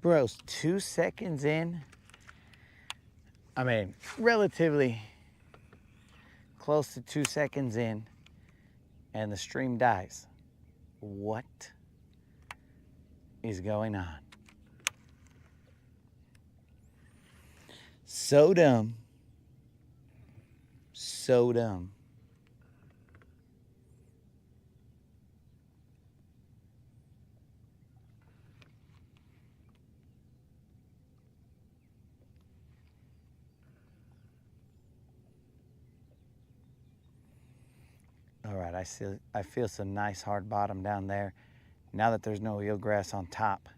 Bro's 2 seconds in. I mean, relatively close to 2 seconds in, and the stream dies. What is going on? So dumb. So dumb. All right, I feel some nice hard bottom down there. Now that there's no eelgrass on top.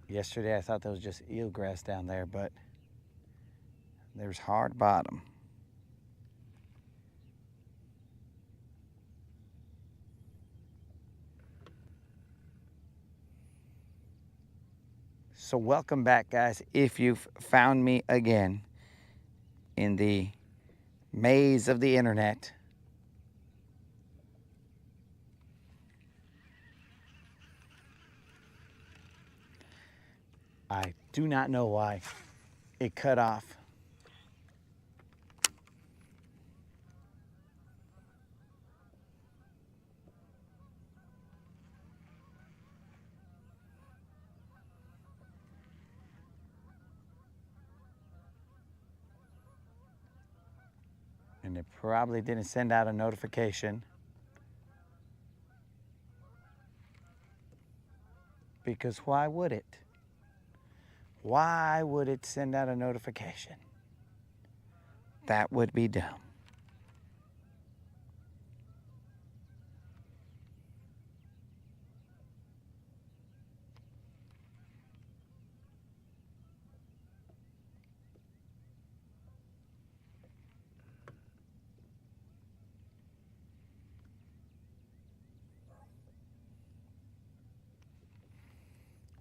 Yesterday I thought there was just eelgrass down there, but there's hard bottom. So welcome back, guys. If you've found me again in the maze of the internet, I do not know why it cut off. And it probably didn't send out a notification. Because why would it? Why would it send out a notification? That would be dumb.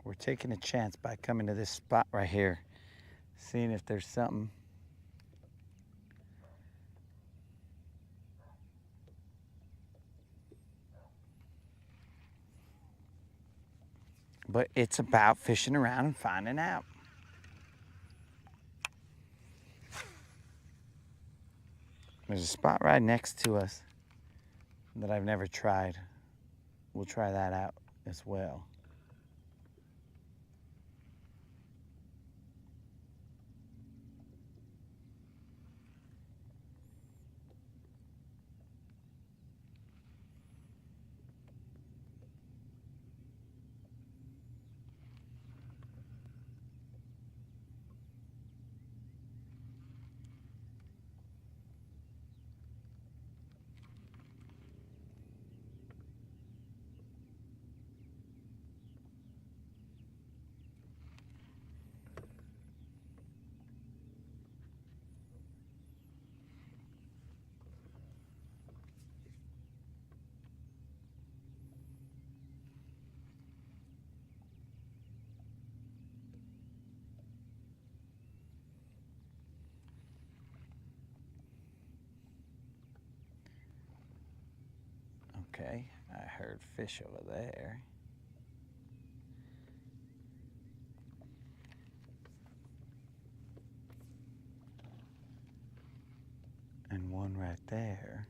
We're taking a chance by coming to this spot right here, seeing if there's something. But it's about fishing around and finding out. There's a spot right next to us that I've never tried. We'll try that out as well. Okay, I heard fish over there. And one right there.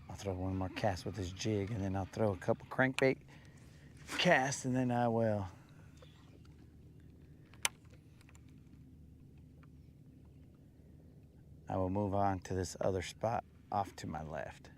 I'll throw one more cast with this jig, and then I'll throw a couple crankbait casts, and then I will move on to this other spot off to my left.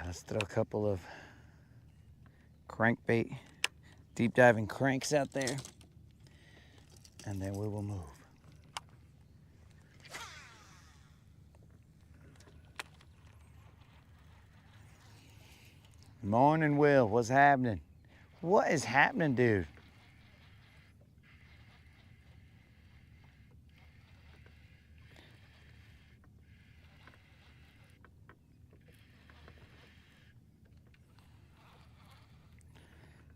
Let's throw a couple of crankbait, deep diving cranks out there, and then we will move. Morning, Will. What's happening? What is happening, dude?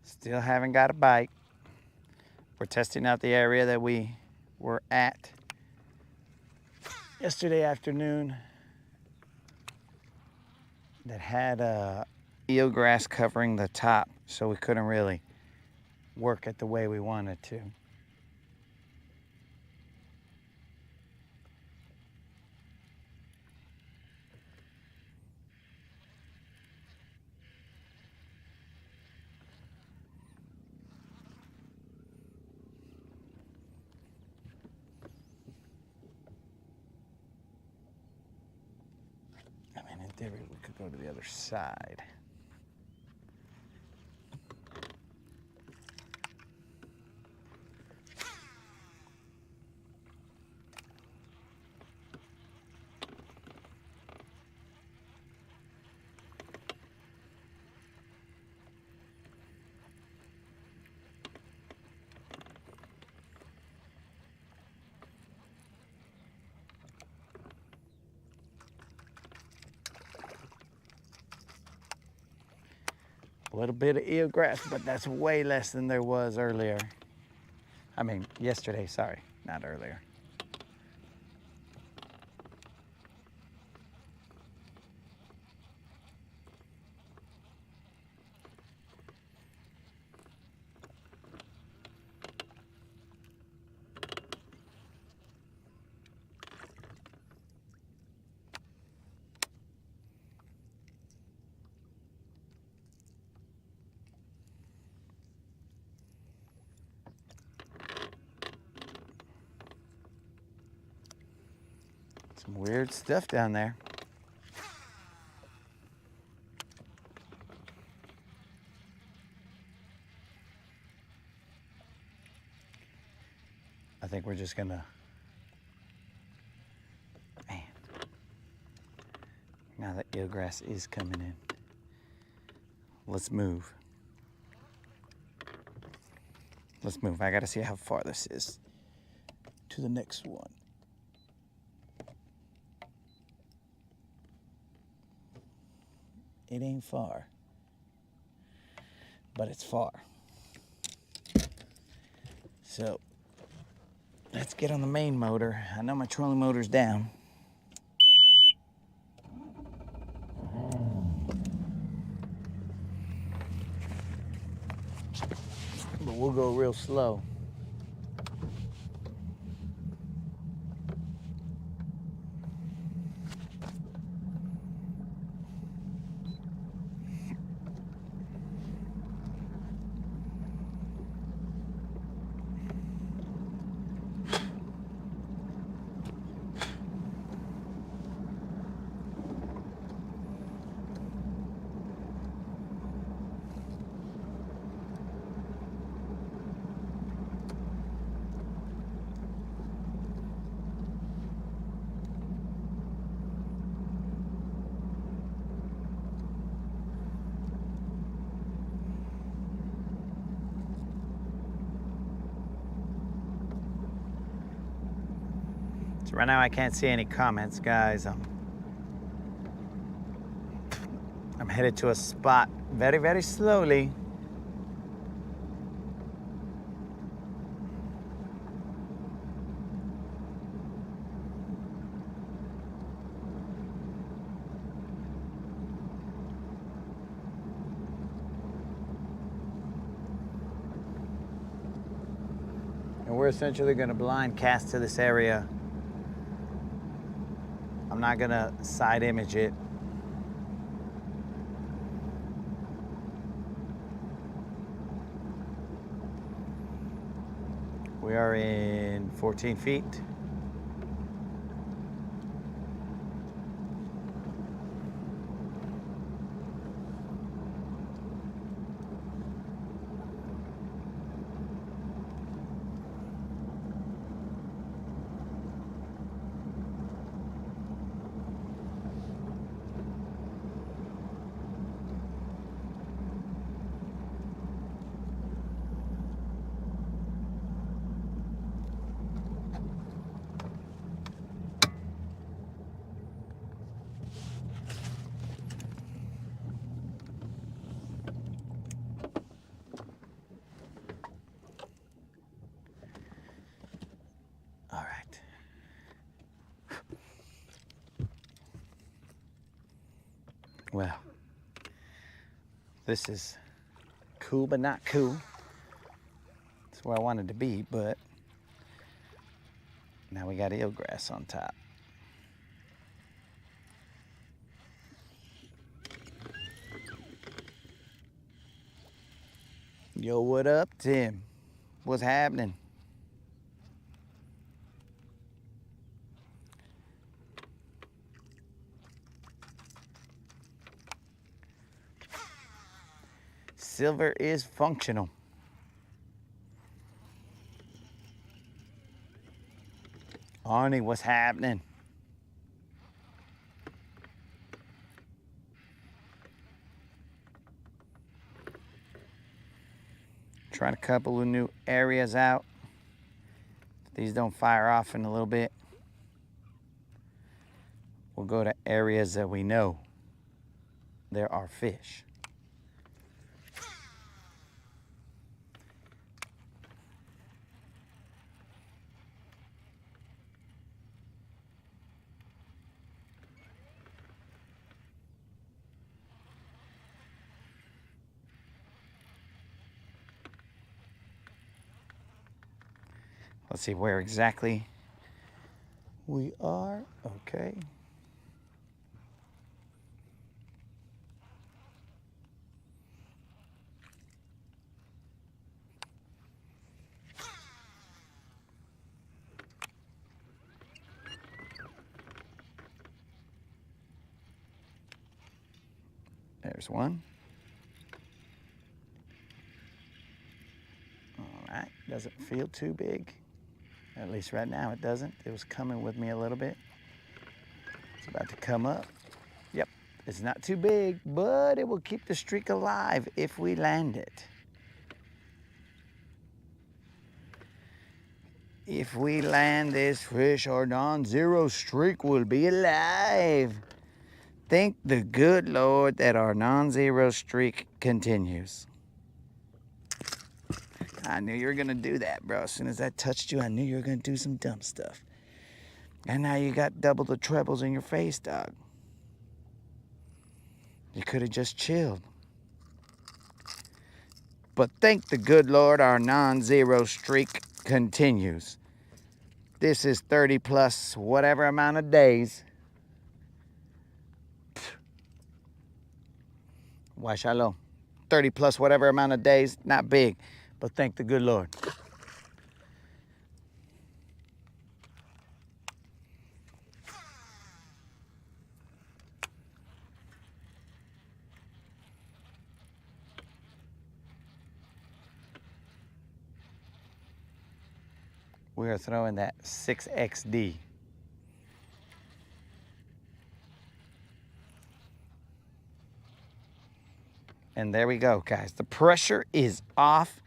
Still haven't got a bite. We're testing out the area that we were at yesterday afternoon that had eelgrass covering the top, so we couldn't really work it the way we wanted to. I mean, in theory, we could go to the other side. A little bit of eelgrass, but that's way less than there was earlier. I mean, yesterday, sorry, not earlier. Some weird stuff down there. I think we're just gonna, man, now that eelgrass is coming in, let's move. Let's move. I gotta see how far this is to the next one. It ain't far, but it's far. So let's get on the main motor. I know my trolling motor's down. But we'll go real slow. So right now I can't see any comments, guys. I'm headed to a spot very, very slowly. And we're essentially going to blind cast to this area. I'm not gonna side image it. We are in 14 feet. Well, this is cool but not cool. That's where I wanted to be, but now we got eelgrass on top. Yo, what up, Tim? What's happening? Silver is functional. Arnie, what's happening? Trying a couple of new areas out. If these don't fire off in a little bit, we'll go to areas that we know there are fish. Let's see where exactly we are. Okay. There's one. All right, doesn't feel too big. At least right now it doesn't. It was coming with me a little bit. It's about to come up. Yep, it's not too big, but it will keep the streak alive if we land it. If we land this fish, our non-zero streak will be alive. Thank the good Lord that our non-zero streak continues. I knew you were gonna do that, bro. As soon as I touched you, I knew you were gonna do some dumb stuff. And now you got double the trebles in your face, dog. You could have just chilled. But thank the good Lord, our non-zero streak continues. This is 30 plus whatever amount of days. Why shalom? 30 plus whatever amount of days, not big, but thank the good Lord. We are throwing that 6XD. And there we go, guys. The pressure is off.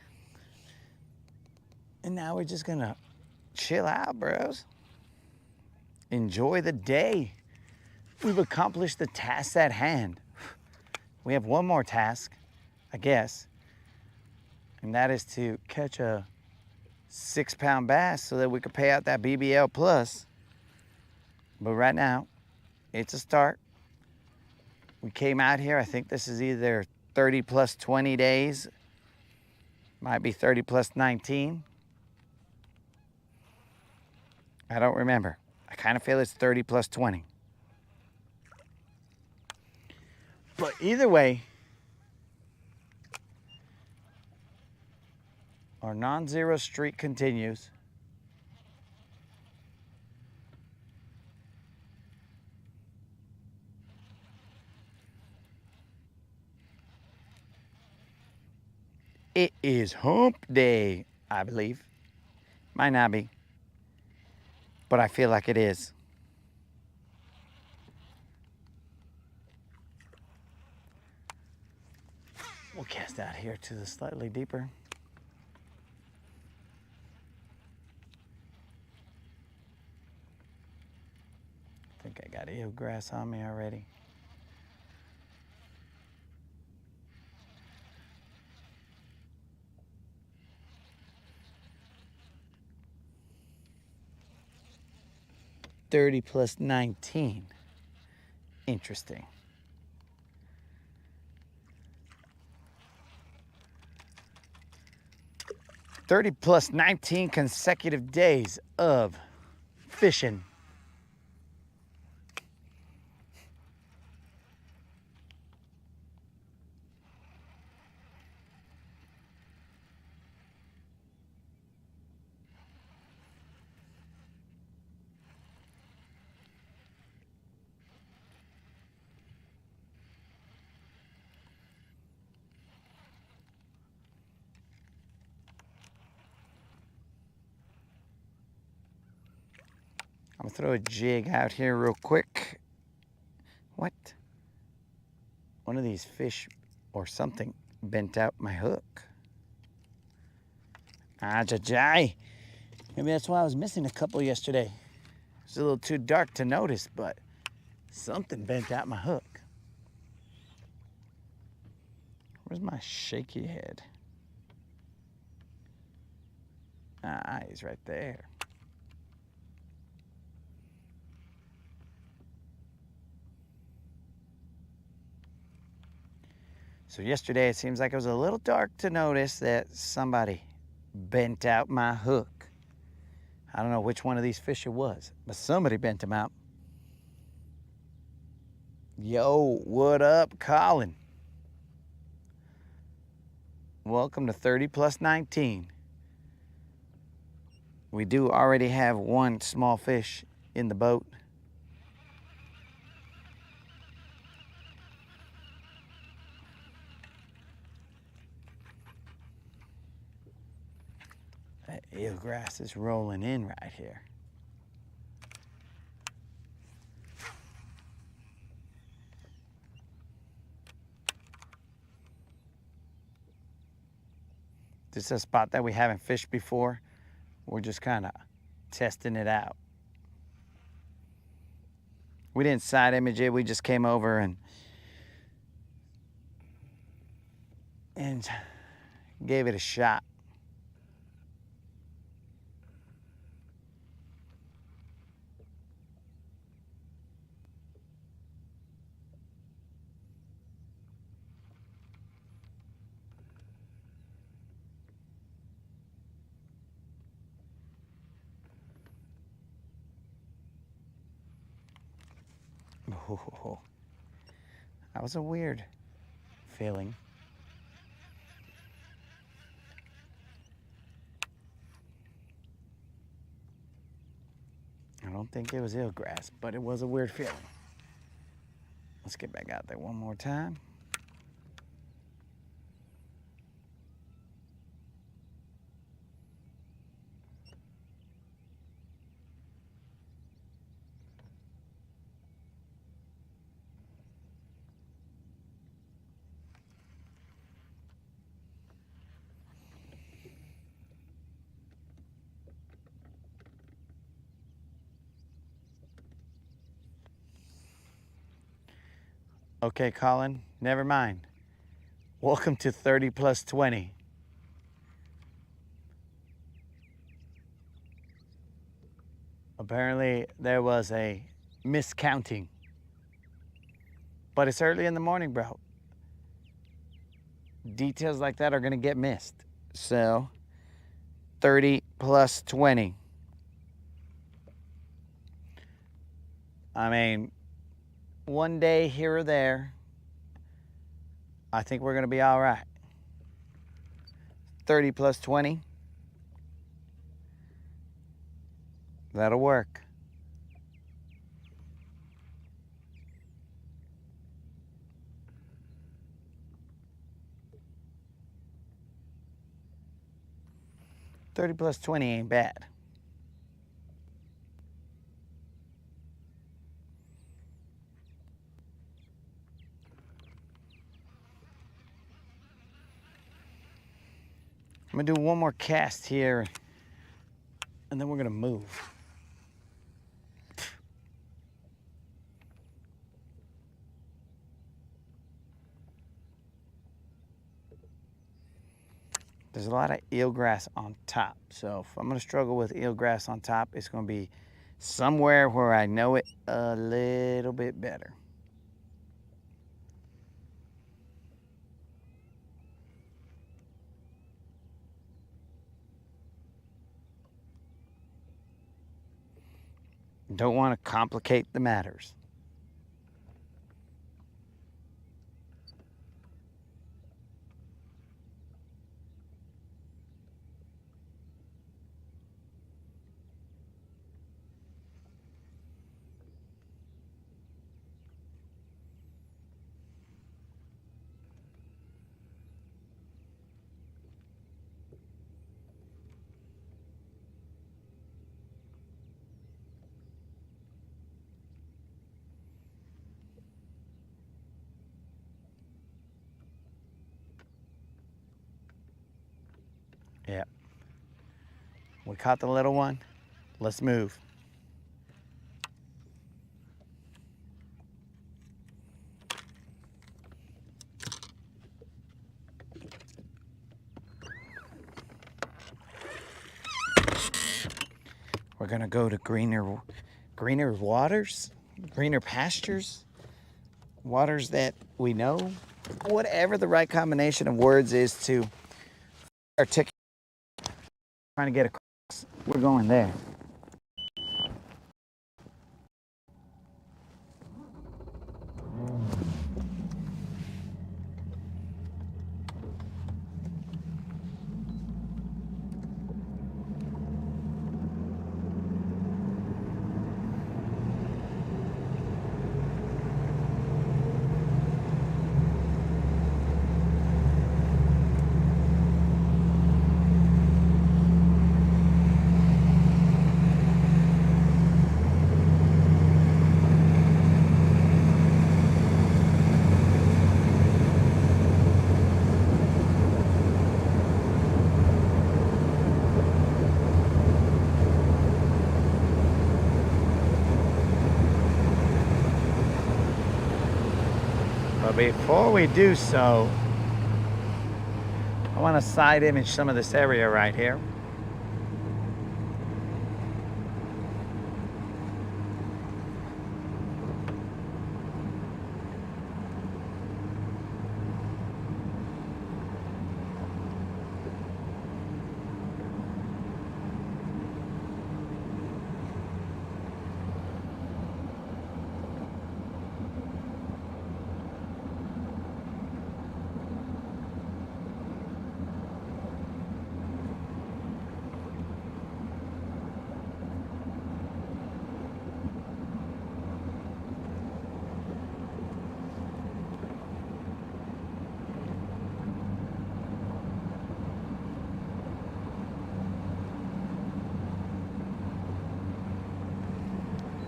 And now we're just gonna chill out, bros. Enjoy the day. We've accomplished the task at hand. We have one more task, I guess. And that is to catch a 6-pound bass so that we could pay out that BBL plus. But right now, it's a start. We came out here, I think this is either 30 plus 20 days. Might be 30 plus 19. I don't remember. I kind of feel it's 30 plus 20. But either way, our non-zero streak continues. It is hump day, I believe. Might not be, but I feel like it is. We'll cast out here to the slightly deeper. I think I got eelgrass on me already. +30 +19. Interesting. 30 plus 19 consecutive days of fishing. I'm gonna throw a jig out here real quick. What? One of these fish or something bent out my hook. Maybe that's why I was missing a couple yesterday. It's a little too dark to notice, but something bent out my hook. Where's my shaky head? He's right there. So yesterday it seems like it was a little dark to notice that somebody bent out my hook. I don't know which one of these fish it was, but somebody bent them out. Yo, what up, Colin? Welcome to 30 plus 19. We do already have one small fish in the boat. That eelgrass is rolling in right here. This is a spot that we haven't fished before. We're just kind of testing it out. We didn't side image it. We just came over and gave it a shot. Oh, that was a weird feeling. I don't think it was eelgrass, but it was a weird feeling. Let's get back out there one more time. Okay, Colin, never mind. Welcome to 30 plus 20. Apparently there was a miscounting. But it's early in the morning, bro. Details like that are gonna get missed. So, 30 plus 20. I mean, one day here or there, I think we're gonna be all right. 30 plus 20. That'll work. $30 plus 20 ain't bad. I'm gonna do one more cast here and then we're gonna move. There's a lot of eelgrass on top. So if I'm gonna struggle with eelgrass on top, it's gonna be somewhere where I know it a little bit better. Don't want to complicate the matters. Yeah. We caught the little one. Let's move. We're gonna go to greener waters, greener pastures, waters that we know. Whatever the right combination of words is to articulate, trying to get across. We're going there. But before we do so, I want to side image some of this area right here.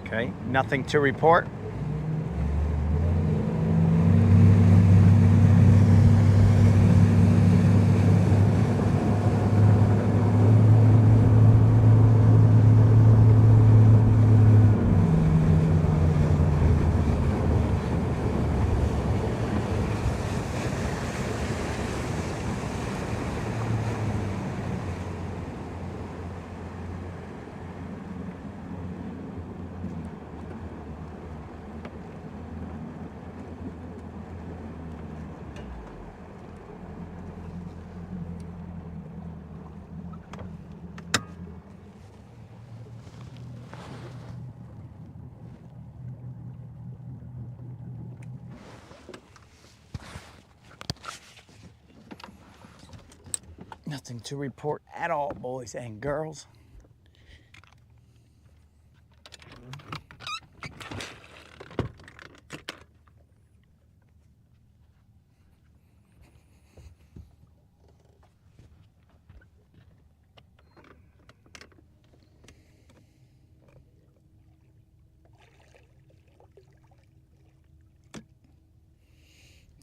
Okay, nothing to report. Nothing to report at all, boys and girls.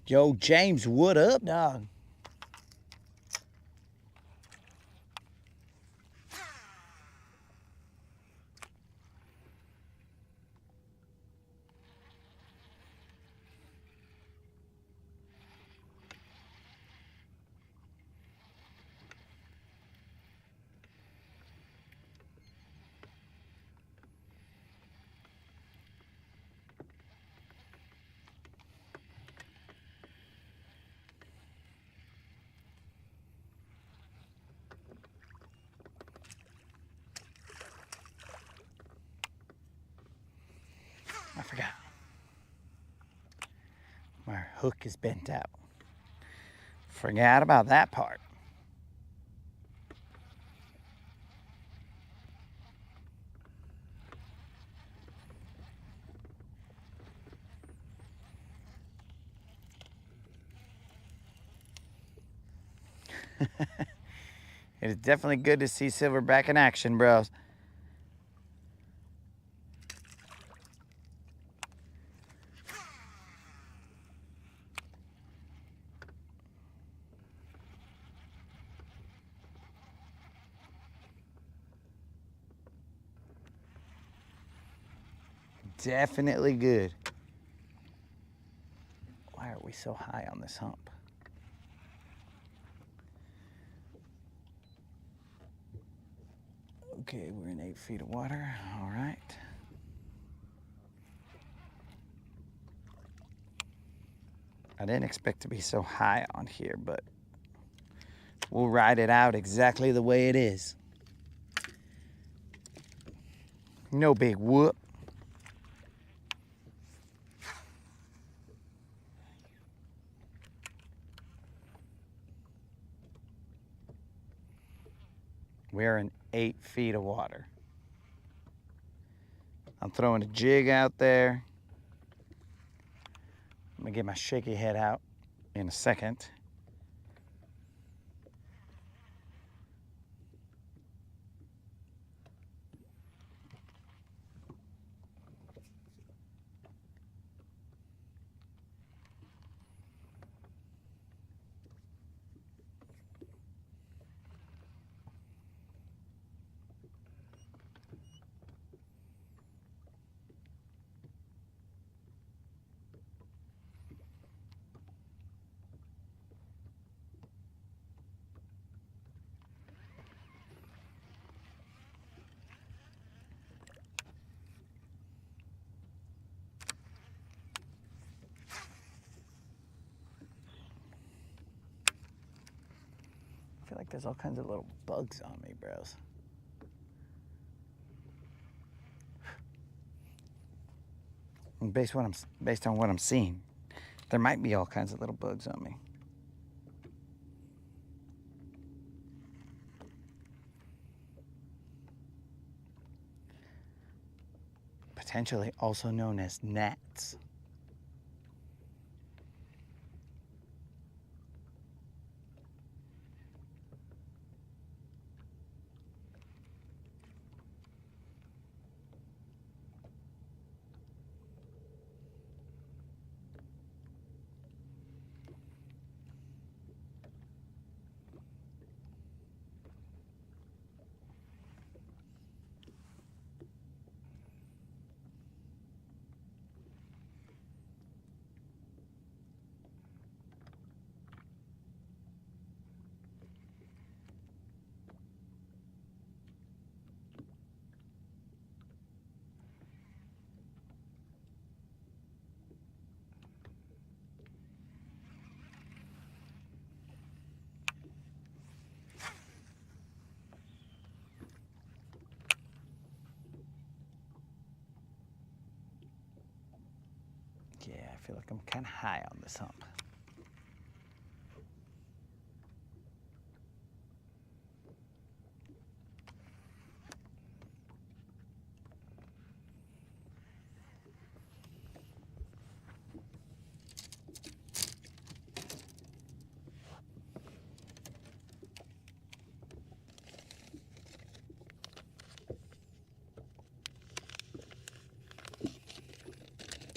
Yo, James, what up, dog? I forgot. My hook is bent out. Forgot about that part. It is definitely good to see silverback in action, bros. Definitely good. Why are we so high on this hump? Okay, we're in 8 feet of water. All right. I didn't expect to be so high on here, but we'll ride it out exactly the way it is. No big whoop. We're in 8 feet of water. I'm throwing a jig out there. I'm gonna get my shaky head out in a second. I feel like there's all kinds of little bugs on me, bros. And based on what I'm seeing, there might be all kinds of little bugs on me. Potentially also known as gnats. Yeah, I feel like I'm kind of high on this hump.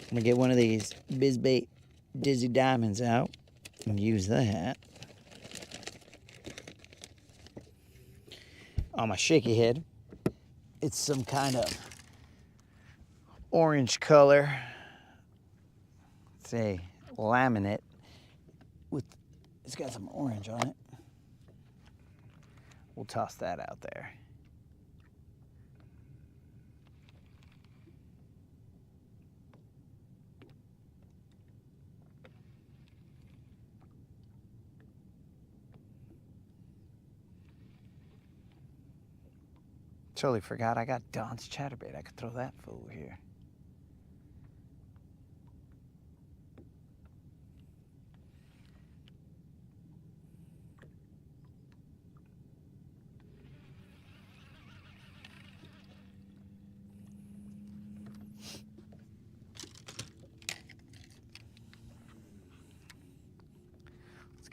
I'm gonna get one of these Bizbait Dizzy Diamonds out and use that on my shaky head. It's some kind of orange color. It's a laminate it's got some orange on it. We'll toss that out there. Totally forgot I got Don's chatterbait. I could throw that fool here.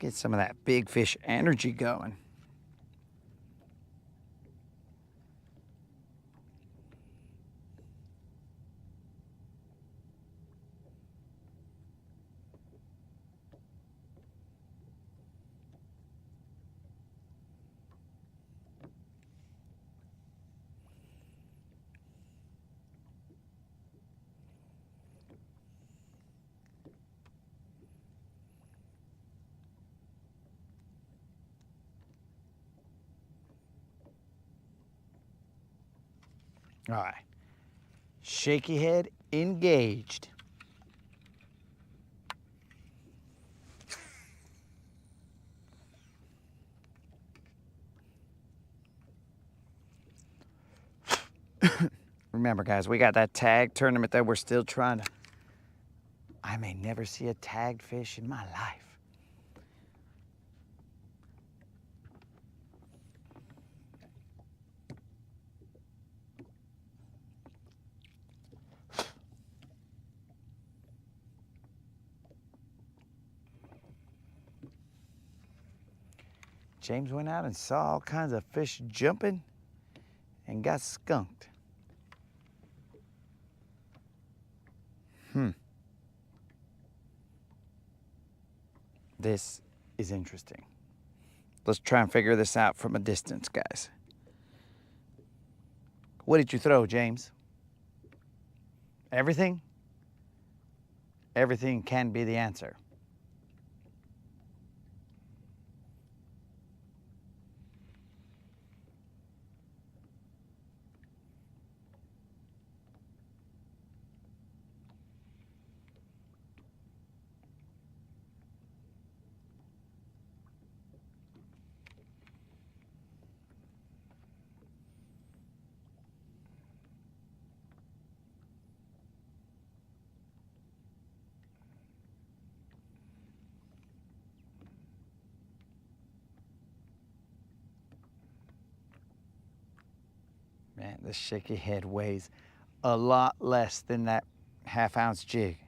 Get some of that big fish energy going. All right. Shaky head engaged. Remember, guys, we got that tag tournament that we're still trying to. I may never see a tagged fish in my life. James went out and saw all kinds of fish jumping and got skunked. This is interesting. Let's try and figure this out from a distance, guys. What did you throw, James? Everything? Everything can be the answer. Man, this shaky head weighs a lot less than that half-ounce jig.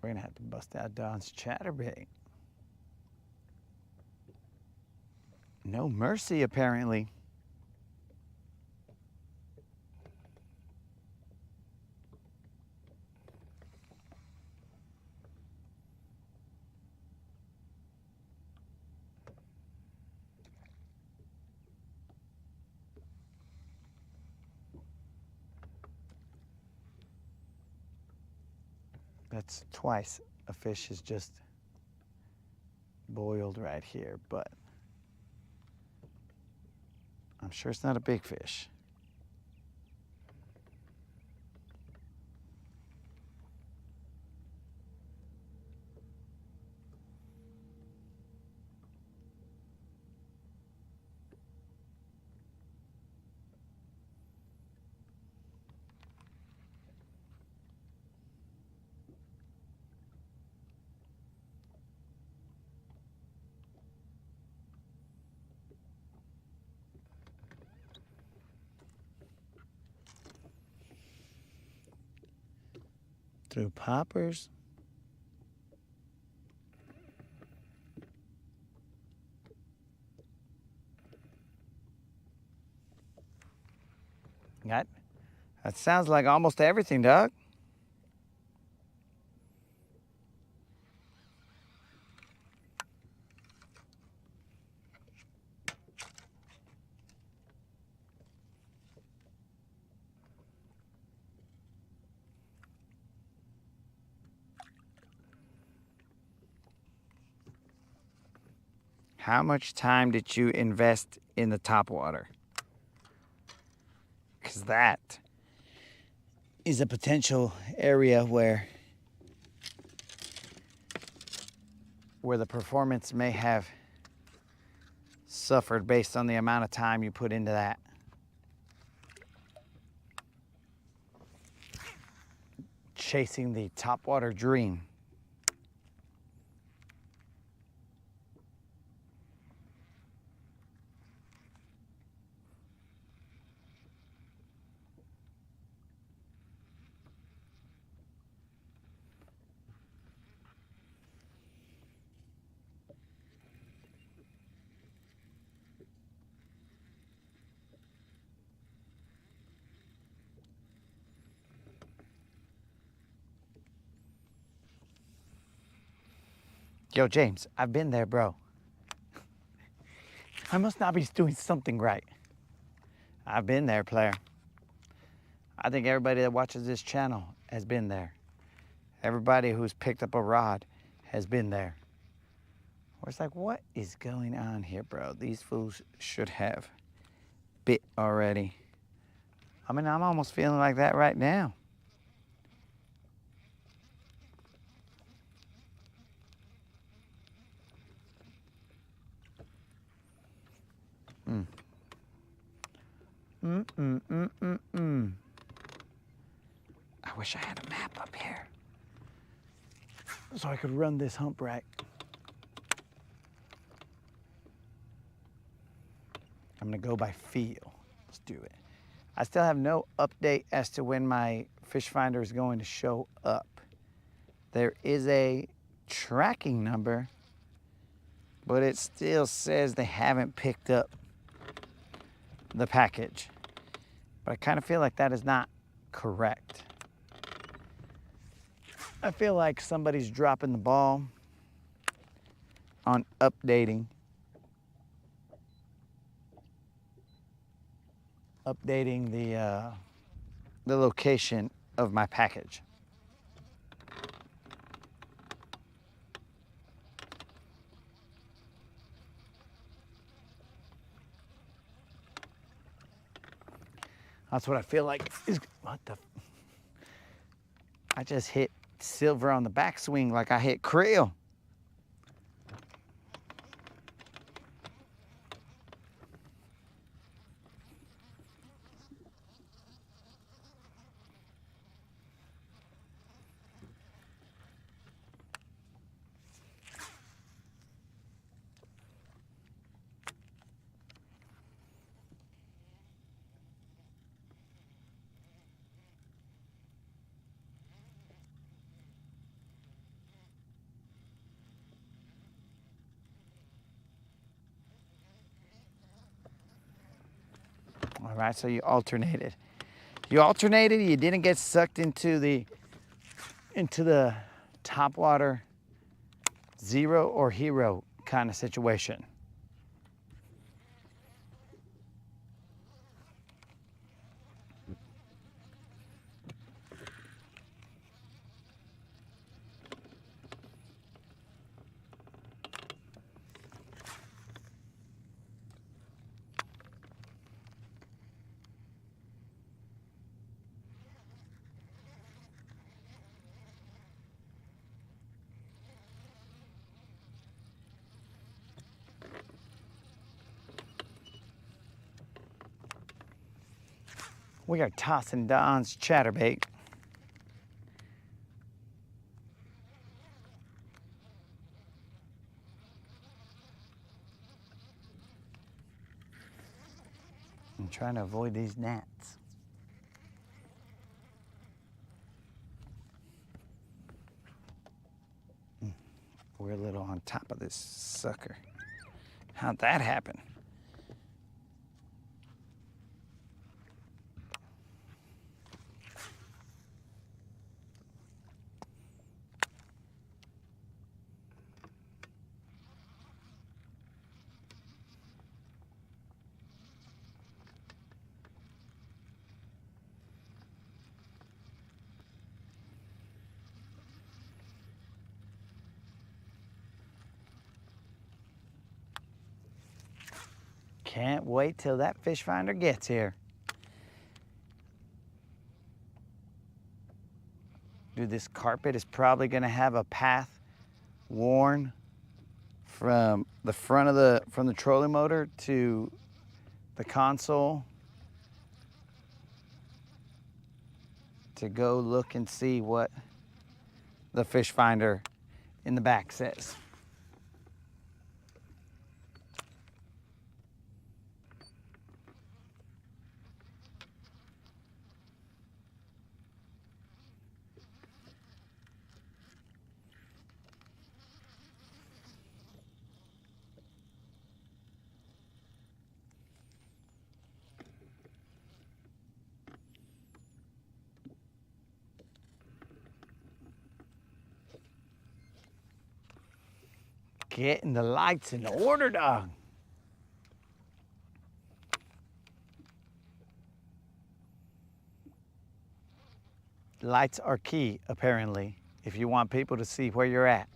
We're gonna have to bust out Don's chatterbait. No mercy, apparently. That's twice a fish has just boiled right here, but I'm sure it's not a big fish. Through poppers. That sounds like almost everything, Doug. How much time did you invest in the top water? Because that is a potential area where the performance may have suffered based on the amount of time you put into that. Chasing the topwater dream. Yo, James, I've been there, bro. I must not be doing something right. I've been there, player. I think everybody that watches this channel has been there. Everybody who's picked up a rod has been there. Where it's like, what is going on here, bro? These fools should have bit already. I mean, I'm almost feeling like that right now. I wish I had a map up here so I could run this hump right. I'm gonna go by feel. Let's do it. I still have no update as to when my fish finder is going to show up. There is a tracking number, but it still says they haven't picked up the package. But I kind of feel like that is not correct. I feel like somebody's dropping the ball on updating the location of my package. That's what I feel like is, what the? I just hit silver on the backswing like I hit krill. All right, so you alternated. You alternated, you didn't get sucked into the top water zero or hero kind of situation. We are tossing Don's chatterbait. I'm trying to avoid these gnats. We're a little on top of this sucker. How'd that happen? Can't wait till that fish finder gets here. Dude, this carpet is probably gonna have a path worn from the front of the trolling motor to the console to go look and see what the fish finder in the back says. Getting the lights in order, dog. Lights are key, apparently, if you want people to see where you're at.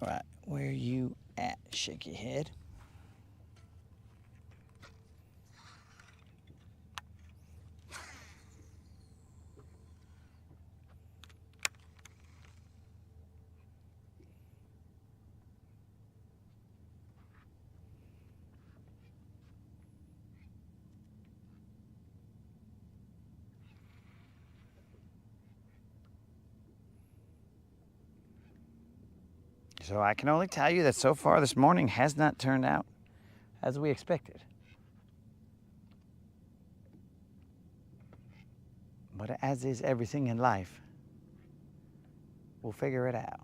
All right, where you at, shake your head? So I can only tell you that so far this morning has not turned out as we expected. But as is everything in life, we'll figure it out.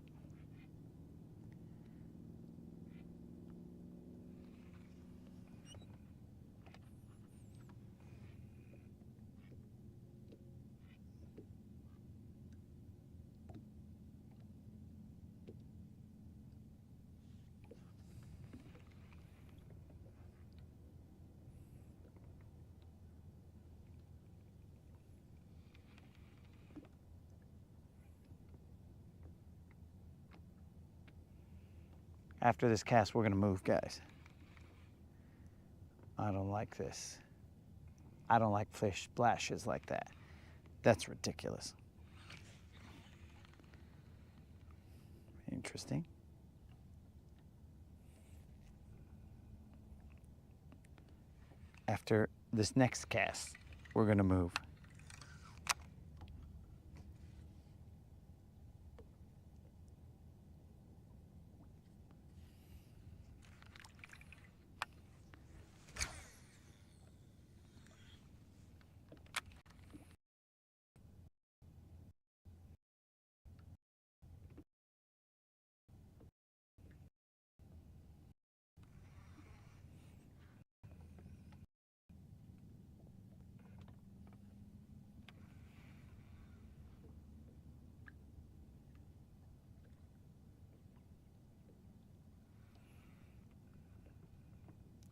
After this cast, we're gonna move, guys. I don't like this. I don't like fish splashes like that. That's ridiculous. Interesting. After this next cast, we're gonna move.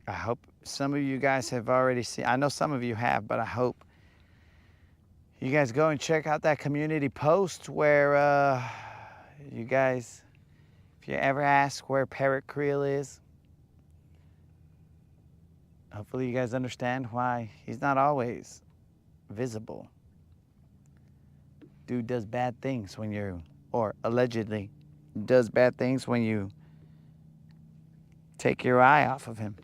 I hope some of you guys have already seen, I know some of you have, but I hope you guys go and check out that community post where you guys, if you ever ask where Parrot Creel is, hopefully you guys understand why he's not always visible. Dude does bad things when you, or allegedly does bad things when you take your eye off of him.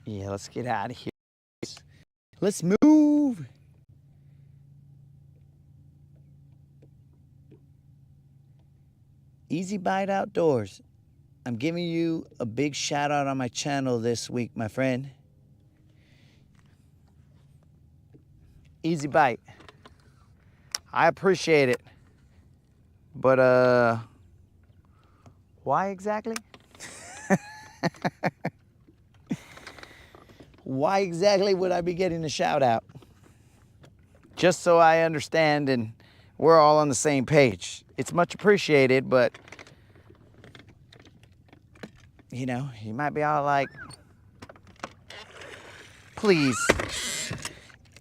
Yeah, let's get out of here. Let's move. Easy Bite Outdoors. I'm giving you a big shout out on my channel this week, my friend. Easy Bite. I appreciate it. But why exactly? Why exactly would I be getting a shout out? Just so I understand and we're all on the same page. It's much appreciated, but you know, you might be all like, please,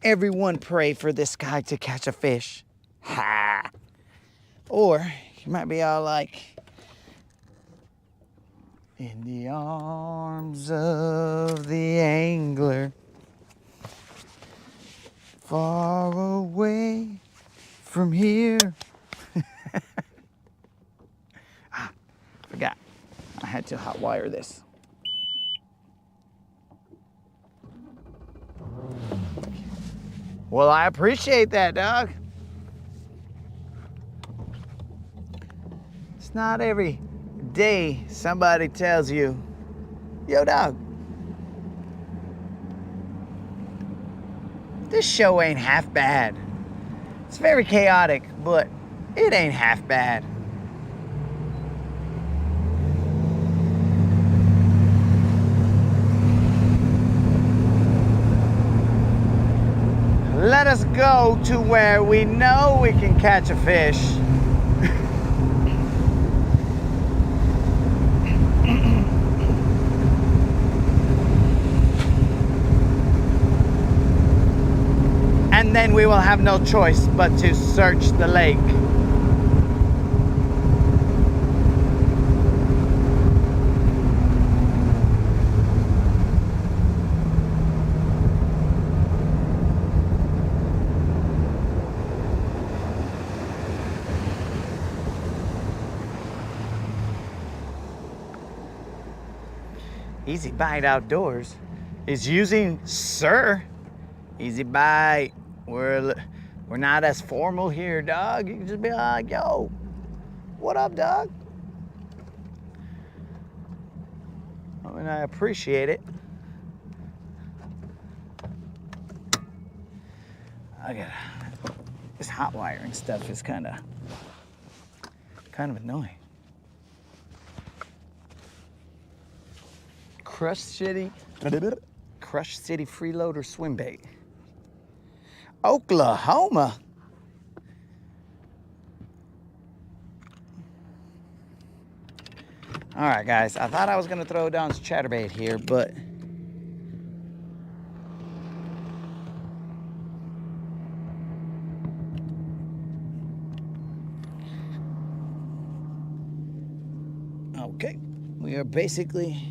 everyone pray for this guy to catch a fish. Ha! Or you might be all like, in the arms of the angler, far away from here. Forgot. I had to hot wire this. Well, I appreciate that, dog. It's not every day somebody tells you, yo, dog, this show ain't half bad. It's very chaotic, but it ain't half bad. Let us go to where we know we can catch a fish. And then we will have no choice but to search the lake. Easy Bite Outdoors is using Sir. Easy Bite. We're not as formal here, dog. You can just be like, yo, what up, dog? I mean, I appreciate it. This hot wiring stuff is kind of annoying. Crush City freeloader swim bait. Oklahoma. All right, guys. I thought I was gonna throw down some chatterbait here, but okay, we are basically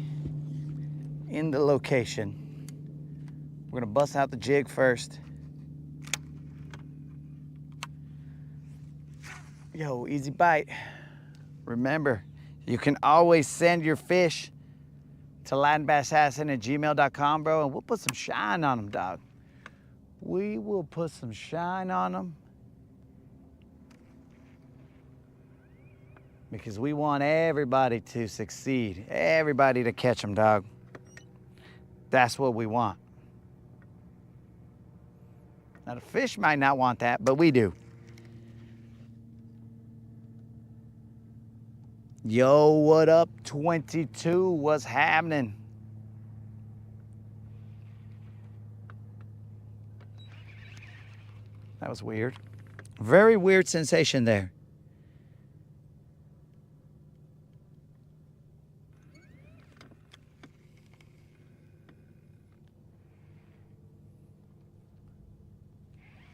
in the location. We're gonna bust out the jig first. Yo, Easy Bite. Remember, you can always send your fish to landbasshassin@gmail.com, bro, and we'll put some shine on them, dog. We will put some shine on them because we want everybody to succeed, everybody to catch them, dog. That's what we want. Now, the fish might not want that, but we do. Yo, what up, 22? What's happening? That was weird. Very weird sensation there.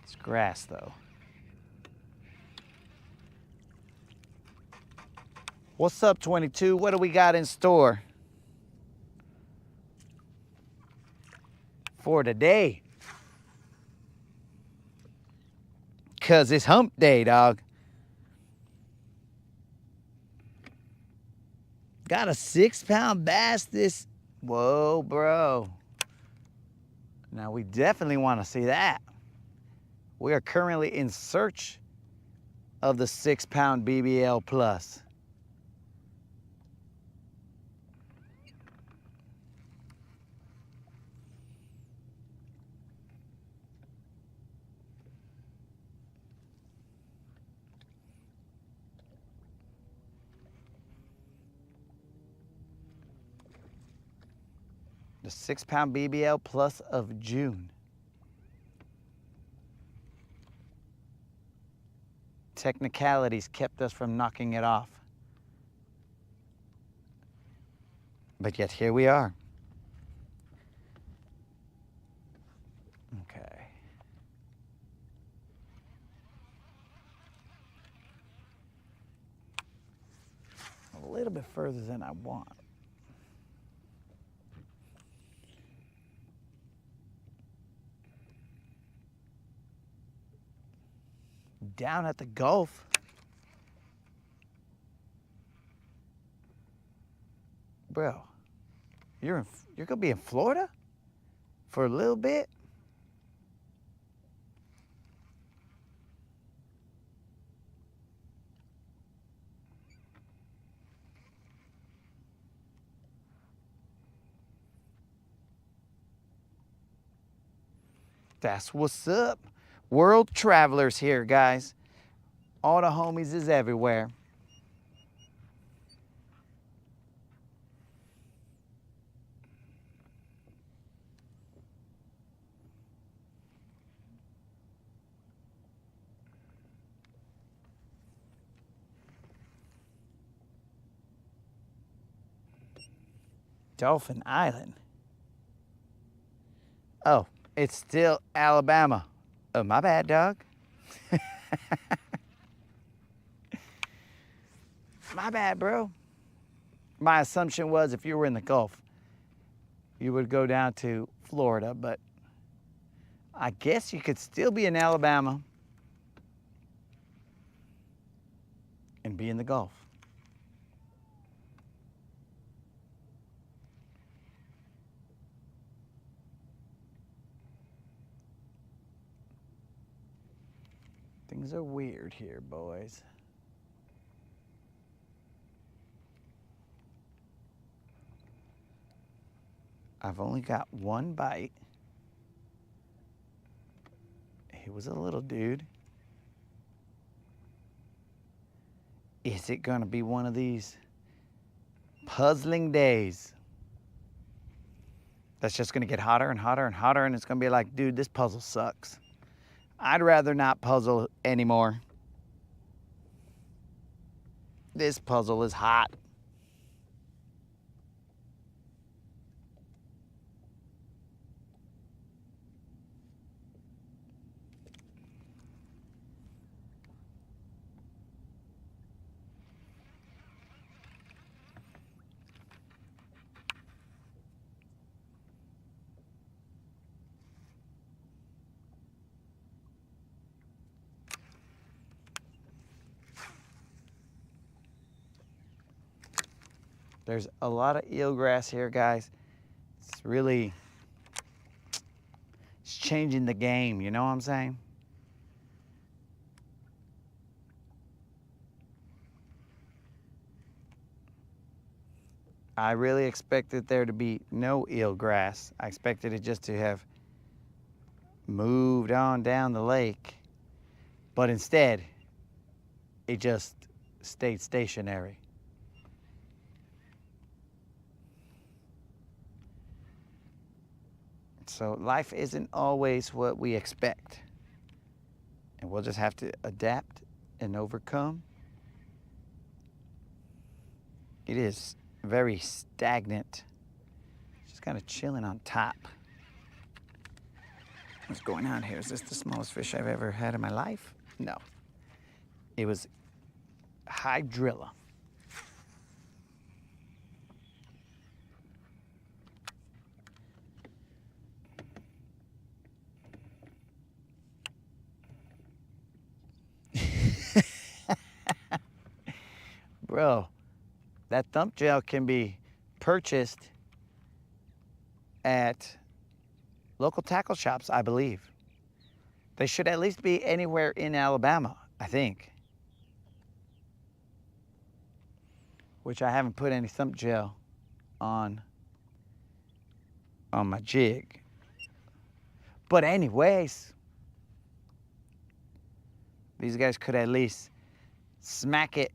It's grass, though. What's up, 22? What do we got in store for today? Cause it's hump day, dog. Got a 6-pound bass this. Whoa, bro. Now we definitely want to see that. We are currently in search of the 6-pound BBL plus. The 6-pound BBL plus of June. Technicalities kept us from knocking it off. But yet here we are. Okay. A little bit further than I want. Down at the Gulf. Bro, you're gonna be in Florida for a little bit? That's what's up. World travelers here, guys. All the homies is everywhere. Dolphin Island. Oh, it's still Alabama. Oh, my bad, dog. My bad, bro. My assumption was if you were in the Gulf, you would go down to Florida, but I guess you could still be in Alabama and be in the Gulf. Things are weird here, boys. I've only got one bite. He was a little dude. Is it gonna be one of these puzzling days that's just gonna get hotter and hotter and hotter, and it's gonna be like, dude, this puzzle sucks. I'd rather not puzzle anymore. This puzzle is hot. There's a lot of eelgrass here, guys. It's really, it's changing the game, you know what I'm saying? I really expected there to be no eelgrass. I expected it just to have moved on down the lake, but instead, it just stayed stationary. So life isn't always what we expect. And we'll just have to adapt and overcome. It is very stagnant. Just kind of chilling on top. What's going on here? Is this the smallest fish I've ever had in my life? No. It was hydrilla. Bro, that thump gel can be purchased at local tackle shops, I believe. They should at least be anywhere in Alabama, I think. Which I haven't put any thump gel on my jig. But anyways, these guys could at least smack it.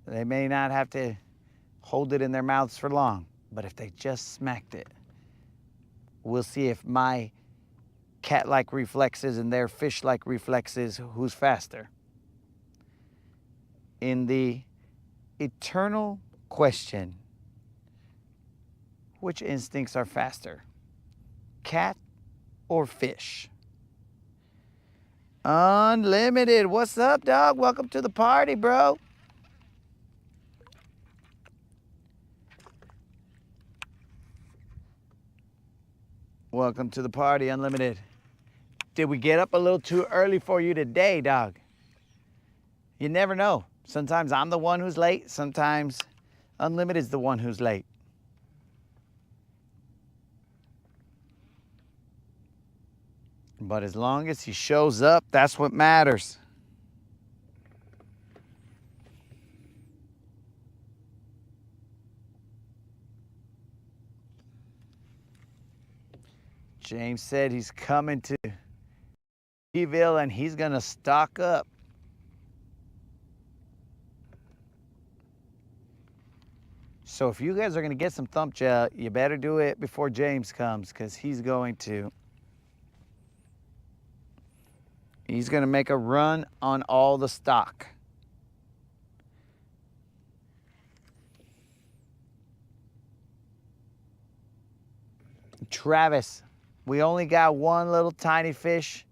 They may not have to hold it in their mouths for long, but if they just smacked it, we'll see if my cat-like reflexes and their fish-like reflexes, who's faster. In the eternal question, which instincts are faster, cat or fish? Unlimited, what's up, dog? Welcome to the party, bro. Welcome to the party, Unlimited. Did we get up a little too early for you today, dog? You never know. Sometimes I'm the one who's late. Sometimes Unlimited's the one who's late. But as long as he shows up, that's what matters. James said he's coming to Guntersville and he's gonna stock up. So if you guys are gonna get some thump gel, you better do it before James comes, because he's gonna make a run on all the stock. Travis, we only got one little tiny fish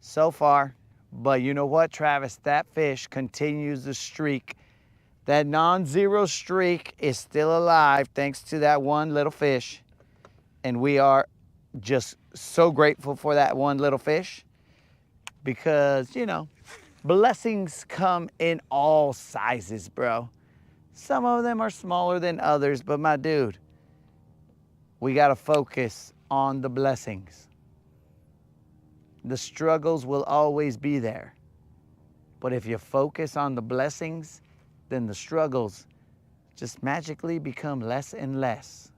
so far, but you know what, Travis? That fish continues the streak. That non-zero streak is still alive thanks to that one little fish. And we are just so grateful for that one little fish because, you know, blessings come in all sizes, bro. Some of them are smaller than others, but my dude, we got to focus on the blessings. The struggles will always be there. But if you focus on the blessings, then the struggles just magically become less and less.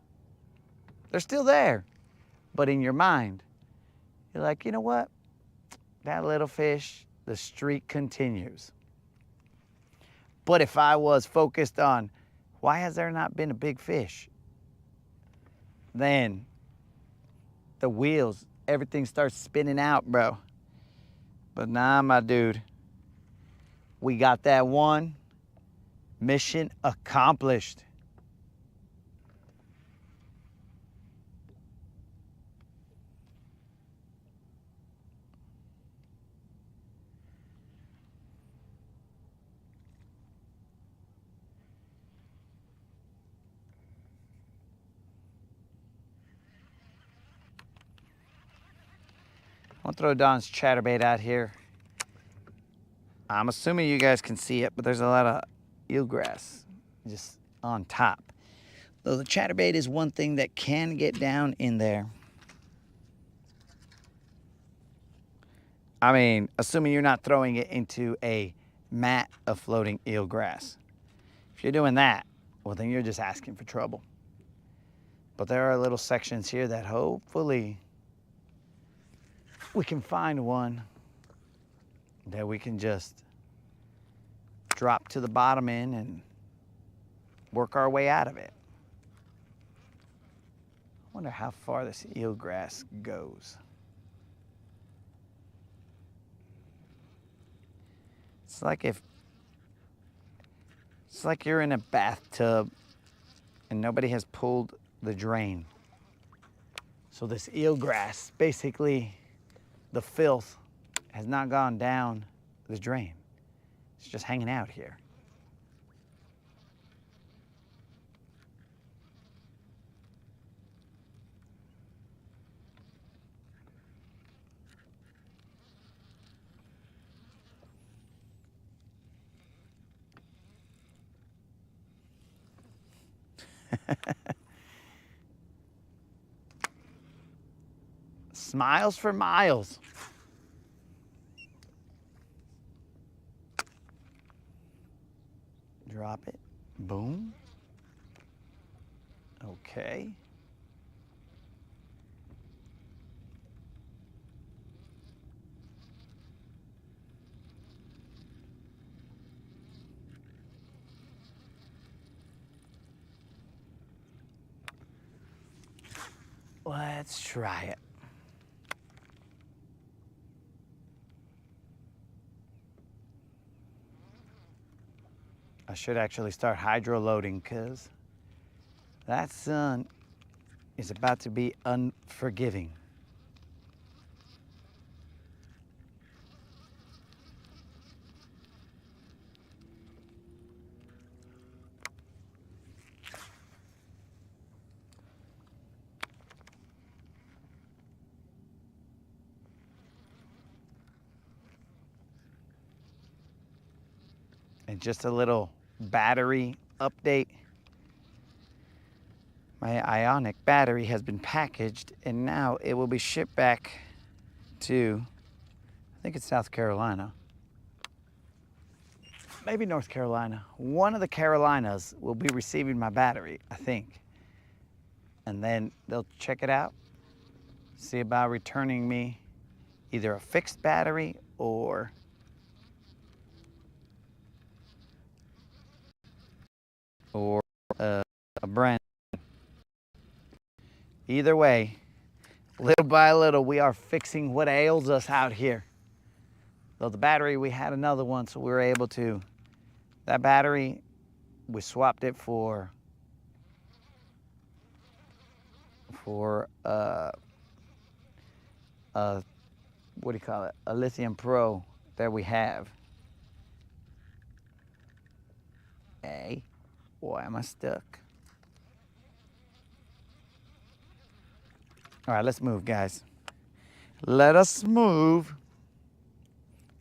They're still there, but in your mind, you're like, you know what? That little fish, the streak continues. But if I was focused on, why has there not been a big fish? Then the wheels, everything starts spinning out, bro. But nah, my dude. We got that one. Mission accomplished. I'll throw Don's chatterbait out here. I'm assuming you guys can see it, but there's a lot of eelgrass just on top. Though the chatterbait is one thing that can get down in there. I mean, assuming you're not throwing it into a mat of floating eelgrass. If you're doing that, well, then you're just asking for trouble. But there are little sections here that hopefully we can find one that we can just drop to the bottom in and work our way out of it. I wonder how far this eelgrass goes. It's like you're in a bathtub and nobody has pulled the drain. So this eelgrass, basically the filth has not gone down the drain. It's just hanging out here. Smiles for miles. Drop it. Boom. Okay. Let's try it. I should actually start hydro loading because that sun is about to be unforgiving. And just a little battery update. My ionic battery has been packaged and now it will be shipped back to, I think it's South Carolina. Maybe North Carolina. One of the Carolinas will be receiving my battery, I think. And then they'll check it out, see about returning me either a fixed battery or a brand. Either way, little by little, we are fixing what ails us out here. Though the battery, we had another one, so we were able to, that battery, we swapped it for what do you call it? A Lithium Pro that we have. Hey, why am I stuck? All right, let's move, guys. Let us move.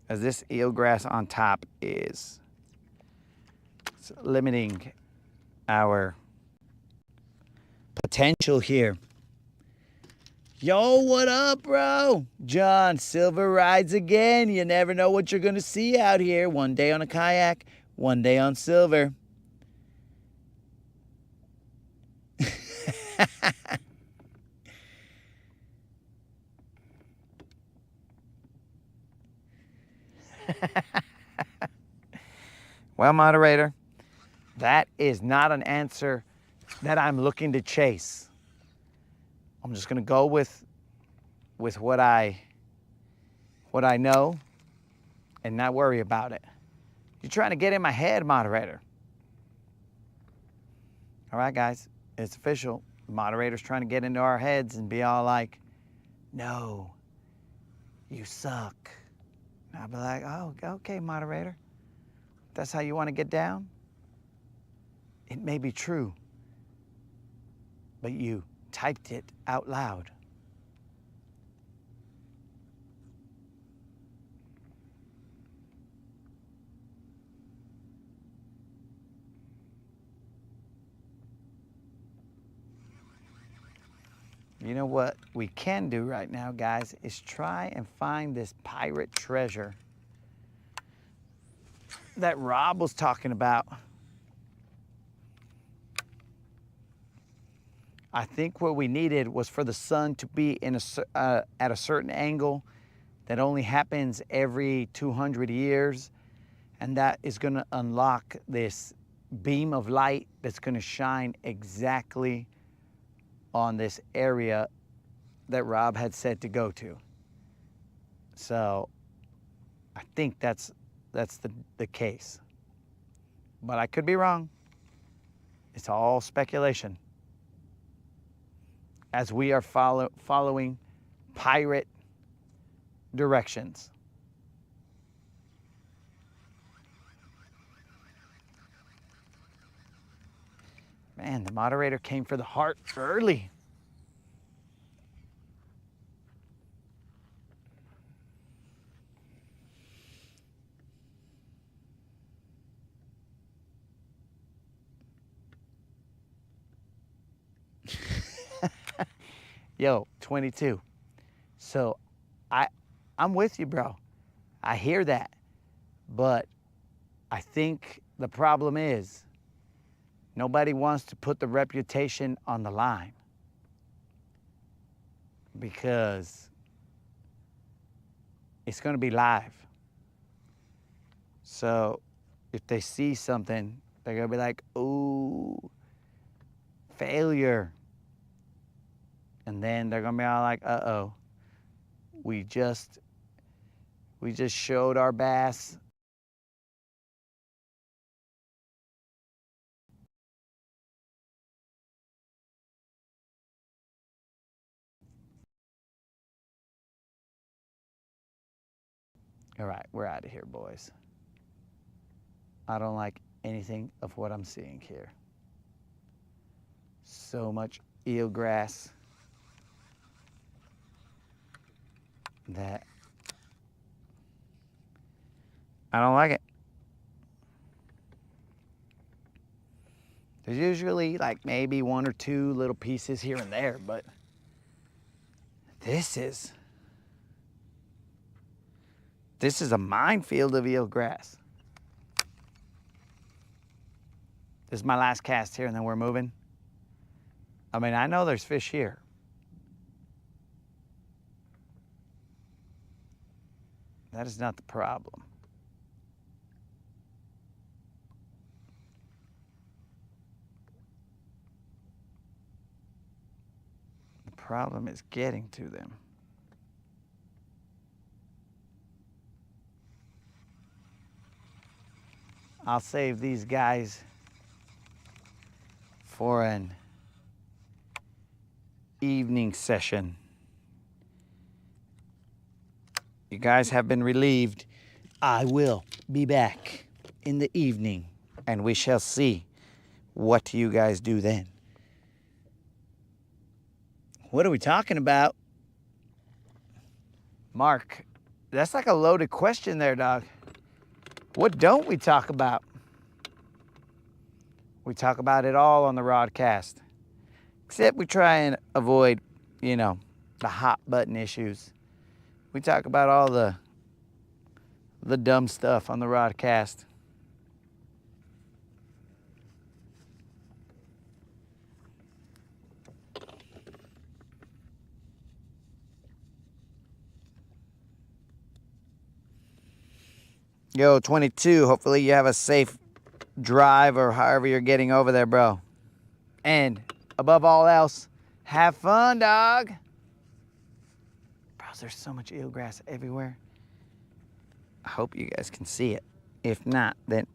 As this eelgrass on top is limiting our potential here. Yo, what up, bro? John, Silver rides again. You never know what you're gonna see out here. One day on a kayak, one day on Silver. Well, moderator, that is not an answer that I'm looking to chase. I'm just gonna go with what I know and not worry about it. You're trying to get in my head, moderator. All right, guys, it's official. The moderator's trying to get into our heads and be all like, no, you suck. And I'll be like, oh, okay, moderator. That's how you want to get down? It may be true, but you typed it out loud. You know what we can do right now, guys, is try and find this pirate treasure that Rob was talking about. I think what we needed was for the sun to be in at a certain angle that only happens every 200 years, and that is going to unlock this beam of light that's going to shine exactly on this area that Rob had said to go to. So I think that's the case, but I could be wrong. It's all speculation as we are following pirate directions. Man, the moderator came for the heart early. Yo, 22. So I'm with you, bro. I hear that. But I think the problem is nobody wants to put the reputation on the line, because it's going to be live. So if they see something, they're going to be like, ooh, failure. And then they're going to be all like, uh-oh, we just showed our bass. All right, we're out of here, boys. I don't like anything of what I'm seeing here. So much eelgrass that I don't like it. There's usually like maybe one or two little pieces here and there, but this is a minefield of eelgrass. This is my last cast here, and then we're moving. I mean, I know there's fish here. That is not the problem. The problem is getting to them. I'll save these guys for an evening session. You guys have been relieved. I will be back in the evening, and we shall see what you guys do then. What are we talking about? Mark, that's like a loaded question there, dog. What don't we talk about? We talk about it all on the Rodcast. Except we try and avoid, the hot button issues. We talk about all the dumb stuff on the Rodcast. Yo, 22, hopefully you have a safe drive or however you're getting over there, bro. And above all else, have fun, dog. Bro, there's so much eelgrass everywhere. I hope you guys can see it. If not, then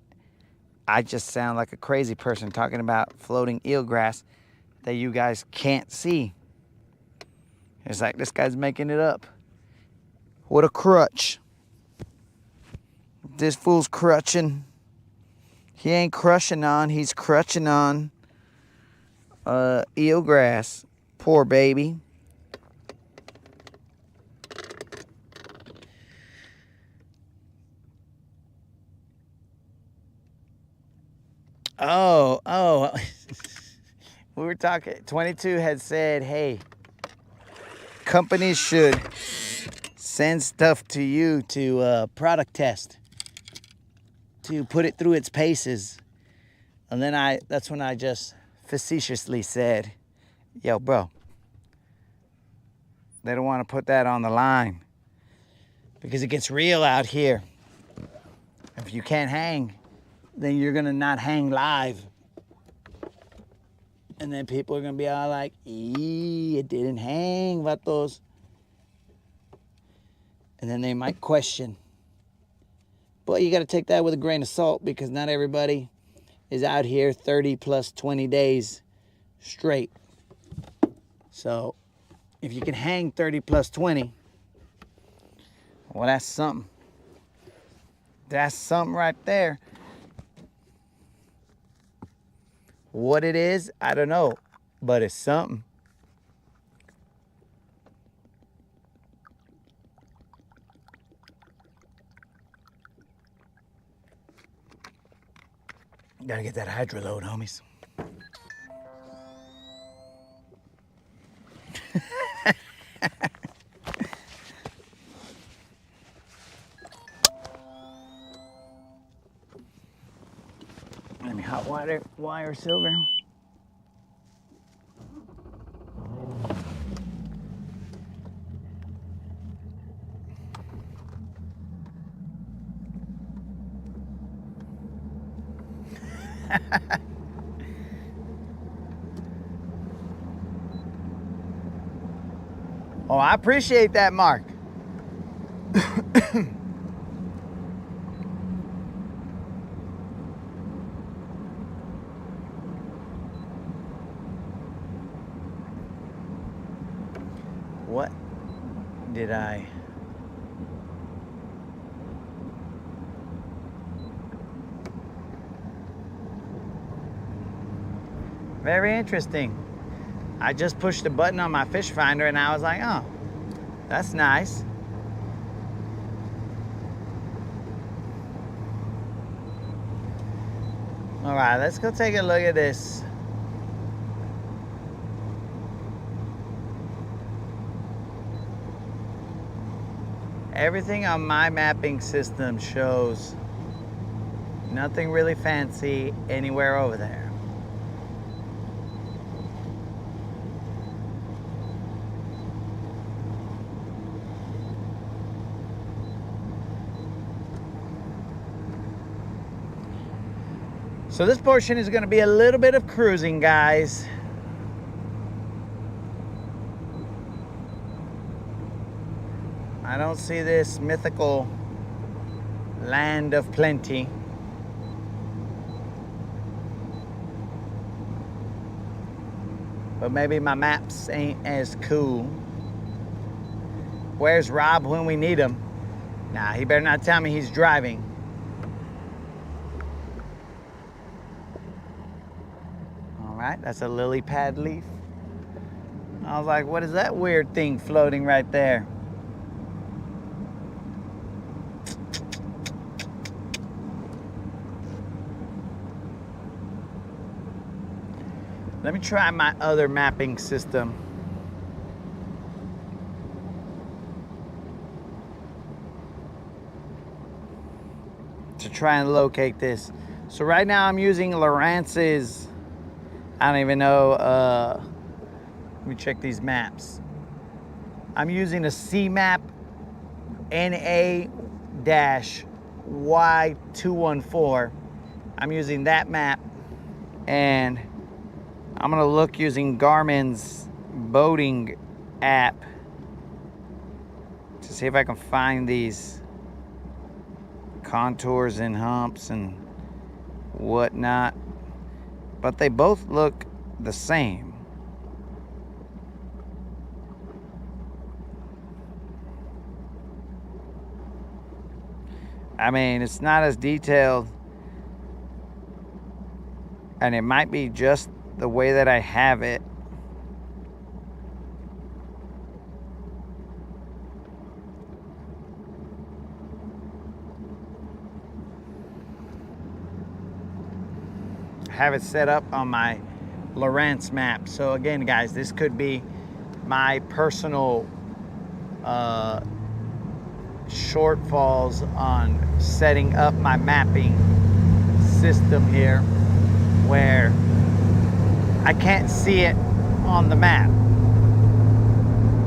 I just sound like a crazy person talking about floating eelgrass that you guys can't see. It's like this guy's making it up. What a crutch. This fool's crutching. He ain't crushing on, he's crutching on eelgrass. Poor baby. Oh. We were talking, 22 had said, hey, companies should send stuff to you to product test, to put it through its paces. And then that's when I just facetiously said, yo, bro, they don't want to put that on the line because it gets real out here. If you can't hang, then you're gonna not hang live. And then people are gonna be all like, it didn't hang, vatos. And then they might question. But you gotta take that with a grain of salt, because not everybody is out here 30 plus 20 days straight. So if you can hang 30 plus 20, well, that's something. That's something right there. What it is, I don't know, but it's something. Gotta get that hydro load, homies. hot wire silver. Oh, I appreciate that, Mark. What did I... Very interesting. I just pushed a button on my fish finder and I was like, oh, that's nice. All right, let's go take a look at this. Everything on my mapping system shows nothing really fancy anywhere over there. So this portion is going to be a little bit of cruising, guys. I don't see this mythical land of plenty. But maybe my maps ain't as cool. Where's Rob when we need him? Nah, he better not tell me he's driving. Right, that's a lily pad leaf. I was like, what is that weird thing floating right there? Let me try my other mapping system. To try and locate this. So right now I'm using Lawrence's, I don't even know, let me check these maps. I'm using a C-map NA-Y214. I'm using that map, and I'm gonna look using Garmin's boating app to see if I can find these contours and humps and whatnot. But they both look the same. I mean, it's not as detailed, and it might be just the way that I have it. Have it set up on my Lawrence map. So again, guys, this could be my personal shortfalls on setting up my mapping system here, where I can't see it on the map,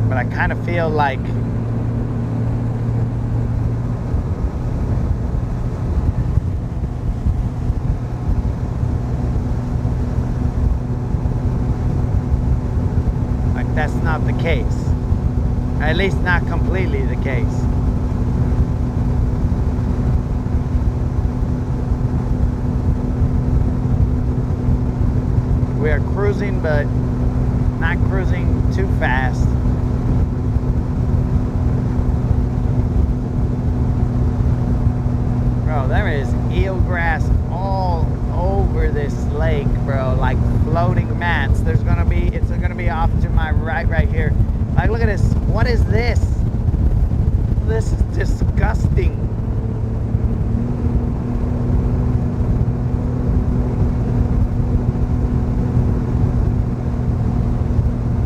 but I kind of feel like that's not the case. At least not completely the case. We are cruising, but not cruising too fast. Bro, there is eelgrass all over this lake, bro, like floating mats. It's gonna be off to my right here. Like, look at this. What is this? This is disgusting.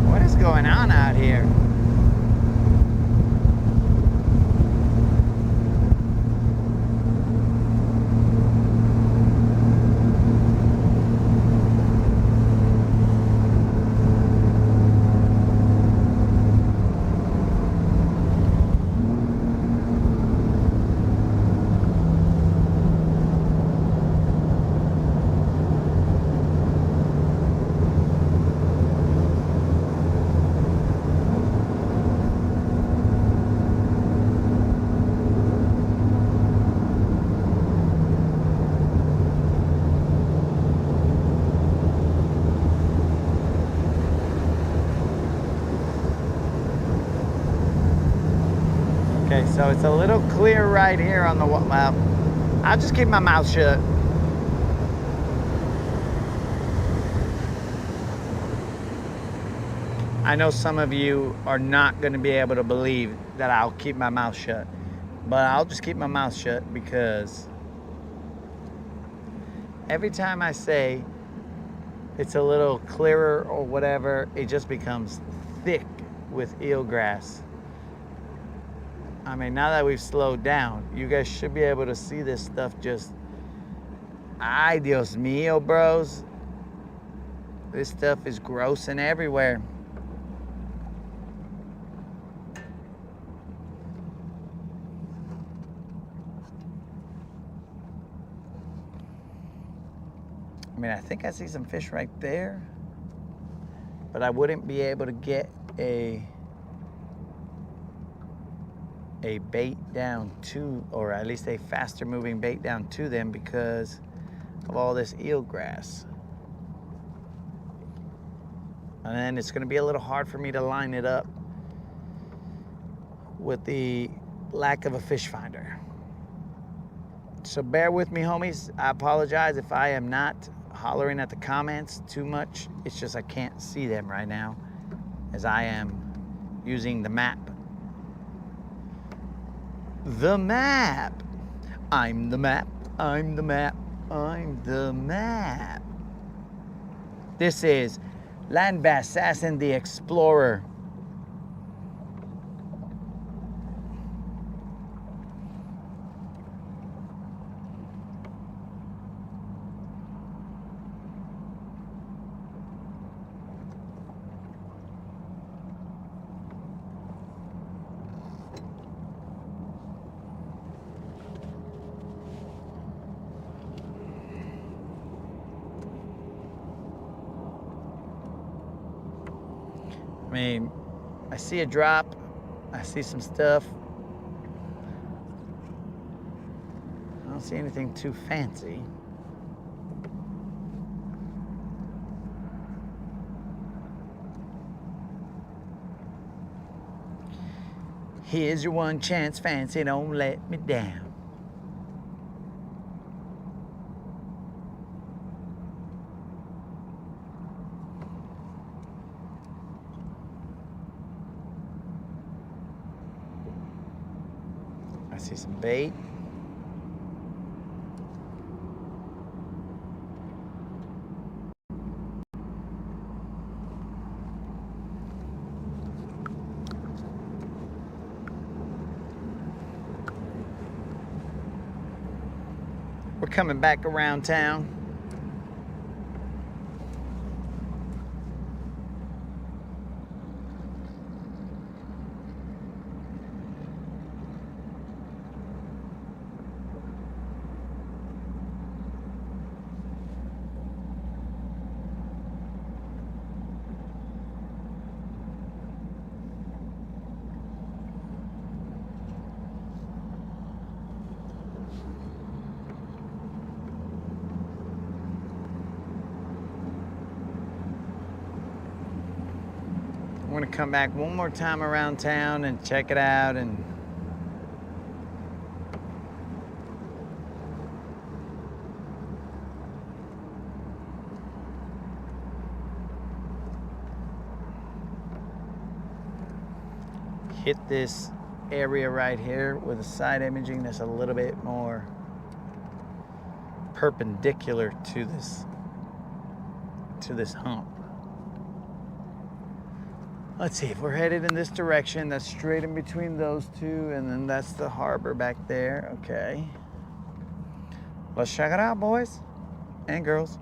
What is going on out here? Okay, so it's a little clear right here on the, well, I'll just keep my mouth shut. I know some of you are not going to be able to believe that I'll keep my mouth shut, but I'll just keep my mouth shut because every time I say it's a little clearer or whatever, it just becomes thick with eelgrass. I mean, now that we've slowed down, you guys should be able to see this stuff just, ay Dios mío, bros. This stuff is gross and everywhere. I mean, I think I see some fish right there, but I wouldn't be able to get a bait down to, or at least a faster moving bait down to them because of all this eelgrass. And then it's gonna be a little hard for me to line it up with the lack of a fish finder. So bear with me, homies. I apologize if I am not hollering at the comments too much. It's just I can't see them right now as I am using the map. The map. I'm the map. I'm the map. I'm the map. This is Land Bass Assassin the Explorer. I mean, I see a drop, I see some stuff. I don't see anything too fancy. Here's your one chance, fancy, don't let me down. I see some bait. We're coming back around town. I'm gonna come back one more time around town and check it out and hit this area right here with a side imaging that's a little bit more perpendicular to this hump. Let's see if we're headed in this direction. That's straight in between those two, and then that's the harbor back there. Okay. Let's check it out, boys and girls.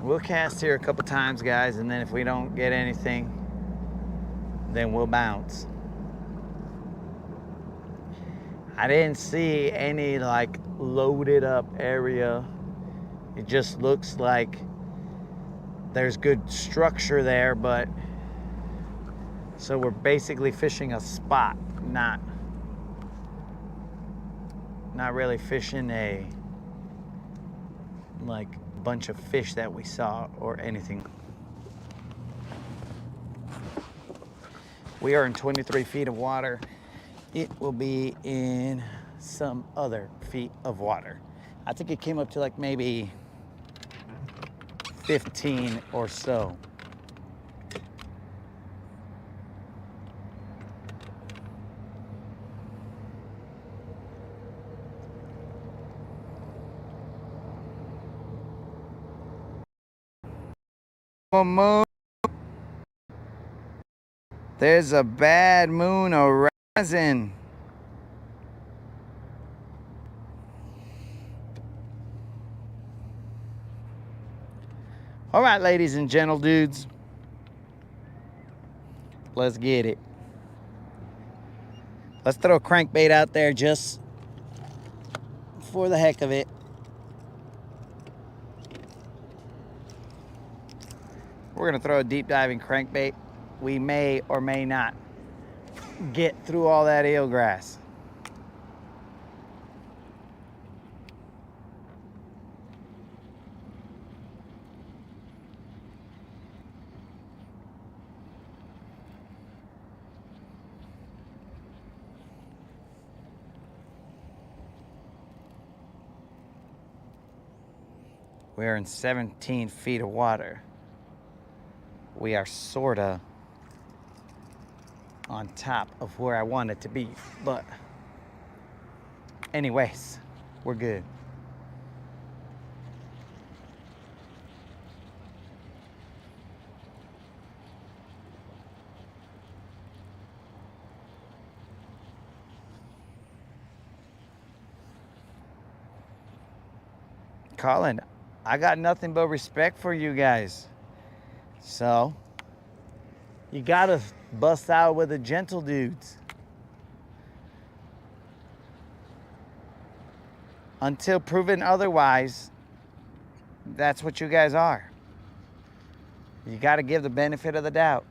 We'll cast here a couple times, guys, and then if we don't get anything, then we'll bounce. I didn't see any like loaded up area It just looks like there's good structure there, but so we're basically fishing a spot, not really fishing a like bunch of fish that we saw or anything. We are in 23 feet of water. It will be in some other feet of water. I think it came up to like maybe 15 or so. Moon. There's a bad moon arising. All right, ladies and gentle dudes, let's get it. Let's throw a crankbait out there just for the heck of it. We're gonna throw a deep diving crankbait. We may or may not get through all that eelgrass. We're in 17 feet of water. We are sorta on top of where I want it to be, but anyways, we're good. Colin, I got nothing but respect for you guys. So, you gotta bust out with the gentle dudes. Until proven otherwise, that's what you guys are. You gotta give the benefit of the doubt.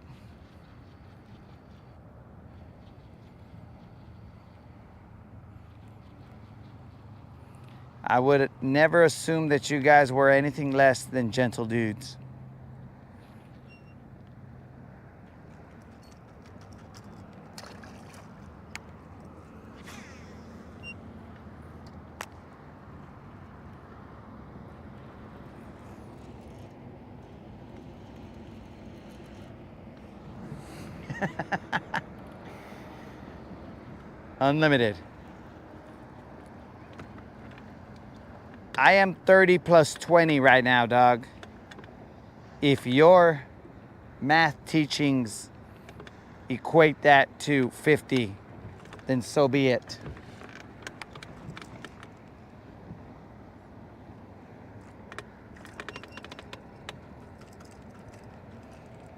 I would never assume that you guys were anything less than gentle dudes. Unlimited. I am 30 plus 20 right now, dog. If your math teachings equate that to 50, then so be it.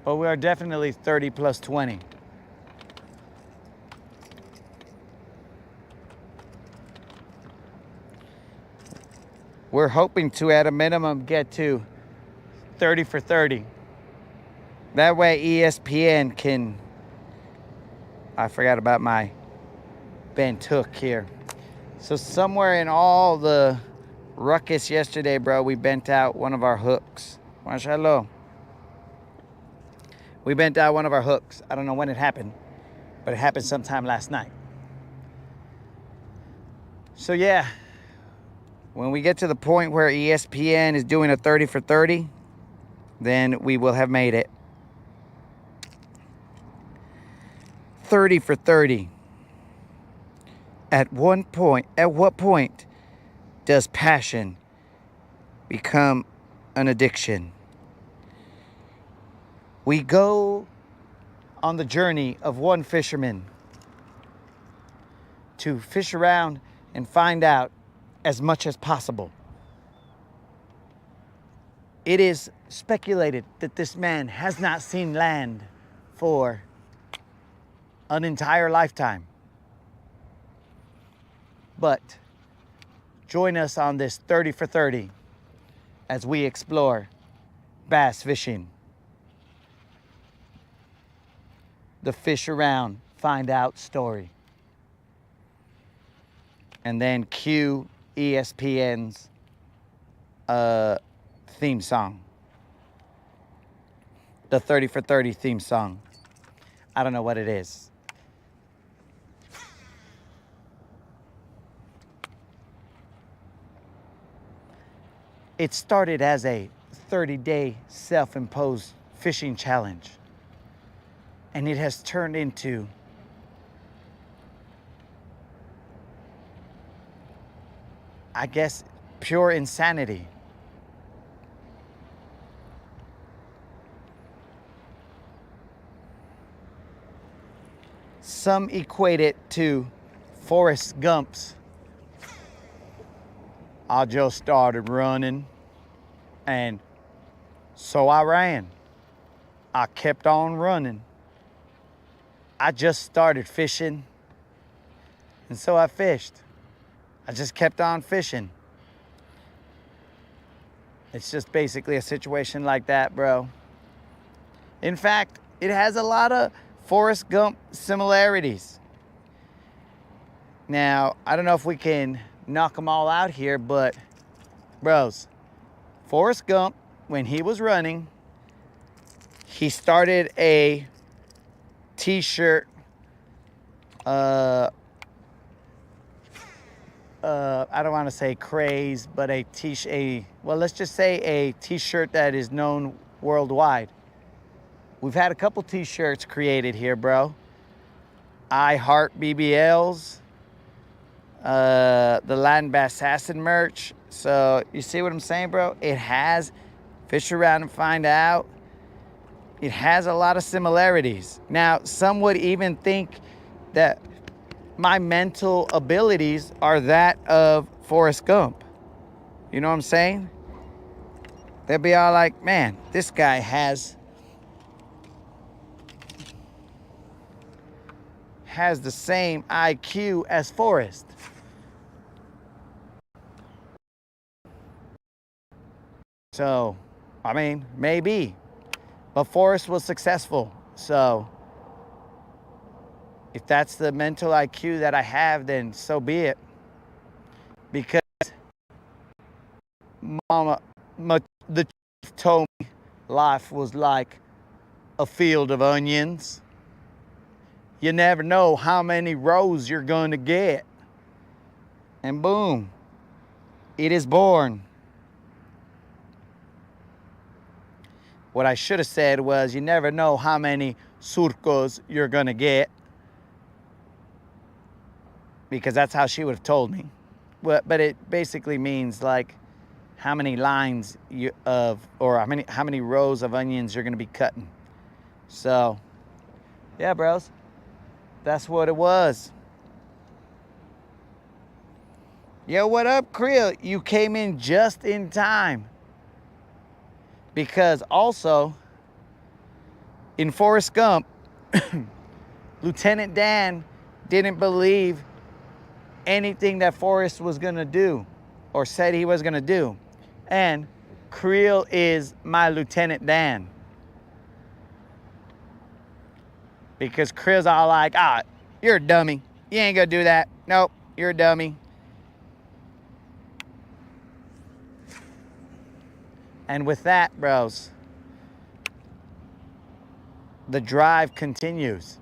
But we are definitely 30 plus 20. We're hoping to, at a minimum, get to 30 for 30. That way ESPN can... I forgot about my bent hook here. So somewhere in all the ruckus yesterday, bro, we bent out one of our hooks. Mashallah. We bent out one of our hooks. I don't know when it happened, but it happened sometime last night. So yeah, when we get to the point where ESPN is doing a 30 for 30, then we will have made it. 30 for 30. At what point does passion become an addiction? We go on the journey of one fisherman to fish around and find out as much as possible. It is speculated that this man has not seen land for an entire lifetime. But join us on this 30 for 30 as we explore bass fishing. The fish around, find out story. And then cue ESPN's theme song. The 30 for 30 theme song. I don't know what it is. It started as a 30-day self-imposed fishing challenge. And it has turned into I guess pure insanity. Some equate it to Forrest Gump's I just started running, and so I ran. I kept on running. I just started fishing, and so I fished. I just kept on fishing. It's just basically a situation like that, bro. In fact, it has a lot of Forrest Gump similarities. Now, I don't know if we can knock them all out here, but bros, Forrest Gump, when he was running, he started a t-shirt, I don't want to say craze, but well, let's just say a t-shirt that is known worldwide. We've had a couple t-shirts created here, bro. I Heart BBLs, the Latin Bassassin merch. So you see what I'm saying, bro? It has Fish Around and Find Out. It has a lot of similarities. Now, some would even think that my mental abilities are that of Forrest Gump. You know what I'm saying? They'd be all like, man, this guy has the same IQ as Forrest. So, I mean, maybe. But Forrest was successful. So, if that's the mental IQ that I have, then so be it. Because the chief told me life was like a field of onions. You never know how many rows you're going to get. And boom, it is born. What I should have said was, you never know how many surcos you're going to get. Because that's how she would have told me. But it basically means like how many lines or how many rows of onions you're going to be cutting. So, yeah, bros. That's what it was. Yo, what up, Creel? You came in just in time. Because also, in Forrest Gump, Lieutenant Dan didn't believe anything that Forrest was going to do or said he was going to do. And Creel is my Lieutenant Dan. Because Creel's all like, you're a dummy. You ain't going to do that. Nope, you're a dummy. And with that, bros, the drive continues.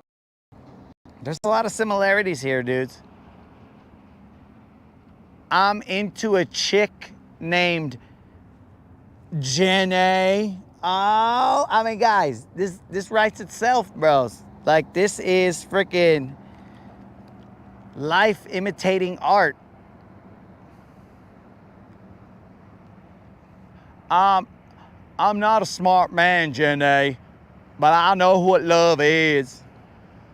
There's a lot of similarities here, dudes. I'm into a chick named Jenny. Oh, I mean, guys, this writes itself, bros. Like, this is freaking life imitating art. I'm not a smart man, Jenny, but I know what love is.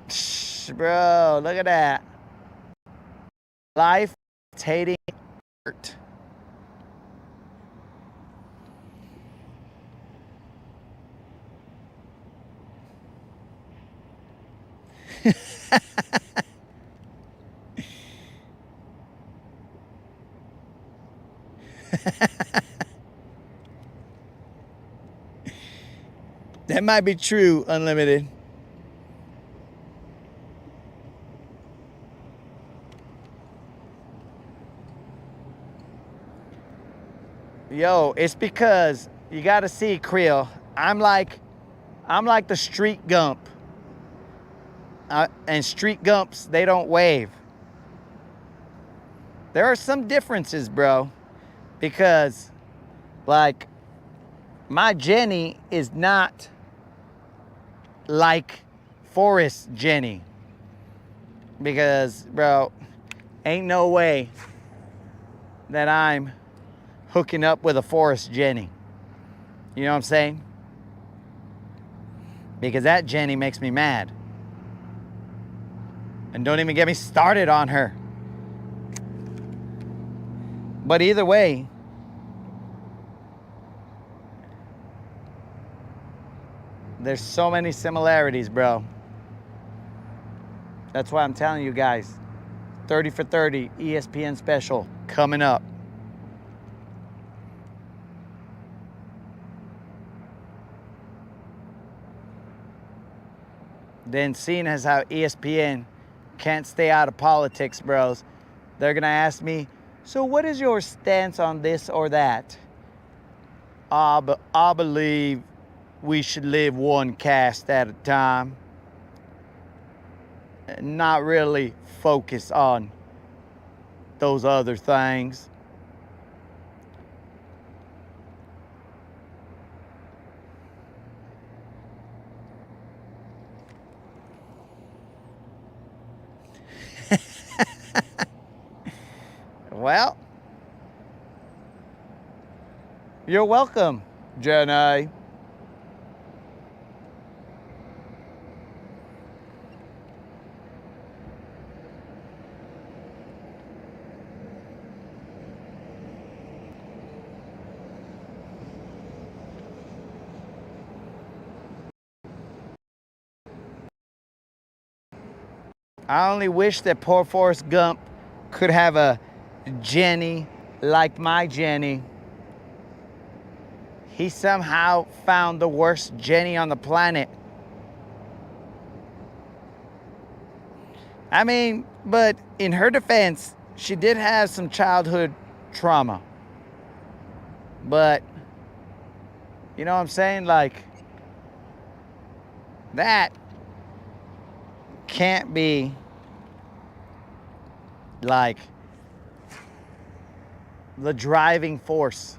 Shh, bro, look at that. Life imitating art. That might be true, Unlimited. Yo, it's because you gotta see, Creel. I'm like the street gump. And street gumps, they don't wave. There are some differences, bro. Because, like, my Jenny is not like Forrest Jenny. Because, bro, ain't no way that I'm hooking up with a Forrest Jenny. You know what I'm saying? Because that Jenny makes me mad. And don't even get me started on her. But either way, there's so many similarities, bro. That's why I'm telling you guys, 30 for 30 ESPN special coming up. Then seeing as how ESPN can't stay out of politics, bros, they're gonna ask me, so what is your stance on this or that? I believe we should live one cast at a time. Not really focus on those other things. Well, you're welcome, Jenny. I only wish that poor Forrest Gump could have a Jenny like my Jenny. He somehow found the worst Jenny on the planet. I mean, but in her defense, she did have some childhood trauma. But, you know what I'm saying? Like, that can't be, like, the driving force.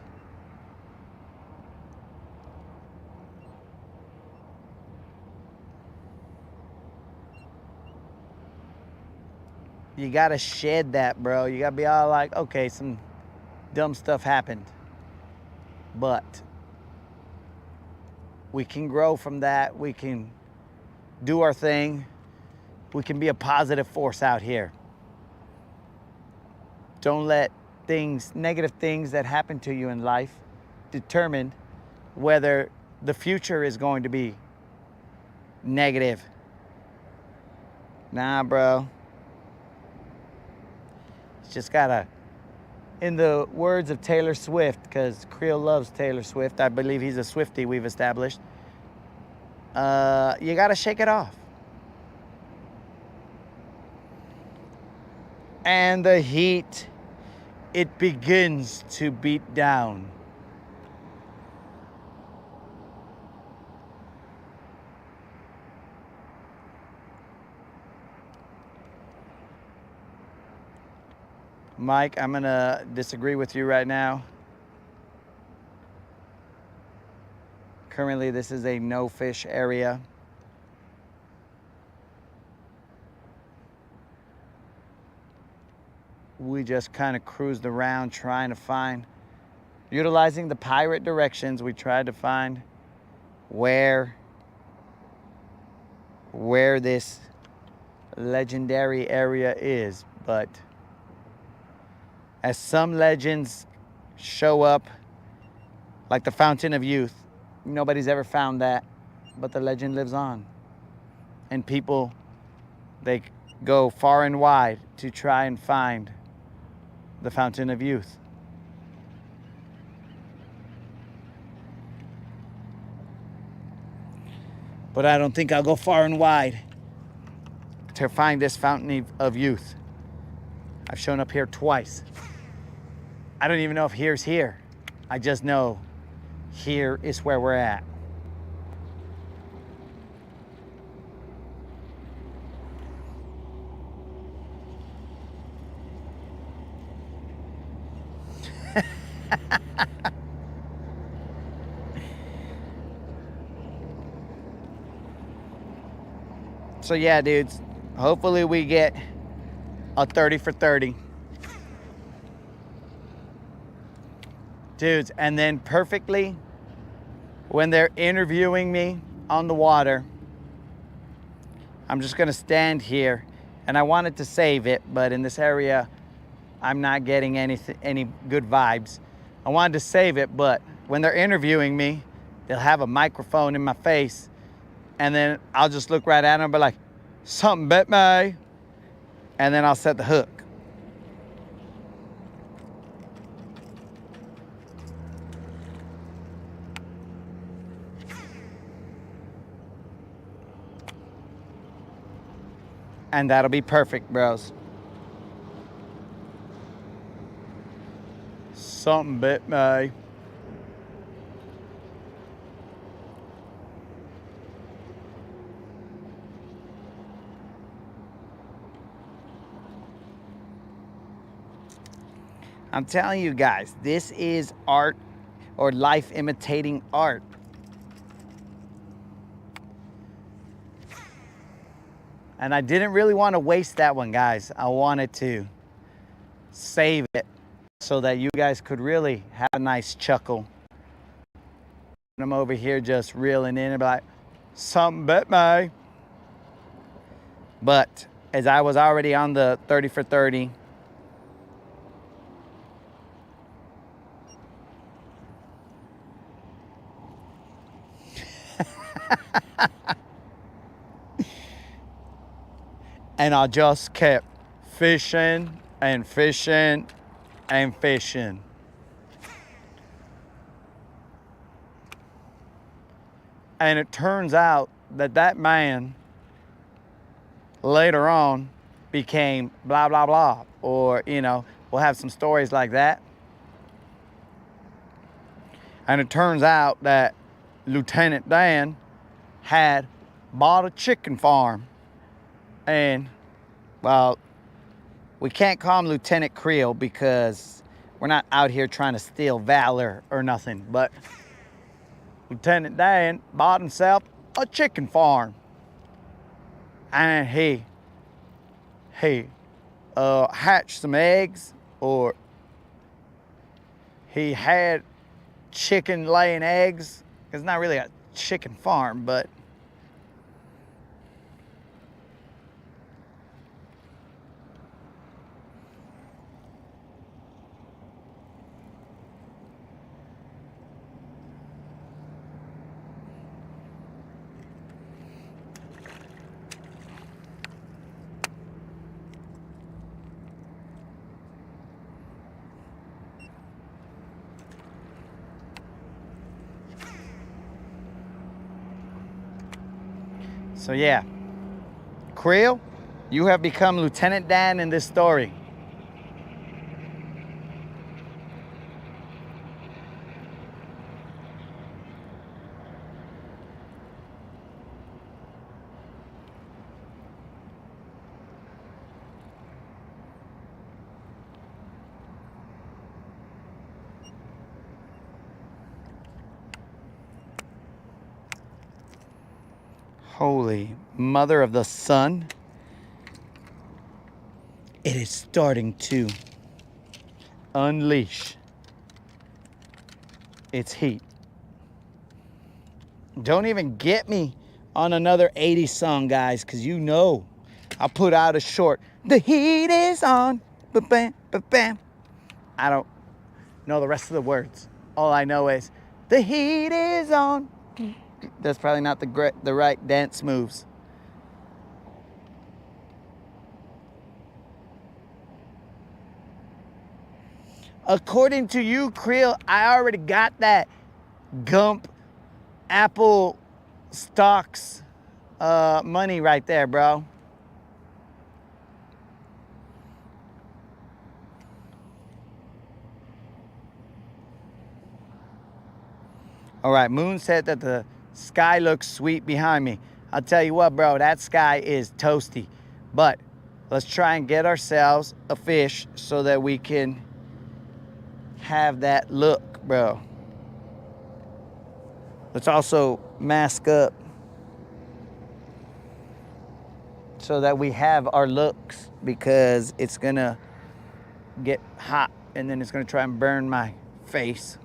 You gotta shed that, bro. You gotta be all like, okay, some dumb stuff happened, but we can grow from that. We can do our thing. We can be a positive force out here. Don't let negative things that happen to you in life determine whether the future is going to be negative. Nah, bro. Just gotta, in the words of Taylor Swift, because Creel loves Taylor Swift, I believe he's a Swiftie, we've established, you gotta shake it off. And the heat, it begins to beat down. Mike, I'm gonna disagree with you right now. Currently, this is a no-fish area. We just kind of cruised around trying to find, utilizing the pirate directions, we tried to find where this legendary area is, but as some legends show up, like the Fountain of Youth, nobody's ever found that, but the legend lives on. And people, they go far and wide to try and find the Fountain of Youth. but I don't think I'll go far and wide to find this fountain of youth. I've shown up here twice. I don't even know if here's here. I just know here is where we're at. So yeah, dudes, hopefully we get a 30 for 30. Dudes, and then perfectly, when they're interviewing me on the water, I'm just gonna stand here, and I wanted to save it, but in this area, I'm not getting any good vibes. I wanted to save it, but when they're interviewing me, they'll have a microphone in my face, and then I'll just look right at them and be like, something bit me, and then I'll set the hook. And that'll be perfect, bros. Something bit me. I'm telling you guys, this is art, or life imitating art. And I didn't really want to waste that one, guys. I wanted to save it so that you guys could really have a nice chuckle. I'm over here just reeling in and be like, something bit me. But as I was already on the 30 for 30, and I just kept fishing and fishing and fishing. And it turns out that that man later on became blah, blah, blah. Or, you know, we'll have some stories like that. And it turns out that Lieutenant Dan had bought a chicken farm. And, well, we can't call him Lieutenant Creel because we're not out here trying to steal valor or nothing. But Lieutenant Dan bought himself a chicken farm. And he hatched some eggs, or he had chicken laying eggs. It's not really a chicken farm, but so yeah, Creel, you have become Lieutenant Dan in this story. Holy mother of the sun. It is starting to unleash its heat. Don't even get me on another 80s song, guys, because you know I'll put out a short. The heat is on. Ba-bam, ba-bam. I don't know the rest of the words. All I know is the heat is on. That's probably not the right dance moves. According to you, Creel, I already got that Gump Apple Stocks money right there, bro. All right, Moon said that the sky looks sweet behind me. I'll tell you what, bro, that sky is toasty. But let's try and get ourselves a fish so that we can have that look, bro. Let's also mask up so that we have our looks, because it's gonna get hot and then it's gonna try and burn my face.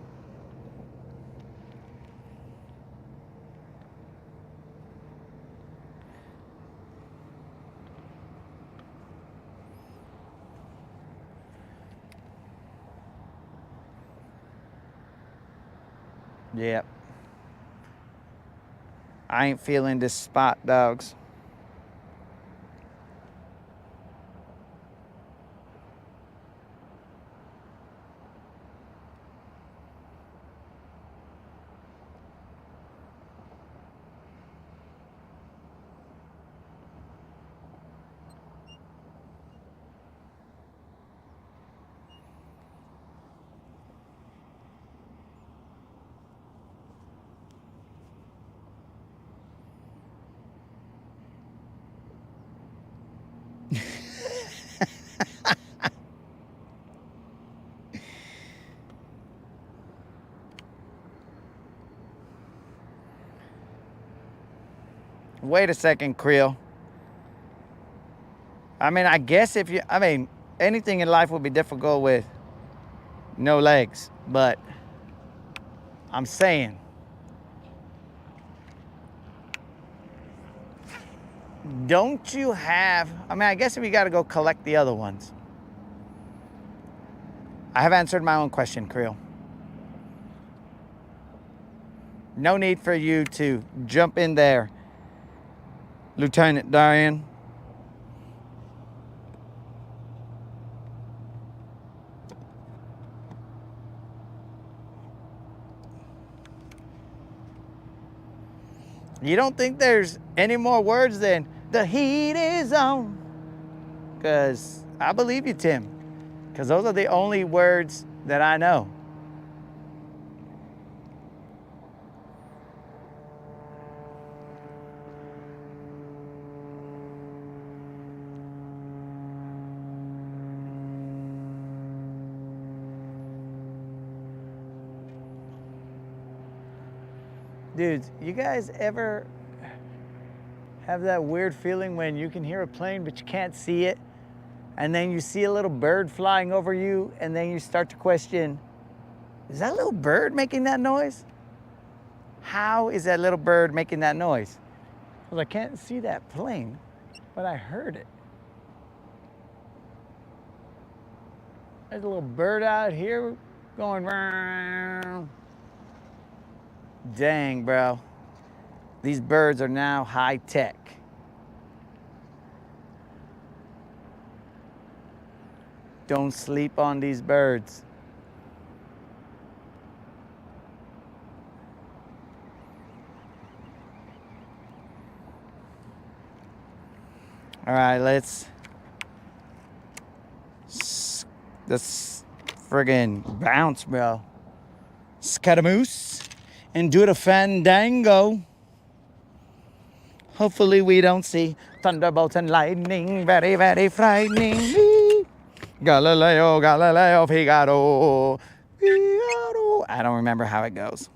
Yep. I ain't feeling this spot, dogs. Wait a second, Creel. I mean, I guess anything in life would be difficult with no legs, but I'm saying, don't you have, I guess if you got to go collect the other ones. I have answered my own question, Creel. No need for you to jump in there, Lieutenant Darian. You don't think there's any more words than the heat is on? Because I believe you, Tim. Because those are the only words that I know. Dudes, you guys ever have that weird feeling when you can hear a plane but you can't see it? And then you see a little bird flying over you and then you start to question, is that little bird making that noise? How is that little bird making that noise? Well, I can't see that plane, but I heard it. There's a little bird out here going round. Dang, bro. These birds are now high tech. Don't sleep on these birds. All right, let's friggin' bounce, bro. Scaramouche and do the fandango. Hopefully we don't see thunderbolts and lightning. Very, very frightening. Galileo, Galileo, Figaro, Figaro. I don't remember how it goes.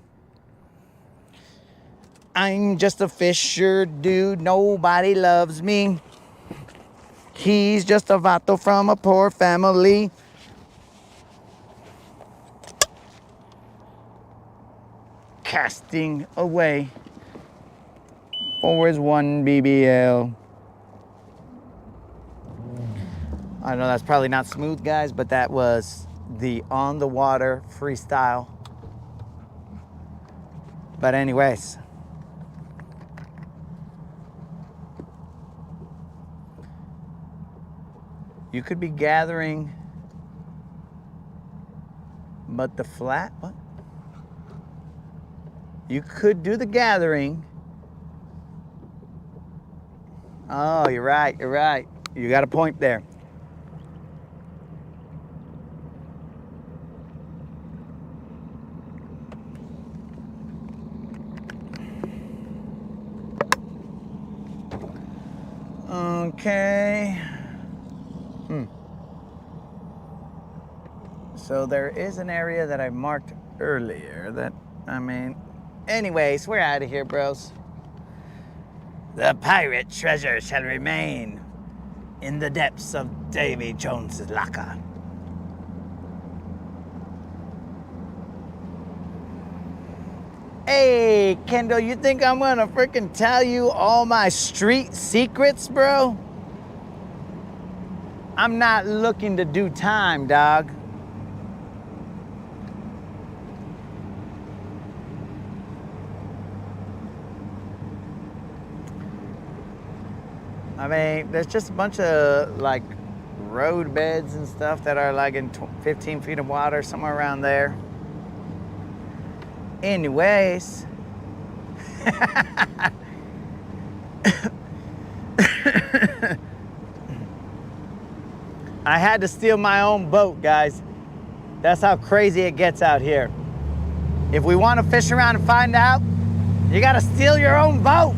I'm just a fisher dude. Nobody loves me. He's just a vato from a poor family. Casting away for his one BBL. I know that's probably not smooth, guys, but that was the on the water freestyle. But anyways, you could be gathering, but the flat, what? You could do the gathering, Oh, you're right. You're right. You got a point there. Okay. So there is an area that I marked earlier that, anyways, we're out of here, bros. The pirate treasure shall remain in the depths of Davy Jones's locker. Hey, Kendall, you think I'm gonna freaking tell you all my street secrets, bro? I'm not looking to do time, dog. I mean, there's just a bunch of like road beds and stuff that are like in 15 feet of water, somewhere around there. Anyways, I had to steal my own boat, guys. That's how crazy it gets out here. If we want to fish around and find out, you gotta steal your own boat.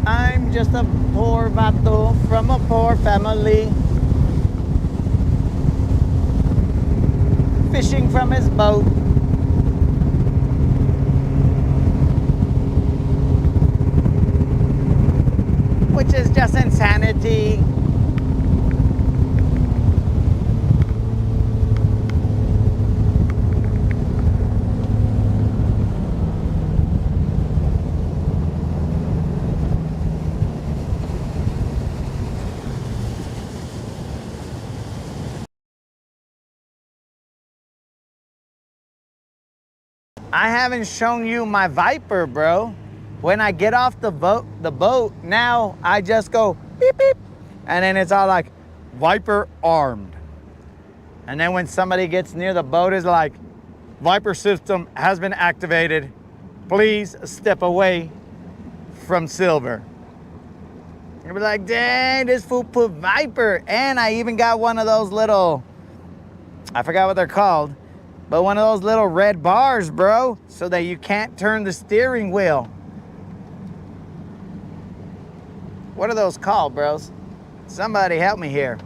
I'm just a poor vato from a poor family, fishing from his boat. Which is just insanity. I haven't shown you my Viper, bro. When I get off the boat, now I just go beep, beep. And then it's all like, Viper armed. And then when somebody gets near the boat, it's like, Viper system has been activated. Please step away from Silver. You'll be like, dang, this fool put Viper. And I even got one of those little, I forgot what they're called, but one of those little red bars, bro, so that you can't turn the steering wheel. What are those called, bros? Somebody help me here.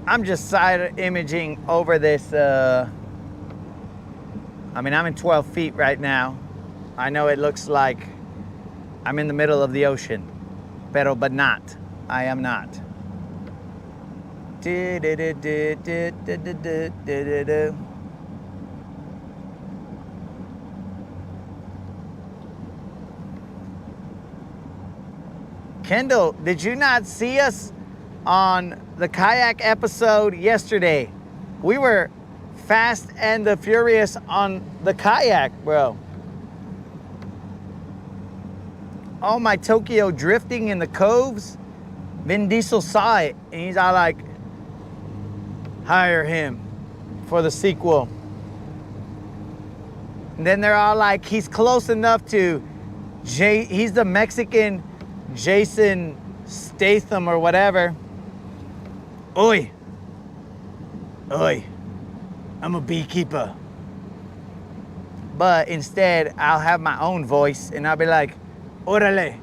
I'm just side imaging over this. I'm in 12 feet right now. I know it looks like I'm in the middle of the ocean, but not. I am not. Kendall, did you not see us on the kayak episode yesterday? We were fast and the furious on the kayak, bro. All my Tokyo drifting in the coves, Vin Diesel saw it and he's all like, hire him for the sequel. And then they're all like, he's close enough to he's the Mexican Jason Statham or whatever. Oi, I'm a beekeeper. But instead, I'll have my own voice and I'll be like, órale,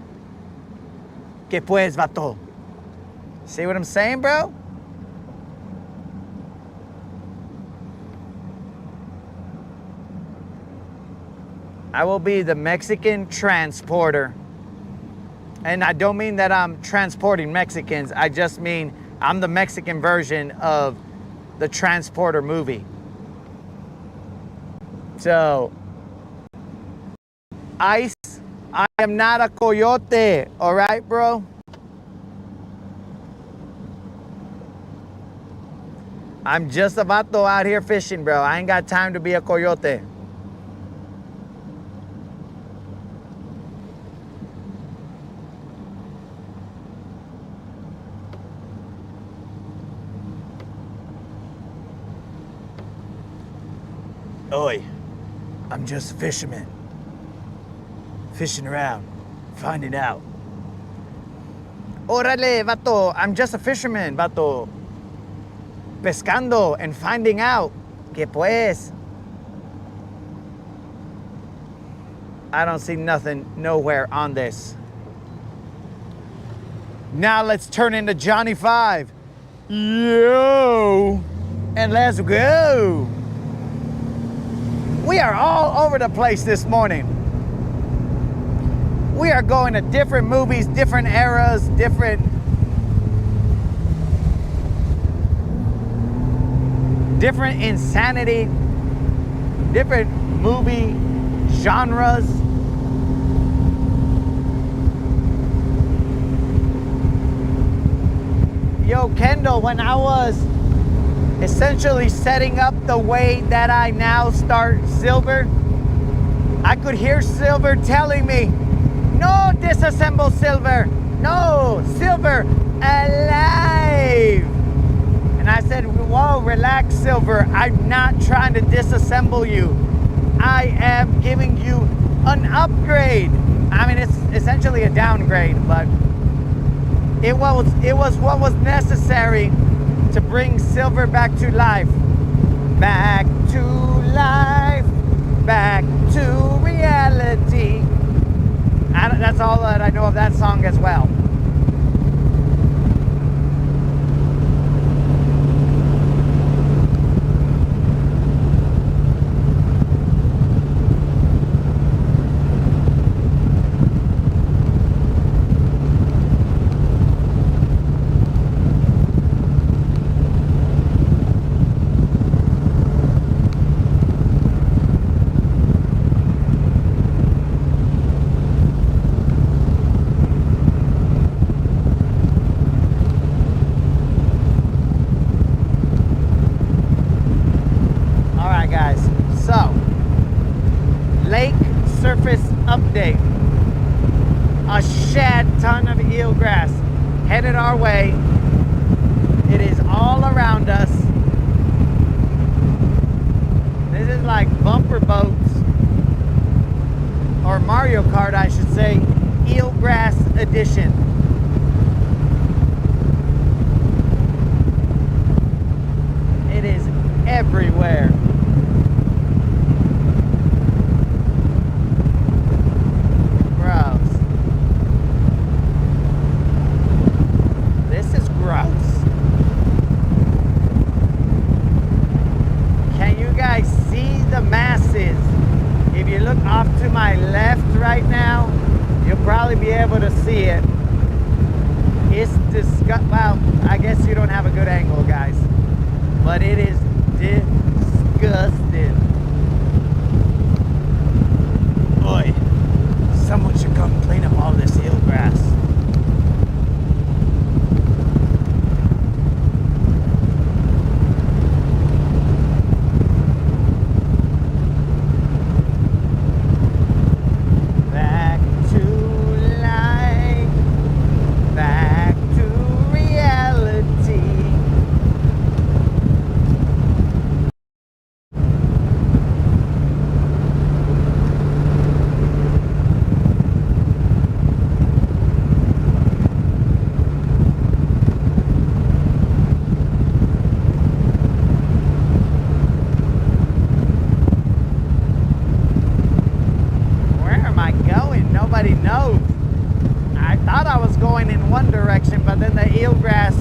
que pues, vato. See what I'm saying, bro? I will be the Mexican transporter. And I don't mean that I'm transporting Mexicans. I just mean I'm the Mexican version of the Transporter movie. So, Ice, I am not a coyote, all right, bro? I'm just a vato out here fishing, bro. I ain't got time to be a coyote. Oi, I'm just a fisherman. Fishing around, finding out. Órale, vato, I'm just a fisherman, vato. Pescando and finding out. Que pues. I don't see nothing nowhere on this. Now let's turn into Johnny 5. Yo! And let's go! We are all over the place this morning. We are going to different movies, different eras, different insanity, different movie genres. Yo, Kendall, when I was essentially setting up the way that I now start Silver, I could hear Silver telling me, no, disassemble Silver. No, Silver, alive. And I said, whoa, relax, Silver. I'm not trying to disassemble you. I am giving you an upgrade. I mean, it's essentially a downgrade, but it was what was necessary to bring Silver back to life. Back to life. Back to reality. That's all that I know of that song as well. Update. A shed ton of eelgrass headed our way. It is all around us. This is like bumper boats, or Mario Kart I should say, eelgrass edition. It is everywhere. Be able to see it. It's disgusting. Well, I guess you don't have a good angle, guys, but it is disgusting. Oi, someone should come clean up all this eelgrass. But then the eelgrass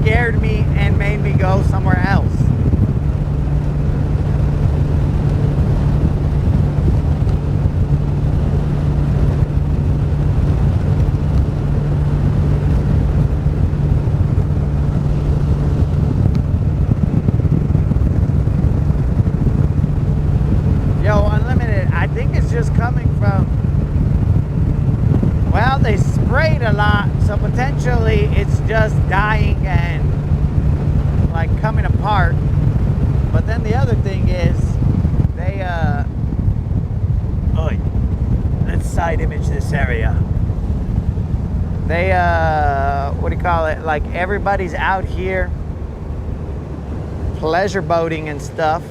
scared me and made me go somewhere else. So potentially it's just dying and like coming apart. But then the other thing is they let's side image this area. They what do you call it? Like everybody's out here pleasure boating and stuff.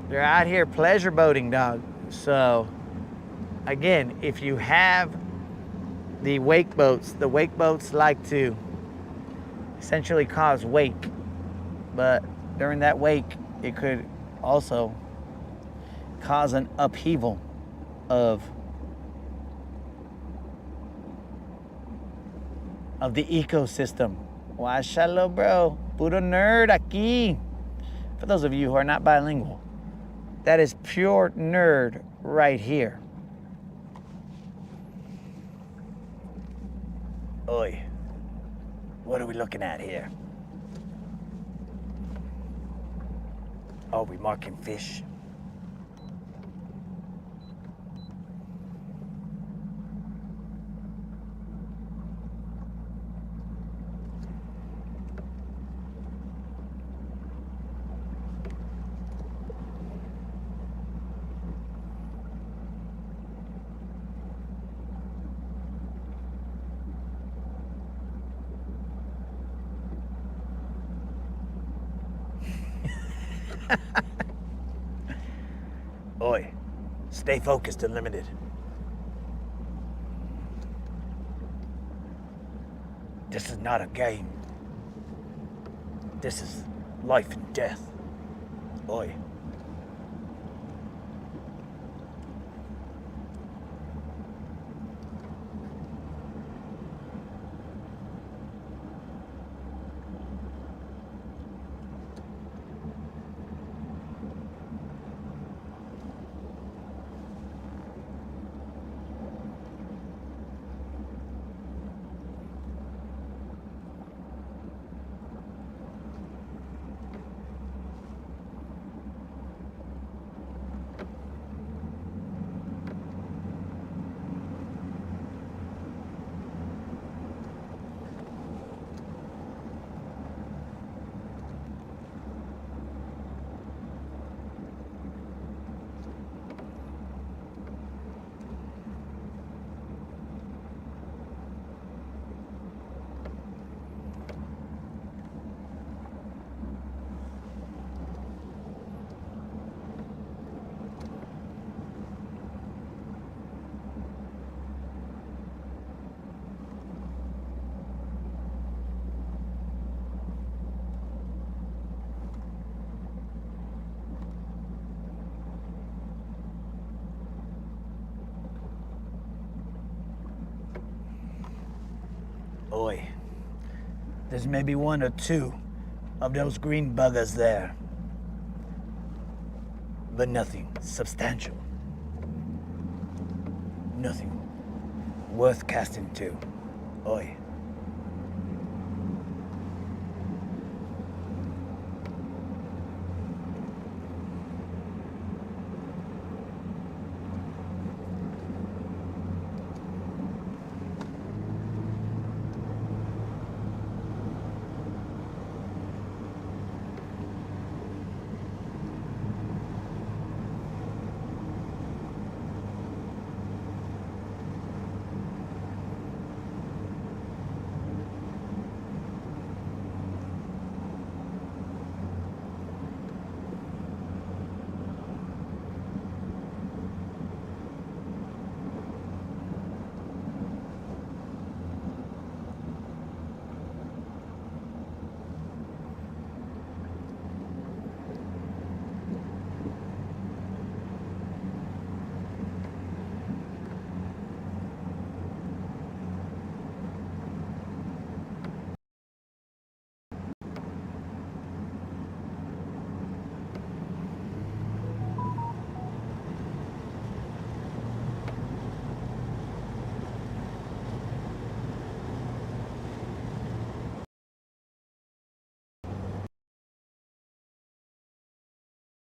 They're out here pleasure boating, dog. So again, if you have the wake boats like to essentially cause wake, but during that wake it could also cause an upheaval of the ecosystem. Guáchalo, bro. Puro nerd aquí. For those of you who are not bilingual, that is pure nerd right here. Oi, what are we looking at here? Oh, we marking fish. Oi, stay focused and limited. This is not a game. This is life and death. Oi. Oi, there's maybe one or two of those green buggers there, but nothing substantial. Nothing worth casting to. Oi.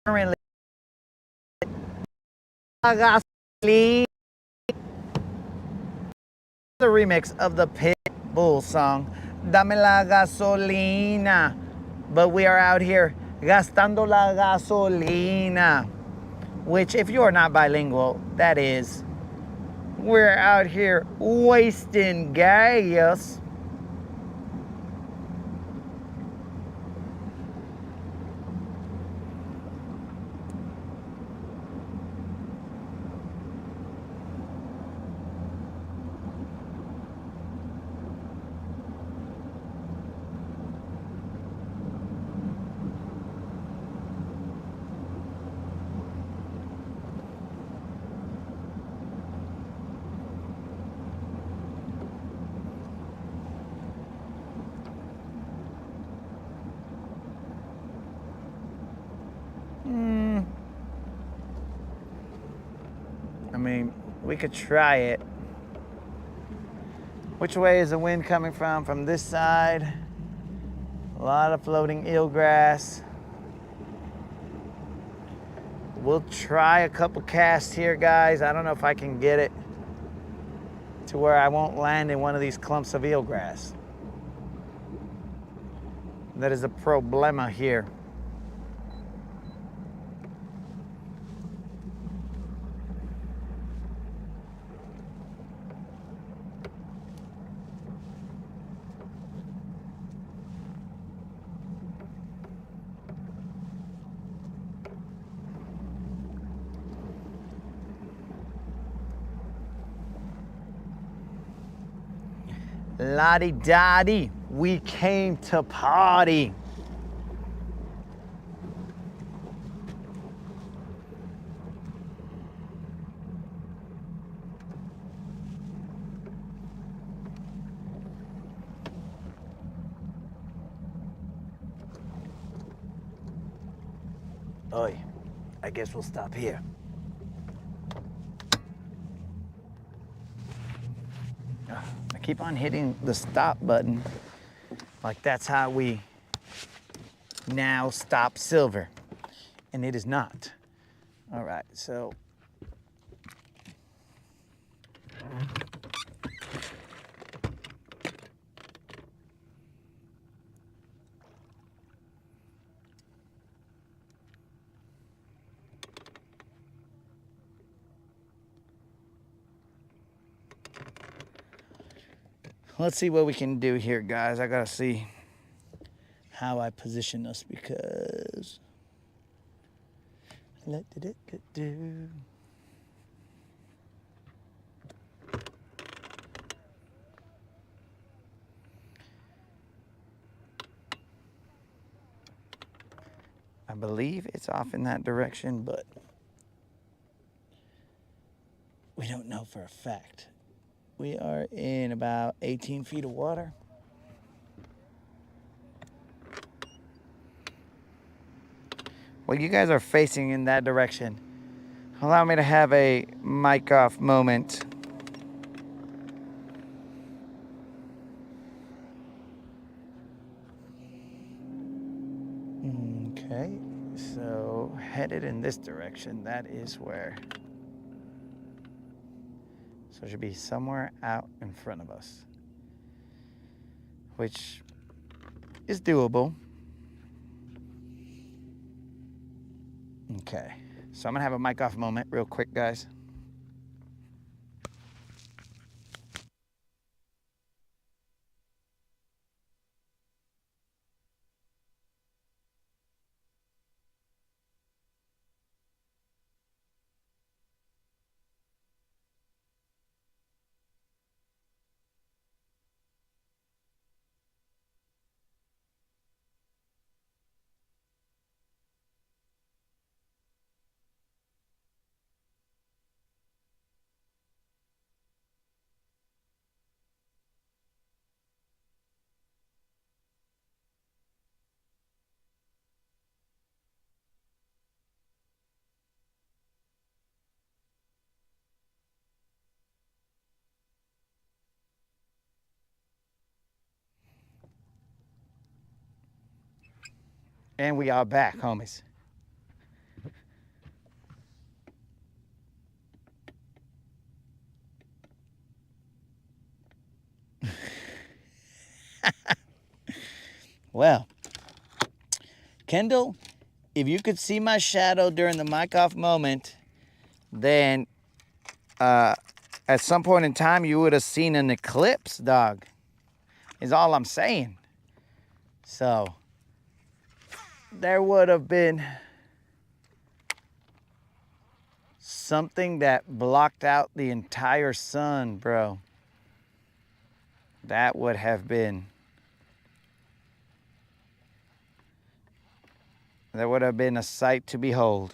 currently the remix of the Pitbull song, Dame la gasolina. But we are out here gastando la gasolina, which if you are not bilingual, that is, we're out here wasting gas. I mean, we could try it. Which way is the wind coming from? From this side. A lot of floating eelgrass. We'll try a couple casts here, guys. I don't know if I can get it to where I won't land in one of these clumps of eelgrass. That is a problema here. La-di-da-di, we came to party. Oi, I guess we'll stop here. I keep on hitting the stop button, like that's how we now stop silver, and it is not. All right, so let's see what we can do here, guys. I gotta see how I position us because let it do. I believe it's off in that direction, but we don't know for a fact. We are in about 18 feet of water. Well, you guys are facing in that direction. Allow me to have a mic off moment. Okay, so headed in this direction, that is where. So it should be somewhere out in front of us, which is doable. Okay, so I'm gonna have a mic off moment real quick, guys. And we are back, homies. Well, Kendall, if you could see my shadow during the mic off moment, then at some point in time you would have seen an eclipse, dog. Is all I'm saying. So there would have been something that blocked out the entire sun, bro. That would have been a sight to behold.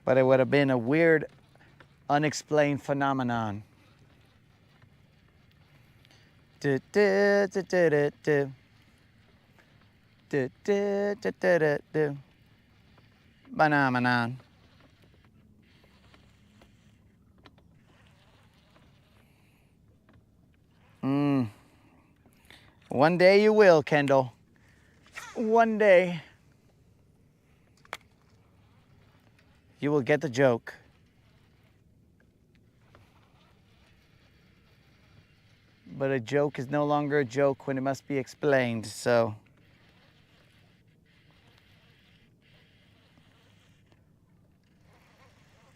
But it would have been a weird, unexplained phenomenon. Do, do, do, do, do, do. Do, do, do, do, do, do. Phenomenon. One day you will, Kendall. One day you will get the joke. But a joke is no longer a joke when it must be explained, so.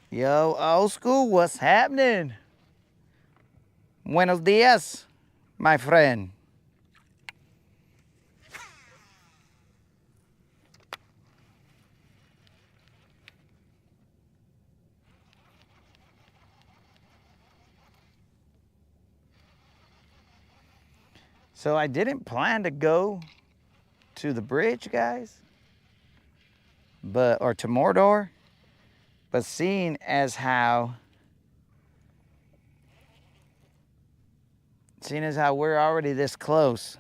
Yo, old school, what's happening? Buenos dias, my friend. So I didn't plan to go to the bridge, guys, or to Mordor, but seeing as how we're already this close,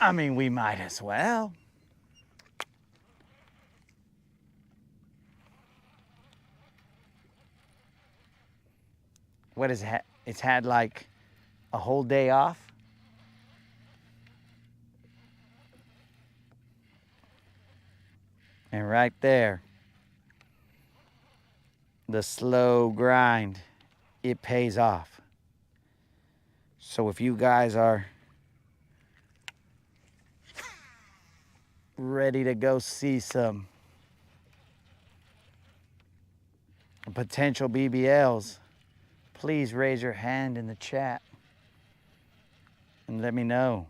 I mean, we might as well. What is it? It's had like a whole day off. And right there, the slow grind, it pays off. So if you guys are ready to go see some potential BBLs, please raise your hand in the chat and let me know.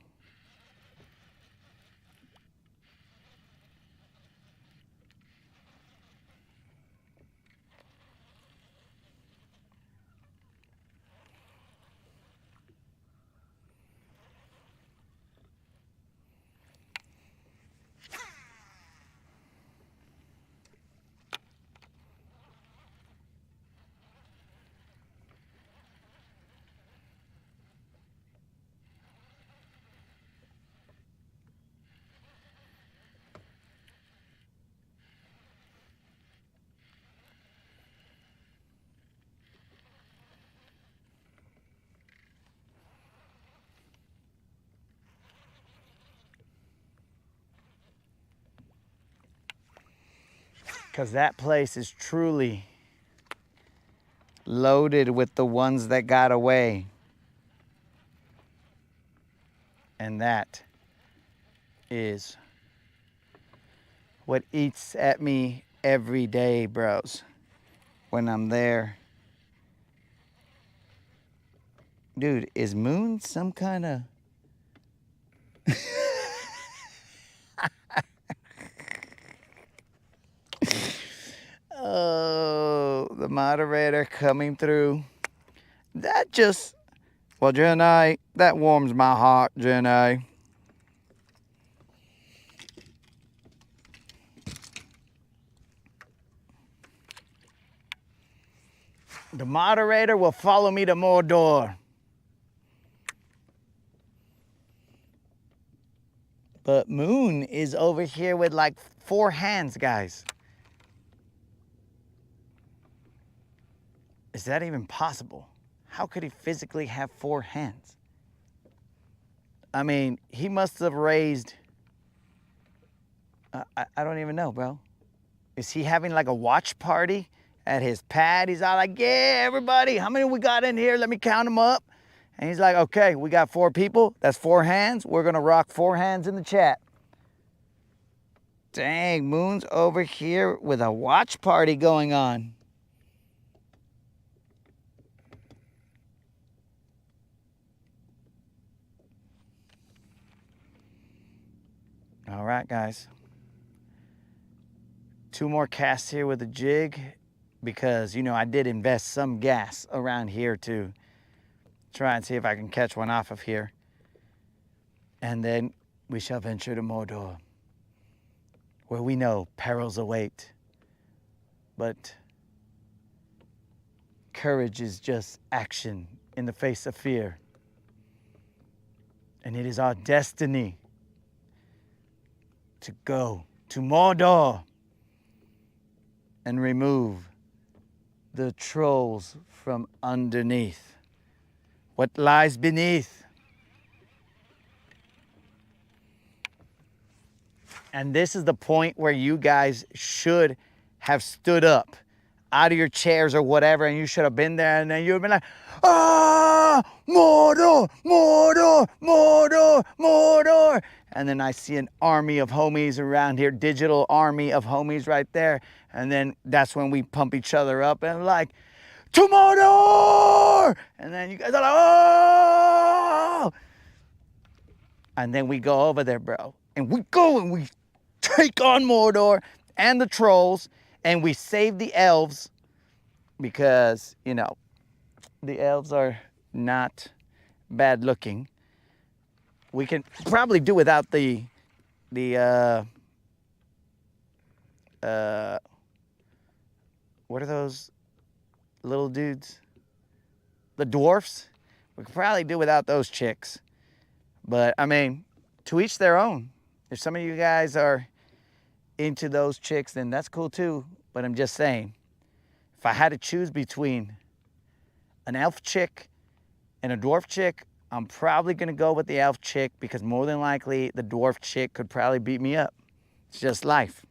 Because that place is truly loaded with the ones that got away. And that is what eats at me every day, bros, when I'm there. Dude, is Moon some kind of... Oh, the moderator coming through. That just... Well, Jenna, that warms my heart, Jenna. The moderator will follow me to Mordor. But Moon is over here with like 4 hands, guys. Is that even possible? How could he physically have 4 hands? I mean, he must have raised, I don't even know, bro. Is he having like a watch party at his pad? He's all like, yeah, everybody, how many we got in here? Let me count them up. And he's like, okay, we got 4 people. That's 4 hands. We're going to rock 4 hands in the chat. Dang, Moon's over here with a watch party going on. All right, guys. 2 more casts here with a jig because, you know, I did invest some gas around here to try and see if I can catch one off of here. And then we shall venture to Mordor, where we know perils await. But courage is just action in the face of fear. And it is our destiny to go to Mordor and remove the trolls from underneath. What lies beneath? And this is the point where you guys should have stood up out of your chairs or whatever, and you should have been there, and then you would have been like, ah, Mordor, Mordor, Mordor, Mordor. And then I see an army of homies around here, digital army of homies right there. And then that's when we pump each other up and like, to Mordor! And then you guys are like, oh! And then we go over there, bro. And we go and we take on Mordor and the trolls, and we save the elves because, you know, the elves are not bad looking. We can probably do without what are those little dudes? The dwarfs? We could probably do without those chicks. But, I mean, to each their own. If some of you guys are into those chicks, then that's cool too. But I'm just saying, if I had to choose between an elf chick and a dwarf chick, I'm probably going to go with the elf chick because more than likely the dwarf chick could probably beat me up. It's just life.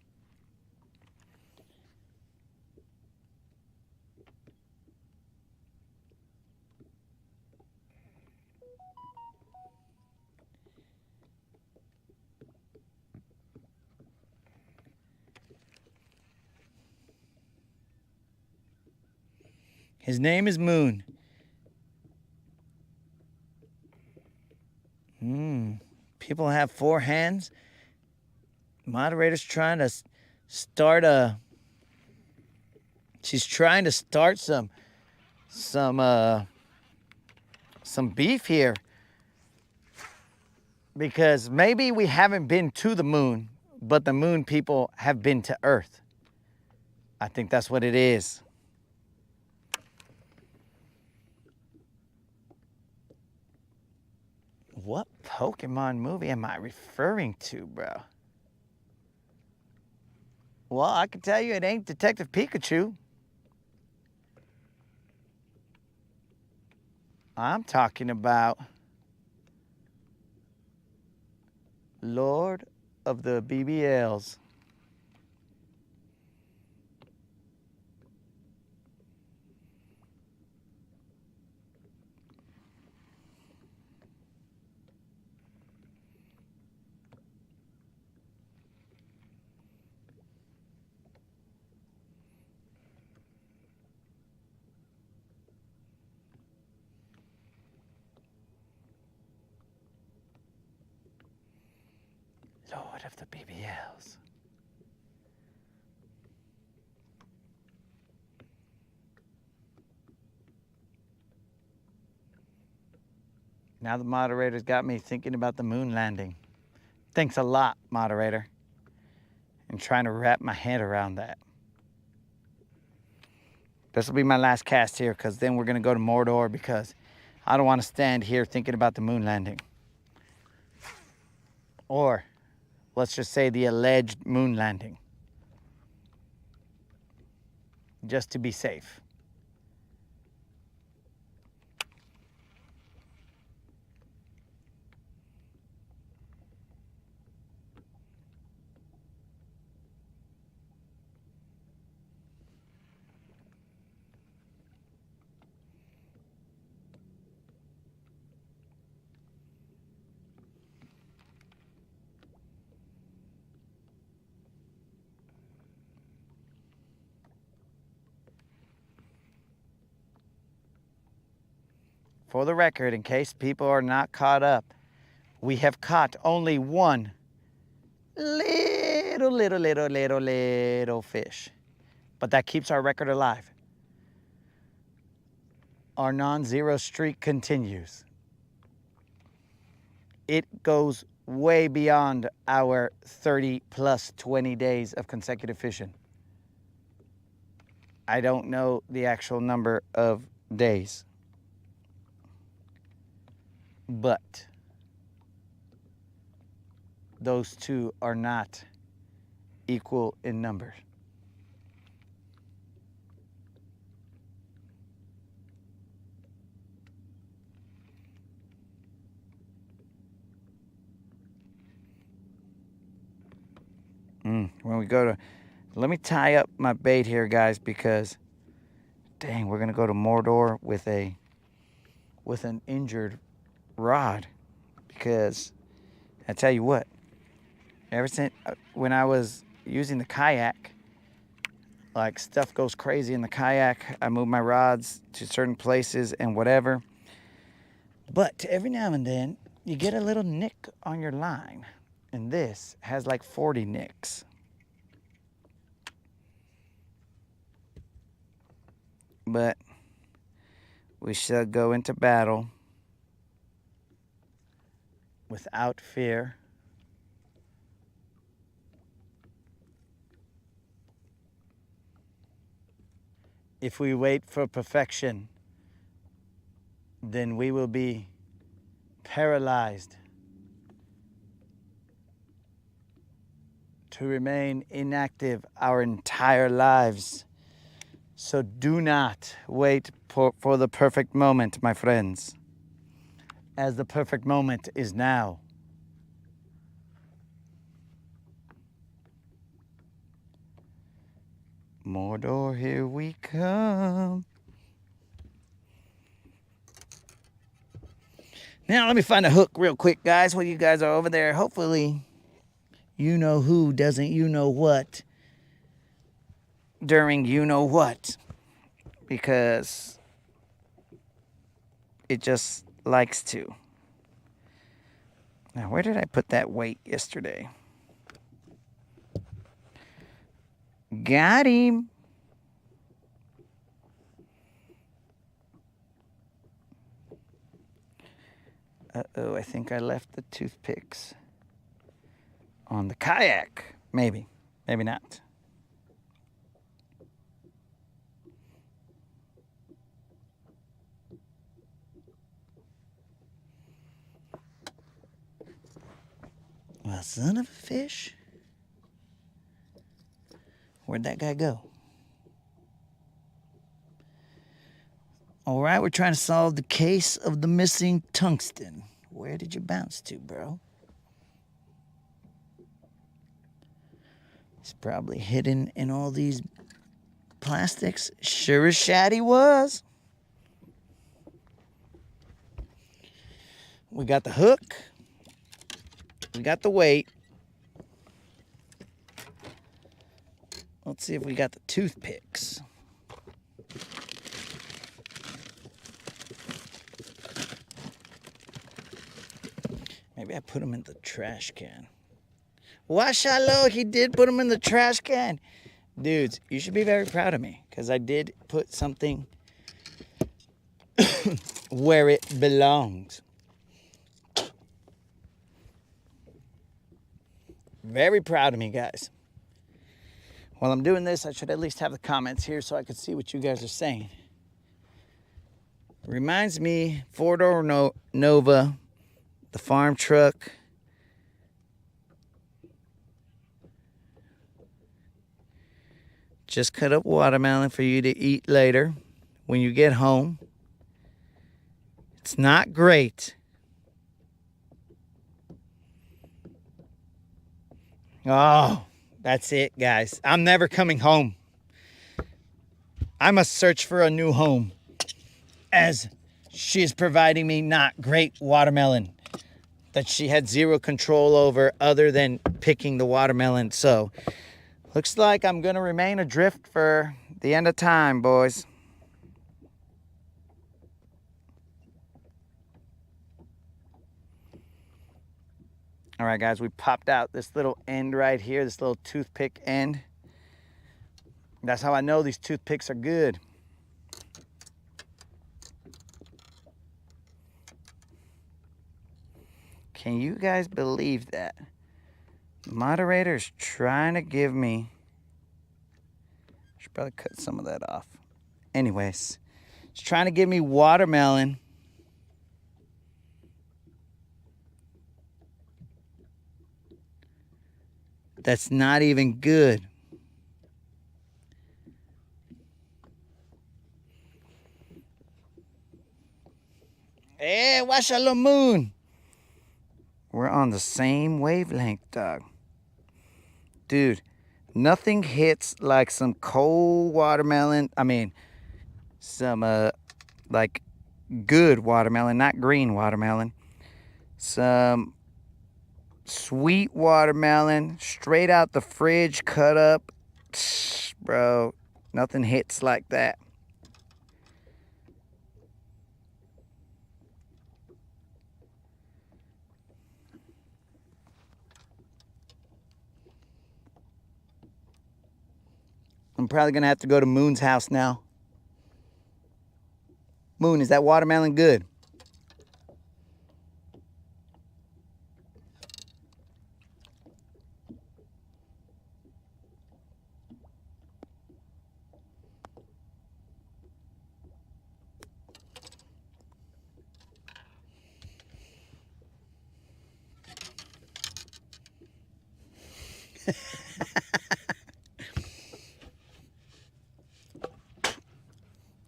His name is Moon. People have 4 hands. Moderator's trying to start she's trying to start some beef here. Because maybe we haven't been to the moon, but the moon people have been to Earth. I think that's what it is. What Pokemon movie am I referring to, bro? Well, I can tell you it ain't Detective Pikachu. I'm talking about Lord of the BBLs. Lord of the BBLs. Now the moderator's got me thinking about the moon landing. Thanks a lot, moderator. I'm trying to wrap my head around that. This will be my last cast here because then we're going to go to Mordor because I don't want to stand here thinking about the moon landing. Or let's just say the alleged moon landing. Just to be safe. for the record, in case people are not caught up, we have caught only one little fish. But that keeps our record alive. Our non-zero streak continues. It goes way beyond our 30 plus 20 days of consecutive fishing. I don't know the actual number of days, but those two are not equal in numbers. When we go to, let me tie up my bait here, guys, because dang, we're gonna go to Mordor with an injured rod, because I tell you what, ever since when I was using the kayak, like stuff goes crazy in the kayak. I move my rods to certain places and whatever, but every now and then you get a little nick on your line, and this has like 40 nicks. But we shall go into battle without fear. If we wait for perfection, then we will be paralyzed to remain inactive our entire lives. So do not wait for the perfect moment, my friends, as the perfect moment is now. Mordor, here we come. Now let me find a hook real quick, guys, while you guys are over there. Hopefully, you know who doesn't you know what during you know what, because it just likes to. Now, where did I put that weight yesterday? Got him. Uh-oh, I think I left the toothpicks on the kayak. Maybe, maybe not. Well, son of a fish. Where'd that guy go? All right, we're trying to solve the case of the missing tungsten. Where did you bounce to, bro? He's probably hidden in all these plastics. Sure as Shaddy was. We got the hook. We got the weight. Let's see if we got the toothpicks. Maybe I put them in the trash can. Washallow, he did put them in the trash can. Dudes, you should be very proud of me, because I did put something where it belongs. Very proud of me, guys. While I'm doing this, I should at least have the comments here so I can see what you guys are saying. Reminds me, four-door Nova, the farm truck. Just cut up watermelon for you to eat later when you get home. It's not great. Oh, that's it, guys. I'm never coming home. I must search for a new home, as she is providing me not great watermelon that she had zero control over other than picking the watermelon. So, looks like I'm going to remain adrift for the end of time, boys. All right, guys, we popped out this little end right here, this little toothpick end. That's how I know these toothpicks are good. Can you guys believe that? The moderator is trying to give me... Should probably cut some of that off. Anyways, he's trying to give me watermelon. That's not even good. Hey, watch a little moon. We're on the same wavelength, dog. Dude, nothing hits like some cold watermelon. I mean, some, like, good watermelon, not green watermelon. Some sweet watermelon, straight out the fridge, cut up. Bro, nothing hits like that. I'm probably gonna have to go to Moon's house now. Moon, is that watermelon good?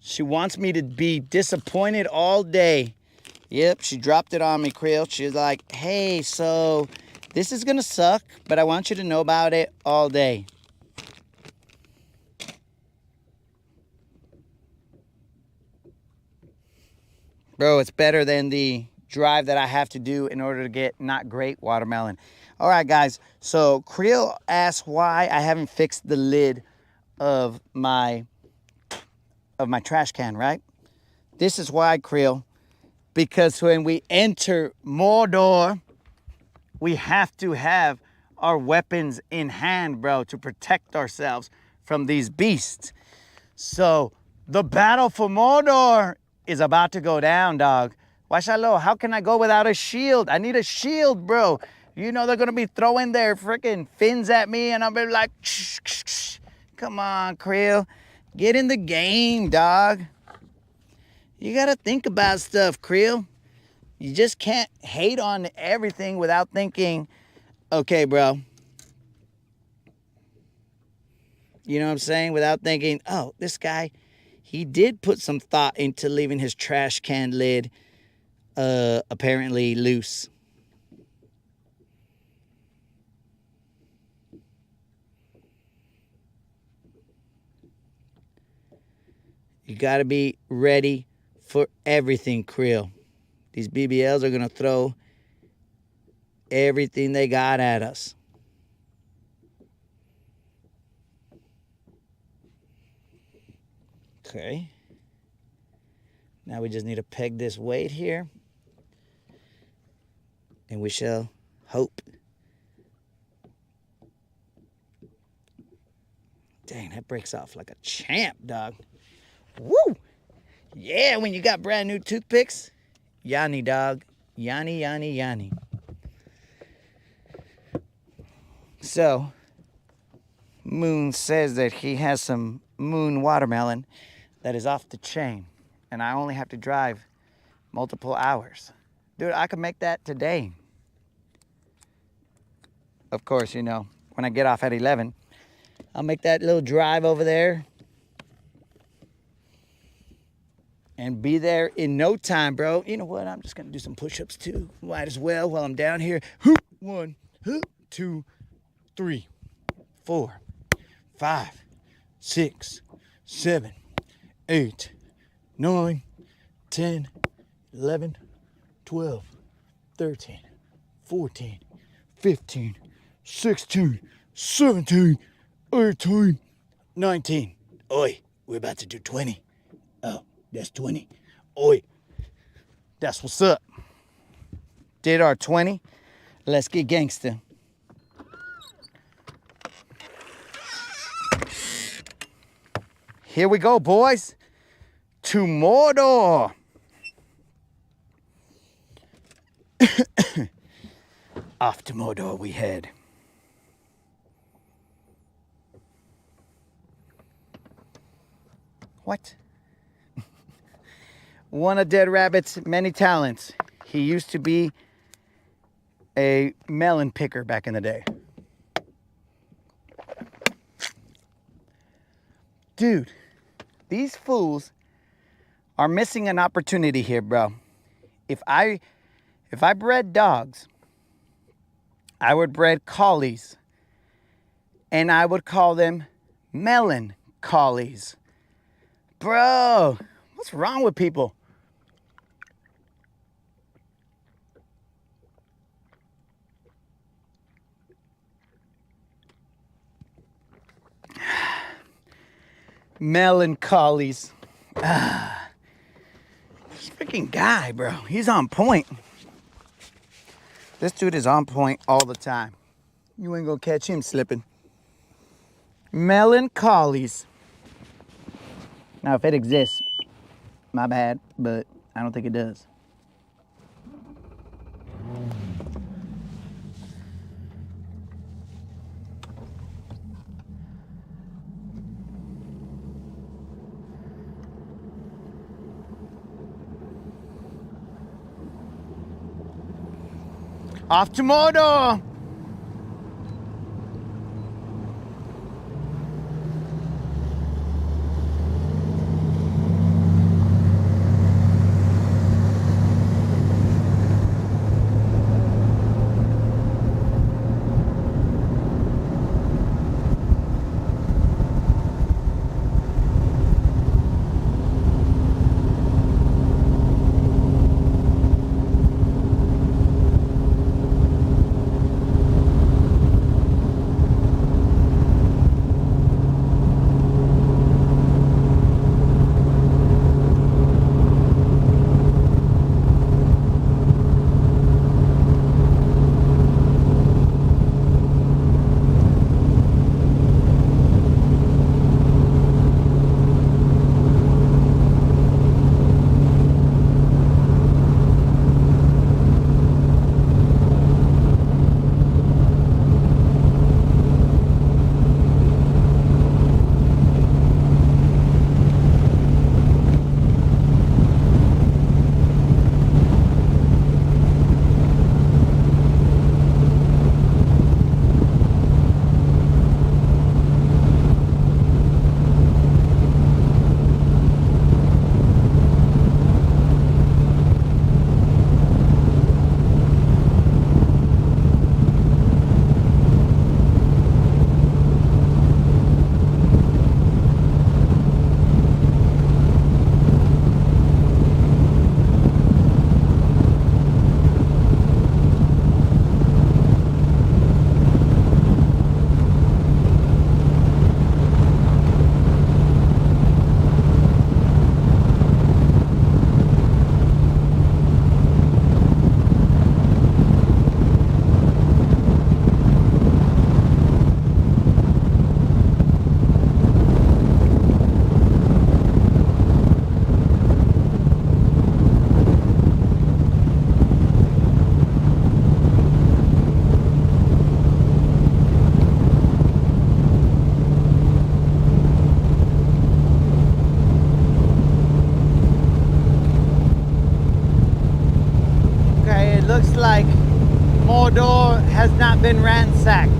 She wants me to be disappointed all day. Yep, she dropped it on me, Krill. She's like, hey, so this is gonna suck, but I want you to know about it all day. Bro, it's better than the drive that I have to do in order to get not great watermelon. All right, guys, so Krill asked why I haven't fixed the lid of my trash can, right? This is why, Krill, because when we enter Mordor, we have to have our weapons in hand, bro, to protect ourselves from these beasts. So the battle for Mordor is about to go down, dog. Washalo, how can I go without a shield? I need a shield, bro. You know they're gonna be throwing their freaking fins at me, and I'll be like, shh, shh, shh. Come on, Krill. Get in the game, dog. You gotta think about stuff, Krill. You just can't hate on everything without thinking, okay, bro. You know what I'm saying? Without thinking, oh, this guy, he did put some thought into leaving his trash can lid apparently loose. You got to be ready for everything, Krill. These BBLs are going to throw everything they got at us. Okay. Now we just need to peg this weight here. And we shall hope. Dang, that breaks off like a champ, dog. Woo! Yeah, when you got brand new toothpicks. Yanni, dog. Yanni, Yanni, Yanni. So, Moon says that he has some Moon watermelon that is off the chain. And I only have to drive multiple hours. Dude, I could make that today. Of course, you know, when I get off at 11, I'll make that little drive over there. And be there in no time, bro. You know what? I'm just going to do some push-ups, too. Might as well while I'm down here. 1, 2, 3, 4, 5, 6, 7, 8, 9, 10, 11, 12, 13, 14, 15, 16, 17, 18, 19. Oi, we're about to do 20. Oh. That's 20. Oi. That's what's up. Did our 20. Let's get gangster. Here we go, boys. To Mordor. Off to Mordor we head. What? One of Dead Rabbit's many talents. He used to be a melon picker back in the day. Dude, these fools are missing an opportunity here, bro. If I bred dogs, I would bred collies, and I would call them melon collies. Bro, what's wrong with people? Melancholies. This freaking guy, bro. He's on point. This dude is on point all the time. You ain't gonna catch him slipping. Melancholies. Now, if it exists, my bad, but I don't think it does. Off to Mordor! Looks like Mordor has not been ransacked.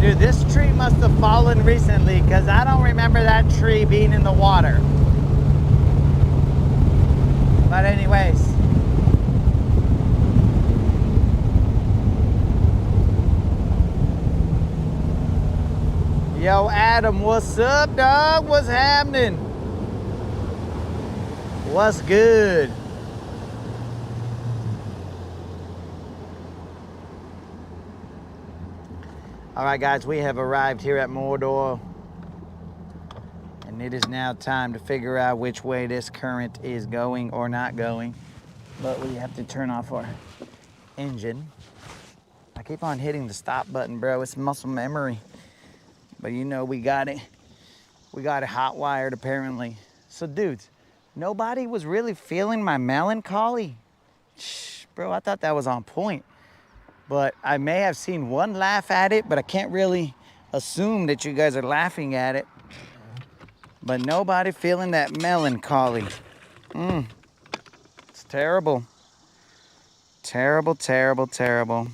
Dude, this tree must have fallen recently because I don't remember that tree being in the water. But anyways. Yo, Adam, what's up, dog? What's happening? What's good? All right, guys, we have arrived here at Mordor, and it is now time to figure out which way this current is going or not going. But we have to turn off our engine. I keep on hitting the stop button, bro. It's muscle memory. But you know, we got it. We got it hot wired, apparently. So, dudes, nobody was really feeling my melancholy. Shh, bro, I thought that was on point. But I may have seen one laugh at it, but I can't really assume that you guys are laughing at it. But nobody feeling that melancholy. It's terrible. Terrible, terrible, terrible.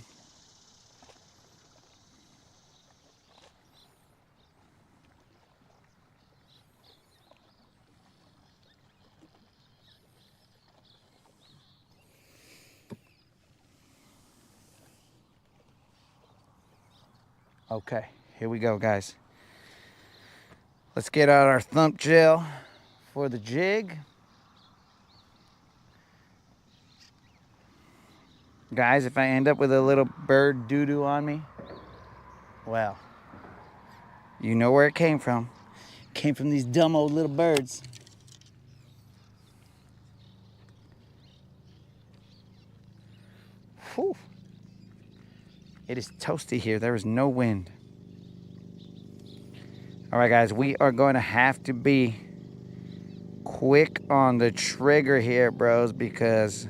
Okay, here we go, guys. Let's get out our thump gel for the jig. Guys, if I end up with a little bird doo-doo on me, well, you know where it came from. It came from these dumb old little birds. Whew. It is toasty here. There is no wind. All right, guys, we are going to have to be quick on the trigger here, bros, because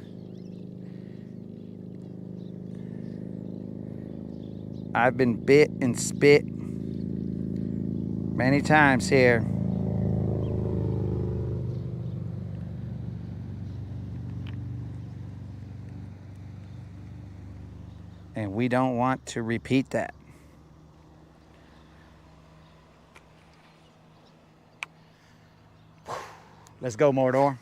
I've been bit and spit many times here. And we don't want to repeat that. Let's go, Mordor.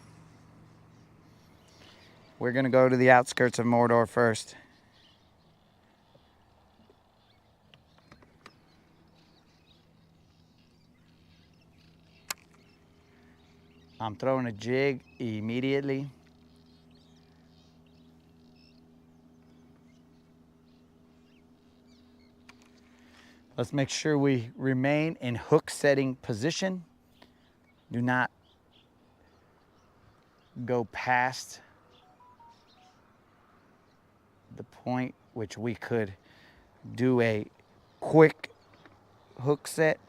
We're going to go to the outskirts of Mordor first. I'm throwing a jig immediately. Let's make sure we remain in hook setting position. Do not go past the point which we could do a quick hook set.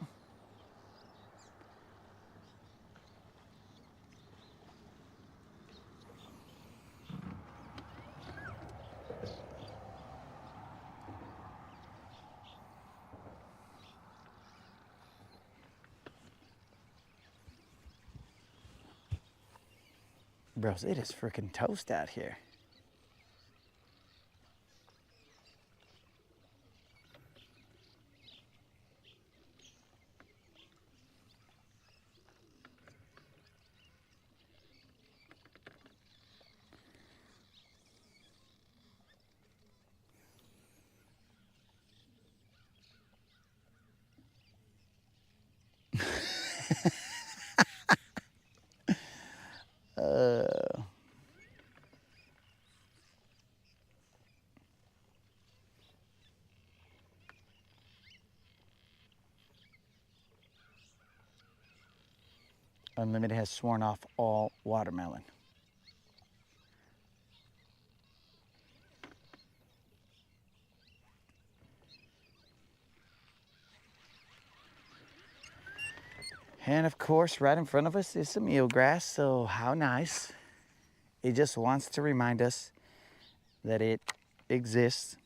Bros, it is freaking toast out here. Unlimited has sworn off all watermelon. And of course, right in front of us is some eelgrass, so how nice. It just wants to remind us that it exists.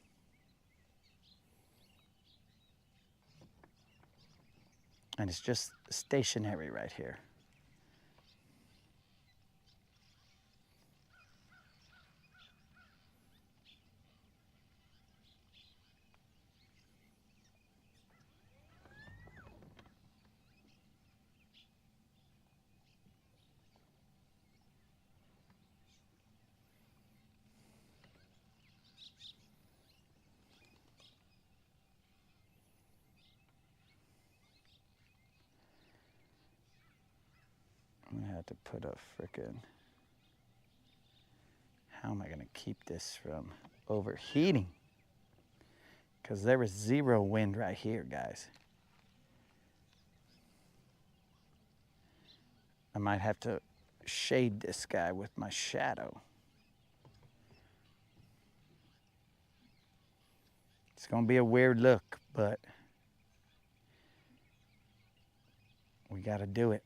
And it's just stationary right here. I'm gonna have to put a frickin'... How am I going to keep this from overheating? Because there was zero wind right here, guys. I might have to shade this guy with my shadow. It's going to be a weird look, but we got to do it.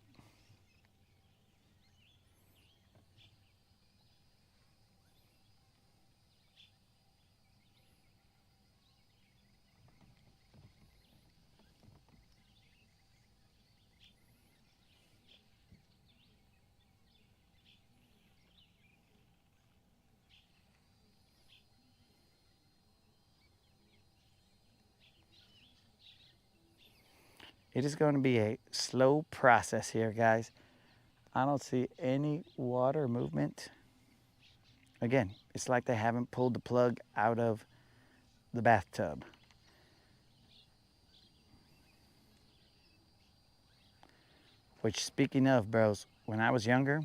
It is going to be a slow process here, guys. I don't see any water movement. Again, it's like they haven't pulled the plug out of the bathtub. Which, speaking of, bros, when I was younger,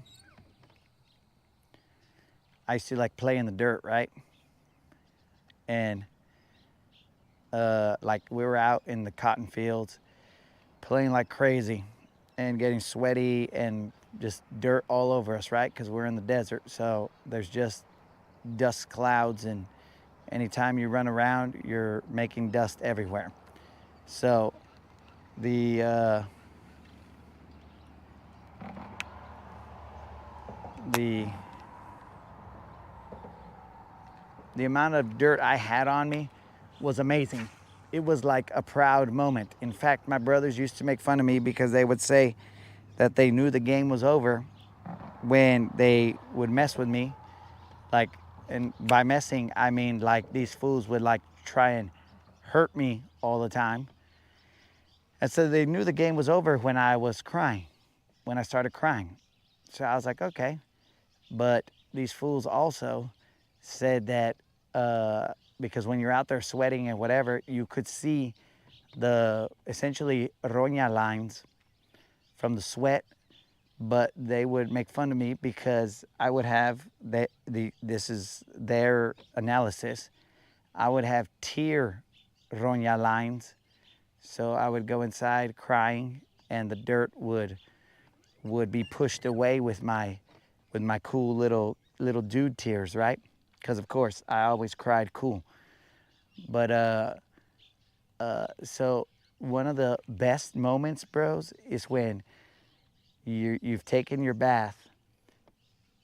I used to like play in the dirt, right? And like we were out in the cotton fields playing like crazy and getting sweaty and just dirt all over us, right? Because we're in the desert, so there's just dust clouds, and anytime you run around, you're making dust everywhere. So the amount of dirt I had on me was amazing. It was like a proud moment. In fact, my brothers used to make fun of me because they would say that they knew the game was over when they would mess with me. Like, and by messing, I mean like these fools would like try and hurt me all the time. And so they knew the game was over when I was crying, when I started crying. So I was like, okay. But these fools also said that because when you're out there sweating and whatever, you could see the essentially roña lines from the sweat, but they would make fun of me because I would have this is their analysis. I would have tear roña lines, so I would go inside crying, and the dirt would be pushed away with my cool little dude tears, right? Because of course I always cried cool. But so one of the best moments, bros, is when you've taken your bath,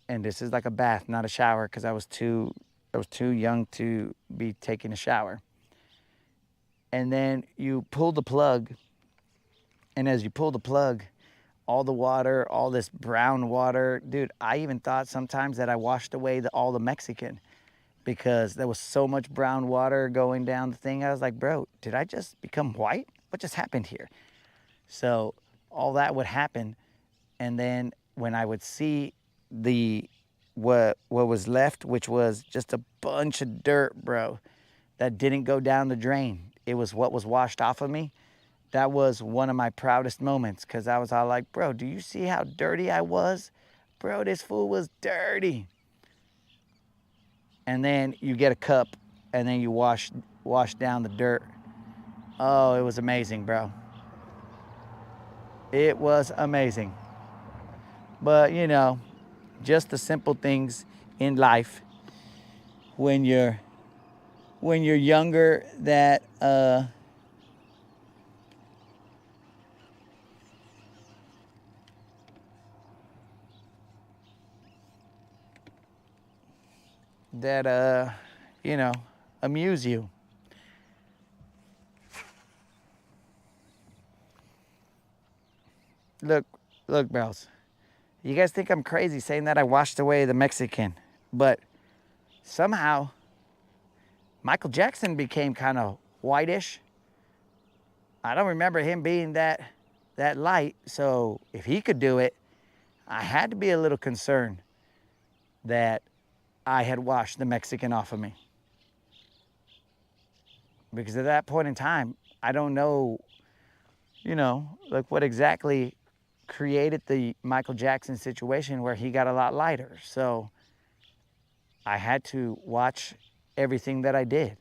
and this is like a bath, not a shower, because I was too young to be taking a shower. And then you pull the plug, and as you pull the plug, all the water, all this brown water, dude, I even thought sometimes that I washed away all the Mexican, because there was so much brown water going down the thing. I was like, bro, did I just become white? What just happened here? So all that would happen. And then when I would see what was left, which was just a bunch of dirt, bro, that didn't go down the drain. It was what was washed off of me. That was one of my proudest moments, because I was all like, bro, do you see how dirty I was? Bro, this fool was dirty. And then you get a cup, and then you wash down the dirt. Oh, it was amazing, bro. It was amazing. But, you know, just the simple things in life when you're younger that you know, amuse you. Look, bros. You guys think I'm crazy saying that I washed away the Mexican, but somehow Michael Jackson became kind of whitish. I don't remember him being that light, so if he could do it, I had to be a little concerned that I had washed the Mexican off of me. Because at that point in time, I don't know, you know, like what exactly created the Michael Jackson situation where he got a lot lighter. So I had to watch everything that I did.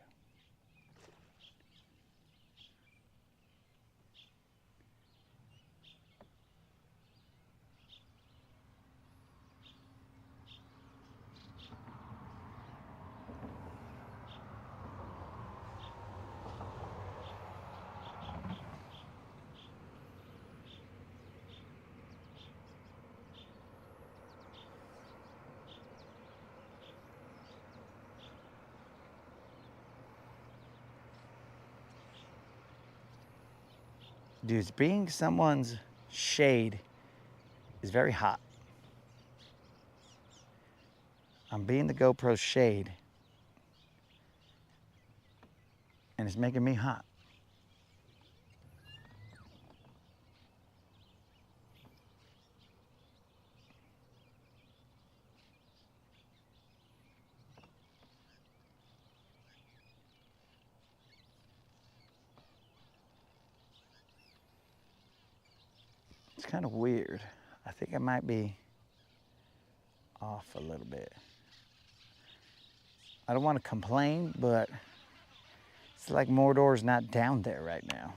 Dudes, being someone's shade is very hot. I'm being the GoPro's shade, and it's making me hot. It's kind of weird. I think I might be off a little bit. I don't want to complain, but it's like Mordor's not down there right now.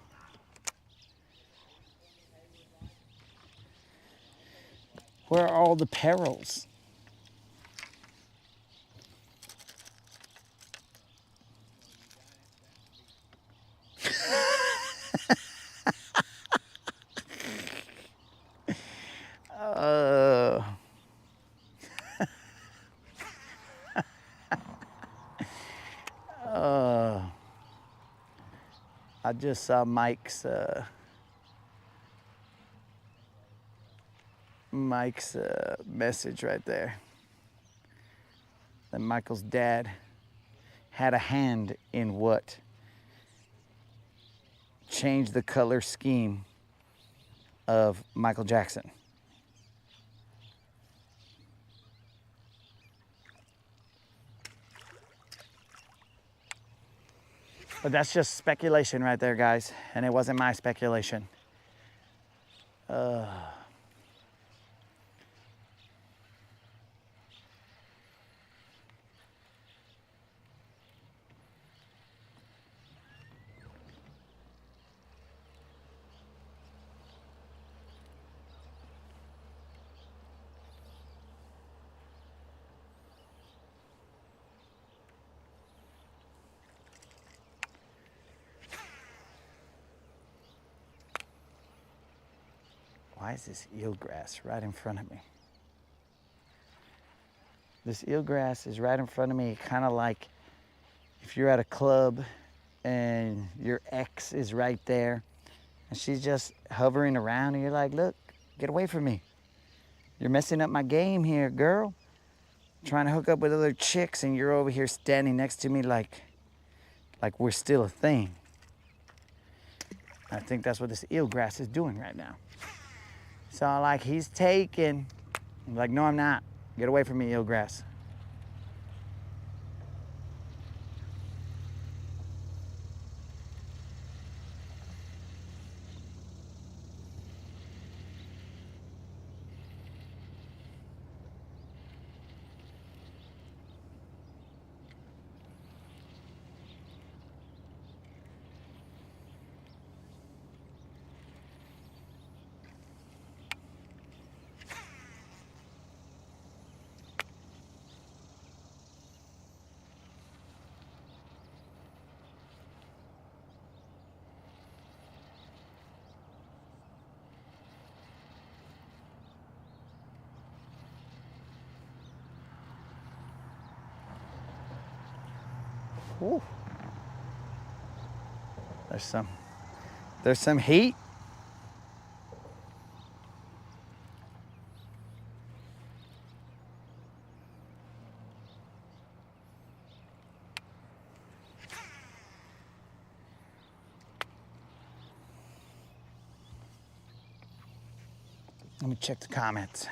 Where are all the perils? I just saw Mike's message right there. That Michael's dad had a hand in what changed the color scheme of Michael Jackson. But that's just speculation right there, guys. And it wasn't my speculation. Why is this eelgrass right in front of me? This eelgrass is right in front of me, kind of like if you're at a club and your ex is right there and she's just hovering around and you're like, look, get away from me. You're messing up my game here, girl. I'm trying to hook up with other chicks and you're over here standing next to me like we're still a thing. I think that's what this eelgrass is doing right now. So like he's taken, I'm like, no, I'm not. Get away from me, eelgrass. Ooh. There's some heat. Let me check the comments.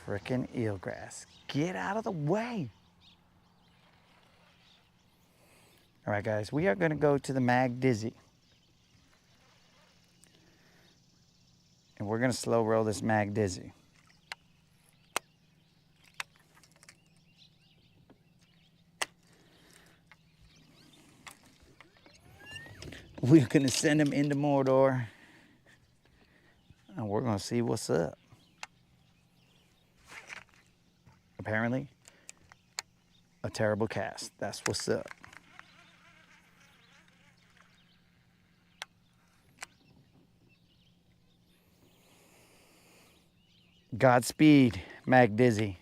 Frickin' eelgrass. Get out of the way. All right, guys, we are going to go to the Mag Dizzy. And we're going to slow roll this Mag Dizzy. We're going to send him into Mordor. And we're going to see what's up. Apparently, a terrible cast. That's what's up. Godspeed, Mag Dizzy.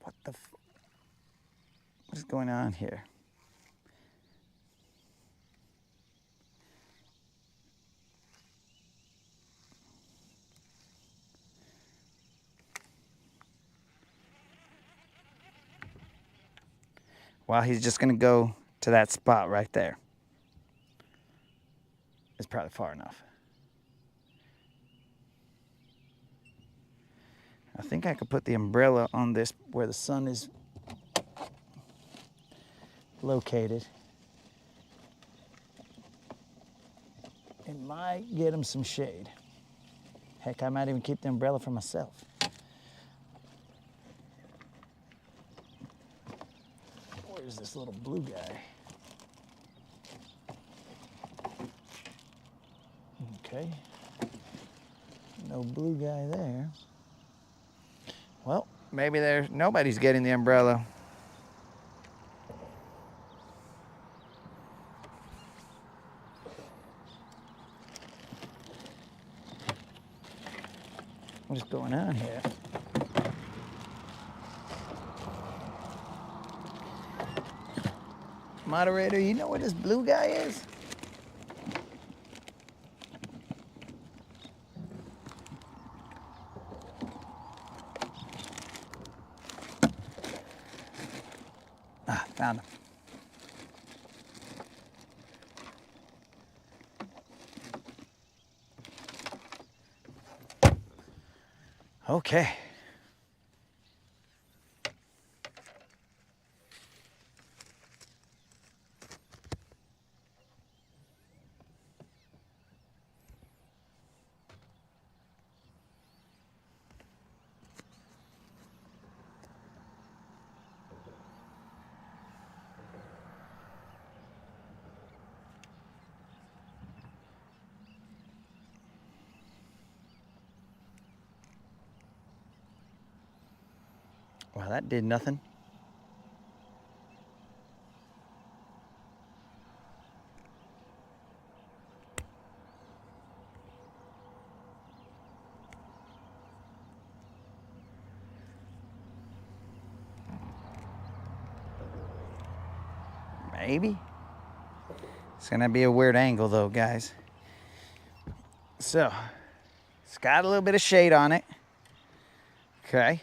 What is going on here? Well, he's just going to go to that spot right there. It's probably far enough. I think I could put the umbrella on this where the sun is located. It might get him some shade. Heck, I might even keep the umbrella for myself. Where's this little blue guy? Okay. No blue guy there. Well, maybe nobody's getting the umbrella. What is going on here? Moderator, you know where this blue guy is? Ah, found him. Okay. Well, that did nothing. Maybe. It's gonna be a weird angle though, guys. So, it's got a little bit of shade on it. Okay.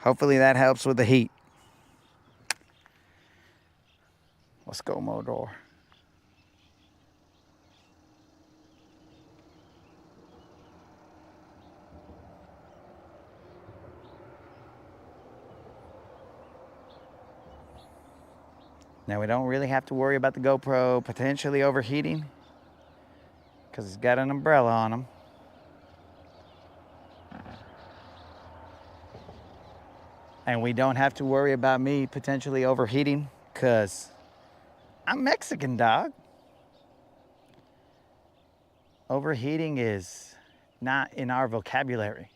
Hopefully that helps with the heat. Let's go, Mordor. Now we don't really have to worry about the GoPro potentially overheating because it's got an umbrella on them. And we don't have to worry about me potentially overheating because I'm Mexican, dog. Overheating is not in our vocabulary.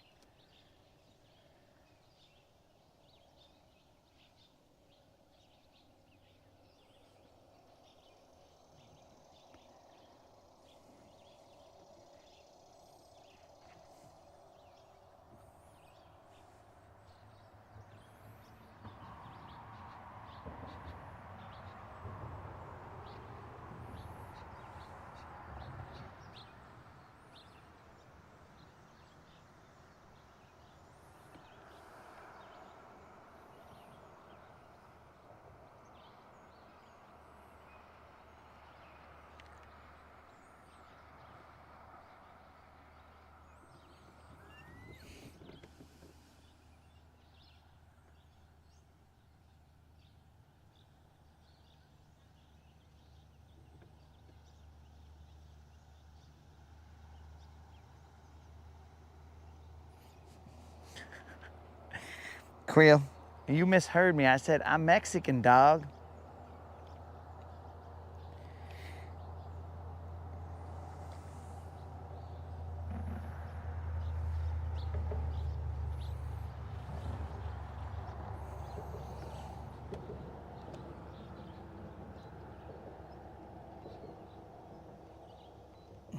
Creel, you misheard me. I said, I'm Mexican, dog.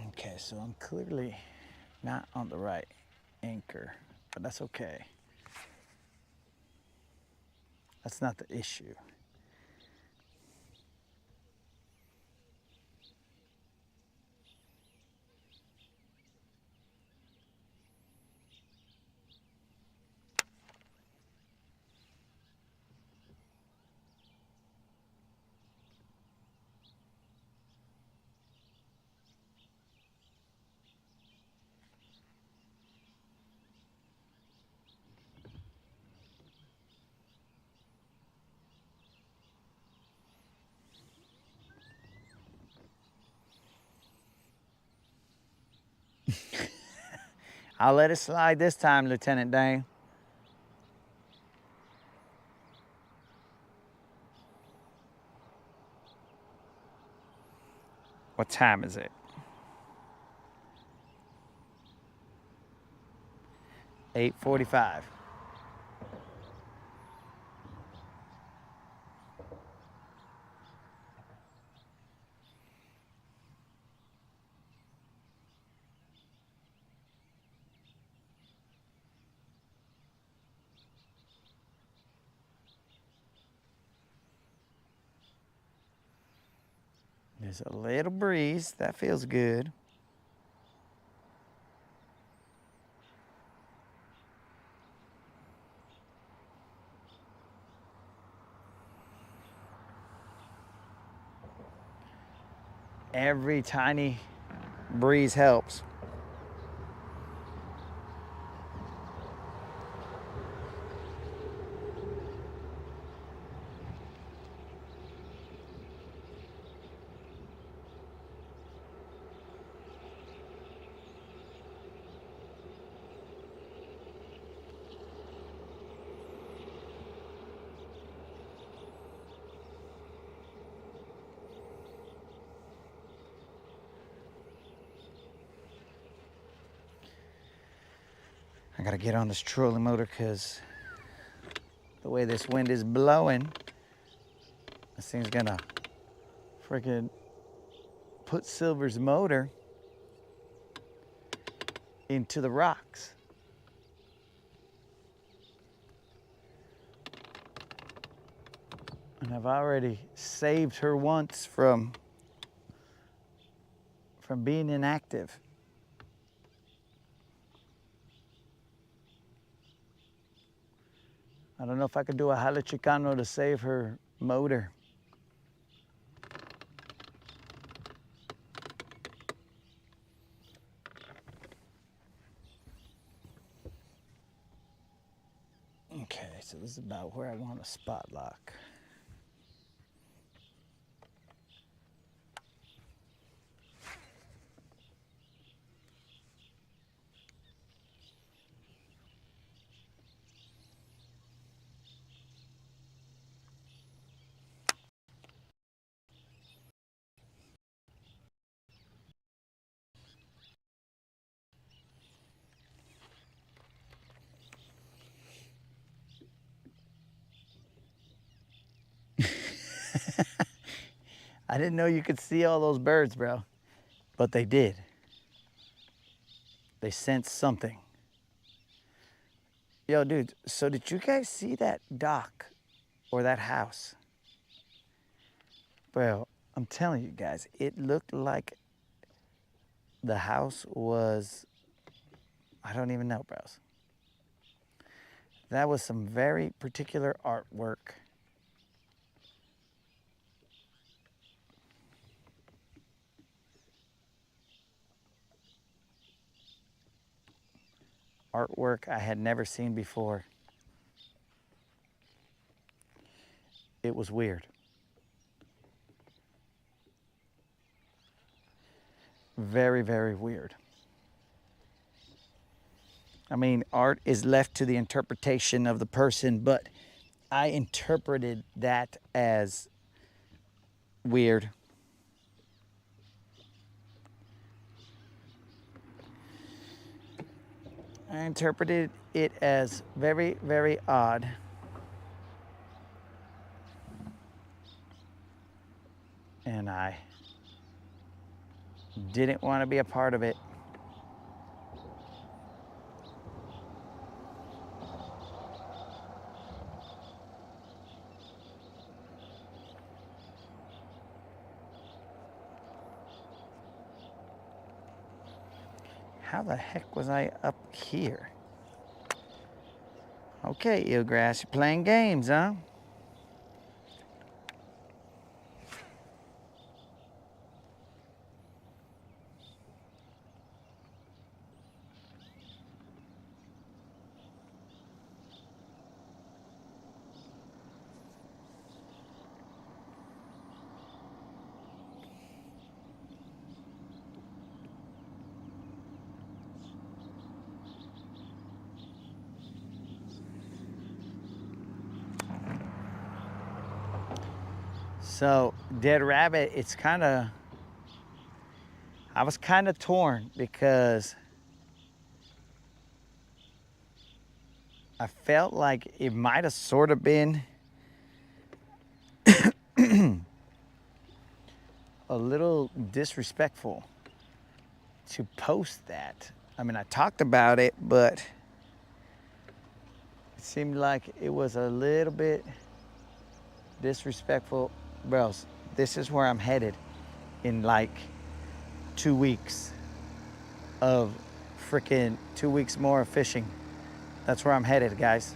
Okay, so I'm clearly not on the right anchor, but that's okay. That's not the issue. I'll let it slide this time, Lieutenant Dane. What time is it? 8:45. There's a little breeze. That feels good. Every tiny breeze helps. I gotta get on this trolling motor because the way this wind is blowing, this thing's gonna freaking put Silver's motor into the rocks. And I've already saved her once from being inactive. I don't know if I could do a jale chicano to save her motor. Okay, so this is about where I want a spot lock. I didn't know you could see all those birds, bro, but they did. They sensed something. Yo, dude, so did you guys see that dock or that house? Bro, I'm telling you guys, it looked like the house was, I don't even know, bros. That was some very particular artwork. Artwork I had never seen before. It was weird. Very, very weird. I mean, art is left to the interpretation of the person, but I interpreted that as weird. I interpreted it as very, very odd. And I didn't want to be a part of it. How the heck was I up here? Okay, eelgrass, you're playing games, huh? So, dead rabbit, I was kind of torn because I felt like it might have sort of been a little disrespectful to post that. I mean, I talked about it, but it seemed like it was a little bit disrespectful. Bros, this is where I'm headed in like 2 weeks of freaking 2 weeks more of fishing. That's where I'm headed, guys.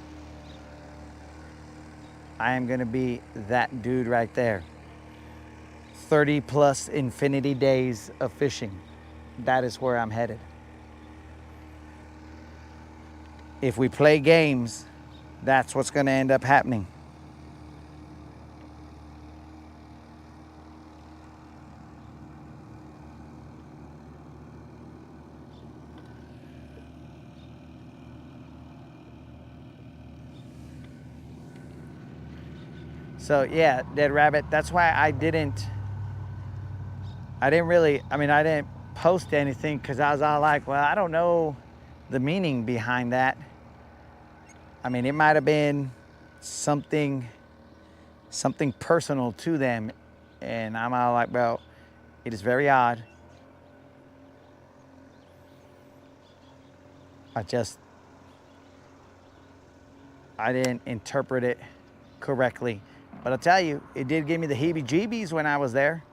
I am gonna be that dude right there. 30 plus infinity days of fishing. That is where I'm headed. If we play games, that's what's gonna end up happening. So yeah, dead rabbit, that's why I didn't post anything because I was all like, well, I don't know the meaning behind that. I mean, it might have been something personal to them. And I'm all like, bro, it is very odd. I didn't interpret it correctly. But I'll tell you, it did give me the heebie-jeebies when I was there.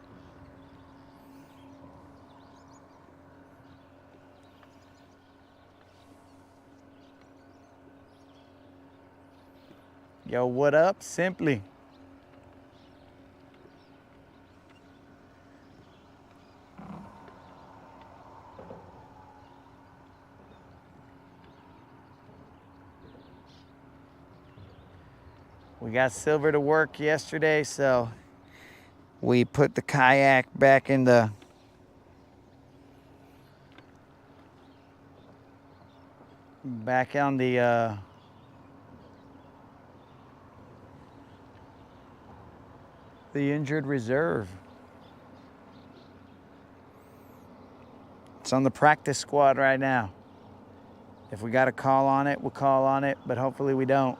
Yo, what up, Simply? We got Silver to work yesterday, so we put the kayak back in the back on the injured reserve. It's on the practice squad right now. If we got to call on it, we'll call on it, but hopefully we don't.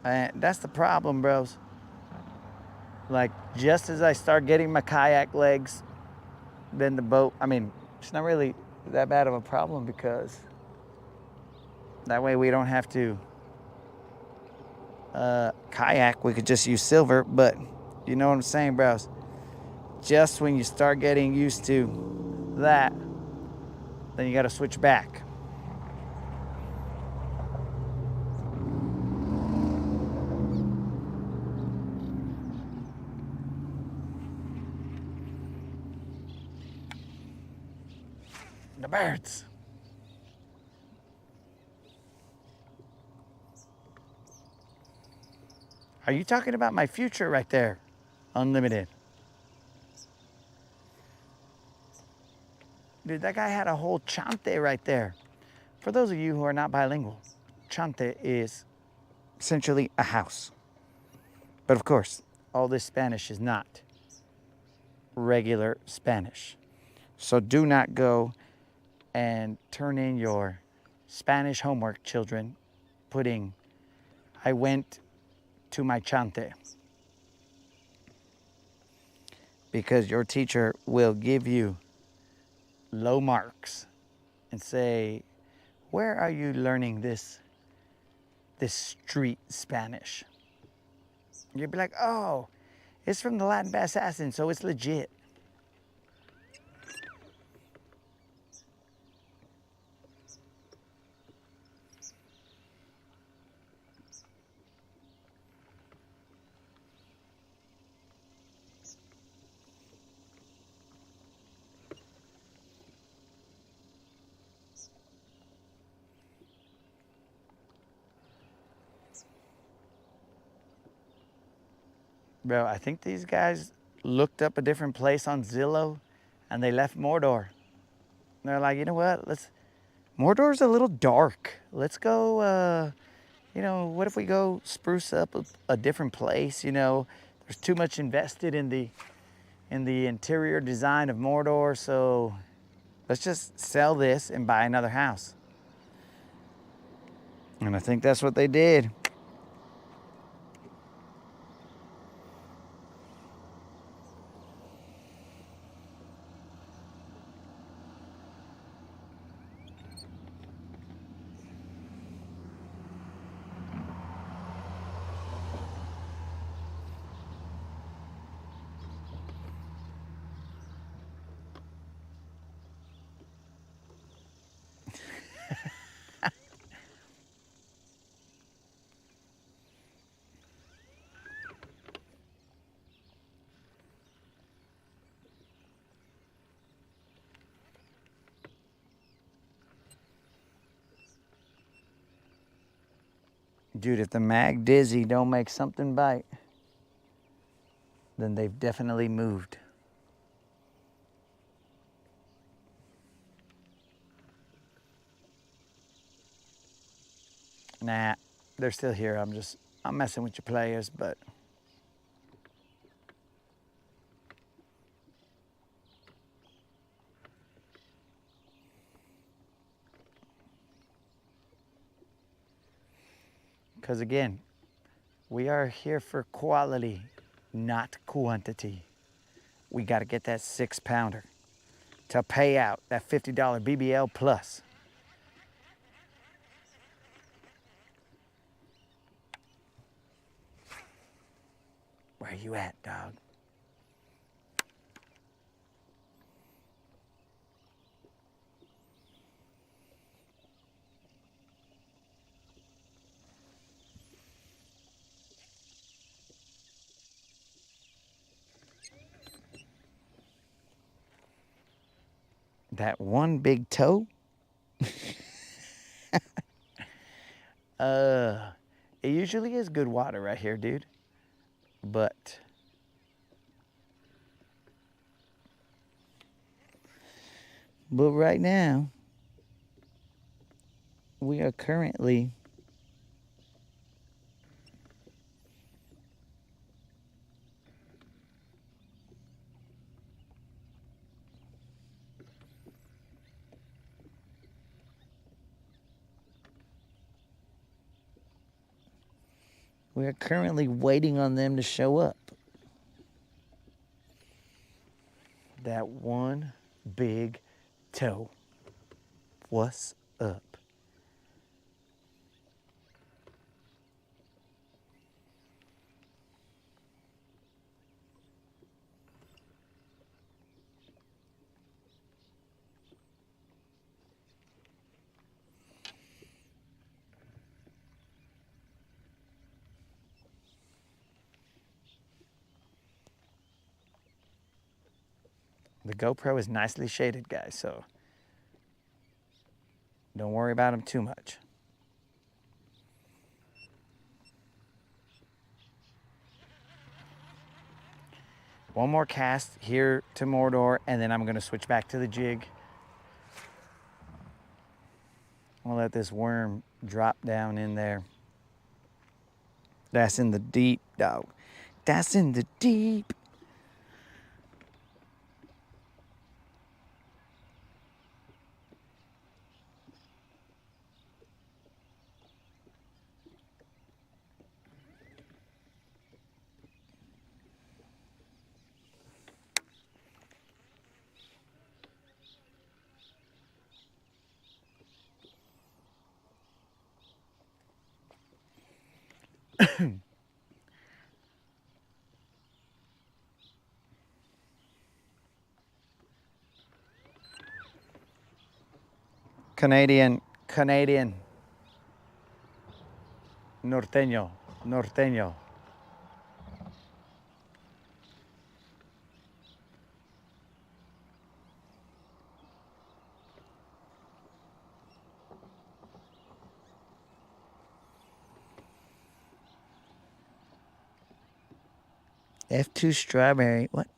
And that's the problem, bros. Like, just as I start getting my kayak legs, then the boat, I mean, it's not really that bad of a problem because that way we don't have to kayak. We could just use Silver, but you know what I'm saying, bros? Just when you start getting used to that, then you got to switch back. The birds. Are you talking about my future right there? Unlimited. Dude, that guy had a whole chante right there. For those of you who are not bilingual, chante is essentially a house. But of course, all this Spanish is not regular Spanish. So do not go and turn in your Spanish homework, children, putting, I went to my chante. Because your teacher will give you low marks and say, where are you learning this street Spanish? You'd be like, oh, it's from the Latin Assassin, so it's legit. Bro, I think these guys looked up a different place on Zillow and they left Mordor. They're like, you know what? Mordor's a little dark. Let's go, what if we go spruce up a different place? There's too much invested in the interior design of Mordor, so let's just sell this and buy another house. And I think that's what they did. Dude, if the mag dizzy don't make something bite, then they've definitely moved. Nah, they're still here. I'm messing with your players, but because again, we are here for quality, not quantity. We got to get that 6-pounder to pay out that $50 BBL plus. Where you at, dog? That one big toe? It usually is good water right here, dude. But right now, we are currently waiting on them to show up. That one big toe. What's up? The GoPro is nicely shaded, guys, so don't worry about them too much. One more cast here to Mordor, and then I'm going to switch back to the jig. I'll let this worm drop down in there. That's in the deep, dog. That's in the deep. Canadian, norteño. F2 strawberry, what?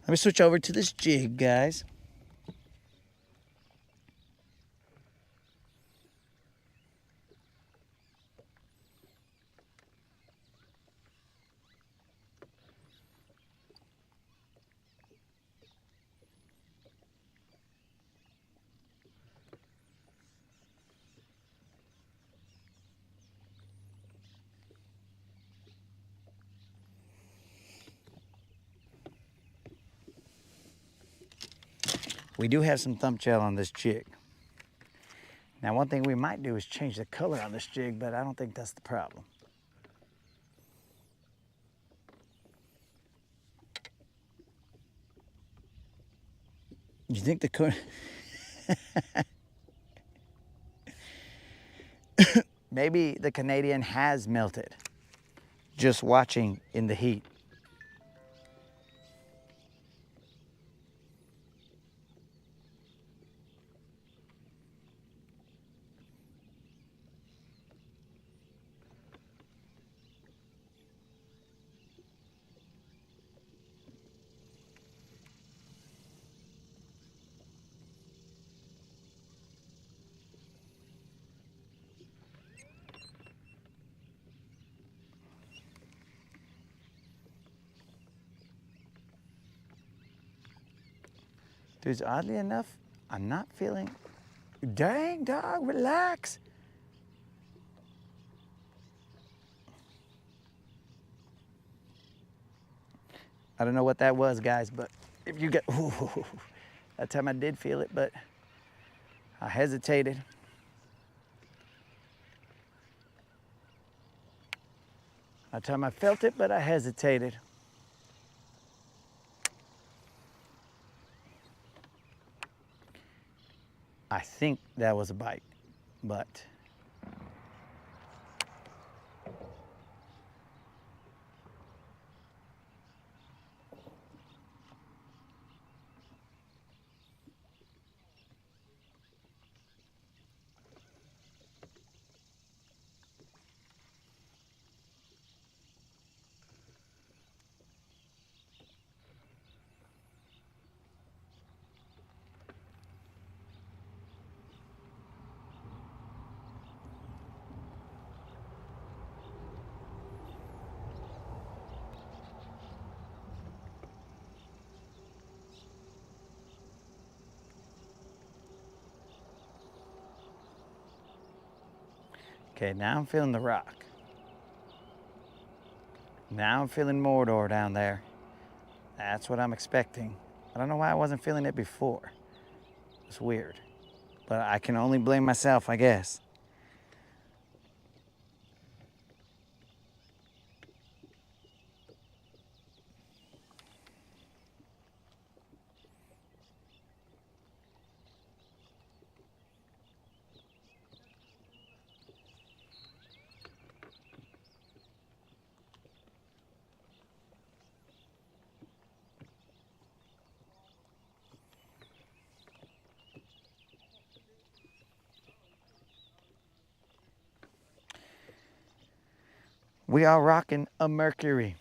Let me switch over to this jig, guys. We do have some thumb gel on this jig. Now, one thing we might do is change the color on this jig, but I don't think that's the problem. You think the maybe the Canadian has melted just watching in the heat. Dude, oddly enough, I'm not feeling. Dang, dog, relax. I don't know what that was, guys, but if you get. Ooh, that time I did feel it, but I hesitated. That time I felt it, but I hesitated. I think that was a bite, but Okay, now I'm feeling the rock. Now I'm feeling Mordor down there. That's what I'm expecting. I don't know why I wasn't feeling it before. It's weird. But I can only blame myself, I guess. We are rocking a Mercury.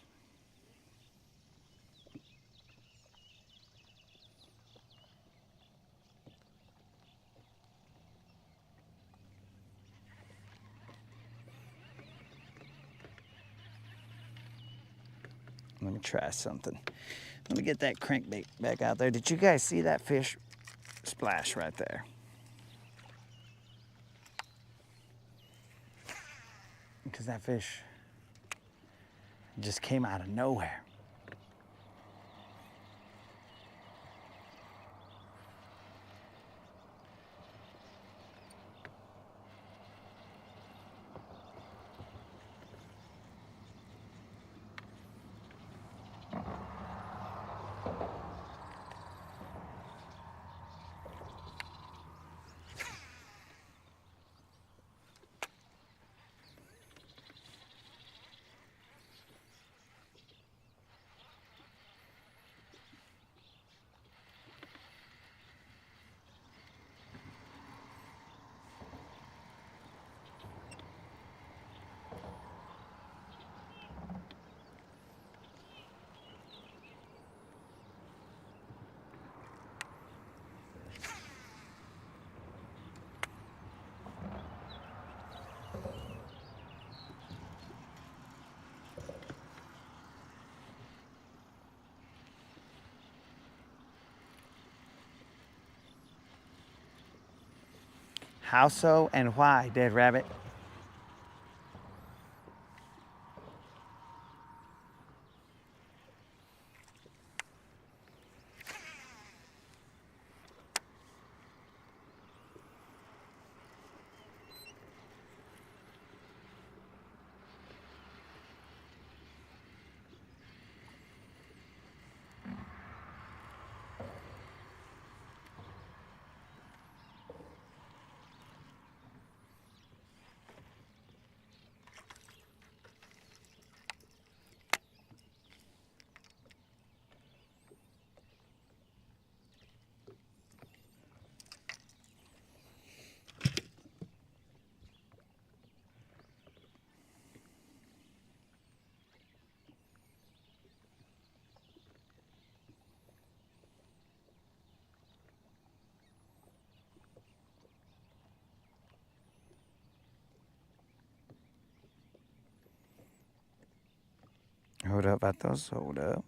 Let me try something. Let me get that crankbait back out there. Did you guys see that fish splash right there? Because that fish just came out of nowhere. How so and why, Dead Rabbit? Hold up, Vatos, hold up.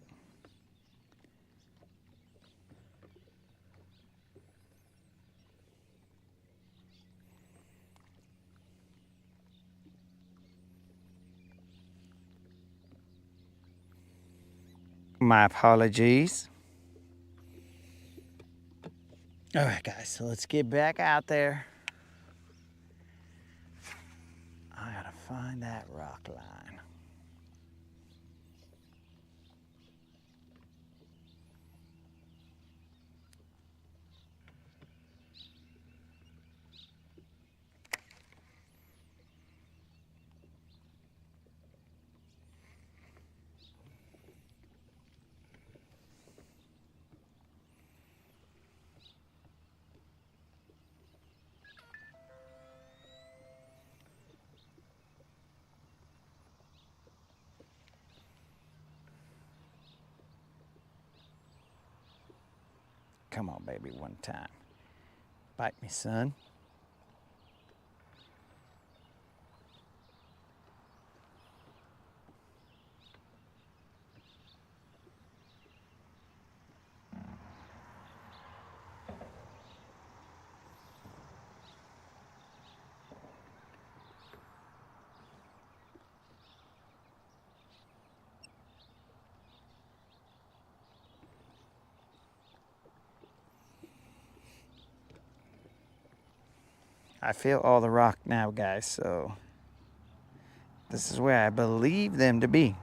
My apologies. All right, guys, so let's get back out there. I gotta find that rock line. Come on, baby, one time. Bite me, son. I feel all the rock now, guys, so this is where I believe them to be.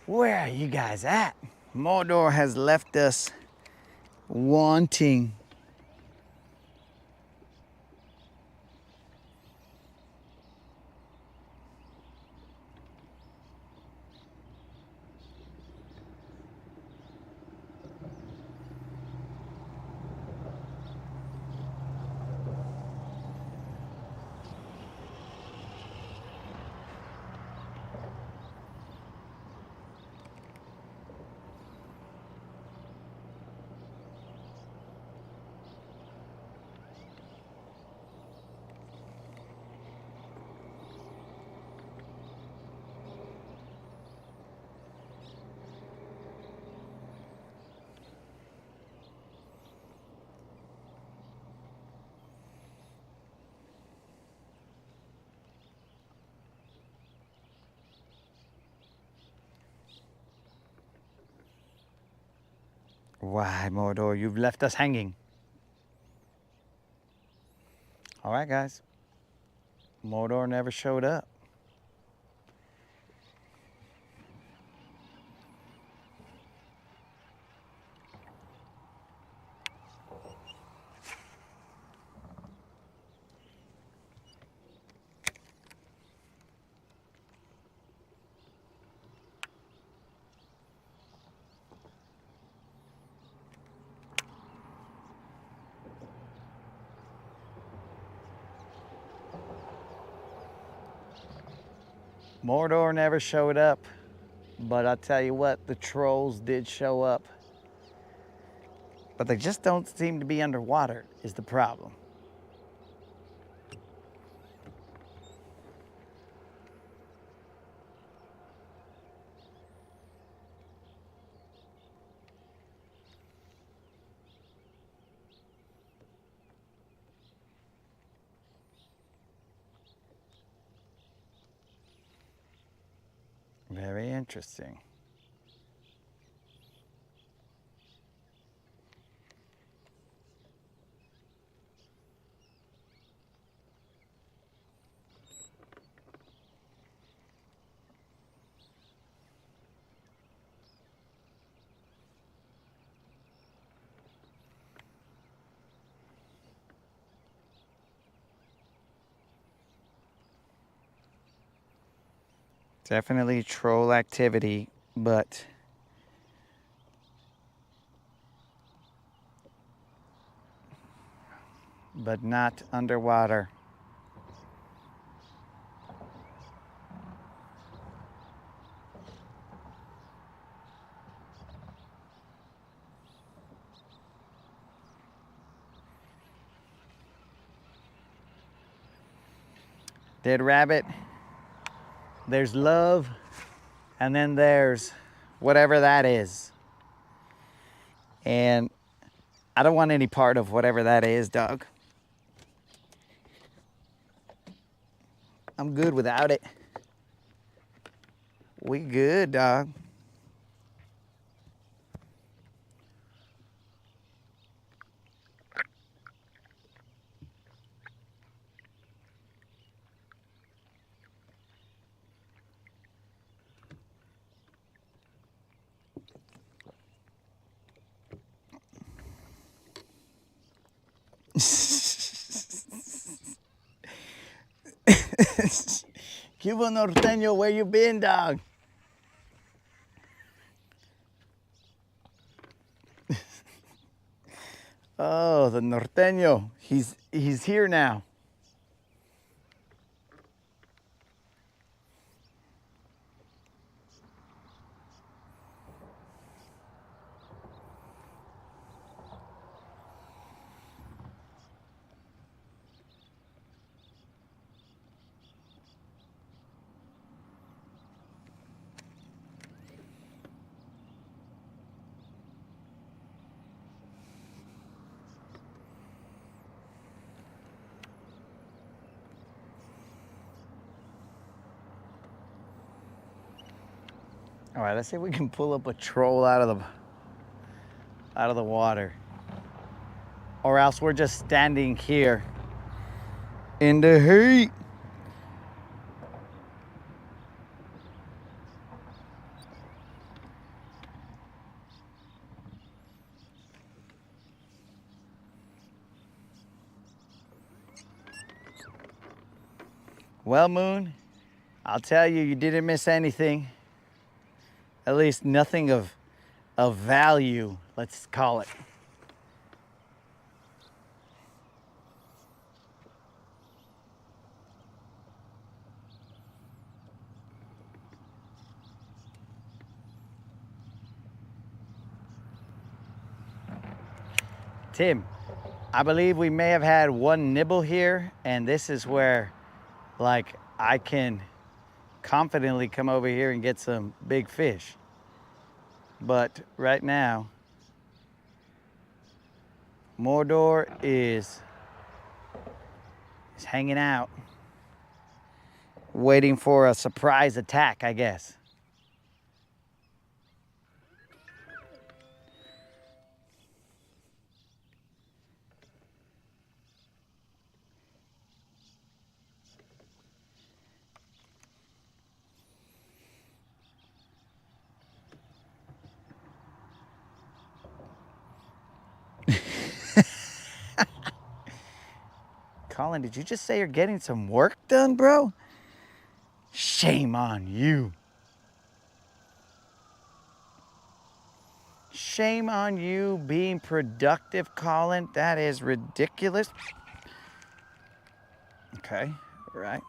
Where are you guys at? Mordor has left us wanting. Why, Mordor, you've left us hanging. All right, guys. Mordor never showed up. Mordor never showed up, but I'll tell you what, the trolls did show up. But they just don't seem to be underwater is the problem. Very interesting. Definitely troll activity, but not underwater. Dead rabbit, there's love, and then there's whatever that is. And I don't want any part of whatever that is, dog. I'm good without it. We good, dog. Cuba Norteño, where you been, dog? Oh, the Norteño. He's here now. All right, let's see if we can pull up a troll out of the water. Or else we're just standing here in the heat. Well, Moon, I'll tell you, you didn't miss anything. At least nothing of value, let's call it. Tim, I believe we may have had one nibble here, and this is where, like, I can confidently come over here and get some big fish. But right now, Mordor is hanging out, waiting for a surprise attack, I guess. Colin, did you just say you're getting some work done, bro? Shame on you. Shame on you being productive, Colin. That is ridiculous. Okay, right.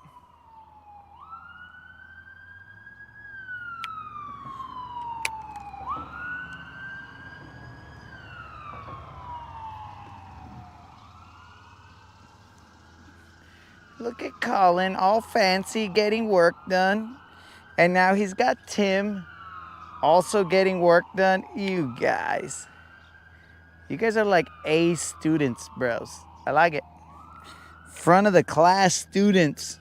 Look at Colin, all fancy, getting work done. And now he's got Tim also getting work done. You guys are like A students, bros. I like it. Front of the class students.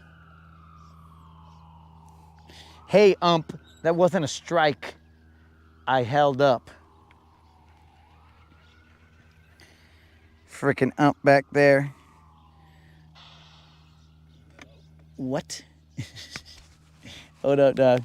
Hey, That wasn't a strike. I held up. Freaking ump back there. What? Hold up, dog.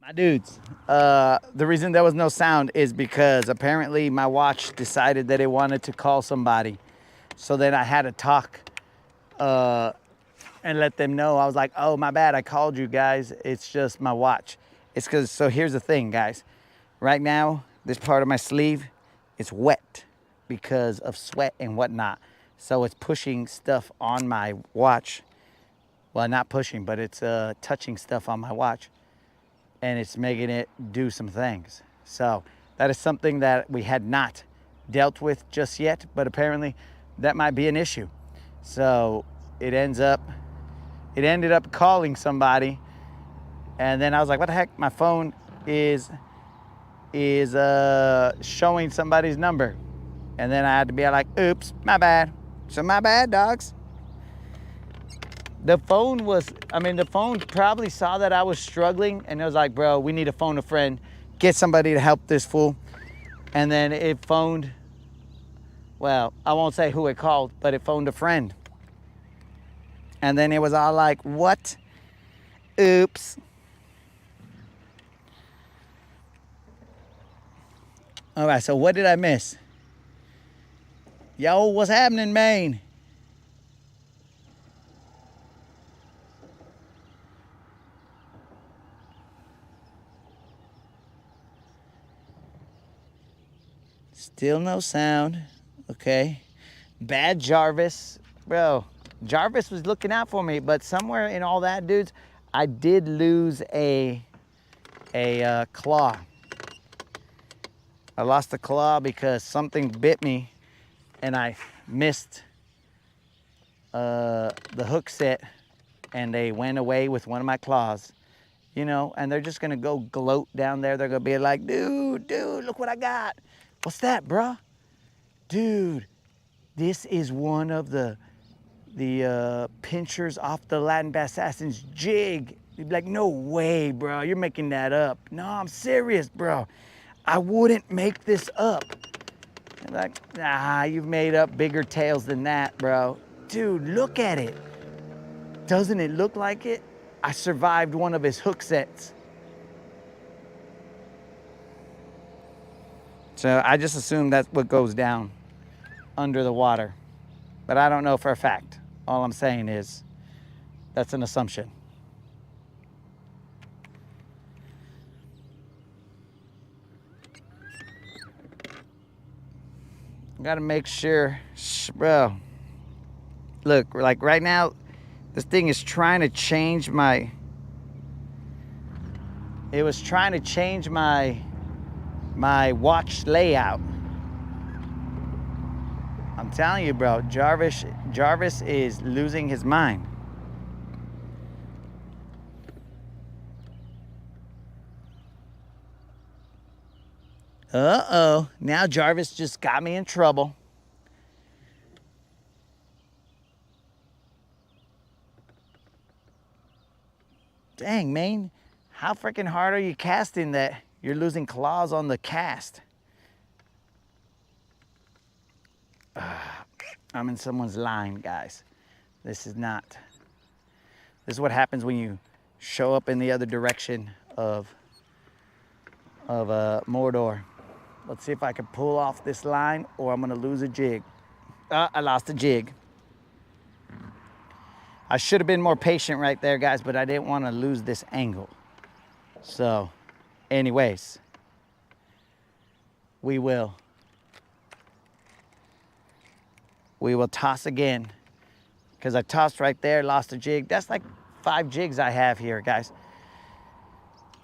My dudes, the reason there was no sound is because apparently my watch decided that it wanted to call somebody. So then I had to talk and let them know. I was like, oh, my bad, I called you guys. It's just my watch. It's because, so here's the thing, guys. Right now, this part of my sleeve is wet because of sweat and whatnot. So it's pushing stuff on my watch. Well, not pushing, but it's touching stuff on my watch. And it's making it do some things. So that is something that we had not dealt with just yet, but apparently that might be an issue. So it ended up calling somebody, and then I was like, what the heck? My phone is showing somebody's number. And then I had to be like, oops, my bad. So my bad, dogs. The phone probably saw that I was struggling, and it was like, bro, we need to phone a friend, get somebody to help this fool. And then it phoned, well, I won't say who it called, but it phoned a friend. And then it was all like, what? Oops. All right, so what did I miss? Yo, what's happening, Maine? Still no sound. Okay. Bad Jarvis. Bro, Jarvis was looking out for me, but somewhere in all that, dudes, I did lose a claw. I lost a claw because something bit me and I missed the hook set and they went away with one of my claws. You know, and they're just gonna go gloat down there. They're gonna be like, dude, look what I got. What's that, bruh? Dude, this is one of the pinchers off the Latin Bass Assassin's jig. You'd be like, no way, bro, you're making that up. No, I'm serious, bro. I wouldn't make this up. I'm like, nah, you've made up bigger tails than that, bro. Dude, look at it. Doesn't it look like it? I survived one of his hook sets. So I just assume that's what goes down under the water. But I don't know for a fact. All I'm saying is that's an assumption. Gotta make sure, bro. Look, like right now, this thing is trying to change my, it was trying to change my watch layout. I'm telling you, bro, Jarvis is losing his mind. Uh-oh, now Jarvis just got me in trouble. Dang, man, how freaking hard are you casting that you're losing claws on the cast? I'm in someone's line, guys. This is what happens when you show up in the other direction of Mordor. Let's see if I can pull off this line or I'm gonna lose a jig. I lost a jig. I should have been more patient right there, guys, but I didn't want to lose this angle. So, anyways, we will toss again because I tossed right there, lost a jig. That's like 5 jigs I have here, guys.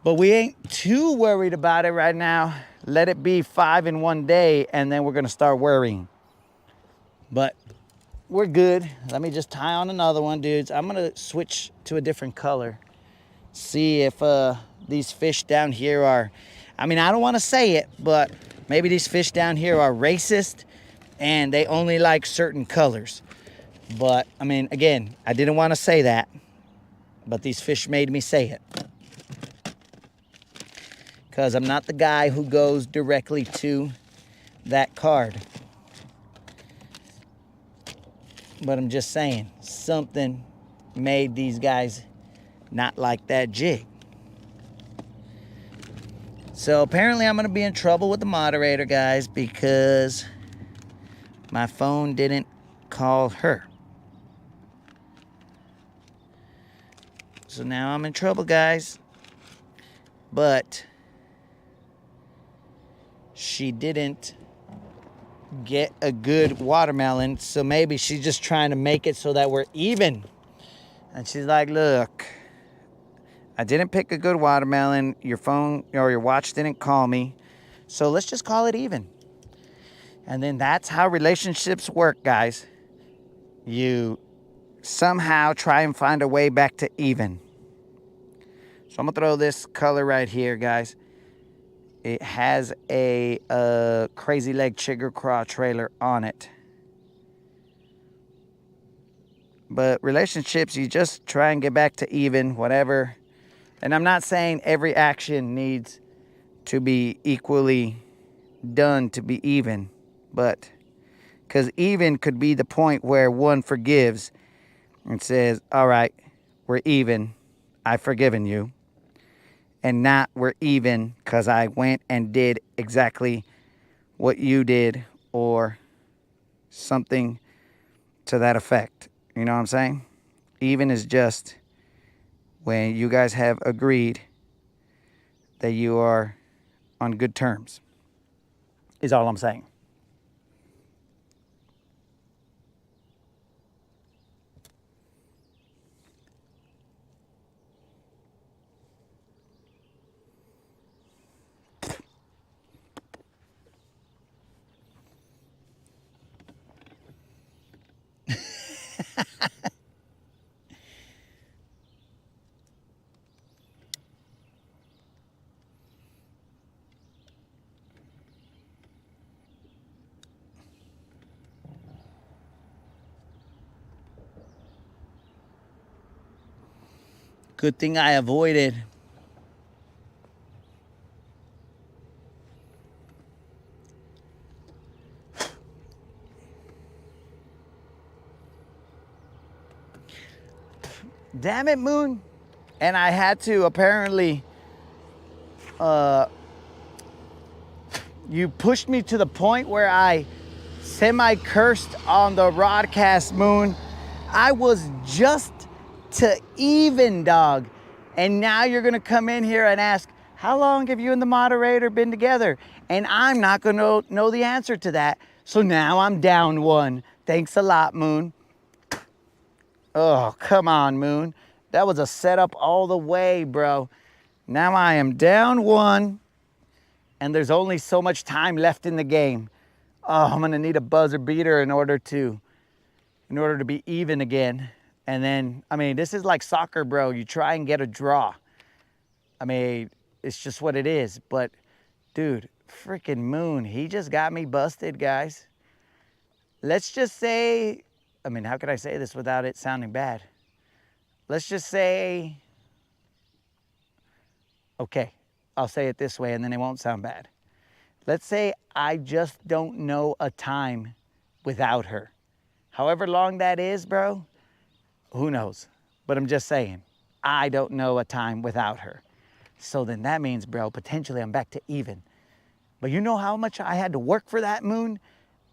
But we ain't too worried about it right now. Let it be 5 in one day, and then we're gonna start worrying. But we're good. Let me just tie on another one, dudes. I'm gonna switch to a different color. See if these fish down here are, I mean, I don't wanna say it, but maybe these fish down here are racist and they only like certain colors. But, I mean, again, I didn't wanna say that, but these fish made me say it. Because I'm not the guy who goes directly to that card. But I'm just saying, something made these guys not like that jig. So apparently I'm gonna be in trouble with the moderator, guys, because my phone didn't call her. So now I'm in trouble, guys. But she didn't get a good watermelon, so maybe she's just trying to make it so that we're even. And she's like, look, I didn't pick a good watermelon, your phone or your watch didn't call me, so let's just call it even. And then that's how relationships work, guys. You somehow try and find a way back to even. So I'm gonna throw this color right here, guys. It has a Crazy Leg Chigger Craw trailer on it. But relationships, you just try and get back to even, whatever. And I'm not saying every action needs to be equally done to be even. But, because even could be the point where one forgives and says, all right, we're even. I've forgiven you. And not we're even because I went and did exactly what you did or something to that effect. You know what I'm saying? Even is just when you guys have agreed that you are on good terms, is all I'm saying. Good thing I avoided. Damn it, Moon. And I had to apparently, you pushed me to the point where I semi-cursed on the Rodcast, Moon. I was just to even, dog. And now you're gonna come in here and ask, how long have you and the moderator been together? And I'm not gonna know the answer to that. So now I'm down one. Thanks a lot, Moon. Oh, come on, Moon. That was a setup all the way, bro. Now I am down one, and there's only so much time left in the game. Oh, I'm gonna need a buzzer beater in order to be even again. And then, I mean, this is like soccer, bro. You try and get a draw. I mean, it's just what it is. But, dude, freaking Moon, he just got me busted, guys. Let's just say, I mean, how could I say this without it sounding bad? Let's just say, okay, I'll say it this way and then it won't sound bad. Let's say I just don't know a time without her. However long that is, bro, who knows? But I'm just saying, I don't know a time without her. So then that means, bro, potentially I'm back to even. But you know how much I had to work for that, Moon?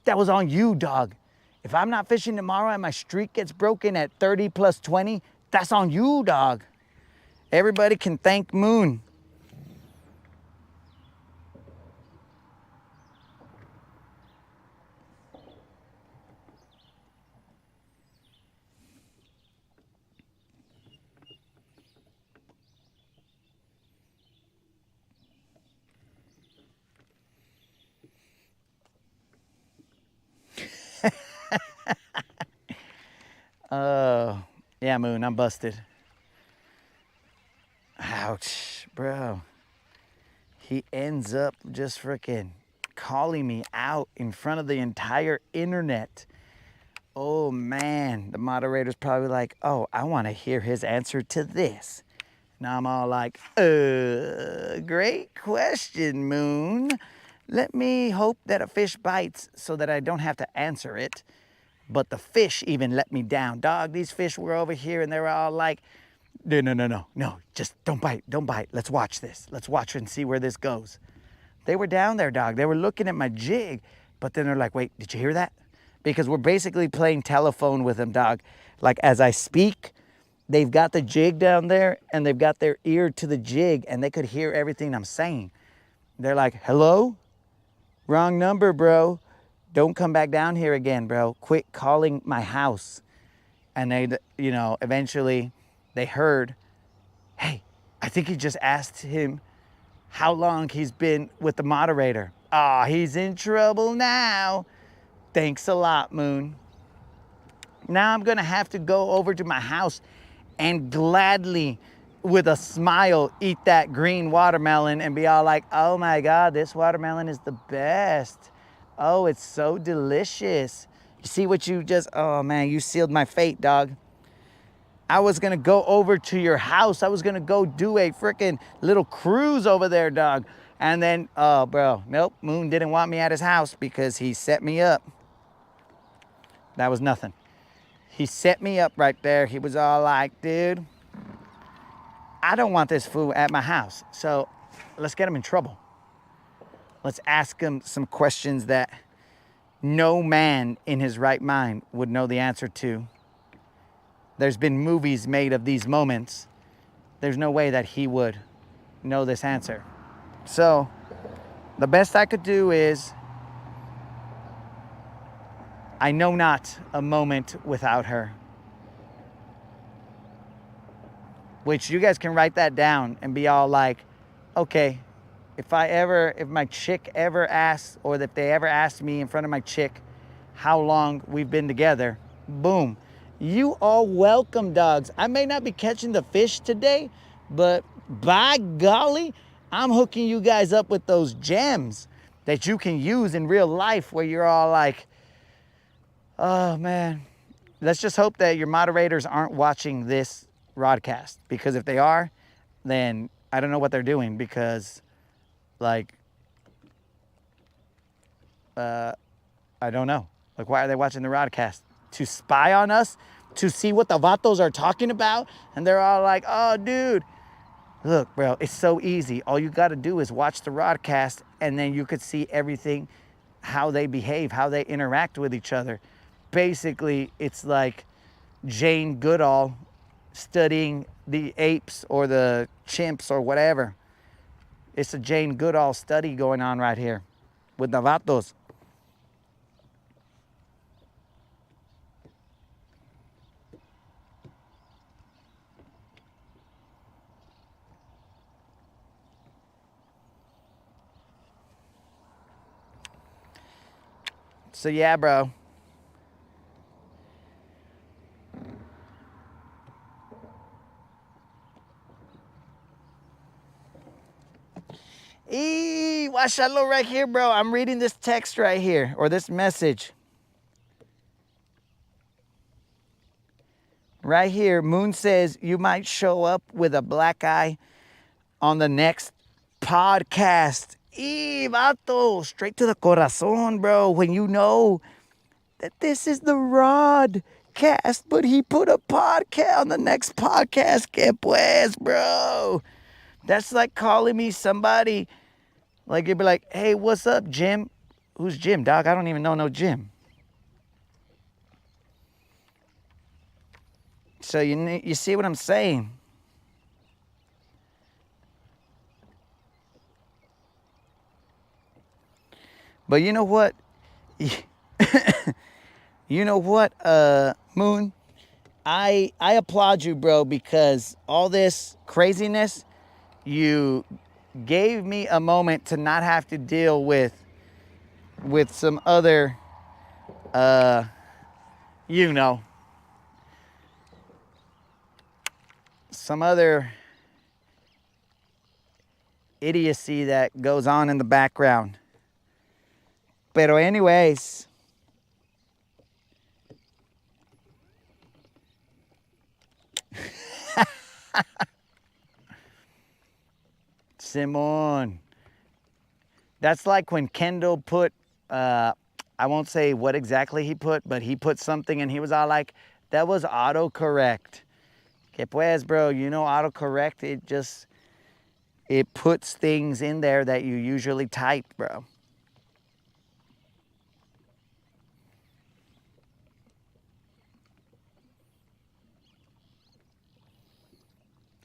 That was on you, dog. If I'm not fishing tomorrow and my streak gets broken at 30 plus 20, that's on you, dog. Everybody can thank Moon. Yeah, Moon, I'm busted. Ouch, bro. He ends up just freaking calling me out in front of the entire internet. Oh man, the moderator's probably like, oh, I want to hear his answer to this. Now I'm all like, great question, Moon. Let me hope that a fish bites so that I don't have to answer it. But the fish even let me down. Dog, these fish were over here and they were all like, no, just don't bite. Let's watch this. Let's watch and see where this goes. They were down there, dog. They were looking at my jig, but then they're like, wait, did you hear that? Because we're basically playing telephone with them, dog. Like as I speak, they've got the jig down there and they've got their ear to the jig and they could hear everything I'm saying. They're like, hello? Wrong number, bro. Don't come back down here again, bro. Quit calling my house. And they, you know, eventually they heard, hey, I think he just asked him how long he's been with the moderator. Ah, he's in trouble now. Thanks a lot, Moon. Now I'm gonna have to go over to my house and gladly, with a smile, eat that green watermelon and be all like, oh my God, this watermelon is the best. Oh, it's so delicious. You see what you just, oh man, you sealed my fate, dog. I was gonna go over to your house. I was gonna go do a freaking little cruise over there, dog. And then, oh bro, nope, Moon didn't want me at his house because he set me up. That was nothing. He set me up right there. He was all like, dude, I don't want this fool at my house. So let's get him in trouble. Let's ask him some questions that no man in his right mind would know the answer to. There's been movies made of these moments. There's no way that he would know this answer. So the best I could do is, I know not a moment without her. Which you guys can write that down and be all like, okay, if my chick ever asks, or if they ever ask me in front of my chick how long we've been together, boom. You are welcome, dogs. I may not be catching the fish today, but by golly, I'm hooking you guys up with those gems that you can use in real life where you're all like, oh man. Let's just hope that your moderators aren't watching this Rodcast, because if they are, then I don't know what they're doing, because like, I don't know. Like, why are they watching the Rodcast? To spy on us? To see what the vatos are talking about? And they're all like, oh, dude. Look, bro, it's so easy. All you got to do is watch the Rodcast, and then you could see everything, how they behave, how they interact with each other. Basically, it's like Jane Goodall studying the apes or the chimps or whatever. It's a Jane Goodall study going on right here with the vatos. So yeah, bro. Washalo right here, bro. I'm reading this text right here, or this message. Right here, Moon says you might show up with a black eye on the next podcast. Vato, straight to the corazón, bro. When you know that this is the Rodcast, but he put a podcast on the next podcast. Que pues, bro. That's like calling me somebody. Like, you'd be like, hey, what's up, Jim? Who's Jim, dog? I don't even know no Jim. So you see what I'm saying? But you know what? You know what, Moon? I applaud you, bro, because all this craziness, you gave me a moment to not have to deal with some other, you know, some other idiocy that goes on in the background. Pero anyways, Simon. That's like when Kendall put, I won't say what exactly he put, but he put something and he was all like, that was autocorrect. Que pues, bro, you know autocorrect, it puts things in there that you usually type, bro.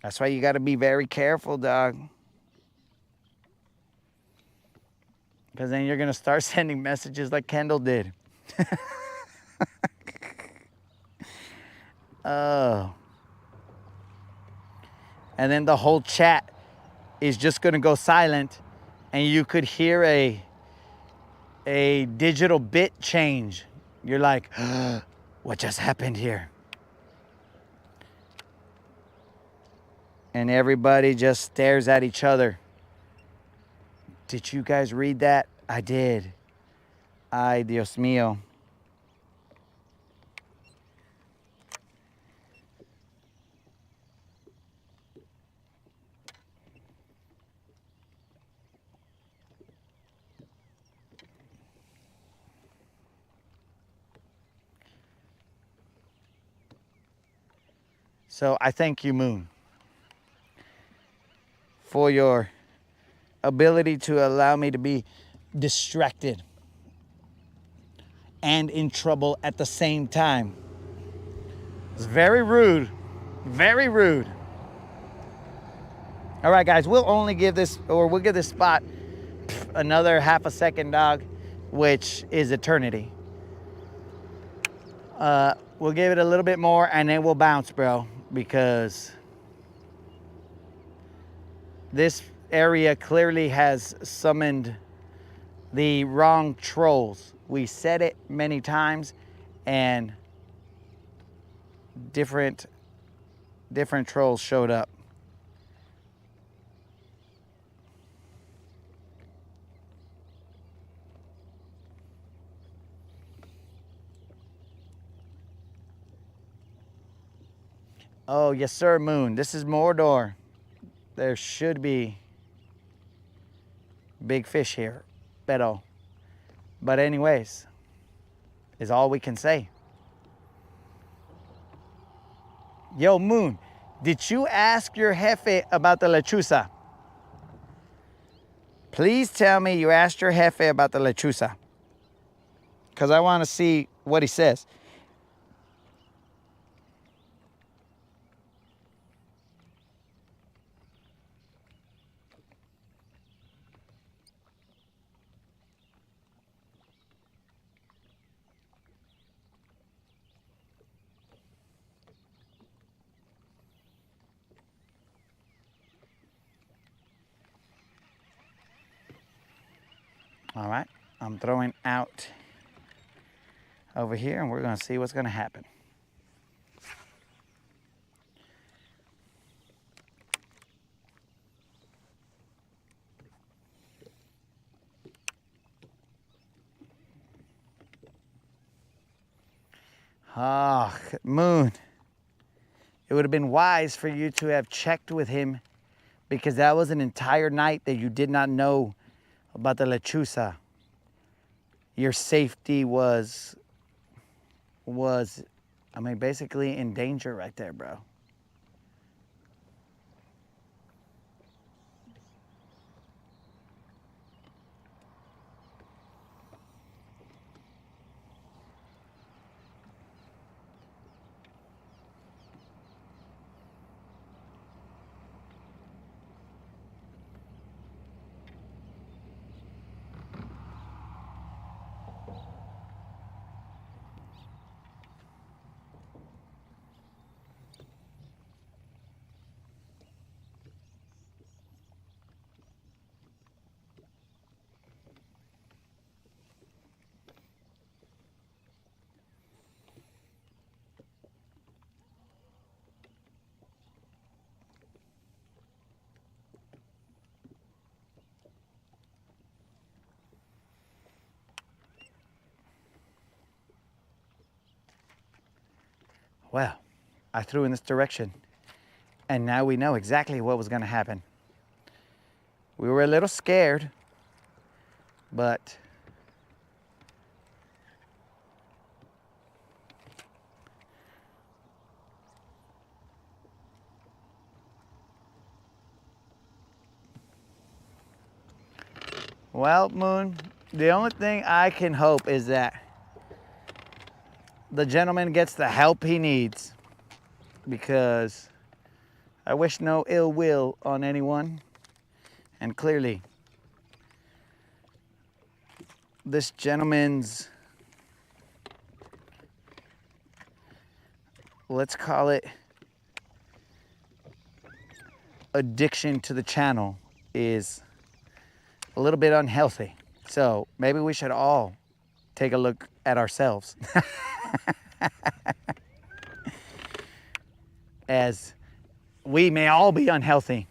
That's why you got to be very careful, dog. Because then you're going to start sending messages like Kendall did. Oh. And then the whole chat is just going to go silent, and you could hear a digital bit change. You're like, what just happened here? And everybody just stares at each other. Did you guys read that? I did. Ay, Dios mío. So I thank you, Moon, for your ability to allow me to be distracted and in trouble at the same time. It's very rude. Very rude. All right, guys, we'll give this spot another half a second, dog, which is eternity. We'll give it a little bit more and then we'll bounce, bro, because this area clearly has summoned the wrong trolls. We said it many times, and different trolls showed up. Oh, yes, sir, Moon. This is Mordor. There should be big fish here, pero. But anyways, is all we can say. Yo, Moon, did you ask your jefe about the lechuza? Please tell me you asked your jefe about the lechuza, because I want to see what he says. All right, I'm throwing out over here, and we're gonna see what's gonna happen. Ah, Moon, it would have been wise for you to have checked with him, because that was an entire night that you did not know about the lechuza. Your safety was, I mean, basically in danger right there, bro. Well, I threw in this direction, and now we know exactly what was gonna happen. We were a little scared, but well, Moon, the only thing I can hope is that the gentleman gets the help he needs, because I wish no ill will on anyone, and clearly this gentleman's, let's call it, addiction to the channel is a little bit unhealthy. So maybe we should all take a look at ourselves. As we may all be unhealthy.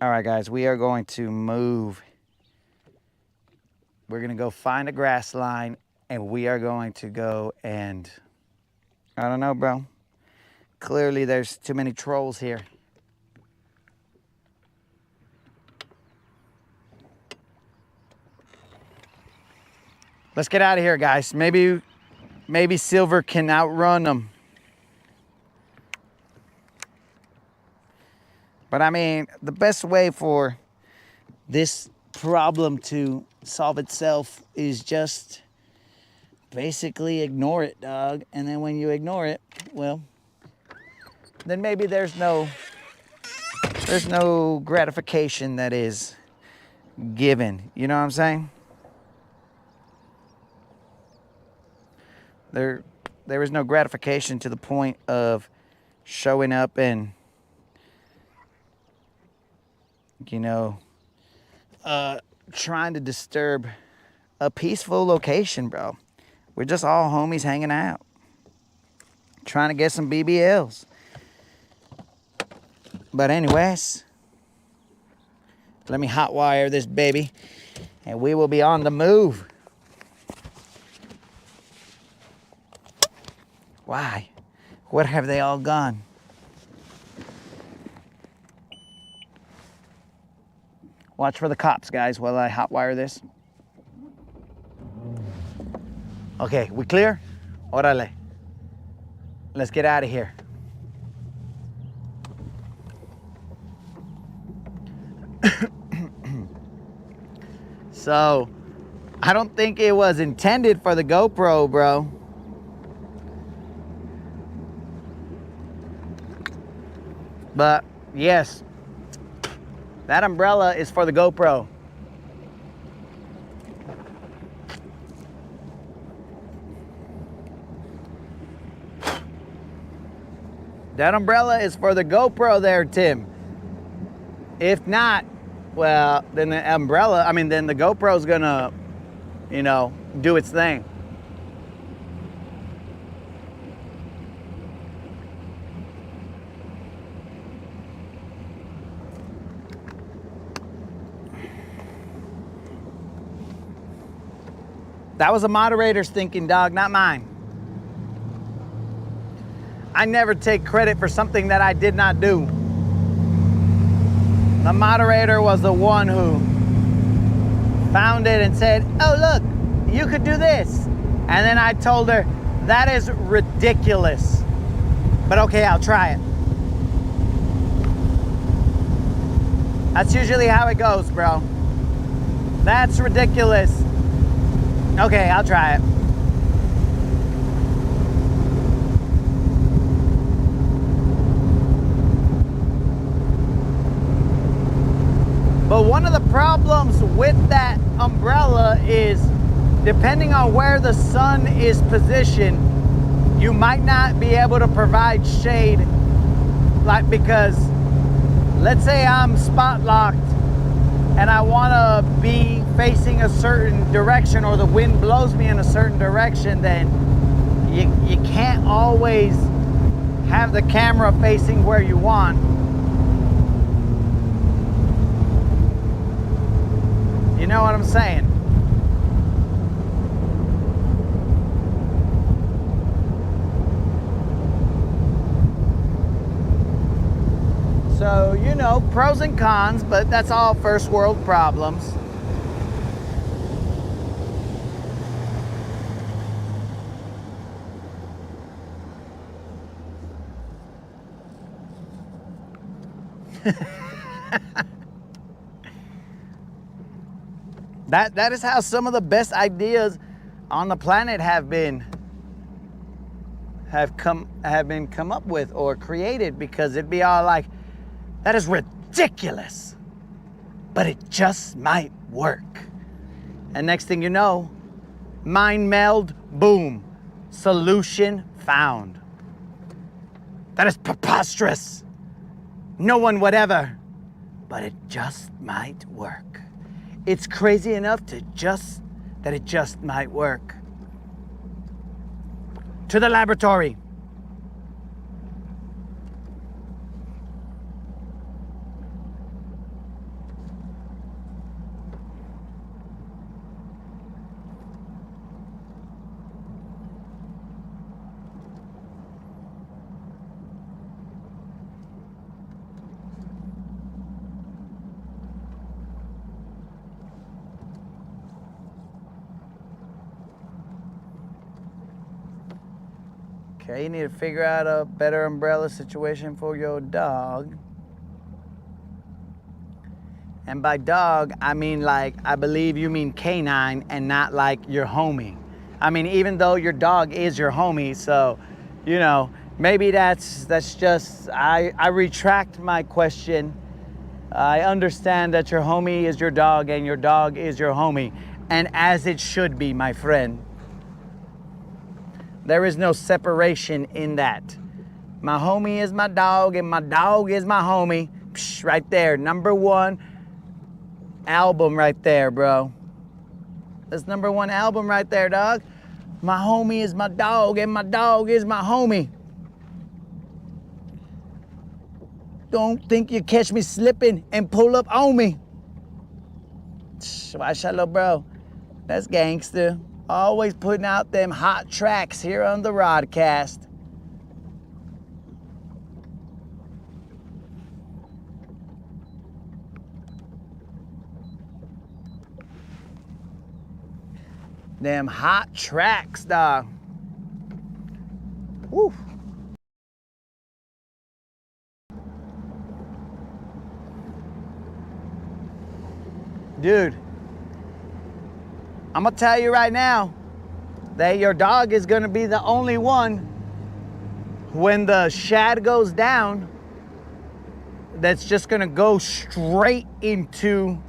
All right, guys, we are going to move. We're gonna go find a grass line, and we are going to go and, I don't know, bro. Clearly there's too many trolls here. Let's get out of here, guys. Maybe Silver can outrun them. But I mean, the best way for this problem to solve itself is just basically ignore it, dog. And then when you ignore it, well, then maybe there's no gratification that is given. You know what I'm saying? There is no gratification to the point of showing up and you know, trying to disturb a peaceful location, bro. We're just all homies hanging out, trying to get some BBLs. But anyways, let me hotwire this baby, and we will be on the move. Why? Where have they all gone? Watch for the cops, guys, while I hotwire this. Okay, we clear? Órale. Let's get out of here. So, I don't think it was intended for the GoPro, bro. But, yes, that umbrella is for the GoPro. That umbrella is for the GoPro there, Tim. If not, well, then the umbrella, then the GoPro's gonna, do its thing. That was a moderator's thinking, dog, not mine. I never take credit for something that I did not do. The moderator was the one who found it and said, oh, look, you could do this. And then I told her, that is ridiculous. But okay, I'll try it. That's usually how it goes, bro. That's ridiculous. Okay, I'll try it. But one of the problems with that umbrella is, depending on where the sun is positioned, you might not be able to provide shade. Like, because let's say I'm spot locked and I want to be facing a certain direction, or the wind blows me in a certain direction, then you can't always have the camera facing where you want. You know what I'm saying? So, pros and cons, but that's all first world problems. That is how some of the best ideas on the planet have been come up with or created, because it'd be all like, that is ridiculous, but it just might work. And next thing you know, mind meld, boom, solution found. That is preposterous. No one would ever, but it just might work. It's crazy enough that it just might work. To the laboratory. Okay, you need to figure out a better umbrella situation for your dog. And by dog, I mean, like, I believe you mean canine and not like your homie. Even though your dog is your homie, so, maybe that's just, I retract my question. I understand that your homie is your dog and your dog is your homie. And as it should be, my friend. There is no separation in that. My homie is my dog and my dog is my homie. Psh, right there, #1 album right there, bro. That's #1 album right there, dog. My homie is my dog, and my dog is my homie. Don't think you catch me slipping and pull up on me. Why, little bro? That's gangster. Always putting out them hot tracks here on the Rodcast. Them hot tracks, dog. Woo. Dude, I'm gonna tell you right now that your dog is gonna be the only one when the shad goes down that's just gonna go straight into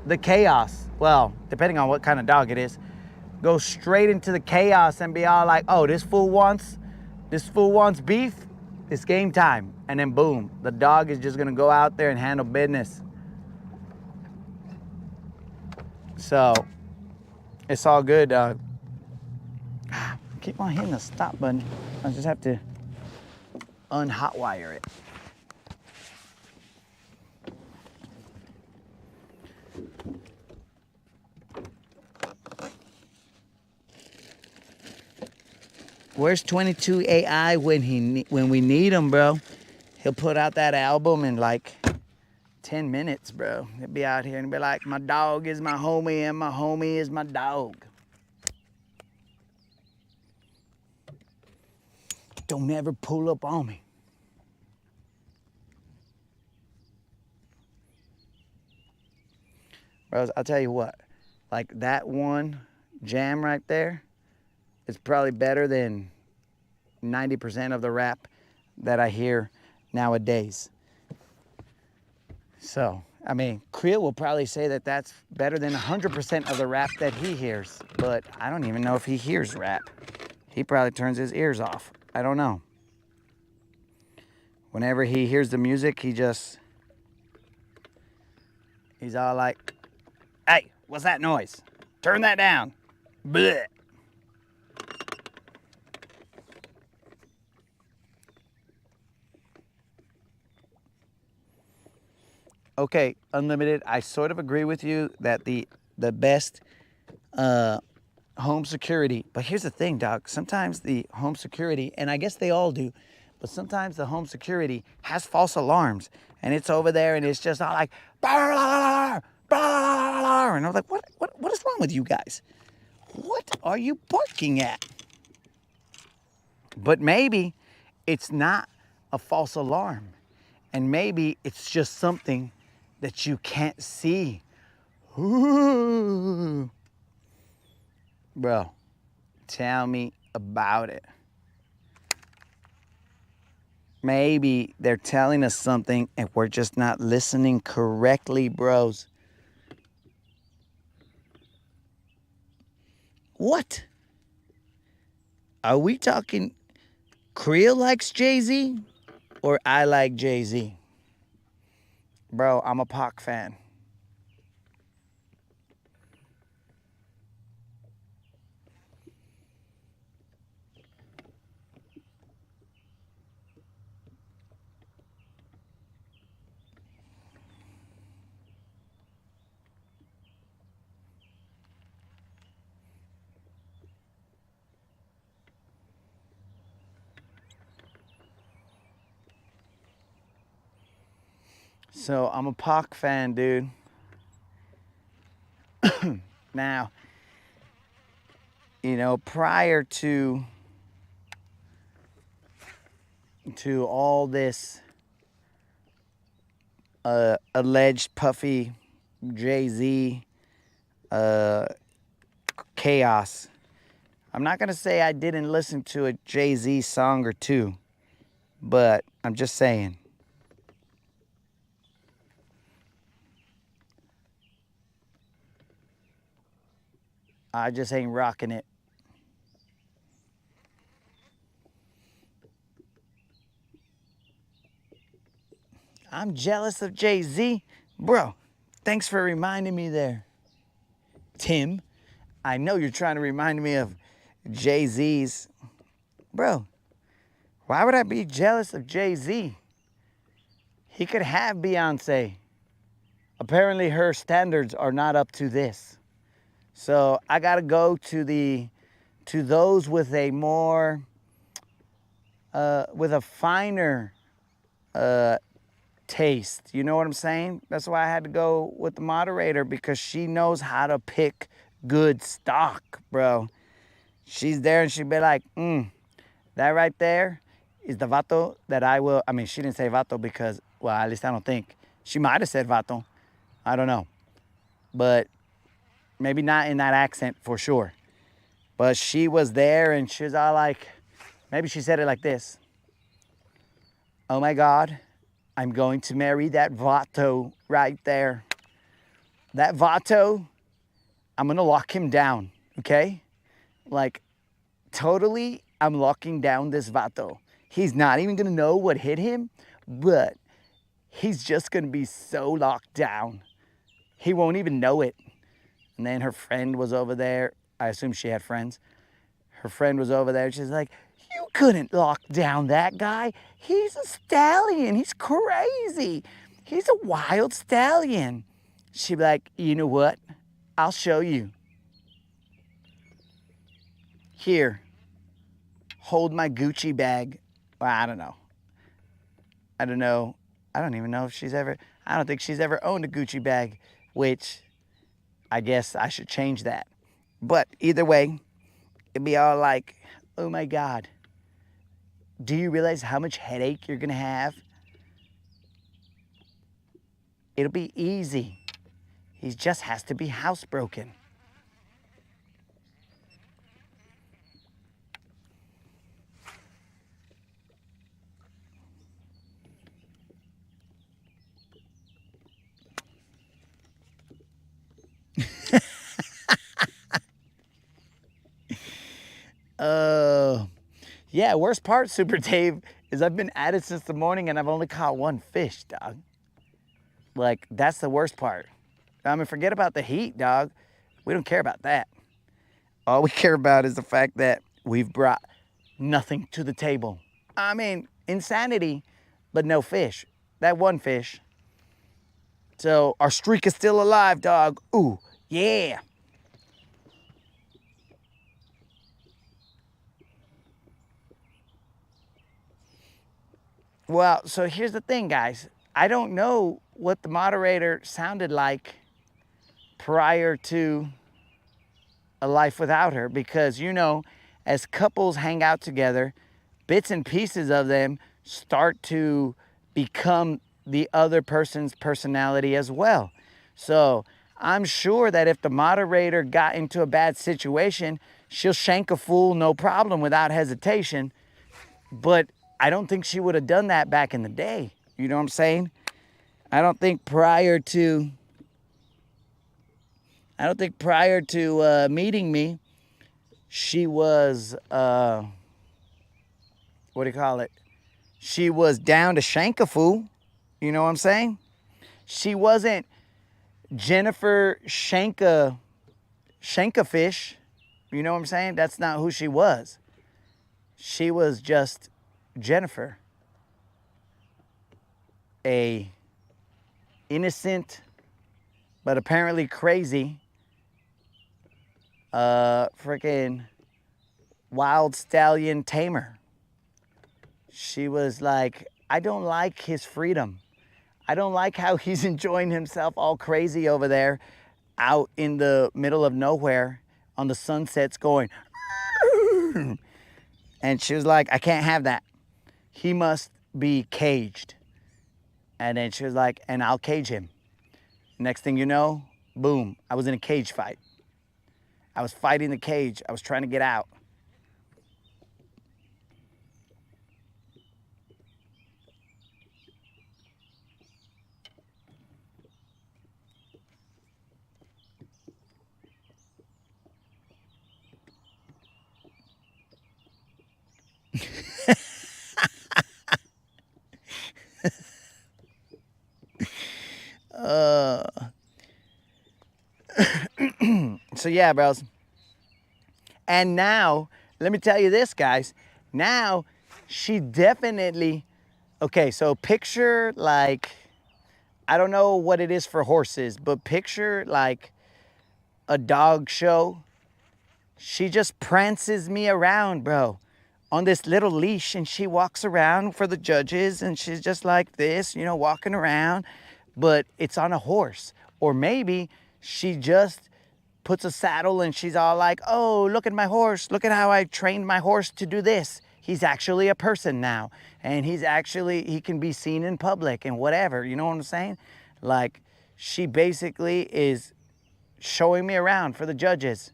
the chaos. Well, depending on what kind of dog it is, go straight into the chaos and be all like, oh, this fool wants beef, it's game time. And then boom, the dog is just gonna go out there and handle business. So, it's all good, dog. Keep on hitting the stop button. I just have to unhotwire it. Where's 22 AI when we need him, bro? He'll put out that album in like 10 minutes, bro. He'll be out here and be like, my dog is my homie and my homie is my dog. Don't ever pull up on me. Bros, I'll tell you what, like that one jam right there is probably better than 90% of the rap that I hear nowadays. So, I mean, Creel will probably say that that's better than 100% of the rap that he hears, but I don't even know if he hears rap. He probably turns his ears off. I don't know. Whenever he hears the music, he's all like, hey, what's that noise? Turn that down. Blech. Okay, Unlimited, I sort of agree with you that the best home security, but here's the thing, dog. Sometimes the home security, and I guess they all do, but sometimes the home security has false alarms, and it's over there, and it's just all like, blah, blah, and I'm like, what is wrong with you guys? What are you barking at? But maybe it's not a false alarm, and maybe it's just something that you can't see. Ooh. Bro, tell me about it. Maybe they're telling us something and we're just not listening correctly, bros. What? Are we talking Creel likes Jay-Z or I like Jay-Z? Bro, I'm a Pac fan. So I'm a Pac fan, dude. Now, you know, prior to all this alleged Puffy Jay-Z chaos, I'm not gonna say I didn't listen to a Jay-Z song or two, but I'm just saying. I just ain't rocking it. I'm jealous of Jay-Z. Bro, thanks for reminding me there. Tim, I know you're trying to remind me of Jay-Z's. Bro, why would I be jealous of Jay-Z? He could have Beyonce. Apparently her standards are not up to this. So I gotta go to those with a more, with a finer taste. You know what I'm saying? That's why I had to go with the moderator, because she knows how to pick good stock, bro. She's there and she'd be like, that right there is the vato that I will. I mean, she didn't say vato because, well, at least I don't think. She might have said vato. I don't know. But maybe not in that accent for sure. But she was there and she was all like, maybe she said it like this. Oh my God, I'm going to marry that vato right there. That vato, I'm going to lock him down, okay? Like, totally, I'm locking down this vato. He's not even going to know what hit him, but he's just going to be so locked down. He won't even know it. And then her friend was over there. I assume she had friends. Her friend was over there. She's like, you couldn't lock down that guy. He's a stallion. He's crazy. He's a wild stallion. She'd be like, you know what? I'll show you. Here, hold my Gucci bag. Well, I don't know. I don't know. I don't even know if I don't think she's ever owned a Gucci bag, which I guess I should change that. But either way, it'd be all like, oh my God, do you realize how much headache you're gonna have? It'll be easy. He just has to be housebroken. Yeah, worst part, Super Dave, is I've been at it since the morning and I've only caught one fish, dog. Like, that's the worst part. I mean, forget about the heat, dog. We don't care about that. All we care about is the fact that we've brought nothing to the table. I mean, insanity, but no fish. That one fish. So our streak is still alive, dog. Ooh, yeah. Well, so here's the thing, guys. I don't know what the moderator sounded like prior to a life without her, because, you know, as couples hang out together, bits and pieces of them start to become the other person's personality as well. So I'm sure that if the moderator got into a bad situation, she'll shank a fool no problem without hesitation. But I don't think she would have done that back in the day. You know what I'm saying? I don't think prior to meeting me, she was, what do you call it? She was down to shank a fool. You know what I'm saying? She wasn't Jennifer Shanka Fish. You know what I'm saying? That's not who she was. She was just Jennifer. A innocent, but apparently crazy, freaking wild stallion tamer. She was like, I don't like his freedom. I don't like how he's enjoying himself all crazy over there out in the middle of nowhere on the sunsets going. And she was like, I can't have that. He must be caged. And then she was like, and I'll cage him. Next thing you know, boom, I was in a cage fight. I was fighting the cage. I was trying to get out. So yeah, bros. And now, let me tell you this, guys. Now, she definitely, okay, so picture like, I don't know what it is for horses, but picture like a dog show. She just prances me around, bro, on this little leash, and she walks around for the judges, and she's just like this, you know, walking around, but it's on a horse. Or maybe she just puts a saddle and she's all like, oh, look at my horse. Look at how I trained my horse to do this. He's actually a person now. And he can be seen in public and whatever. You know what I'm saying? Like, she basically is showing me around for the judges.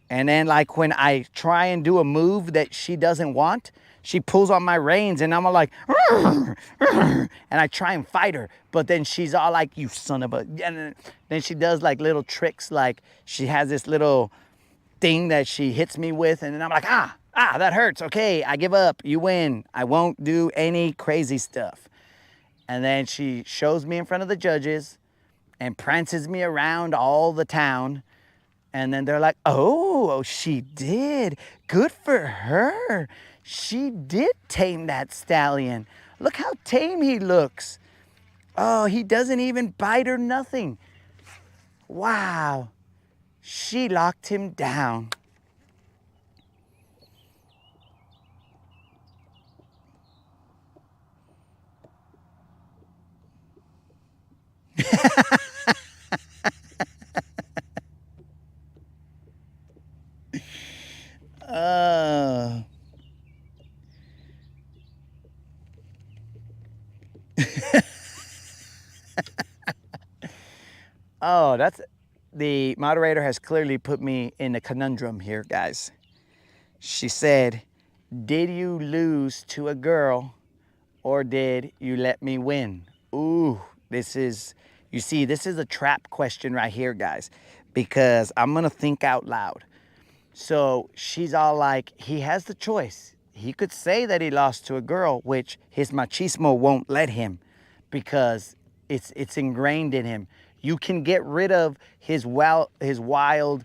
And then like when I try and do a move that she doesn't want, she pulls on my reins and I'm all like, "Rrr, rrr," and I try and fight her. But then she's all like, you son of a, and then she does like little tricks. Like she has this little thing that she hits me with. And then I'm like, that hurts. Okay, I give up. You win. I won't do any crazy stuff. And then she shows me in front of the judges and prances me around all the town. And then they're like, oh, she did. Good for her. She did tame that stallion. Look how tame he looks. Oh, he doesn't even bite or nothing. Wow. She locked him down. Oh, the moderator has clearly put me in a conundrum here, guys. She said, did you lose to a girl or did you let me win? Ooh, this is a trap question right here, guys, because I'm going to think out loud. So she's all like, he has the choice. He could say that he lost to a girl, which his machismo won't let him because it's ingrained in him. You can get rid of his wild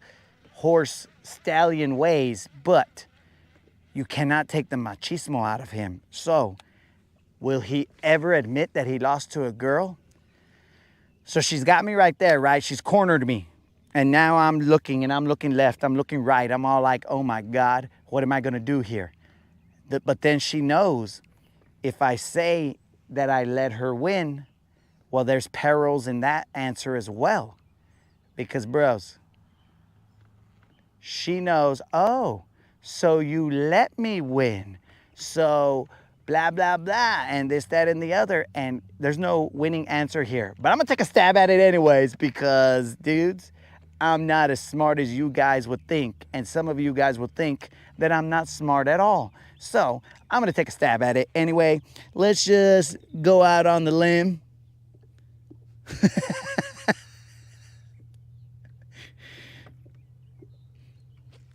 horse stallion ways, but you cannot take the machismo out of him. So will he ever admit that he lost to a girl? So she's got me right there, right? She's cornered me. And now I'm looking left, I'm looking right. I'm all like, oh my God, what am I gonna do here? But then she knows if I say that I let her win, well, there's perils in that answer as well. Because bros, she knows, oh, so you let me win. So blah, blah, blah, and this, that, and the other. And there's no winning answer here. But I'm gonna take a stab at it anyways because, dudes, I'm not as smart as you guys would think. And some of you guys would think that I'm not smart at all. So I'm gonna take a stab at it anyway. Let's just go out on the limb.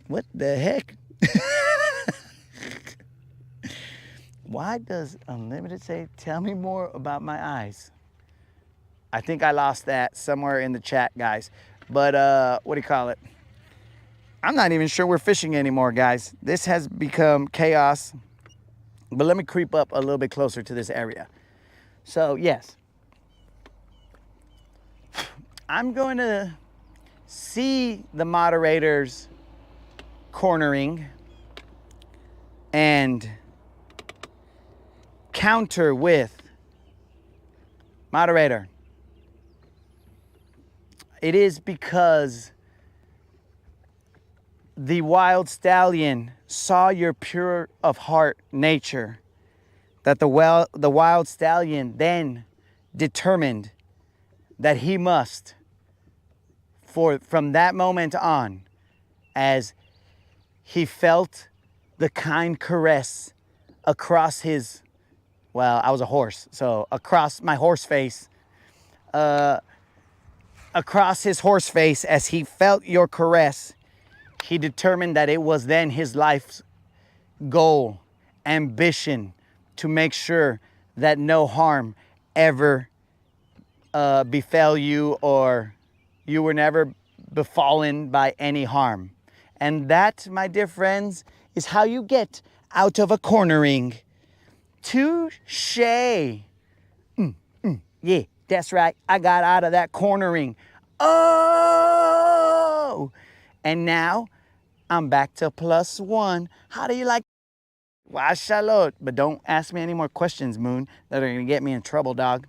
What the heck? Why does Unlimited say, tell me more about my eyes? I think I lost that somewhere in the chat, guys. But what do you call it? I'm not even sure we're fishing anymore, guys. This has become chaos. But let me creep up a little bit closer to this area. So yes, I'm going to see the moderators cornering and counter with, moderator, it is because the wild stallion saw your pure of heart nature that the wild stallion then determined that he must, from that moment on, as he felt the kind caress across his, well, I was a horse, so across my horse face, across his horse face, as he felt your caress, he determined that it was then his life's goal, ambition, to make sure that no harm ever befell you, or you were never befallen by any harm. And that, my dear friends, is how you get out of a cornering. Touche. Yeah, that's right. I got out of that cornering. Oh! And now I'm back to +1. How do you like? Why, Charlotte? But don't ask me any more questions, Moon, that are going to get me in trouble, dog.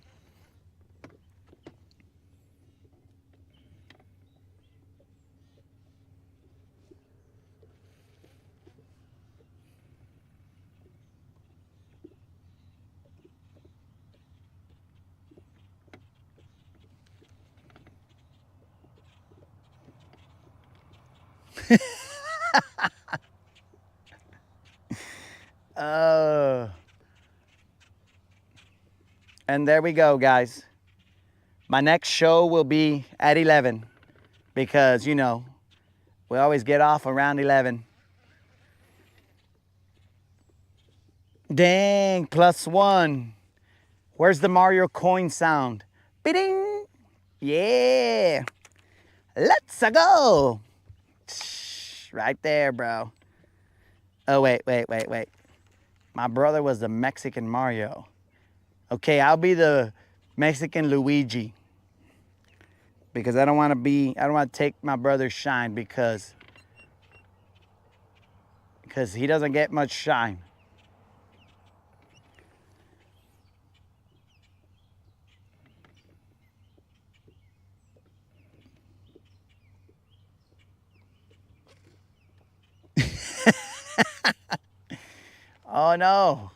And there we go, guys. My next show will be at 11 because, you know, we always get off around 11. Dang, +1. Where's the Mario coin sound? Bing! Yeah! Let's go! Right there, bro. Oh, wait. My brother was the Mexican Mario. Okay, I'll be the Mexican Luigi. Because I don't want to take my brother's shine because he doesn't get much shine. Oh no.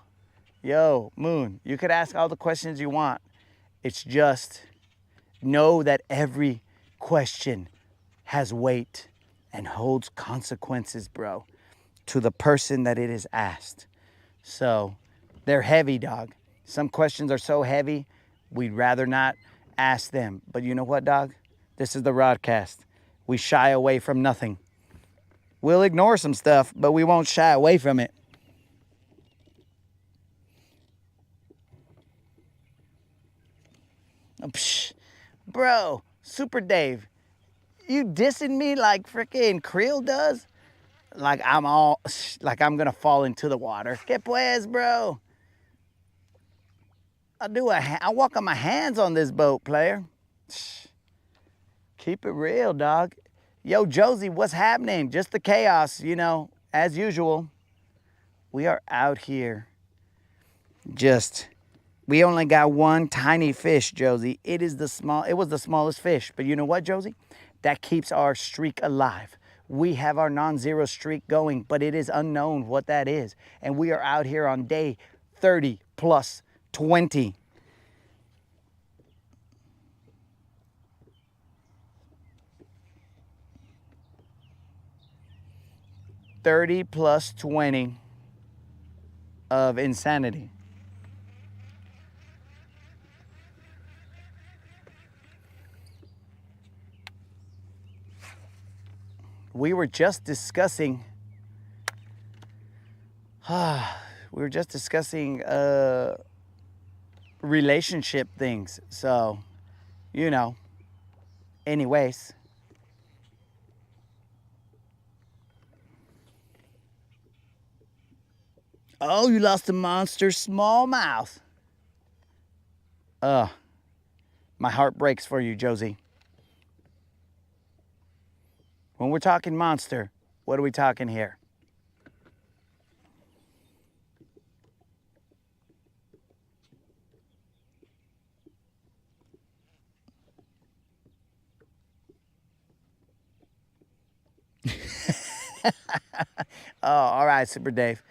Yo, Moon, you could ask all the questions you want. It's just know that every question has weight and holds consequences, bro, to the person that it is asked. So they're heavy, dog. Some questions are so heavy, we'd rather not ask them. But you know what, dog? This is the Rodcast. We shy away from nothing. We'll ignore some stuff, but we won't shy away from it. Psh, bro, Super Dave, you dissing me like freaking Creel does? Like I'm gonna fall into the water. Que pues, bro? I walk on my hands on this boat, player. Keep it real, dog. Yo, Josie, what's happening? Just the chaos, you know, as usual. We are out here. We only got one tiny fish, Josie. It was the smallest fish. But you know what, Josie? That keeps our streak alive. We have our non-zero streak going, but it is unknown what that is. And we are out here on day 30 plus 20. +30 plus 20 of insanity. We were just discussing relationship things. So, you know, anyways. Oh, you lost a monster smallmouth. My heart breaks for you, Josie. When we're talking monster, what are we talking here? Oh, all right, Super Dave.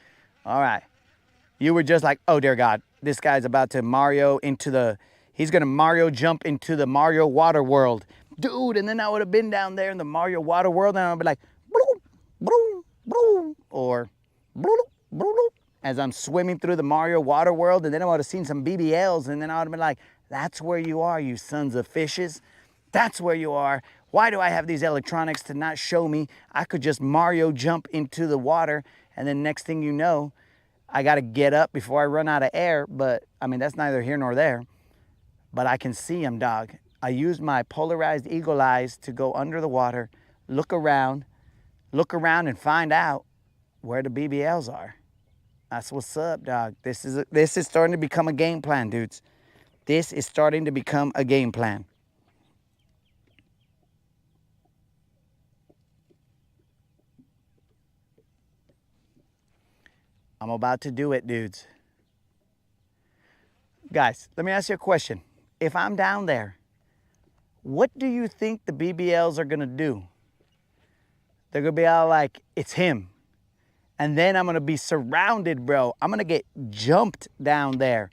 All right. You were just like, oh, dear God, this guy's about to he's going to Mario jump into the Mario water world. Dude, and then I would have been down there in the Mario water world and I would be like, bloop, bloop, bloop, or bloop, bloop, as I'm swimming through the Mario water world, and then I would have seen some BBLs, and then I would have been like, that's where you are, you sons of fishes. That's where you are. Why do I have these electronics to not show me? I could just Mario jump into the water, and then next thing you know, I got to get up before I run out of air, but I mean, that's neither here nor there. but I can see them, dog. I use my polarized eagle eyes to go under the water, look around and find out where the BBLs are. That's what's up, dog. This is starting to become a game plan, dudes. This is starting to become a game plan. I'm about to do it, dudes. Guys, let me ask you a question. If I'm down there, what do you think the BBLs are gonna do? They're gonna be all like, it's him. And then I'm gonna be surrounded, bro. I'm gonna get jumped down there.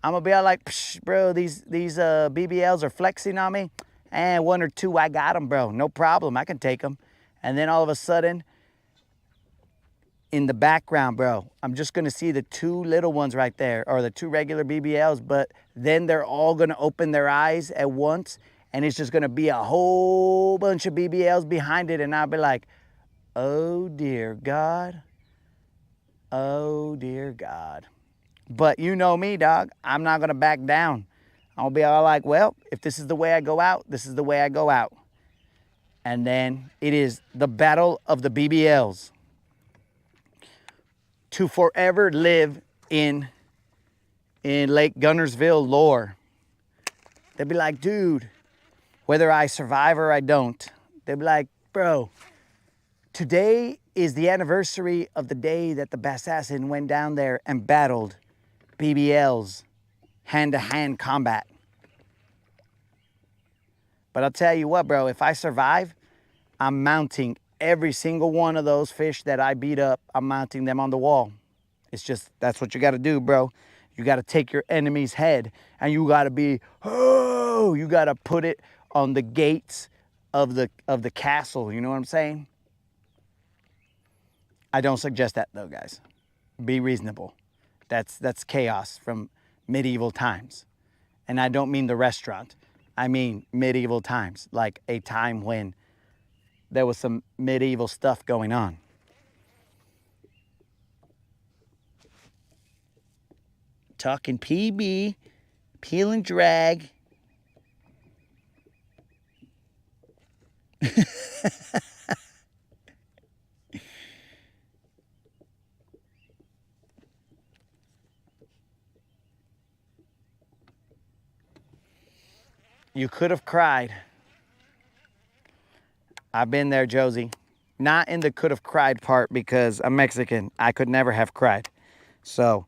I'm gonna be all like, bro, these BBLs are flexing on me. And 1 or 2, I got them, bro. No problem, I can take them. And then all of a sudden, in the background, bro, I'm just gonna see the 2 little ones right there, or the 2 regular BBLs, but then they're all gonna open their eyes at once, and it's just gonna be a whole bunch of BBLs behind it, and I'll be like, oh dear God. Oh dear God. But you know me, dog. I'm not gonna back down. I'll be all like, well, if this is the way I go out, this is the way I go out. And then it is the battle of the BBLs to forever live in Lake Guntersville lore. They'd be like, dude, whether I survive or I don't, they'd be like, bro, today is the anniversary of the day that the assassin went down there and battled BBLs, hand-to-hand combat. But I'll tell you what, bro, if I survive, I'm mounting every single one of those fish that I beat up. I'm mounting them on the wall. It's just, that's what you got to do, bro. You got to take your enemy's head and you got to be, oh, you got to put it on the gates of the castle. You know what I'm saying? I don't suggest that though, guys. Be reasonable. That's chaos from medieval times. And I don't mean the restaurant. I mean medieval times, like a time when there was some medieval stuff going on. Talking PB, peel and drag. You could have cried. I've been there, Josie. Not in the could have cried part because I'm Mexican. I could never have cried. So,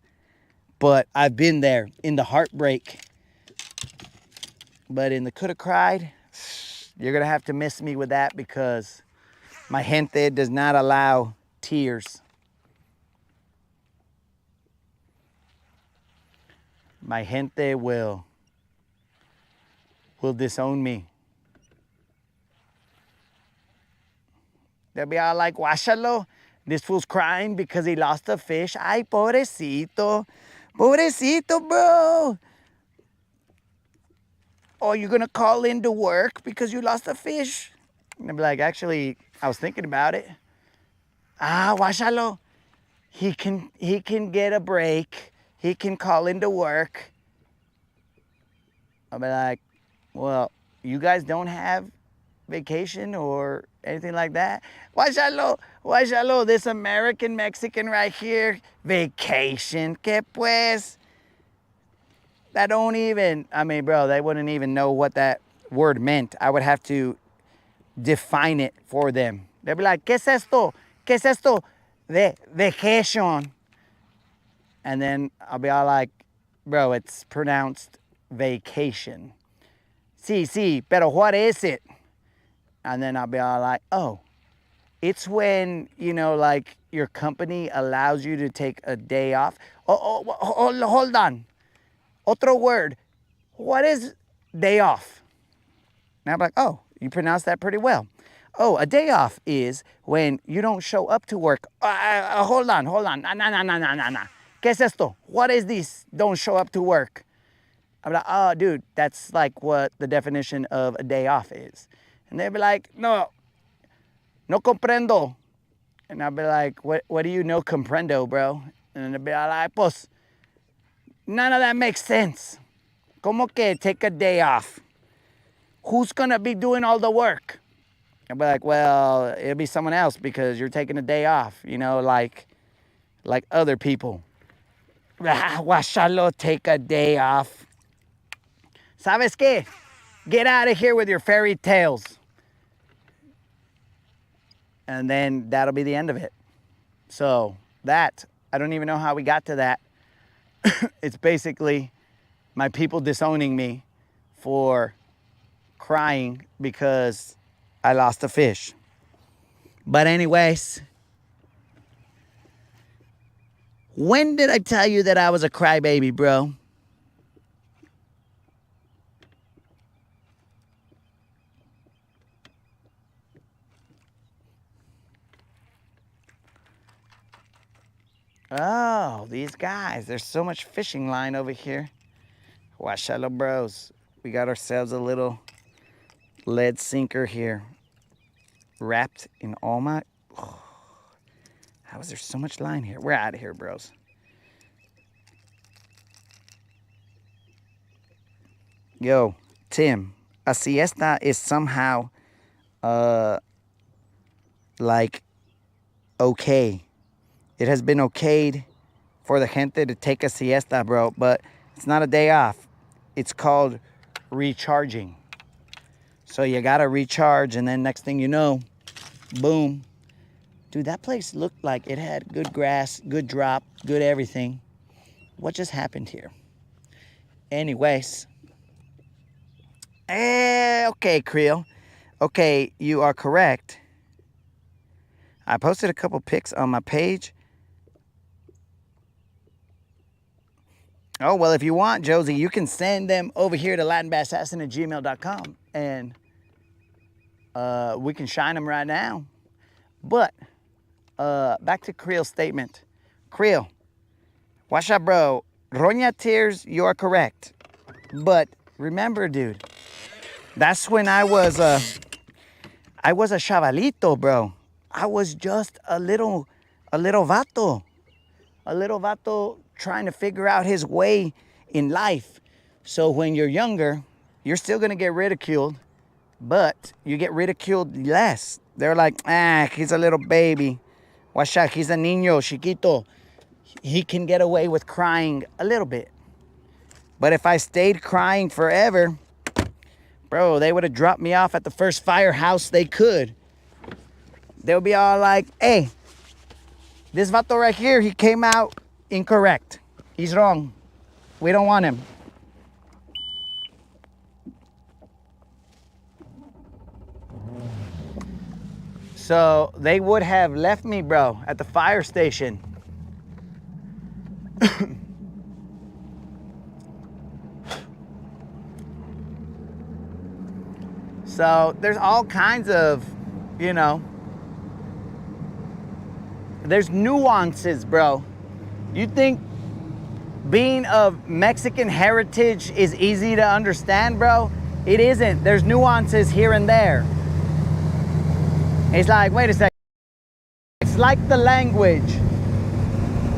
but I've been there in the heartbreak. But in the could have cried, you're going to have to miss me with that because my gente does not allow tears. My gente will disown me. They'll be all like, guáchalo, this fool's crying because he lost a fish. Ay, pobrecito. Pobrecito, bro. Oh, you're going to call in to work because you lost a fish? And they'll be like, actually, I was thinking about it. Ah, guáchalo. He can get a break. He can call in to work. I'll be like, well, you guys don't have vacation or anything like that? Guáchalo, this American Mexican right here, vacation, que pues? That don't even, I mean, bro, they wouldn't even know what that word meant. I would have to define it for them. They'd be like, ¿qué es esto? ¿Qué es esto? Vacation. And then I'll be all like, bro, it's pronounced vacation. Sí, pero what is it? And then I'll be all like, oh, it's when, you know, like your company allows you to take a day off. Hold on. Otro word. What is day off? And I'm like, oh, you pronounced that pretty well. Oh, a day off is when you don't show up to work. Hold on. Nah. ¿Qué es esto? What is this? Don't show up to work. I'm like, oh, dude, that's like what the definition of a day off is. And they'd be like, no comprendo. And I'd be like, what do you no comprendo, bro? And they'd be like, pues, none of that makes sense. Como que take a day off? Who's gonna be doing all the work? I'll be like, well, it'll be someone else because you're taking a day off, you know, like other people. Washalo, take a day off. ¿Sabes qué? Get out of here with your fairy tales. And then that'll be the end of it. So that, I don't even know how we got to that. It's basically my people disowning me for crying because I lost a fish. But anyways, when did I tell you that I was a crybaby, bro? Oh, these guys. There's so much fishing line over here. Washalo bros. We got ourselves a little lead sinker here. Wrapped in all my... Oh, how is there so much line here? We're out of here, bros. Yo, Tim. A siesta is somehow, like, okay. It has been okayed for the gente to take a siesta, bro, but it's not a day off. It's called recharging. So you gotta recharge, and then next thing you know, boom. Dude, that place looked like it had good grass, good drop, good everything. What just happened here? Anyways. Okay, Creel. Okay, you are correct. I posted a couple pics on my page. Oh, well, if you want, Josie, you can send them over here to latinbassassassin@gmail.com, and we can shine them right now. But back to Creel's statement. Creel, watch out, bro. Roña tears, you are correct. But remember, dude, that's when I was a chavalito, bro. I was just a little vato. A little vato trying to figure out his way in life. So when you're younger, you're still gonna get ridiculed, but you get ridiculed less. They're like, he's a little baby. Watch out, he's a niño, chiquito. He can get away with crying a little bit. But if I stayed crying forever, bro, they would have dropped me off at the first firehouse they could. They'll be all like, hey, this vato right here, he came out incorrect. He's wrong. We don't want him. So they would have left me, bro, at the fire station. So there's all kinds of, you know, there's nuances, bro. You think being of Mexican heritage is easy to understand, bro? It isn't. There's nuances here and there. It's like, wait a second. It's like the language.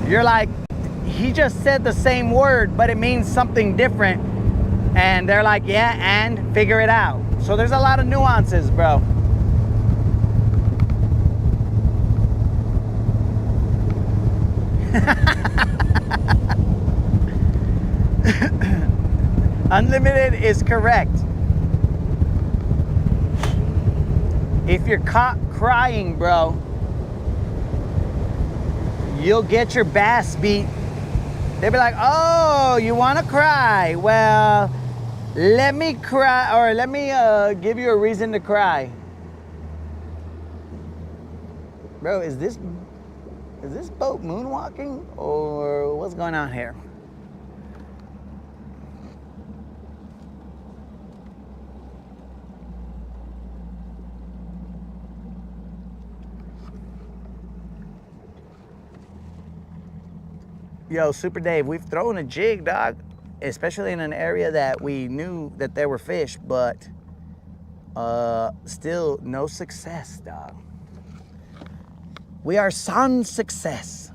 You're like, he just said the same word, but it means something different. And they're like, yeah, and figure it out. So there's a lot of nuances, bro. Unlimited is correct. If you're caught crying, bro, you'll get your bass beat. They'll be like, oh, you want to cry? Well, let me cry, or let me give you a reason to cry. Bro, is this boat moonwalking, or what's going on here? Yo, Super Dave, we've thrown a jig, dog, especially in an area that we knew that there were fish, but still no success, dog. We are sans success.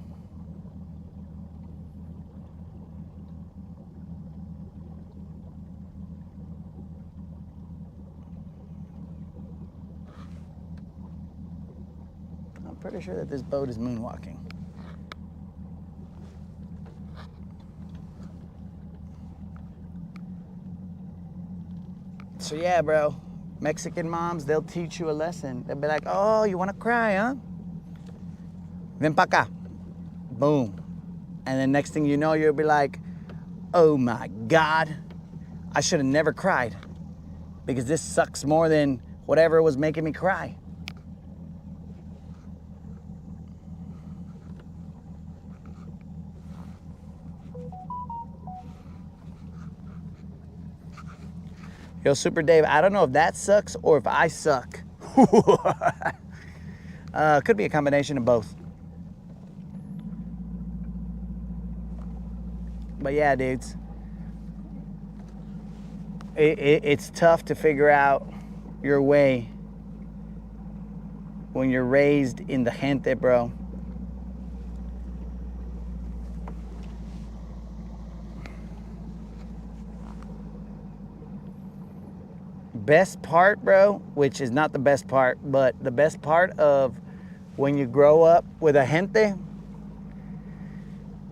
pretty sure that this boat is moonwalking. So yeah, bro, Mexican moms, they'll teach you a lesson. They'll be like, oh, you want to cry, huh? Ven pa' acá. Boom. And then next thing you know, you'll be like, oh my God, I should have never cried because this sucks more than whatever was making me cry. Yo, Super Dave, I don't know if that sucks or if I suck. Could be a combination of both. But yeah, dudes, it's tough to figure out your way when you're raised in the gente, bro. Best part, bro, which is not the best part, but the best part of when you grow up with a gente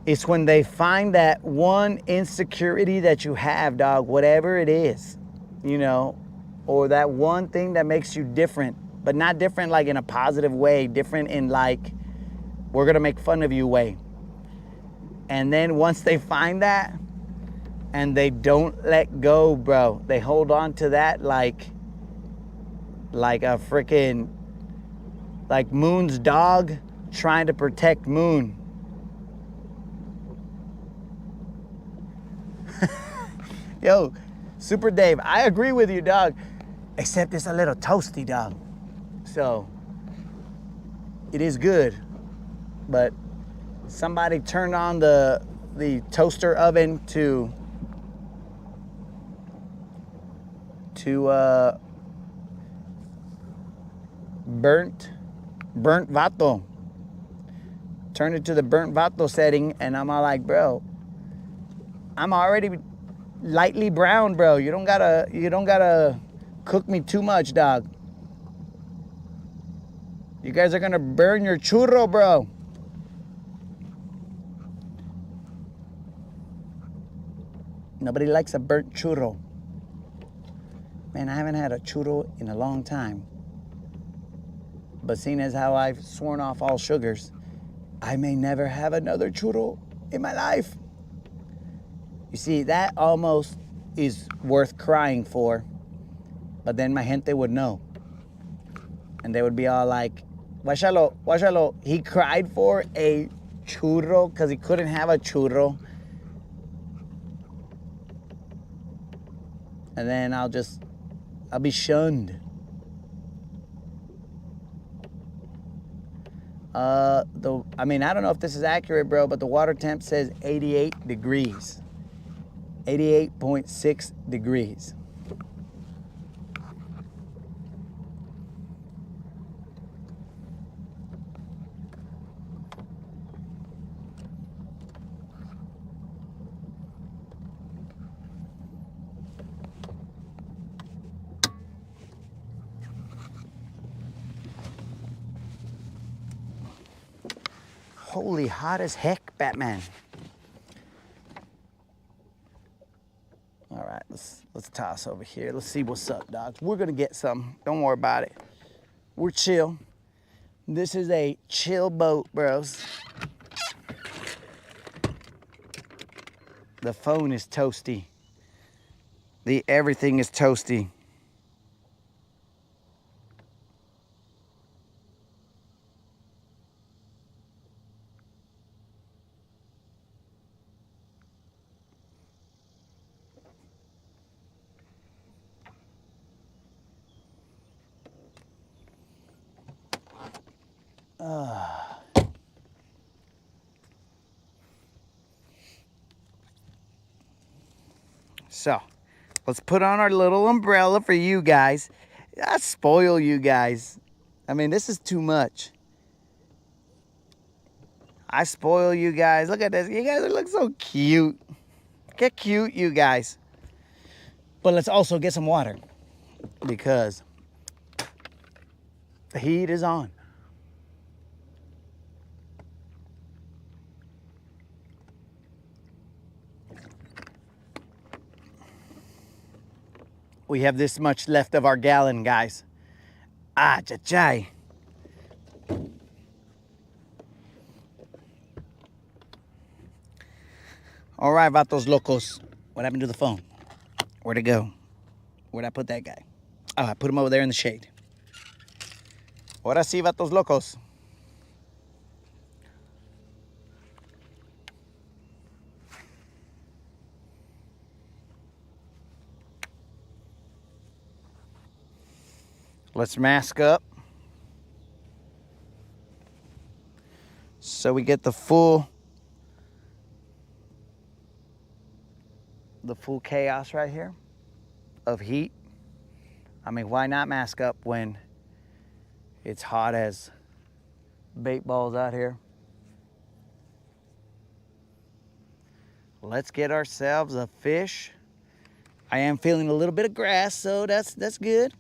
is when they find that one insecurity that you have, dog, whatever it is, you know, or that one thing that makes you different, but not different like in a positive way, different in like, we're gonna make fun of you way. And then once they find that, and they don't let go, bro. They hold on to that like a freaking, like Moon's dog trying to protect Moon. Yo, Super Dave, I agree with you, dog. Except it's a little toasty, dog. So, it is good. But somebody turned on the toaster oven to burnt vato. Turn it to the burnt vato setting, and I'm all like, bro, I'm already lightly brown, bro. You don't gotta cook me too much, dog. You guys are gonna burn your churro, bro. Nobody likes a burnt churro. Man, I haven't had a churro in a long time. But seeing as how I've sworn off all sugars, I may never have another churro in my life. You see, that almost is worth crying for. But then my gente would know. And they would be all like, Guachalo, he cried for a churro because he couldn't have a churro. And then I'll be shunned. I don't know if this is accurate, bro, but the water temp says 88 degrees. 88.6 degrees. Holy hot as heck, Batman. All right, let's toss over here. Let's see what's up, dogs. We're gonna get some. Don't worry about it. We're chill. This is a chill boat, bros. The phone is toasty. Everything is toasty. So, let's put on our little umbrella for you guys. I spoil you guys. I mean, this is too much. I spoil you guys. Look at this. You guys look so cute. Get cute, you guys. But let's also get some water because the heat is on. We have this much left of our gallon, guys. Ah, cha-chay. All right, vatos locos. What happened to the phone? Where'd it go? Where'd I put that guy? Oh, I put him over there in the shade. Ahora sí, vatos locos. Let's mask up so we get the full chaos right here of heat. I mean, why not mask up when it's hot as bait balls out here? Let's get ourselves a fish. I am feeling a little bit of grass, so that's good.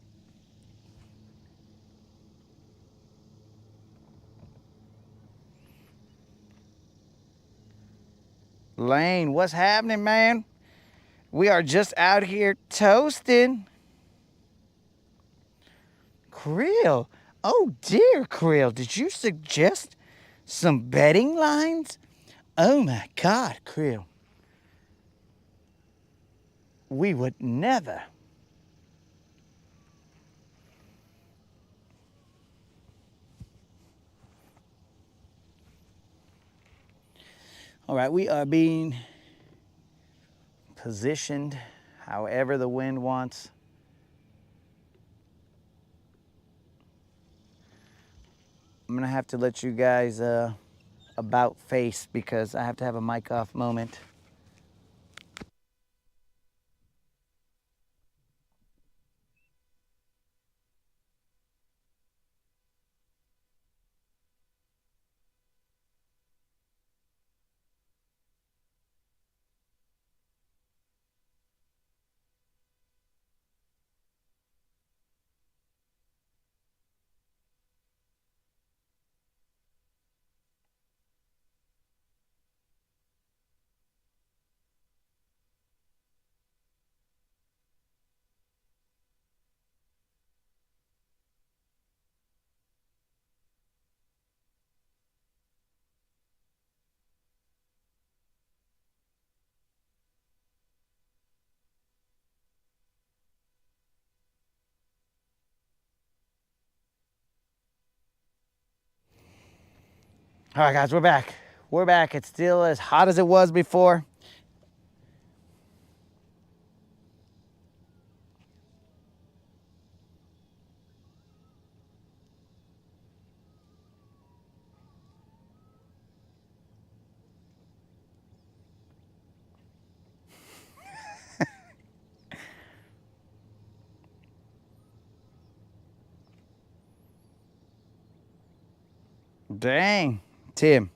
Lane, what's happening, man? We are just out here toasting. Krill, oh dear Krill, did you suggest some bedding lines? Oh my God, Krill. We would never. All right, we are being positioned however the wind wants. I'm gonna have to let you guys about face because I have to have a mic off moment. All right, guys, we're back. We're back. It's still as hot as it was before. Dang, Tim,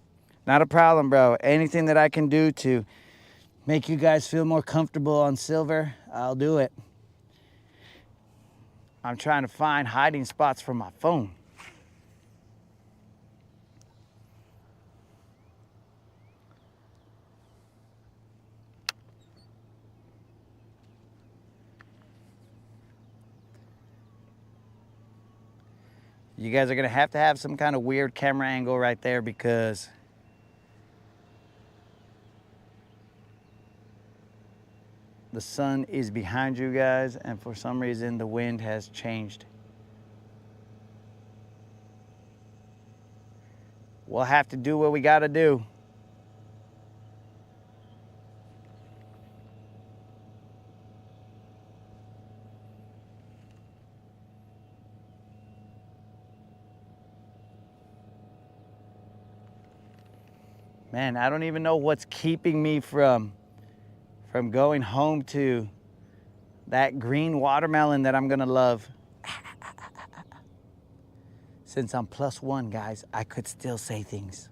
not a problem, bro. Anything that I can do to make you guys feel more comfortable on silver, I'll do it. I'm trying to find hiding spots for my phone. You guys are gonna have to have some kind of weird camera angle right there because the sun is behind you guys and for some reason the wind has changed. We'll have to do what we gotta do. Man, I don't even know what's keeping me from going home to that green watermelon that I'm gonna love. Since I'm +1, guys, I could still say things.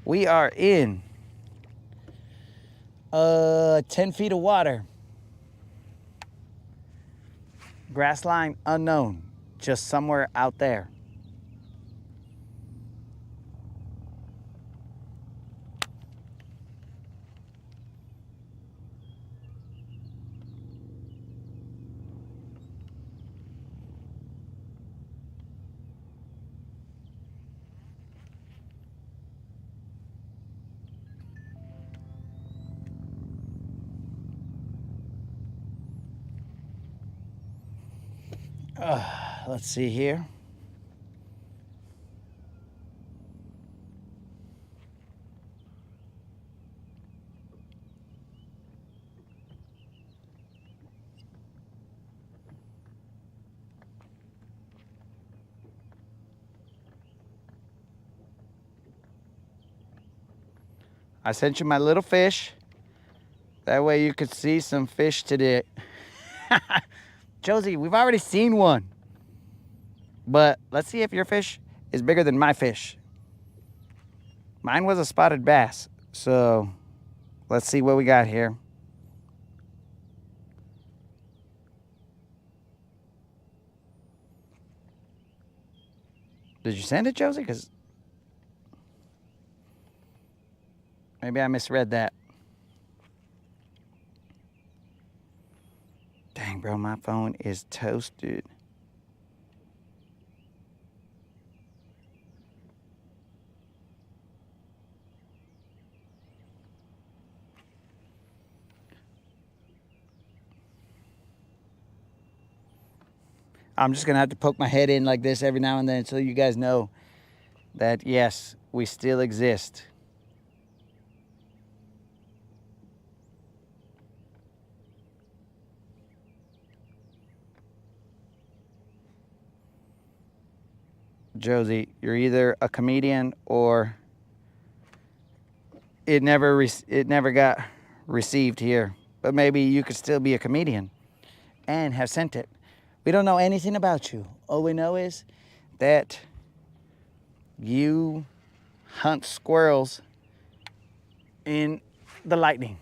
We are in 10 feet of water. Grass line unknown, just somewhere out there. Let's see here. I sent you my little fish. That way you could see some fish today. Josie, we've already seen one. But let's see if your fish is bigger than my fish. Mine was a spotted bass. So let's see what we got here. Did you send it, Josie? Because maybe I misread that. Dang, bro, my phone is toasted. I'm just going to have to poke my head in like this every now and then so you guys know that, yes, we still exist. Josie, you're either a comedian or it never got received here. But maybe you could still be a comedian and have sent it. We don't know anything about you. All we know is that you hunt squirrels in the lightning.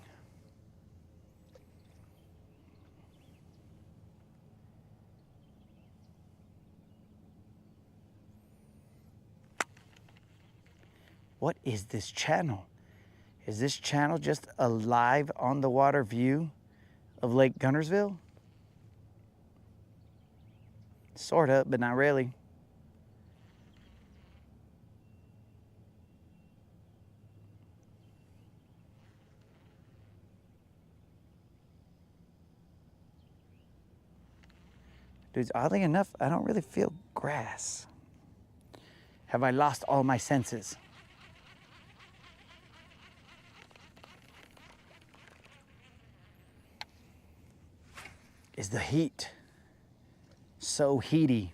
What is this channel? Is this channel just a live on the water view of Lake Guntersville? Sort of, but not really. Dudes, oddly enough, I don't really feel grass. Have I lost all my senses? Is the heat so heaty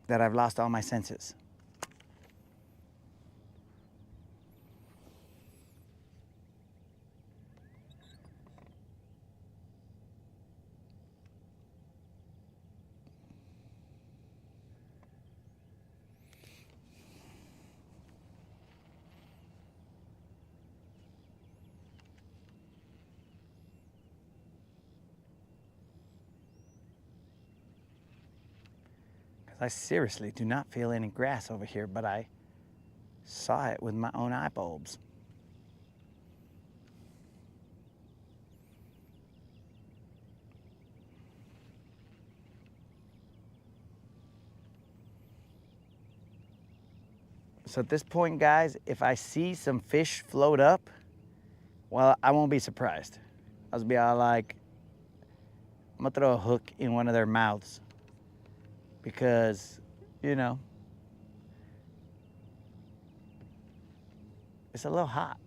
that I've lost all my senses? I seriously do not feel any grass over here, but I saw it with my own eye bulbs. So at this point, guys, if I see some fish float up, well, I won't be surprised. I'll be all like, I'm gonna throw a hook in one of their mouths. Because, you know, it's a little hot.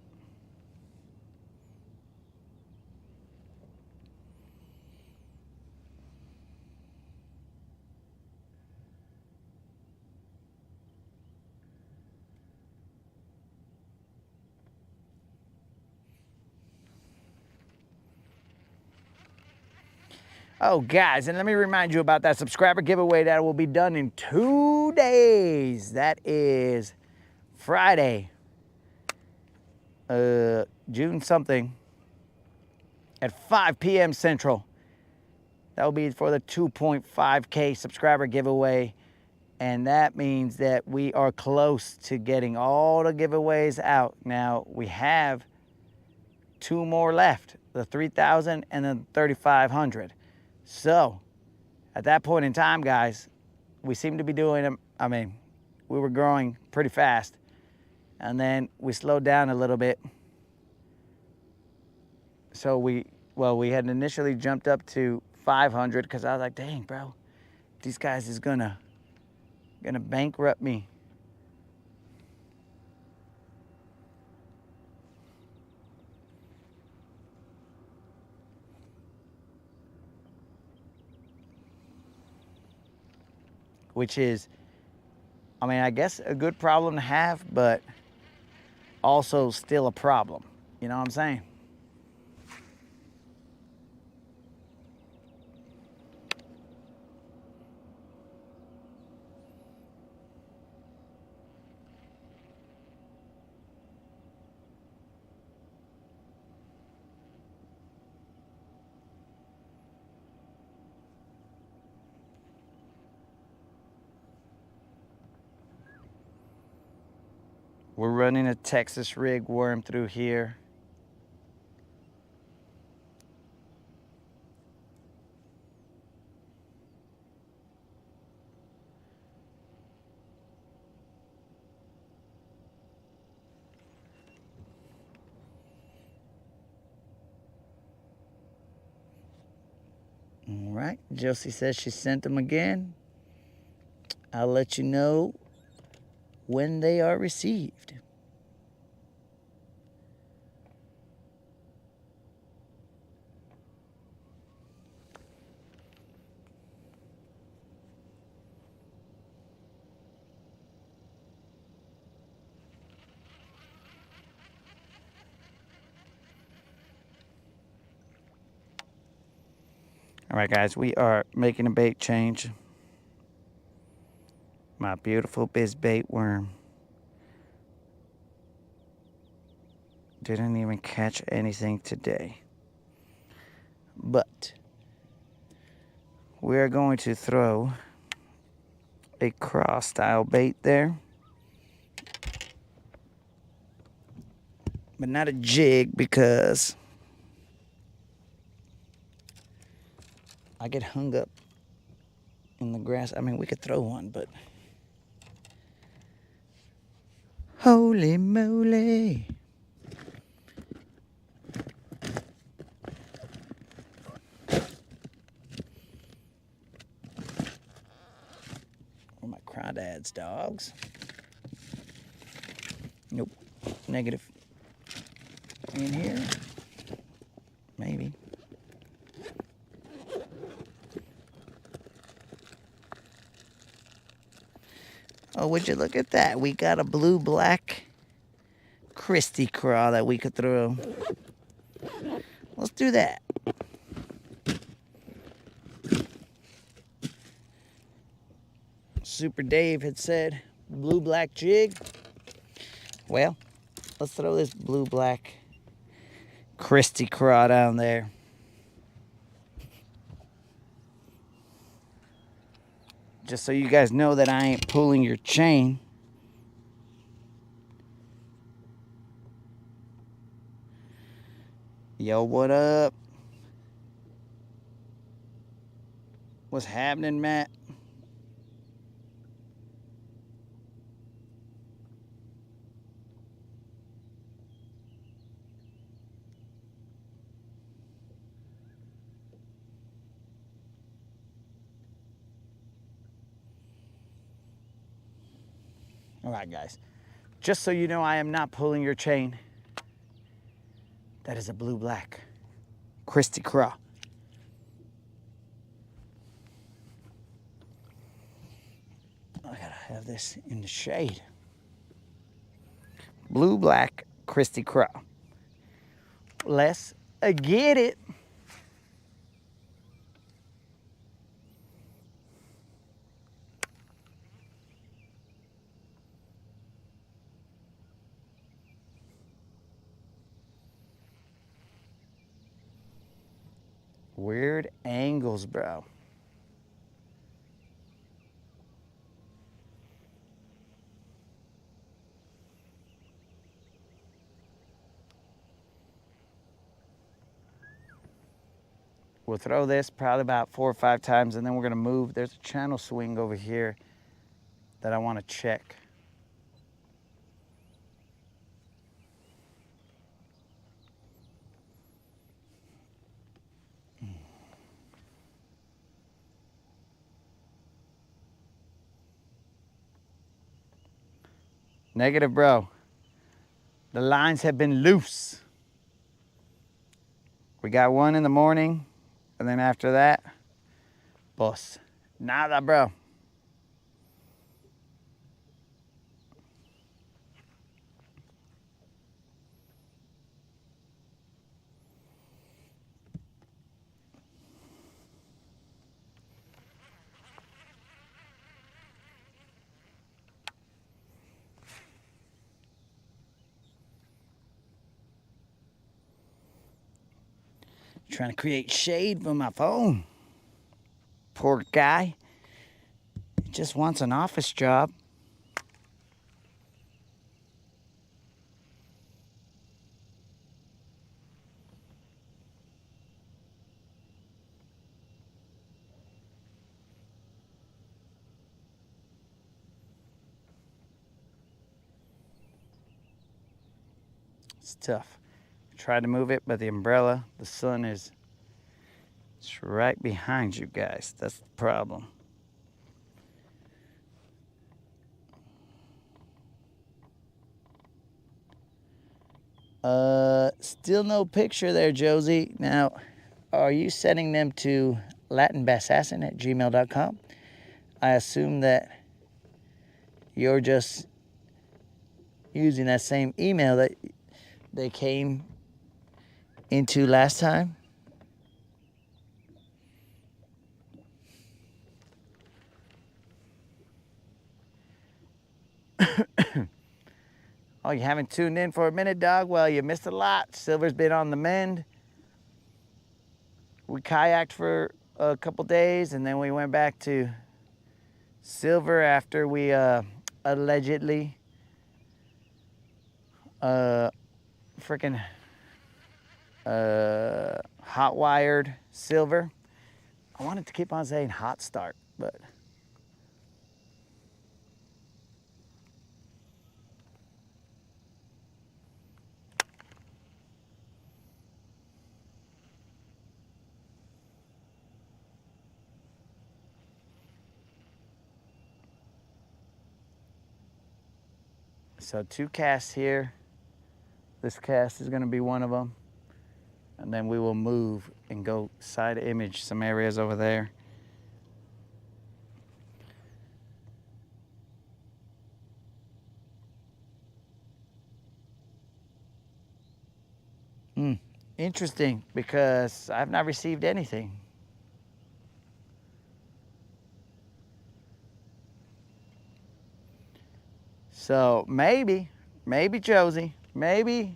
Oh, guys, and let me remind you about that subscriber giveaway that will be done in 2 days. That is Friday, June something, at 5 p.m. Central. That will be for the 2.5K subscriber giveaway. And that means that we are close to getting all the giveaways out. Now, we have 2 more left, the 3,000 and the 3,500. So, at that point in time, guys, we seem to be doing them. I mean, we were growing pretty fast. And then we slowed down a little bit. So we had initially jumped up to 500 because I was like, dang, bro, these guys is gonna bankrupt me. Which is, I mean, I guess a good problem to have, but also still a problem. You know what I'm saying? We're running a Texas rig worm through here. All right, Josie says she sent them again. I'll let you know when they are received. All right, guys, we are making a bait change. My beautiful biz bait worm didn't even catch anything today. But we're going to throw a cross style bait there. But not a jig because I get hung up in the grass. I mean, we could throw one, but holy moly. Where are my crawdads, dogs? Nope. Negative. In here? Maybe. Oh, would you look at that? We got a blue-black Christy craw that we could throw. Let's do that. Super Dave had said blue-black jig. Well, let's throw this blue-black Christy craw down there. Just so you guys know that I ain't pulling your chain. Yo, what up? What's happening, Matt? All right, guys. Just so you know, I am not pulling your chain. That is a blue-black Christy craw. I gotta have this in the shade. Blue-black Christy craw. Let's get it. Weird angles, bro. We'll throw this probably about 4 or 5 times, and then we're gonna move. There's a channel swing over here that I wanna check. Negative, bro. The lines have been loose. We got one in the morning, and then after that, boss, nada, bro. Trying to create shade for my phone. Poor guy. He just wants an office job. It's tough. Tried to move it, but the umbrella, the sun is it's right behind you guys. That's the problem. Still no picture there, Josie. Now, are you sending them to latinbassassin@gmail.com? I assume that you're just using that same email that they came into last time. Oh, you haven't tuned in for a minute, dog? Well, you missed a lot. Silver's been on the mend. We kayaked for a couple days, and then we went back to Silver after we allegedly freaking hot wired Silver. I wanted to keep on saying hot start, but so 2 casts here. This cast is going to be one of them. And then we will move and go side image some areas over there. Interesting, because I've not received anything. So maybe Josie, maybe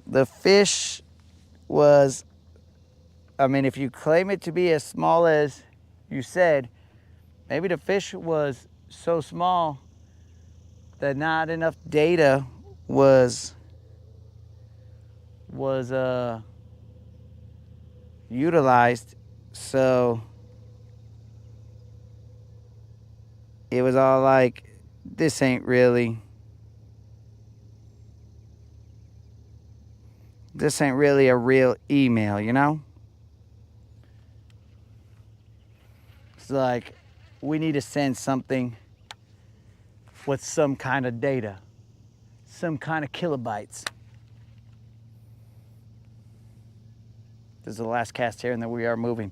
the fish was, I mean, if you claim it to be as small as you said, maybe the fish was so small that not enough data was utilized, so it was all like, this ain't really a real email, you know? It's like, we need to send something with some kind of data, some kind of kilobytes. This is the last cast here, and then we are moving.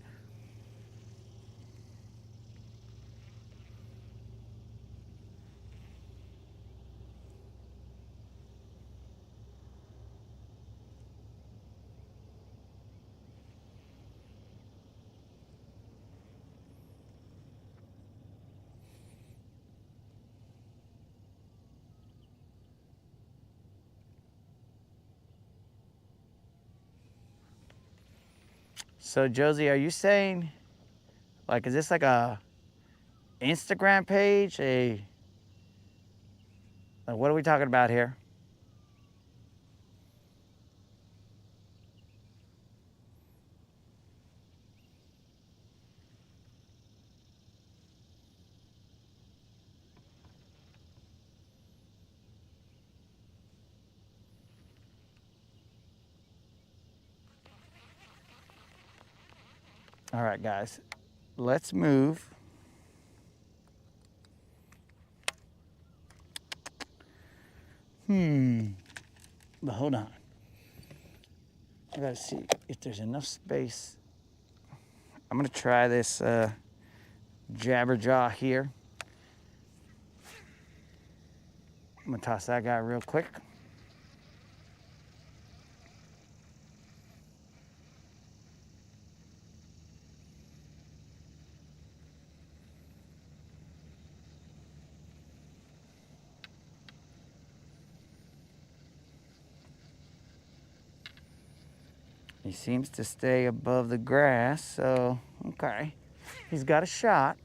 So Josie, are you saying, like, is this like a Instagram page? Like, what are we talking about here? All right, guys, let's move. But hold on. I gotta see if there's enough space. I'm gonna try this Jabberjaw here. I'm gonna toss that guy real quick. He seems to stay above the grass, so okay. He's got a shot.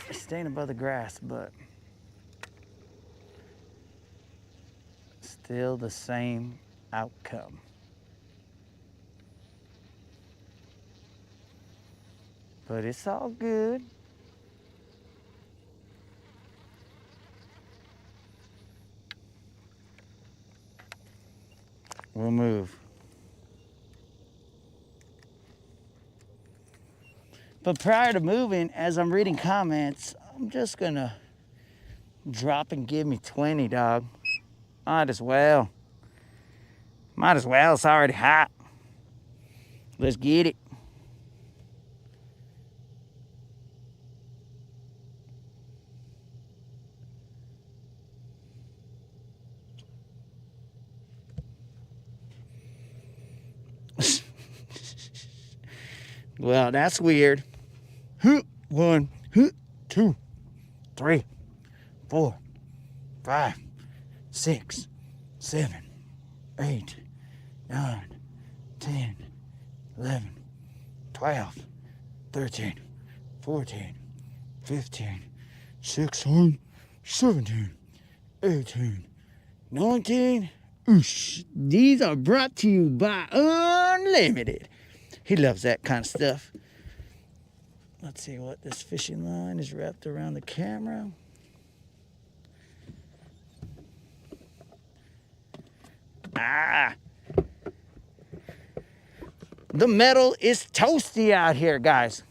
He's staying above the grass, but still the same outcome. But it's all good. We'll move. But prior to moving, as I'm reading comments, I'm just gonna drop and give me 20, dog. Might as well. Might as well, it's already hot. Let's get it. Well, that's weird. 1, 2, 3, 4, 5, 6, 7, 8, 9, 10, 11, 12, 13, 14, 15, 16, 17, 18, 19. Oosh. These are brought to you by Unlimited. He loves that kind of stuff. Let's see what this fishing line is wrapped around the camera. Ah. The metal is toasty out here, guys.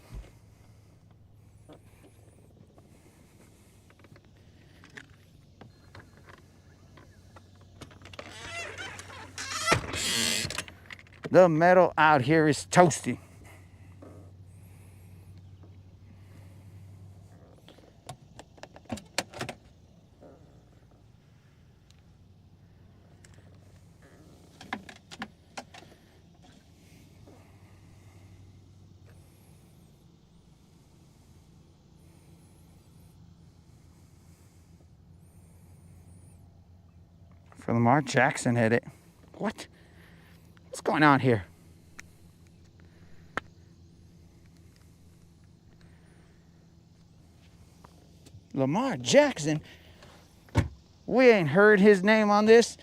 The metal out here is toasty. For Lamar Jackson hit it. What? What's going on here? Lamar Jackson? We ain't heard his name on this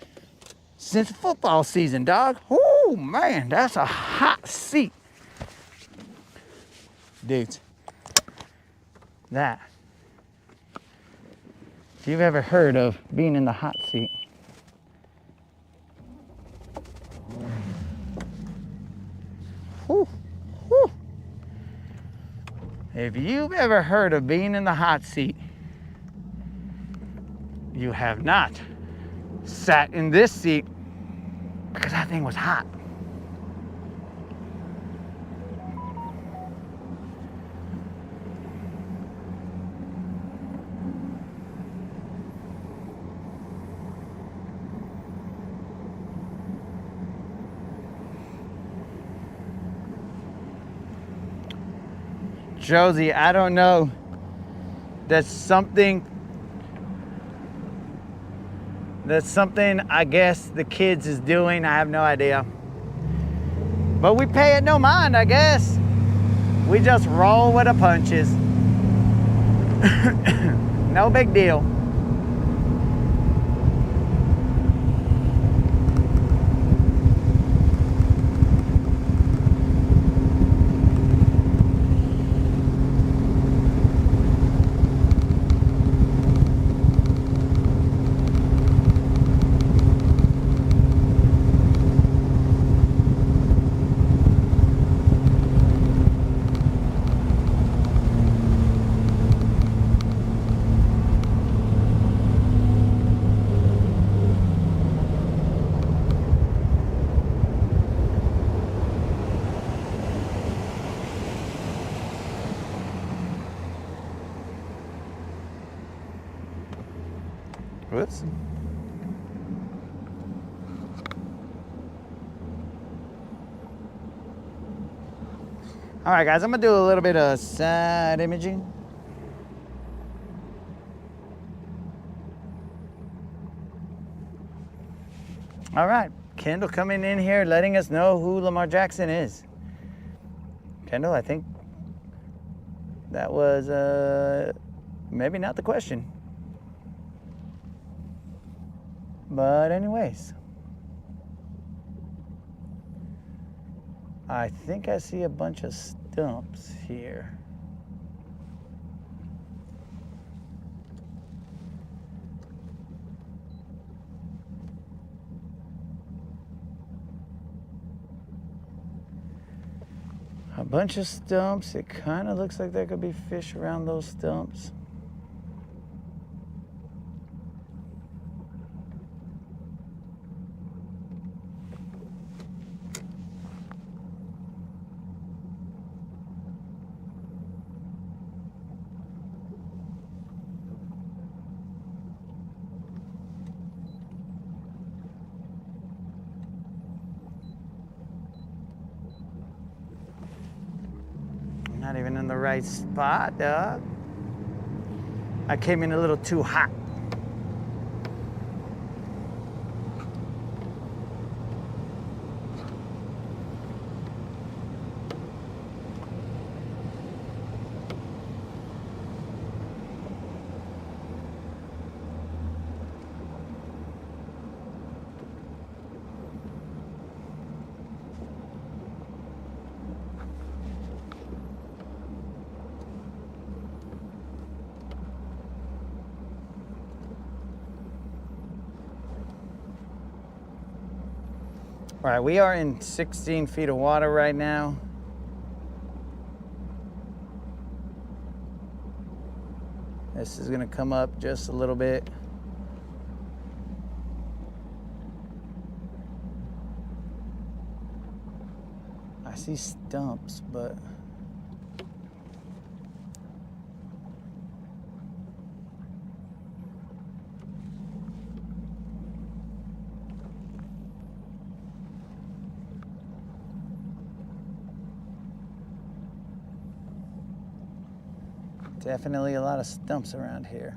since football season, dog. Oh, man, that's a hot seat. Dudes, that. If you've ever heard of being in the hot seat, Whew. Whew. If you've ever heard of being in the hot seat, you have not sat in this seat because that thing was hot. Josie, I don't know. That's something I guess the kids is doing. I have no idea. But we pay it no mind, I guess. We just roll with the punches. No big deal. Whoops. All right, guys, I'm gonna do a little bit of side imaging. All right, Kendall coming in here, letting us know who Lamar Jackson is. Kendall, I think that was maybe not the question. But anyways, I think I see a bunch of stumps here. A bunch of stumps. It kind of looks like there could be fish around those stumps. Not even in the right spot, dog. I came in a little too hot. All right, we are in 16 feet of water right now. This is gonna come up just a little bit. I see stumps, but definitely a lot of stumps around here.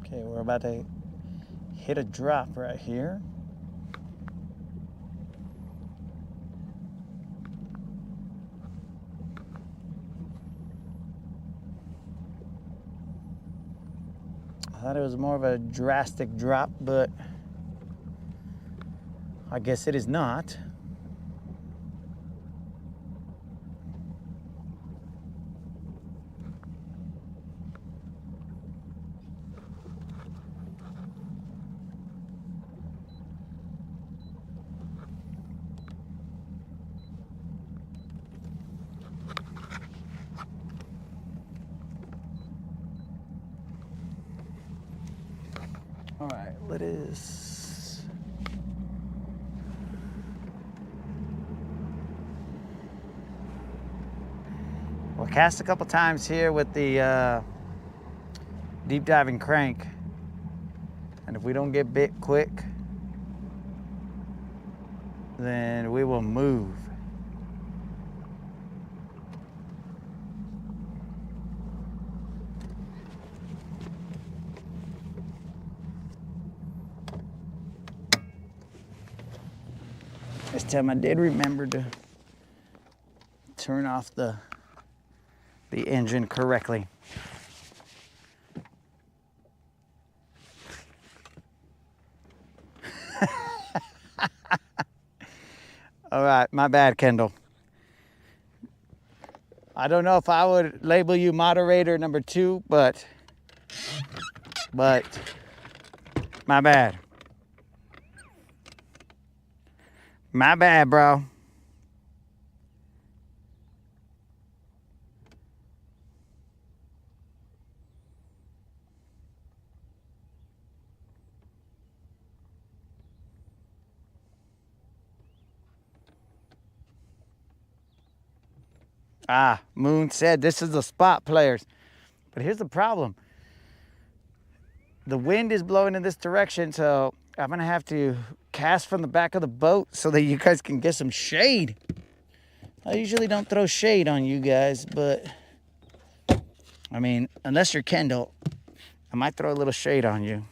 Okay, we're about to hit a drop right here. Thought it was more of a drastic drop, but I guess it is not. All right, let us. We'll cast a couple times here with the deep diving crank, and if we don't get bit quick, then we will move. This time I did remember to turn off the engine correctly. All right, my bad, Kendall. I don't know if I would label you moderator number 2, but my bad. My bad, bro. Ah, Moon said this is the spot, players. But here's the problem. The wind is blowing in this direction, so I'm gonna have to cast from the back of the boat so that you guys can get some shade. I usually don't throw shade on you guys, but I mean, unless you're Kendall, I might throw a little shade on you.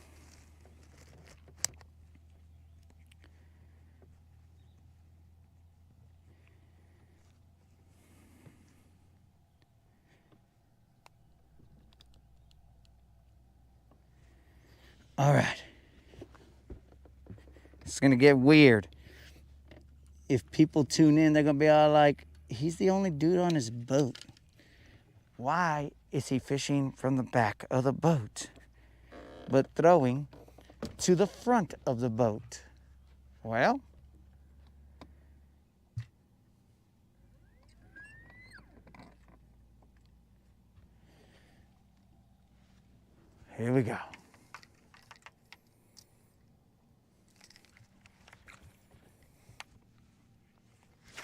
All right. It's gonna get weird. If people tune in, they're gonna be all like, he's the only dude on his boat. Why is he fishing from the back of the boat, but throwing to the front of the boat? Well, here we go.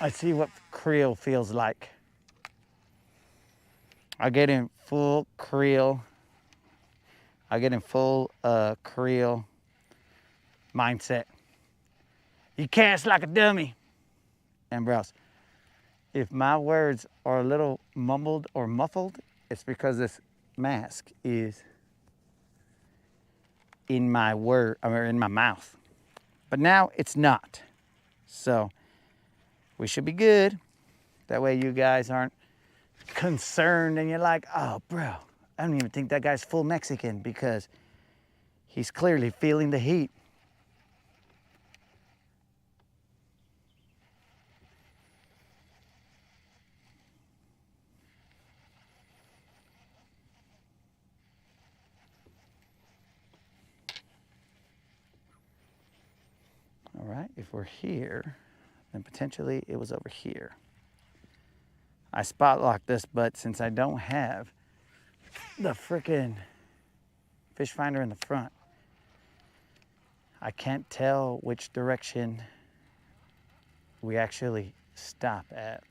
I see what creel feels like. I get in full creel. I get in full creel mindset. You cast like a dummy. And bros, if my words are a little mumbled or muffled, it's because this mask is in my in my mouth. But now it's not. So we should be good. That way you guys aren't concerned and you're like, oh, bro, I don't even think that guy's full Mexican because he's clearly feeling the heat. All right, if we're here, then potentially it was over here. I spot locked this, but since I don't have the frickin' fish finder in the front, I can't tell which direction we actually stop at.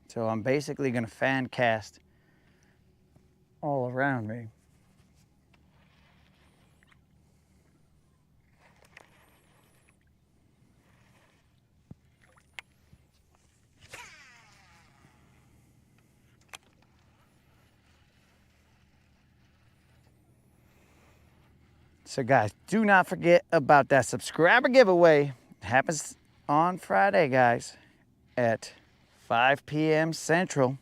So I'm basically gonna fan cast all around me. So guys, do not forget about that subscriber giveaway. It happens on Friday, guys, at 5 p.m. Central.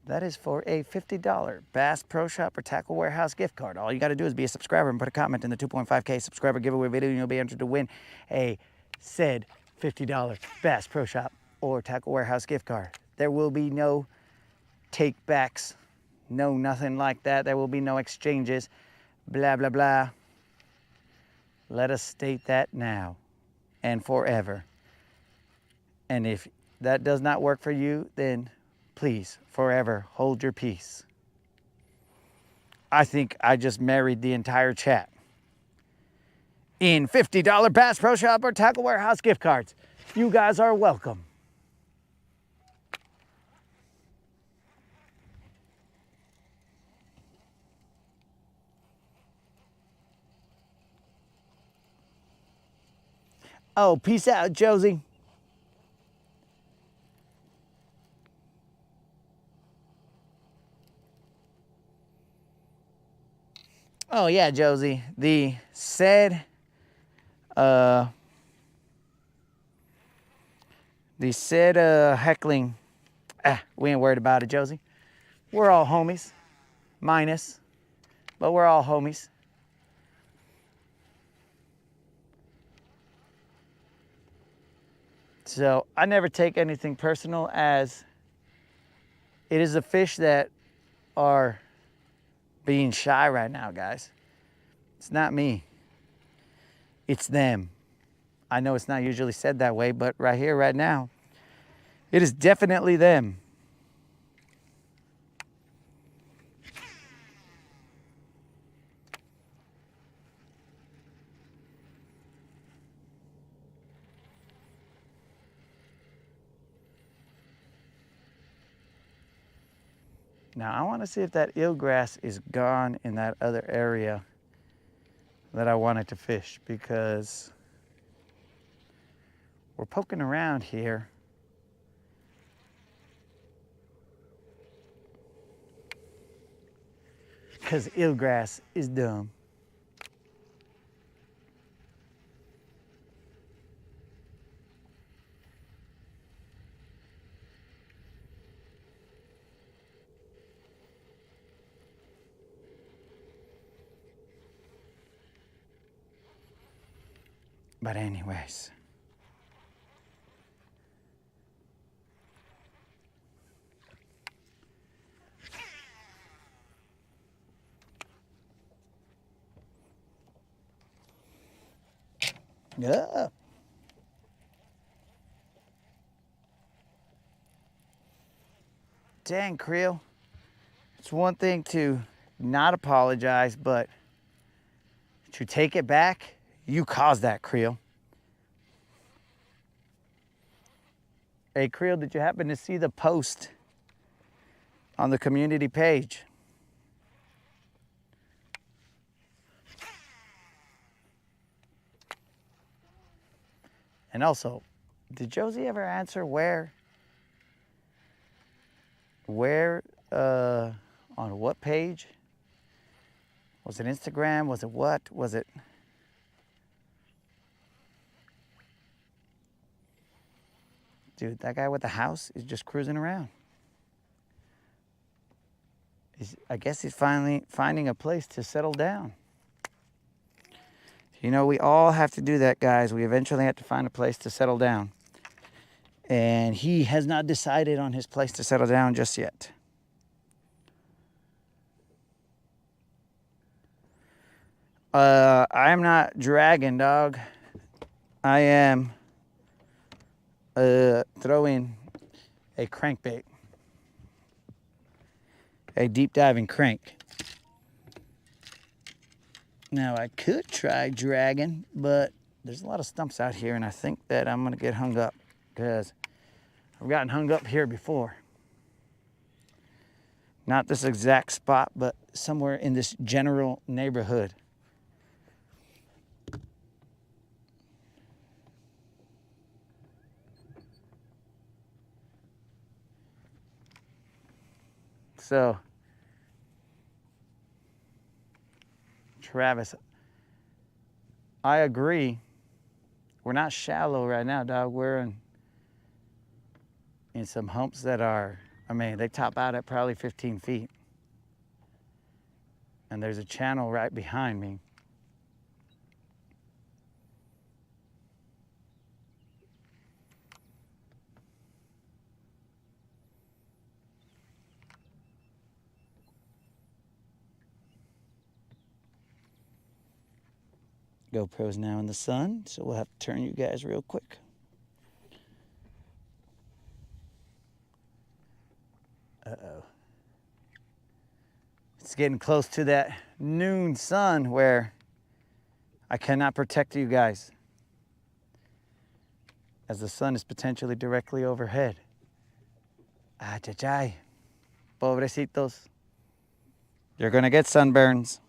That is for a $50 Bass Pro Shop or Tackle Warehouse gift card. All you got to do is be a subscriber and put a comment in the 2.5K subscriber giveaway video, and you'll be entered to win a said $50 Bass Pro Shop or Tackle Warehouse gift card. There will be no take-backs, no nothing like that. There will be no exchanges, blah, blah, blah. Let us state that now and forever. And if that does not work for you, then please, forever, hold your peace. I think I just married the entire chat in $50 Bass Pro Shop or Tackle Warehouse gift cards. You guys are welcome. Oh, peace out, Josie. Oh yeah, Josie. The said heckling, we ain't worried about it, Josie. We're all homies, minus, but we're all homies. So I never take anything personal, as it is the fish that are being shy right now, guys. It's not me. It's them. I know it's not usually said that way, but right here, right now, it is definitely them. Now I want to see if that eelgrass is gone in that other area that I wanted to fish, because we're poking around here. Because eelgrass is dumb. But anyways. Yeah. Dang, Creel. It's one thing to not apologize, but to take it back, you caused that, Creel. Hey, Creel, did you happen to see the post on the community page? And also, did Josie ever answer where on what page? Was it Instagram? Was it what? Was it? Dude, that guy with the house is just cruising around. I guess he's finally finding a place to settle down. You know, we all have to do that, guys. We eventually have to find a place to settle down. And he has not decided on his place to settle down just yet. I am not dragging, dog. I am throwing a crankbait. A deep diving crank. Now I could try dragging, but there's a lot of stumps out here, and I think that I'm gonna get hung up, because I've gotten hung up here before. Not this exact spot, but somewhere in this general neighborhood. So, Travis, I agree. We're not shallow right now, dog. We're in some humps that are, I mean, they top out at probably 15 feet. And there's a channel right behind me. GoPro's now in the sun, so we'll have to turn you guys real quick. Uh-oh. It's getting close to that noon sun where I cannot protect you guys, as the sun is potentially directly overhead. Ah, chachay. Pobrecitos. You're gonna get sunburns.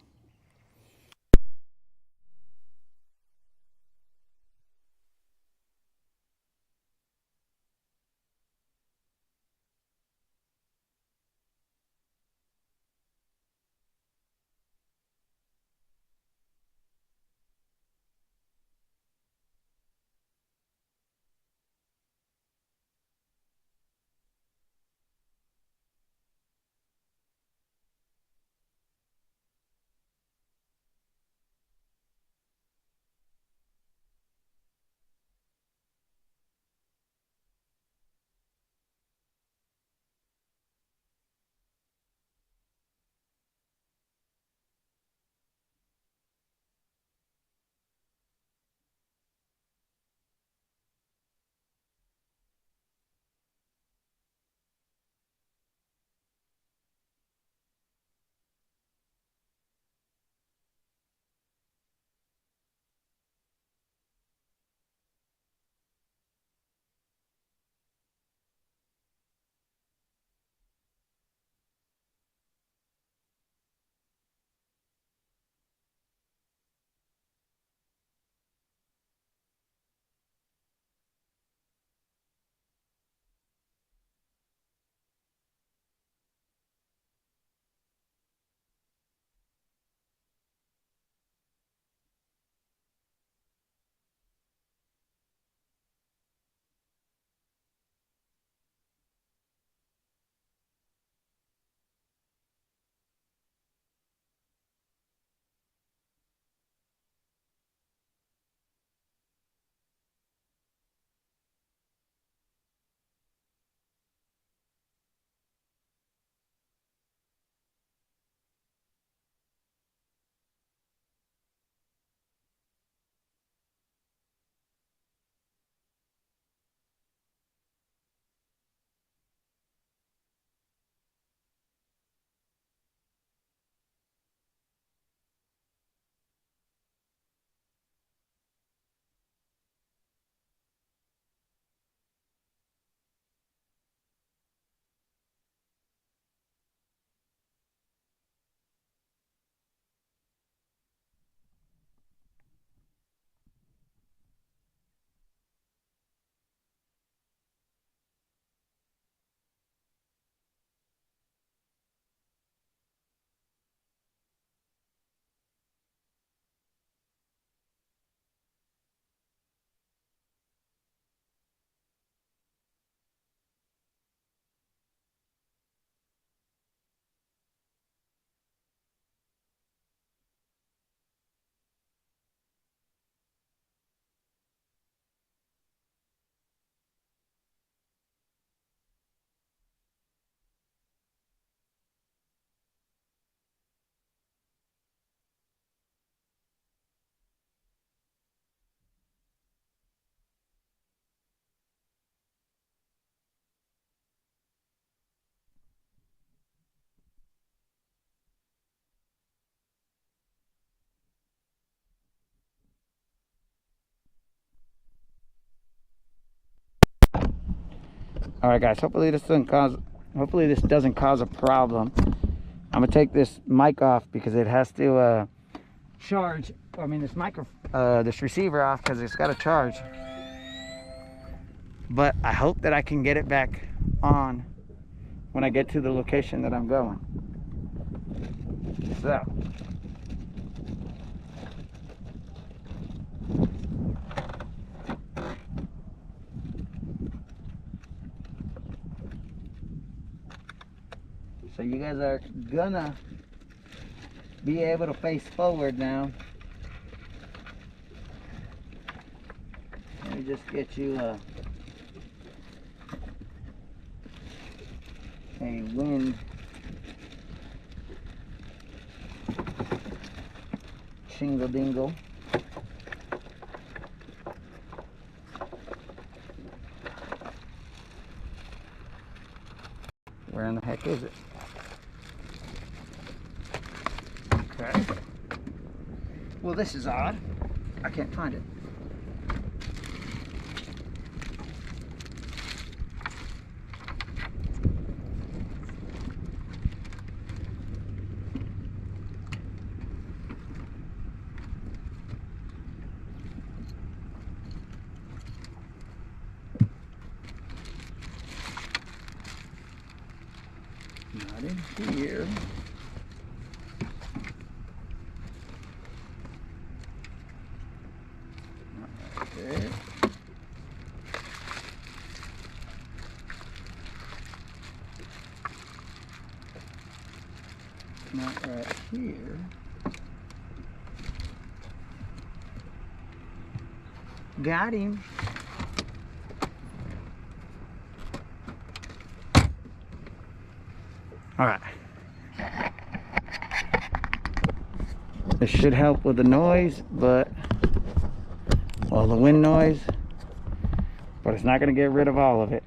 All right, guys. Hopefully this doesn't cause a problem. I'm gonna take this mic off because it has to charge. I mean, this receiver off because it's got to charge. But I hope that I can get it back on when I get to the location that I'm going. So So you guys are gonna be able to face forward now. Let me just get you a wind shingle dingle. Where in the heck is it? Okay. Well, this is odd. I can't find it. Not in here. Not right there. Not right here. Got him. All right. This should help with the noise, well, the wind noise, but it's not going to get rid of all of it.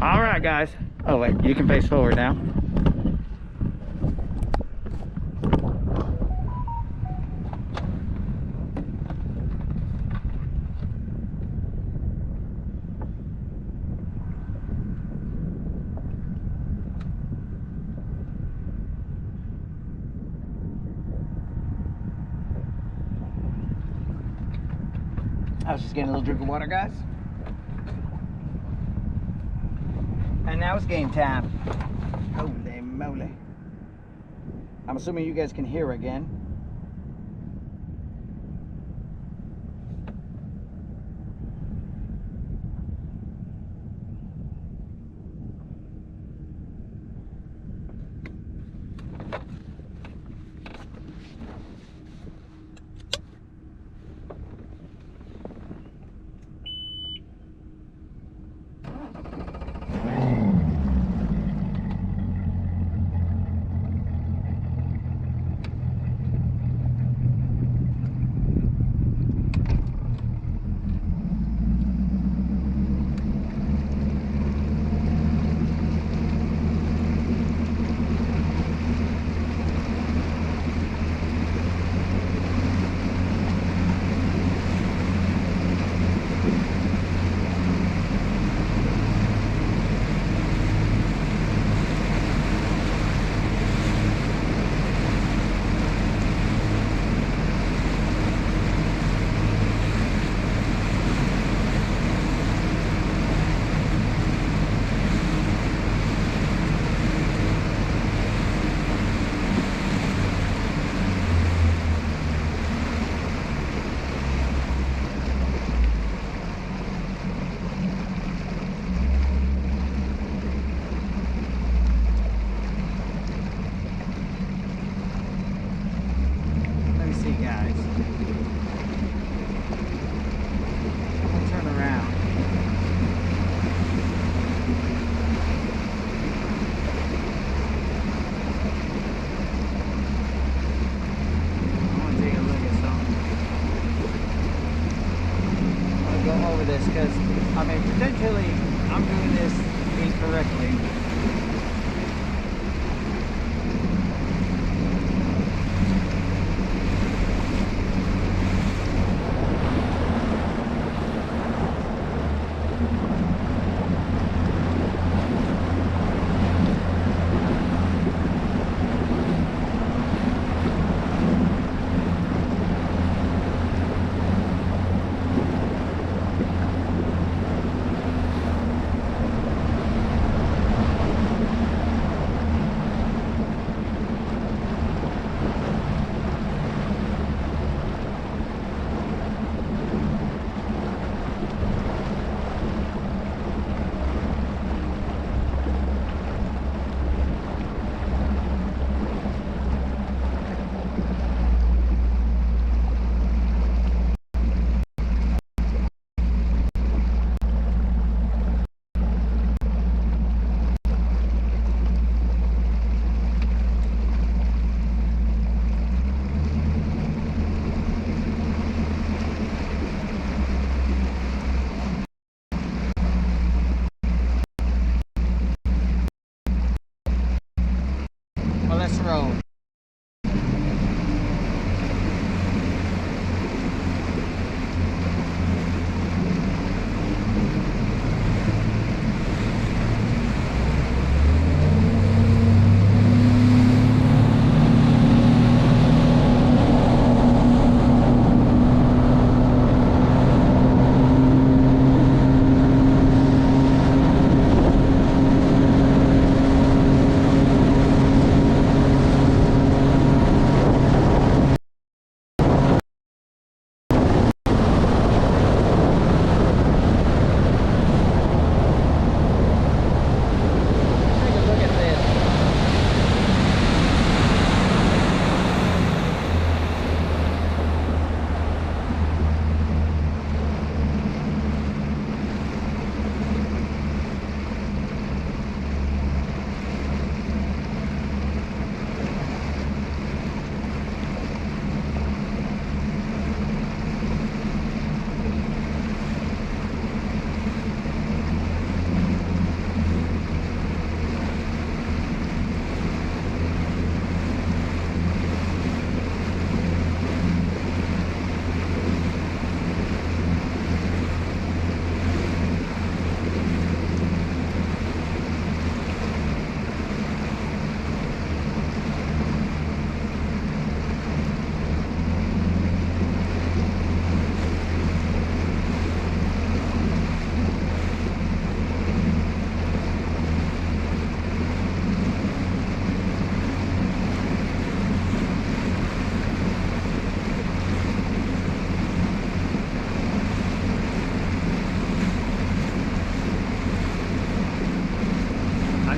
All right, guys. Oh, wait, you can face forward now. I was just getting a little drink of water, guys. And now it's game time. Holy moly. I'm assuming you guys can hear again. Because, I mean, potentially I'm doing this incorrectly.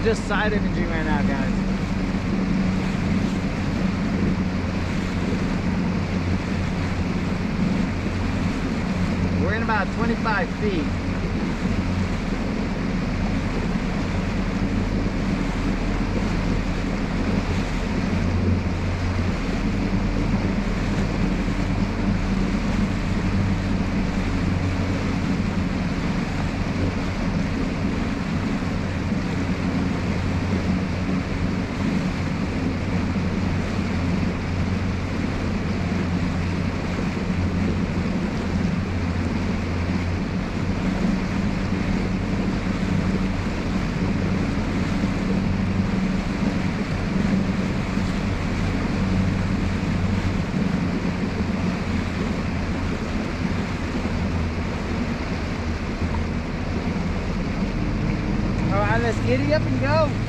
Just side imaging right now, guys. We're in about 25 feet. Let's giddy up and go.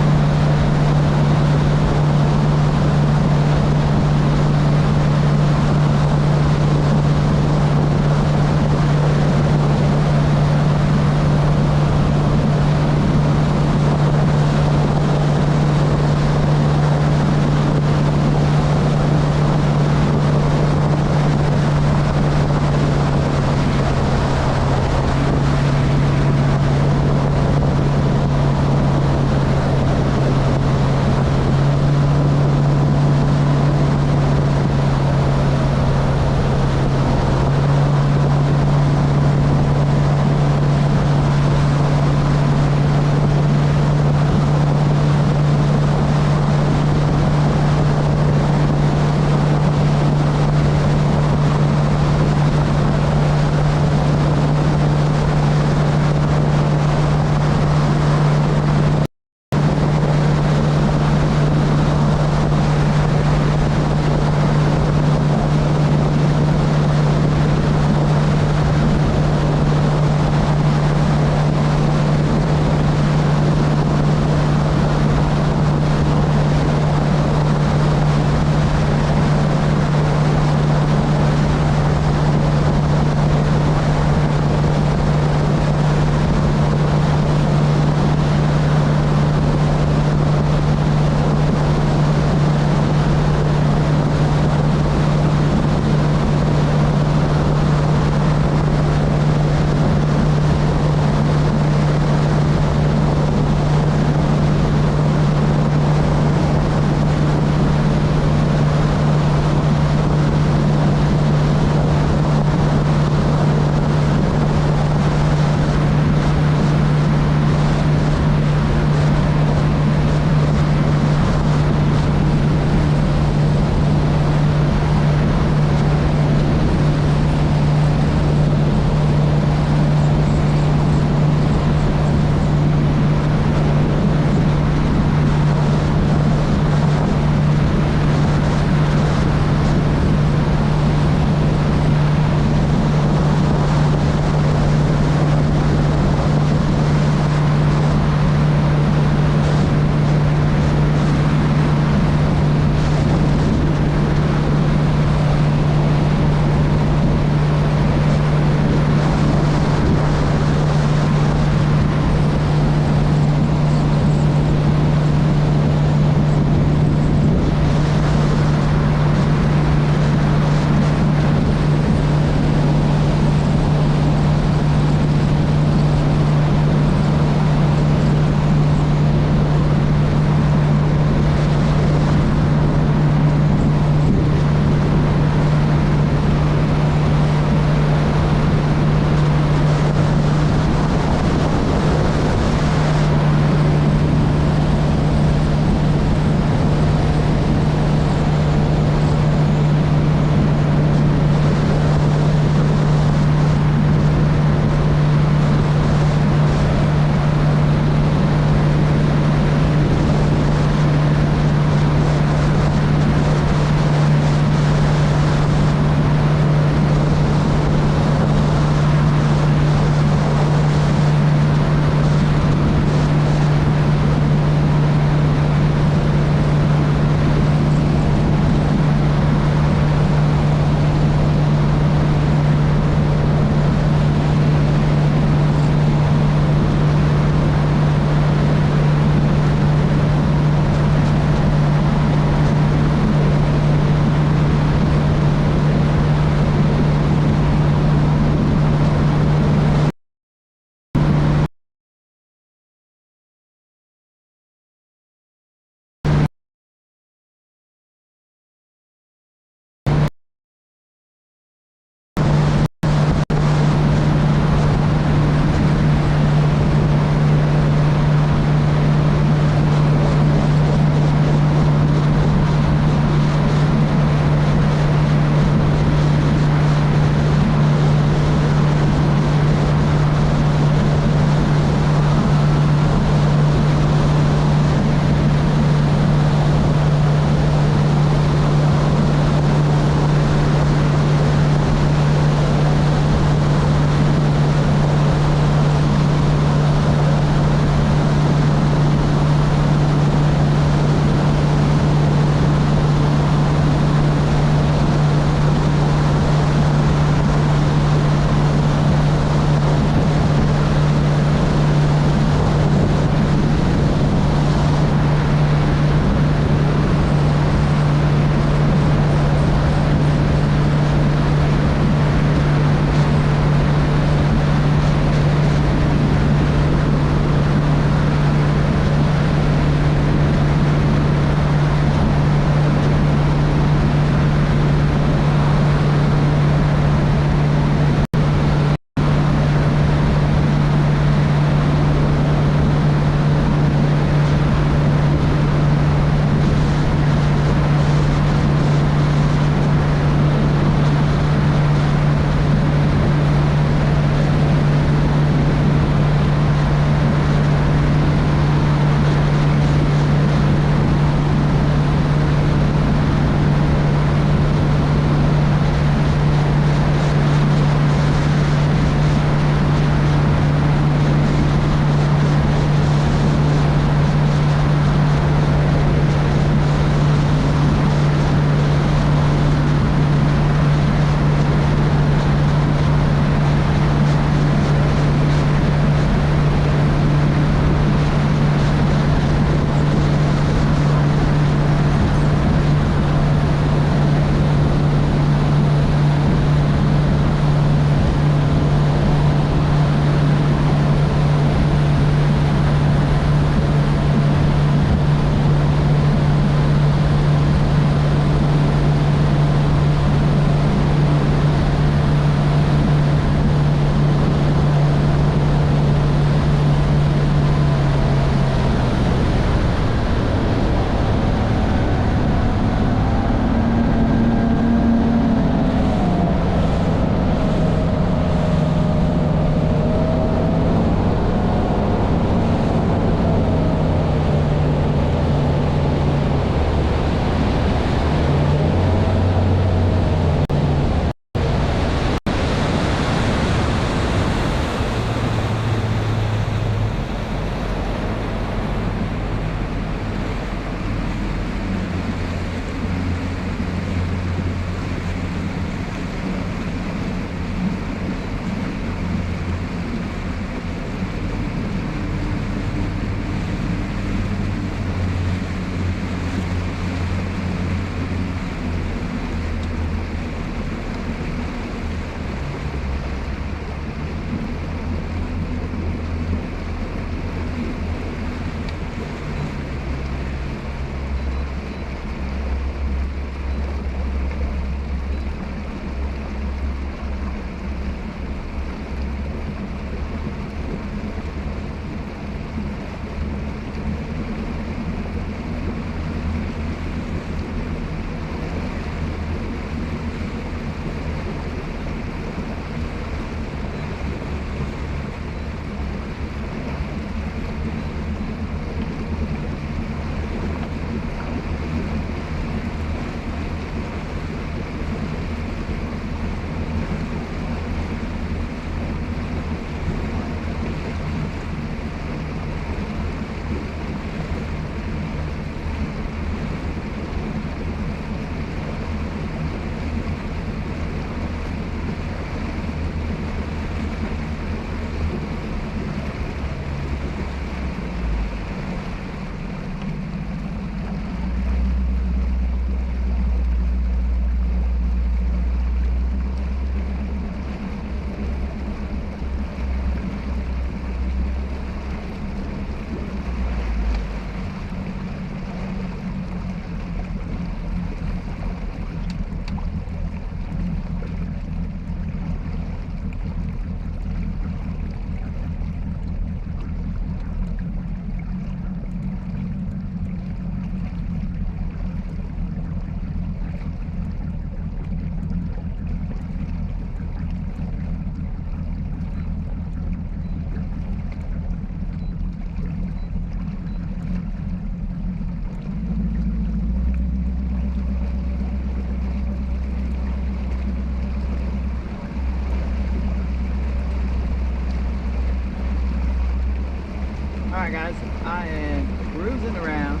Alright guys, I am cruising around.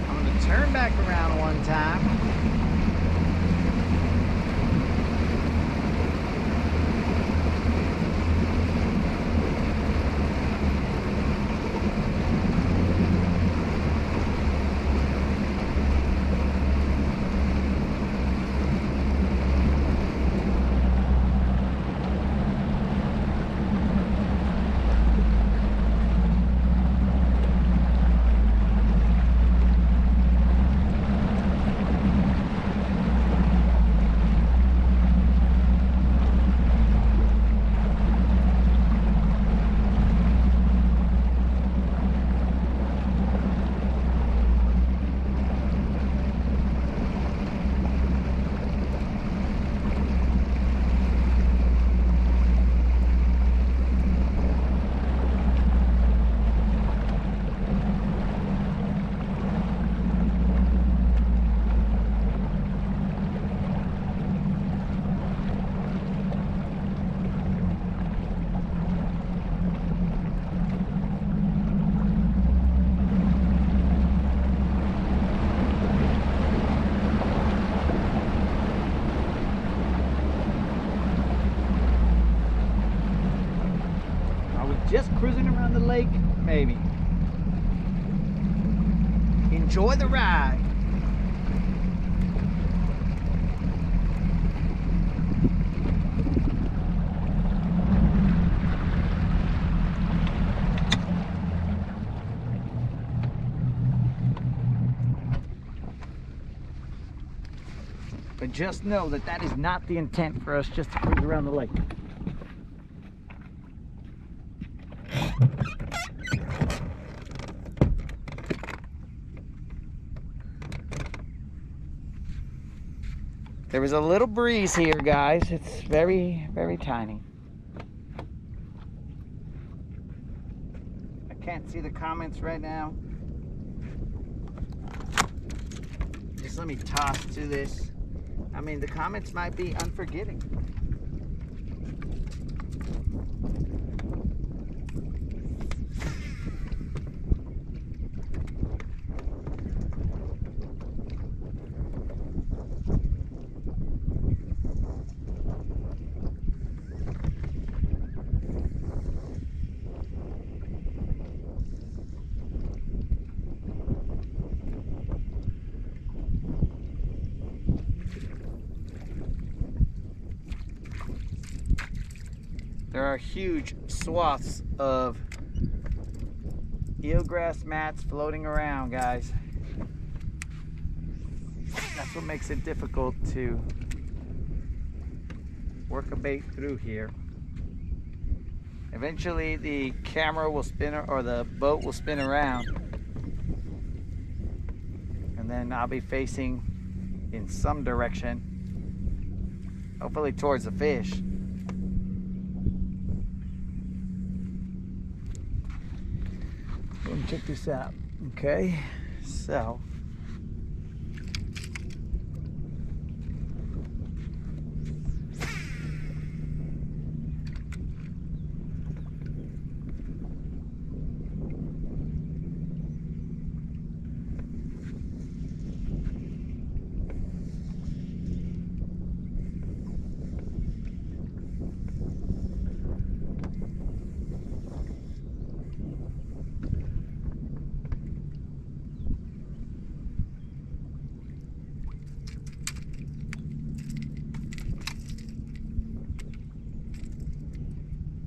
I'm going to turn back around one time. Just cruising around the lake, maybe. Enjoy the ride. But just know that that is not the intent for us just to cruise around the lake. There was a little breeze here, guys. It's very, very tiny. I can't see the comments right now. Just let me toss to this. I mean, the comments might be unforgiving. There are huge swaths of eelgrass mats floating around, guys. That's what makes it difficult to work a bait through here. Eventually the camera will spin, or the boat will spin around, and then I'll be facing in some direction, hopefully towards the fish. Check this out. Okay, so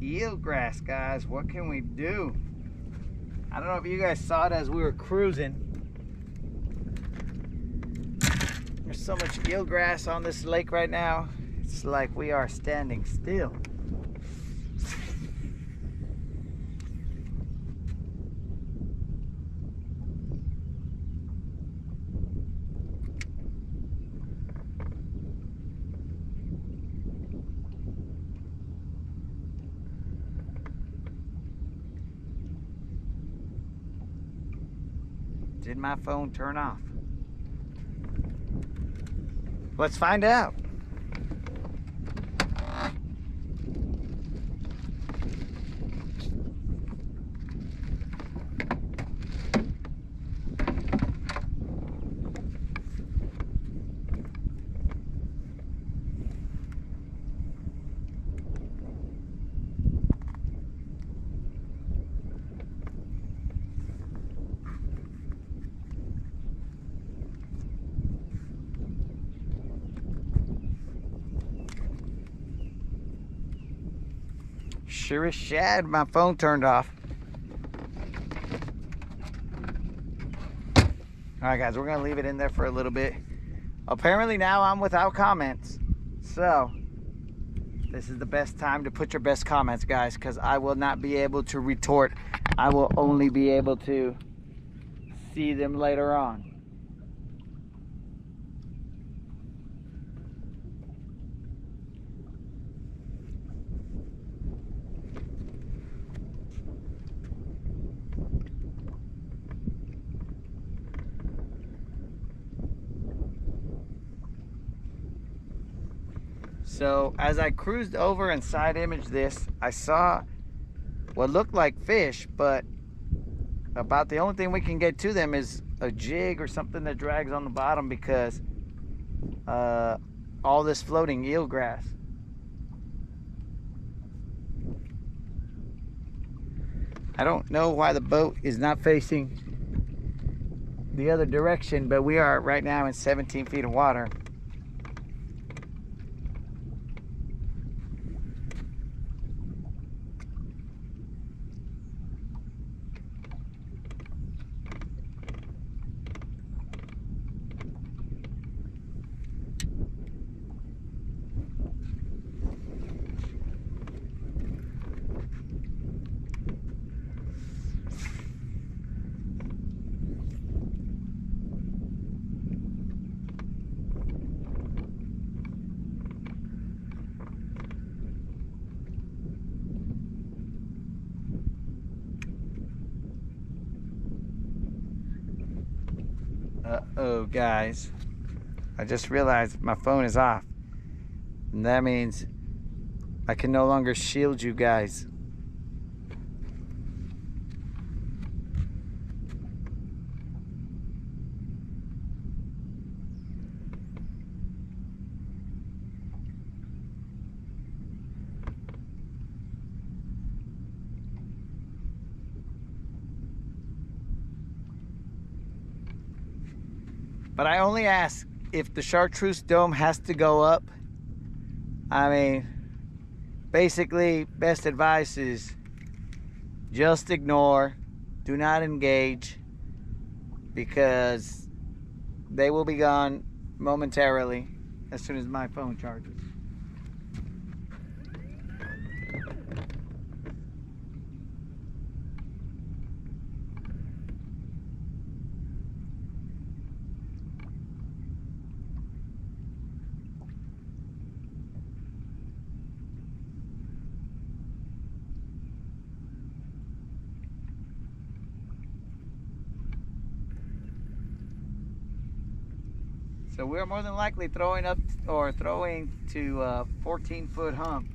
eelgrass, guys, what can we do? I don't know if you guys saw it as we were cruising. There's so much eelgrass on this lake right now. It's like we are standing still. Did my phone turn off? Let's find out. Sure as shad, my phone turned off. All right, guys, we're gonna leave it in there for a little bit. Apparently now I'm without comments. So this is the best time to put your best comments, guys, because I will not be able to retort. I will only be able to see them later on. So as I cruised over and side imaged this, I saw what looked like fish, but about the only thing we can get to them is a jig or something that drags on the bottom, because all this floating eelgrass. I don't know why the boat is not facing the other direction, but we are right now in 17 feet of water. Uh-oh, guys. I just realized my phone is off. And that means I can no longer shield you guys. But I only ask if the chartreuse dome has to go up. I mean, basically, best advice is just ignore, do not engage, because they will be gone momentarily as soon as my phone charges. So we're more than likely throwing up or throwing to a 14-foot hump.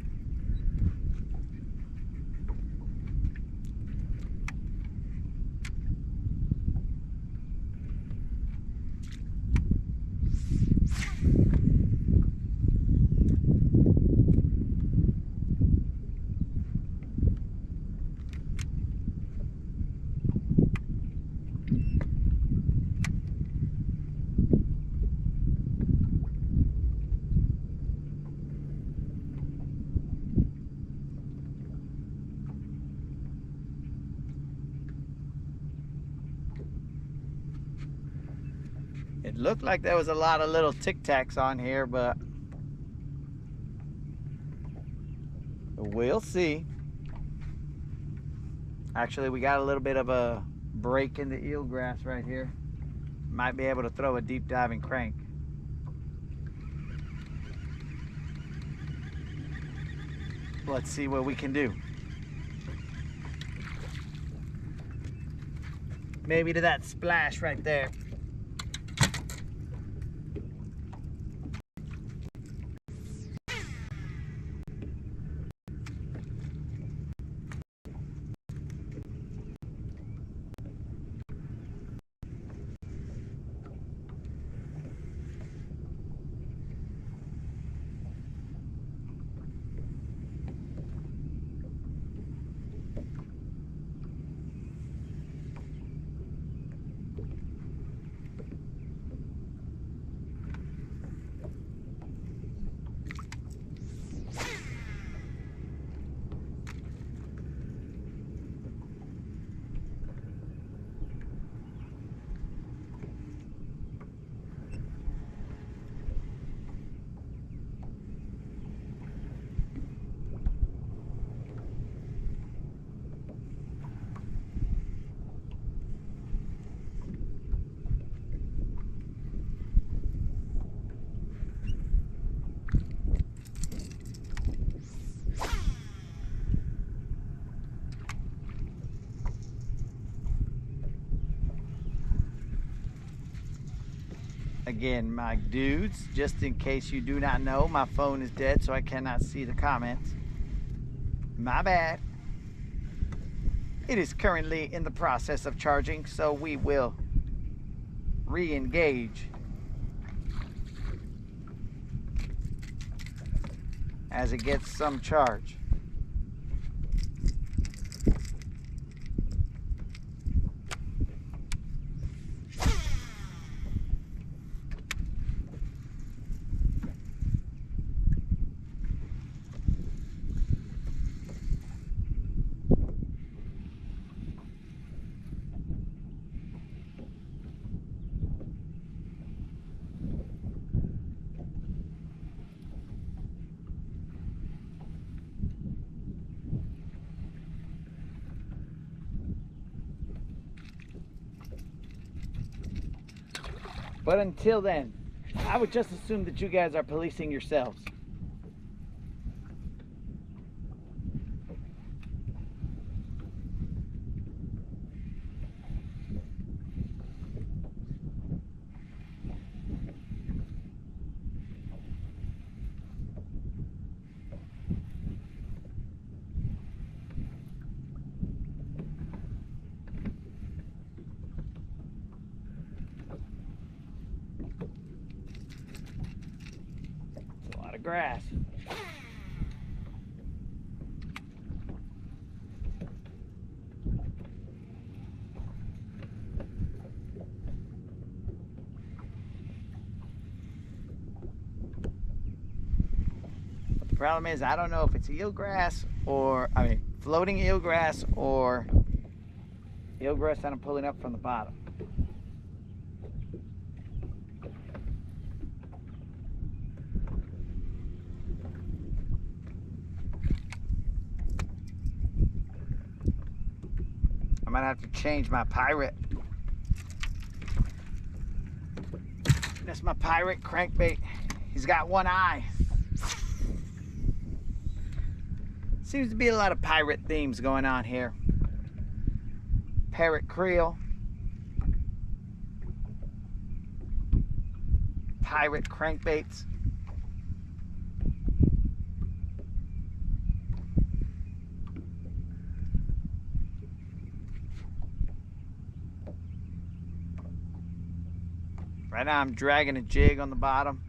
It looked like there was a lot of little tic tacs on here, but we'll see. Actually, we got a little bit of a break in the eelgrass right here. Might be able to throw a deep diving crank. Let's see what we can do. Maybe to that splash right there. Again, my dudes, just in case you do not know, my phone is dead, so I cannot see the comments. My bad. It is currently in the process of charging, so we will re-engage as it gets some charge. But until then, I would just assume that you guys are policing yourselves. Grass. But the problem is, I don't know if it's eelgrass or, floating eelgrass or eelgrass that I'm pulling up from the bottom. I might have to change my pirate. That's my pirate crankbait. He's got one eye. Seems to be a lot of pirate themes going on here. Parrot creel. Pirate crankbaits. Right now I'm dragging a jig on the bottom.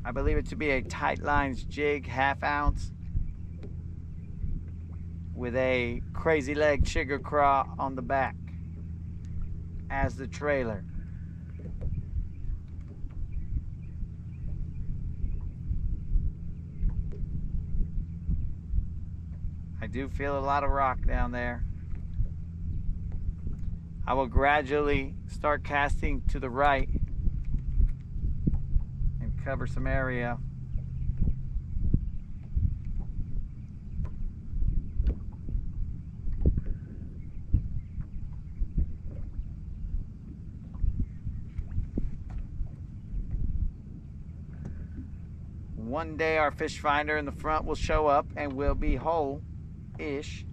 I believe it to be a tight lines jig, 1/2 ounce, with a crazy leg chigger craw on the back as the trailer. I do feel a lot of rock down there. I will gradually start casting to the right and cover some area. One day our fish finder in the front will show up and will be whole-ish.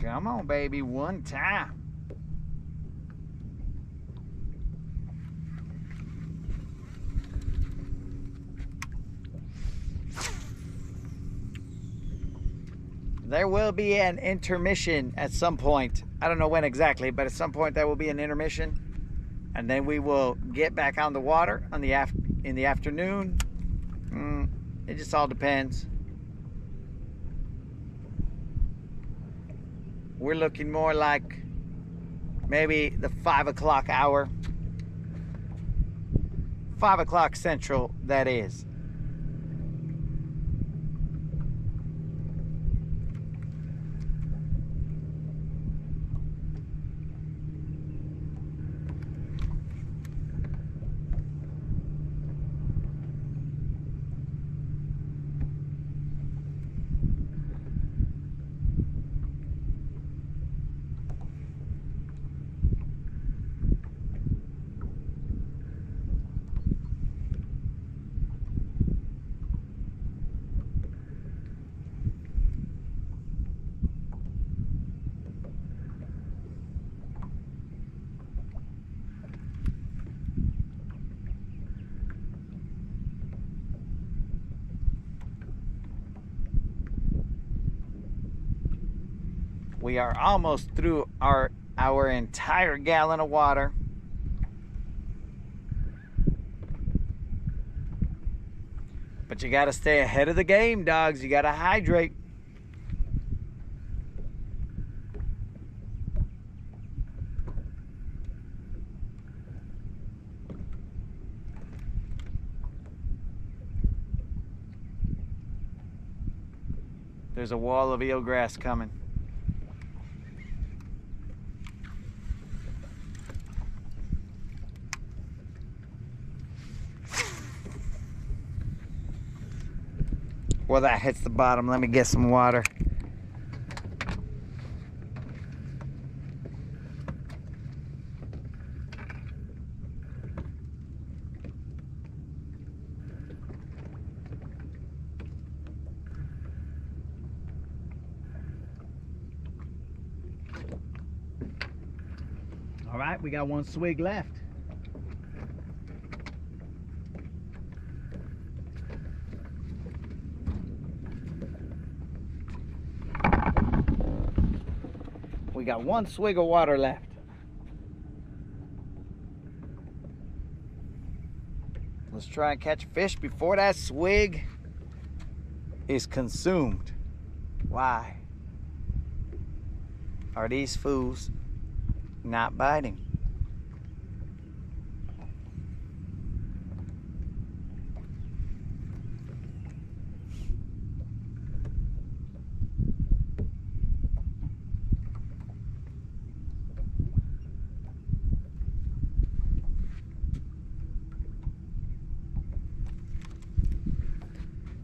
Come on, baby, one time. There will be an intermission at some point. I don't know when exactly, but at some point there will be an intermission. And then we will get back on the water in the afternoon. It just all depends. We're looking more like maybe the 5 o'clock hour. 5 o'clock Central, that is. We are almost through our entire gallon of water. But you gotta stay ahead of the game, dogs. You gotta hydrate. There's a wall of eelgrass coming. Well, that hits the bottom. Let me get some water. All right, we got one swig left. We got one swig of water left. Let's try and catch a fish before that swig is consumed. Why are these fools not biting?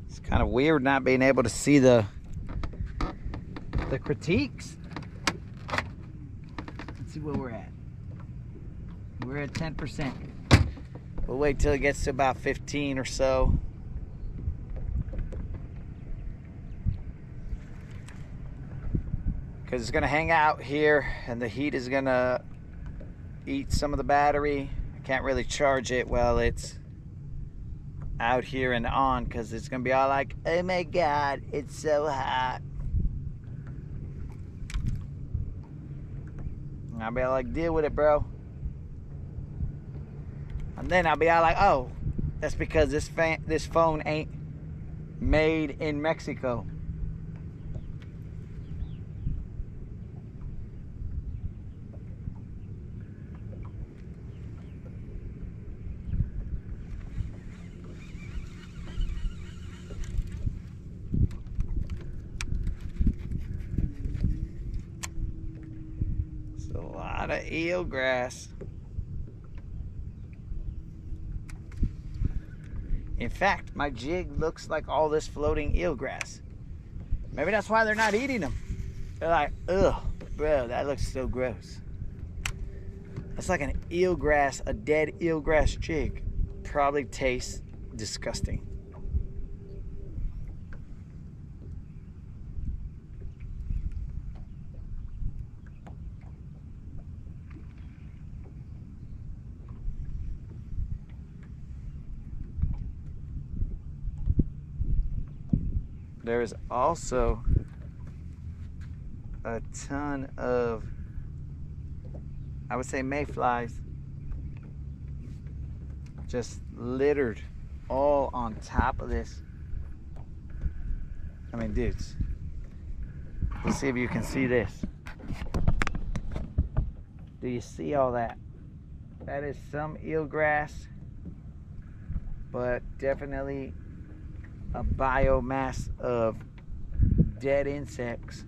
It's kind of weird not being able to see the critiques. Let's see where we're at. We're at 10%. We'll wait till it gets to about 15 or so. Because it's going to hang out here and the heat is going to eat some of the battery. I can't really charge it while it's out here and on, because it's going to be all like, oh my God, it's so hot. And I'll be all like, deal with it, bro. And then I'll be all like, oh, that's because this phone ain't made in Mexico. It's a lot of eelgrass. In fact, my jig looks like all this floating eelgrass. Maybe that's why they're not eating them. They're like, ugh, bro, that looks so gross. That's like an eelgrass, a dead eelgrass jig. Probably tastes disgusting. There's also a ton of, I would say, mayflies just littered all on top of this. I mean, dudes, let's see if you can see this. Do you see all that? That is some eelgrass, but definitely a biomass of dead insects.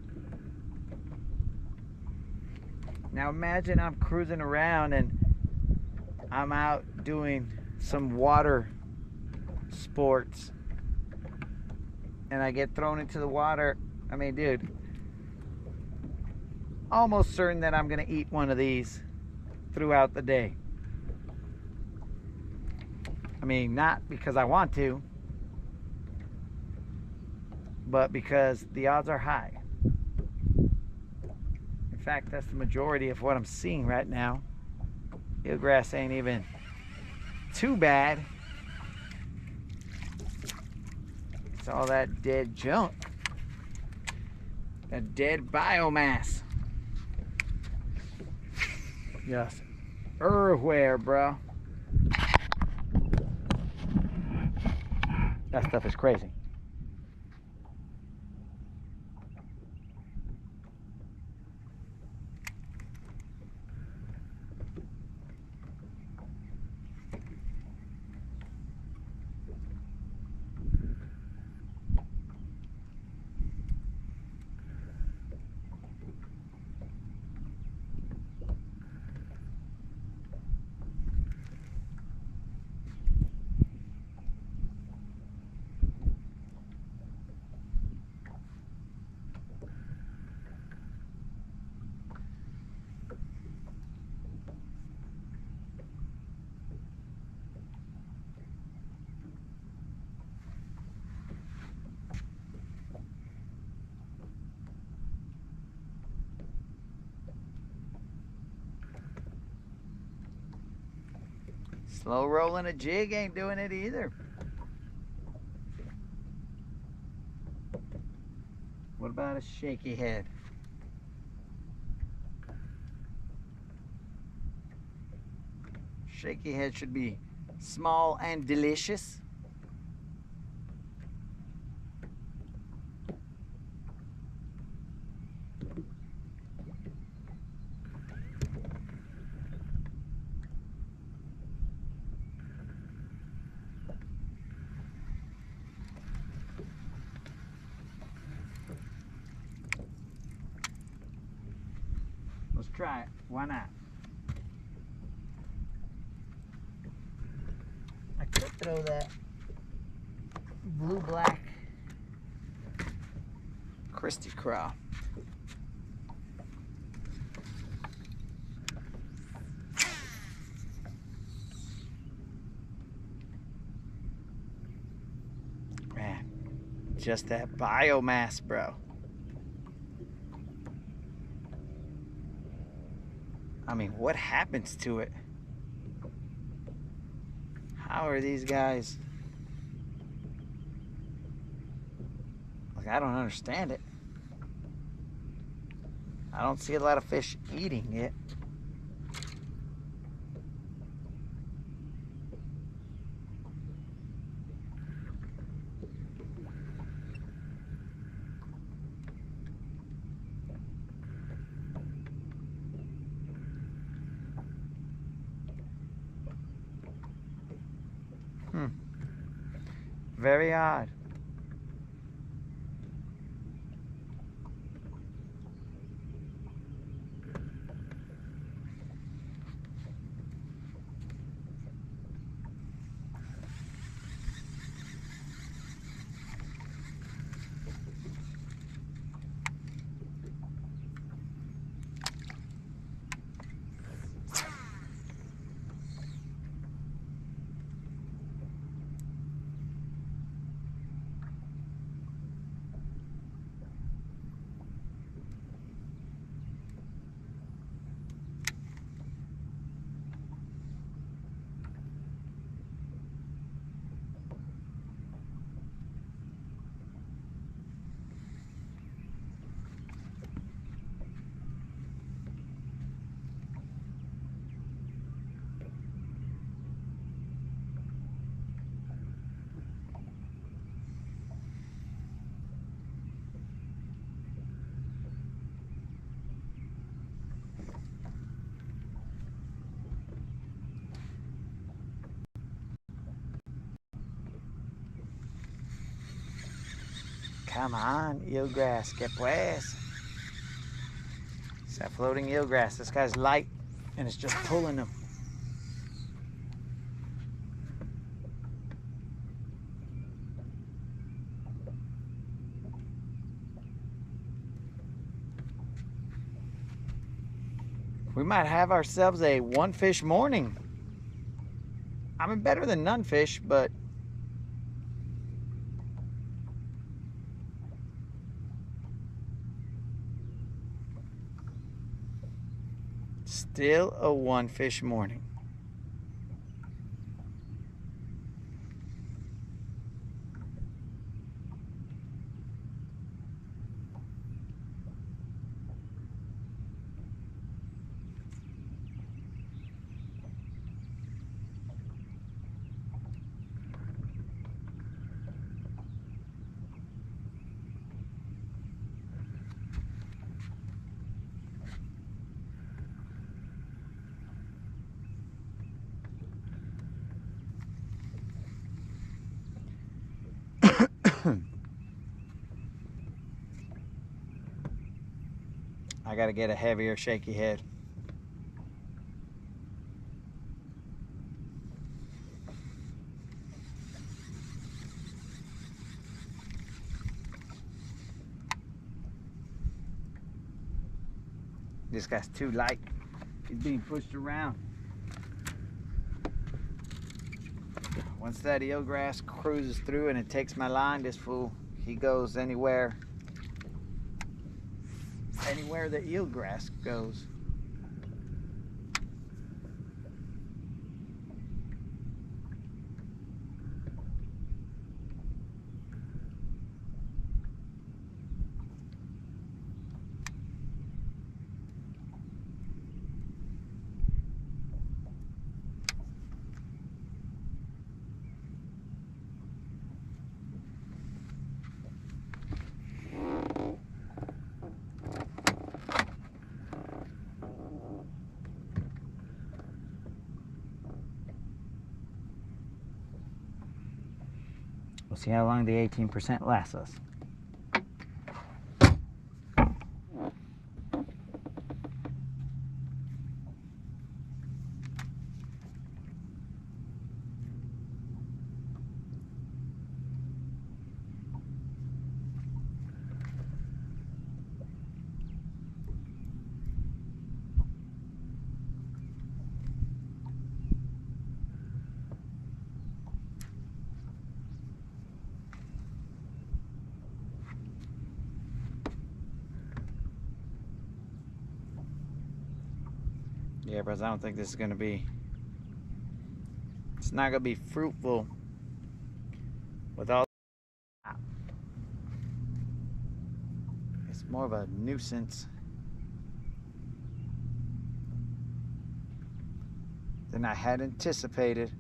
Now imagine I'm cruising around and I'm out doing some water sports and I get thrown into the water. I mean, dude, almost certain that I'm gonna eat one of these throughout the day. I mean, not because I want to, but because the odds are high. In fact, that's the majority of what I'm seeing right now. Eelgrass ain't even too bad. It's all that dead junk. That dead biomass. Yes. Everywhere, bro. That stuff is crazy. Slow rolling a jig ain't doing it either. What about a shaky head? Shaky head should be small and delicious. Let's try it. Why not? I could throw that blue-black Christy craw. Man, just that biomass, bro. I mean, what happens to it? How are these guys? Like, I don't understand it. I don't see a lot of fish eating it. Very odd. Come on, eelgrass, que pues. It's that floating eelgrass. This guy's light, and it's just pulling them. We might have ourselves a one fish morning. I mean, better than none fish, but still a one fish morning. I gotta get a heavier shaky head. This guy's too light. He's being pushed around. Once that eelgrass cruises through and it takes my line, this fool, he goes anywhere the eelgrass goes. We'll see how long the 18% lasts us. Yeah, bros, I don't think this is gonna be, it's not gonna be fruitful with all. It's more of a nuisance than I had anticipated.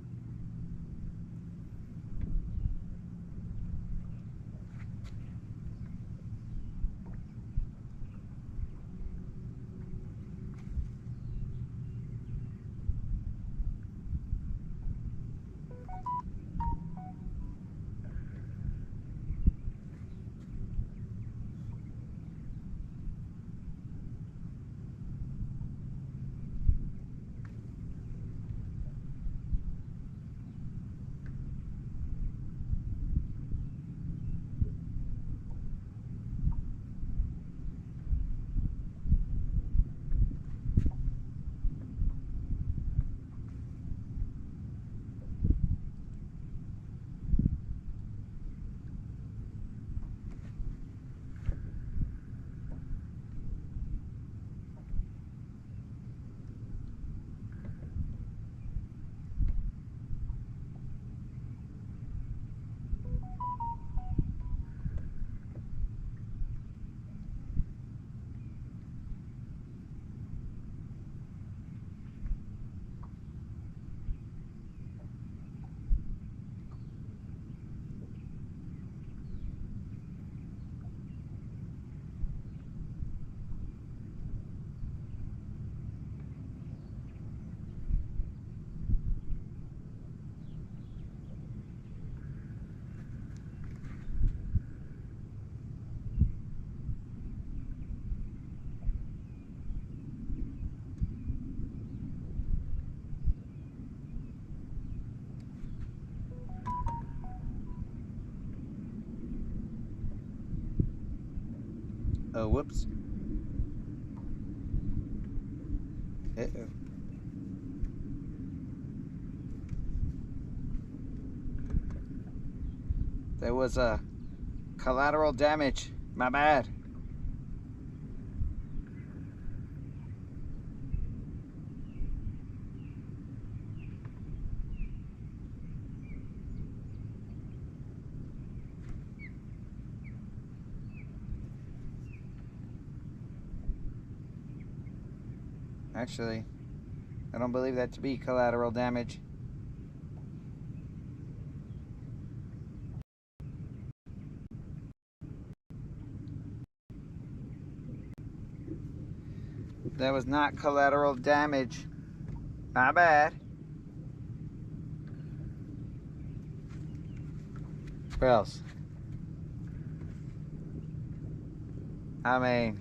Oh, whoops. Uh-oh. There was a collateral damage. My bad. Actually, I don't believe that to be collateral damage. That was not collateral damage. My bad. Where else? I mean,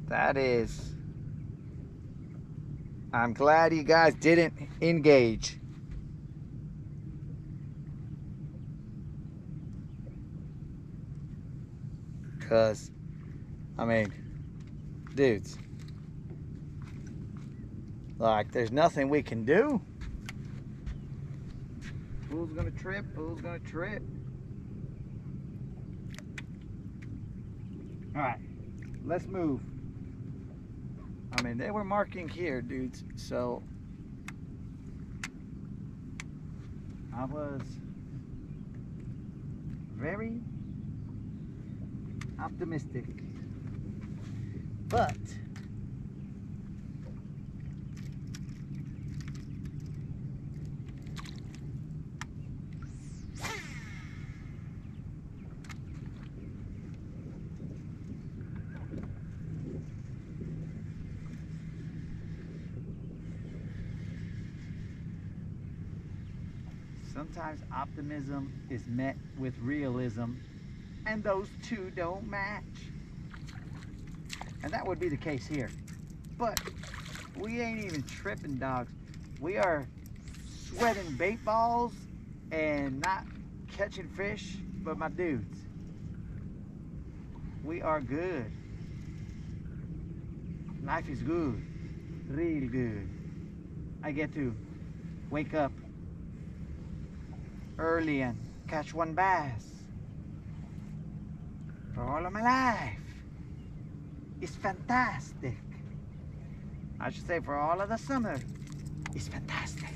that is... I'm glad you guys didn't engage. Because, I mean, dudes, like, there's nothing we can do. Who's gonna trip? Who's gonna trip? All right, let's move. I mean, they were marking here, dudes, so I was very optimistic, but sometimes optimism is met with realism, and those two don't match. And that would be the case here. But we ain't even tripping, dogs. We are sweating bait balls and not catching fish, but my dudes, we are good. Life is good, real good. I get to wake up early and catch one bass for all of my life. It's fantastic. I should say for all of the summer. It's fantastic.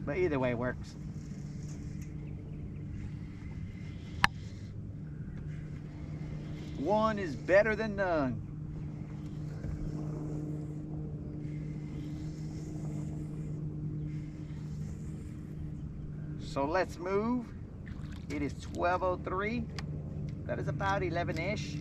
But either way works. One is better than none. So let's move. It is 12:03. That is about 11-ish.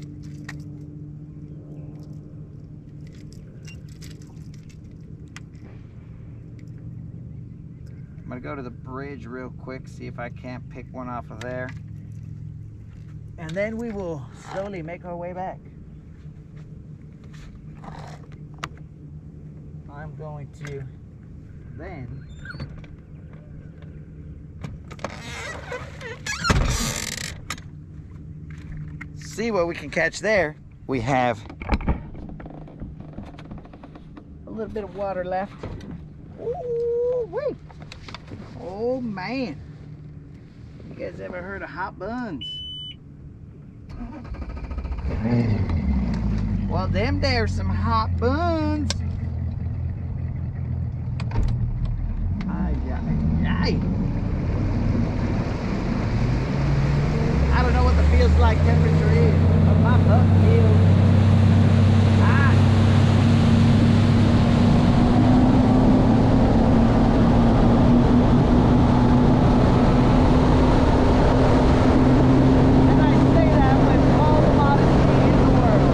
I'm gonna go to the bridge real quick, see if I can't pick one off of there. And then we will slowly make our way back. I'm going to then see what we can catch there. We have a little bit of water left. Ooh, wait. Oh man. You guys ever heard of hot buns? Well, them there's some hot buns. Ay, ay, ay. I don't know what the feels like temperature is, but my butt feels hot. And I say that with all the modesty in the world.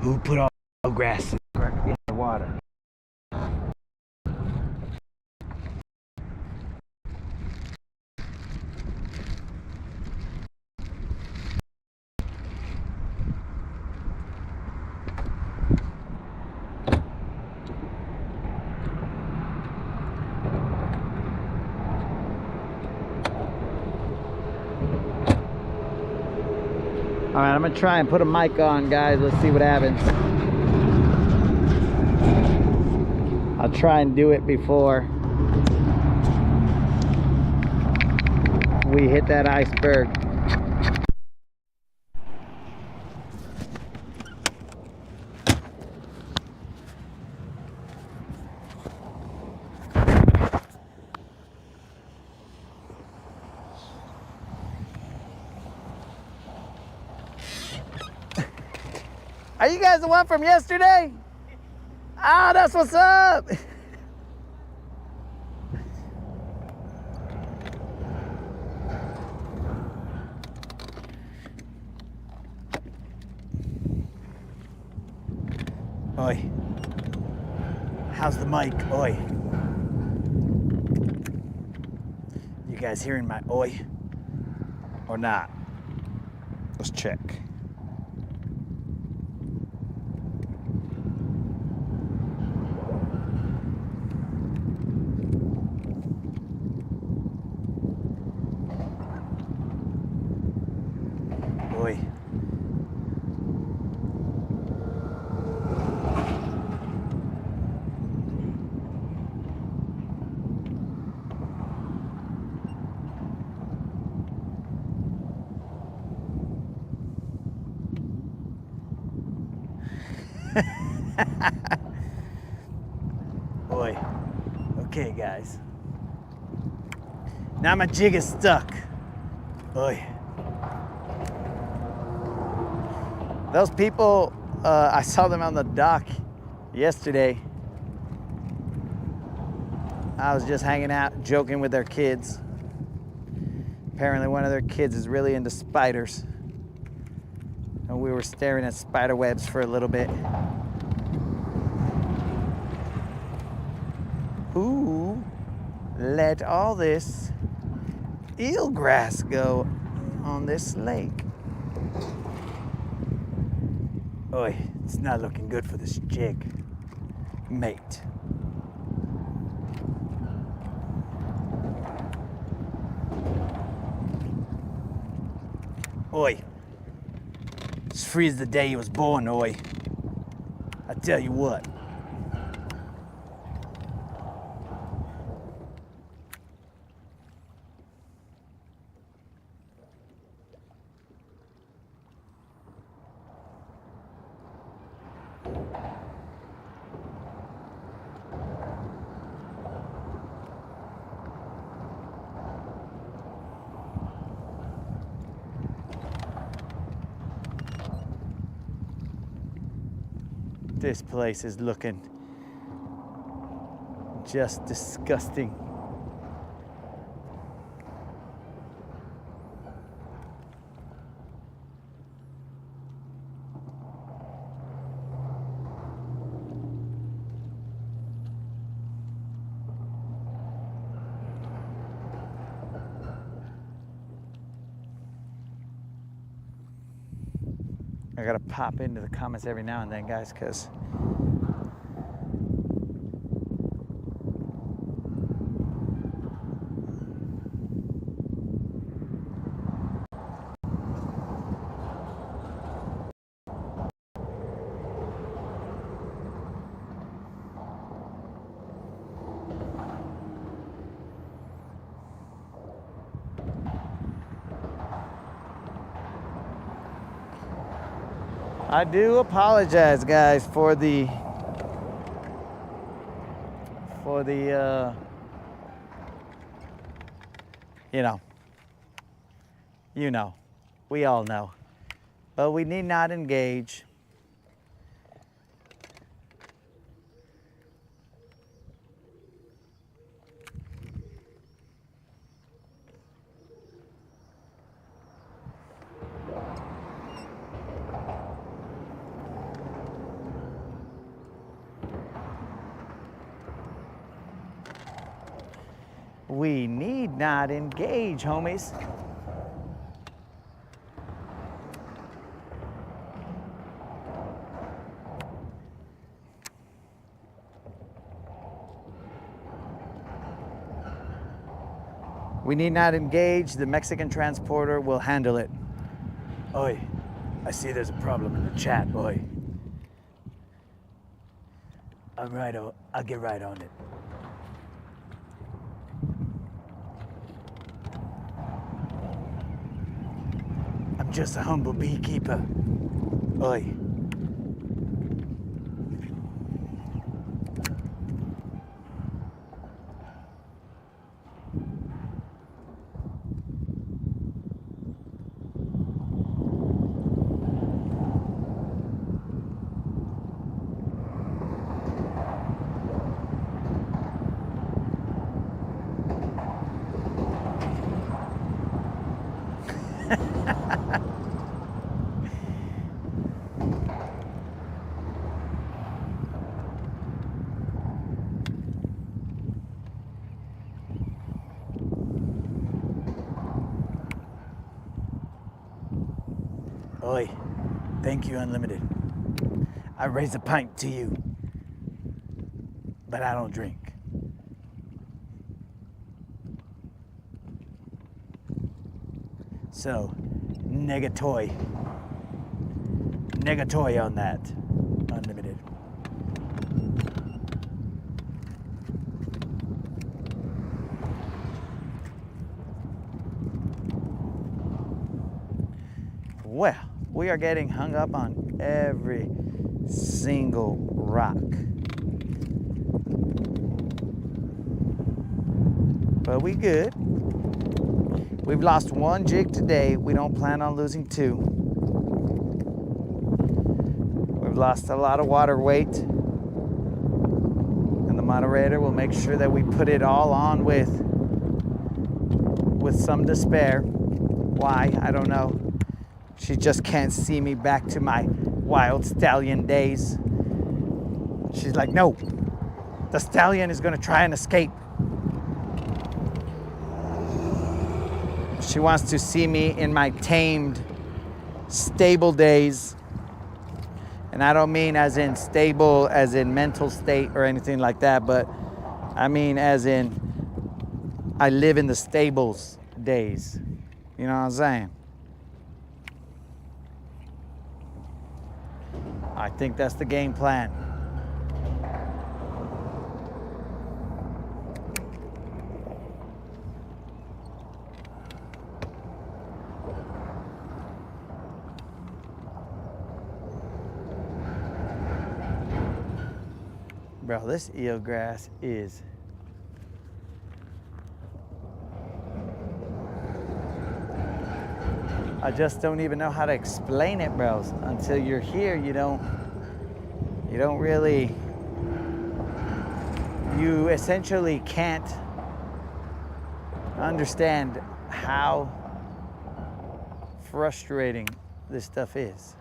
Who put all grass in the water? All right, I'm gonna try and put a mic on, guys. Let's see what happens. I'll try and do it before we hit that iceberg. Are you guys the one from yesterday? Ah, that's what's up. Oi. How's the mic? Oi. You guys hearing my oi? Or not? Let's check. Oi. Oi. Okay, guys. Now my jig is stuck. Oi. Those people, I saw them on the dock yesterday. I was just hanging out, joking with their kids. Apparently one of their kids is really into spiders. And we were staring at spider webs for a little bit. Who let all this eelgrass go on this lake? Oi, it's not looking good for this jig, mate. Oi, it's free as the day he was born, oi. I tell you what. This place is looking just disgusting. I gotta pop into the comments every now and then, guys, because I do apologize, guys, for the you know, we all know, but we need not engage. We need not engage, homies. We need not engage. The Mexican transporter will handle it. Oi, I see there's a problem in the chat, oi. I'll get right on it. I'm just a humble beekeeper. Oi. Oi, thank you, Unlimited. I raise a pint to you, but I don't drink. So, negatoy. Negatoy on that, Unlimited. Well, we are getting hung up on every single rock. But we good. We've lost one jig today. We don't plan on losing two. We've lost a lot of water weight. And the moderator will make sure that we put it all on with some despair. Why? I don't know. She just can't see me back to my wild stallion days. She's like, no, the stallion is gonna try and escape. She wants to see me in my tamed, stable days. And I don't mean as in stable, as in mental state or anything like that, but I mean as in I live in the stables days. You know what I'm saying? I think that's the game plan. Bro, this eelgrass is I just don't even know how to explain it, bros. Until you're here, you don't really, you essentially can't understand how frustrating this stuff is.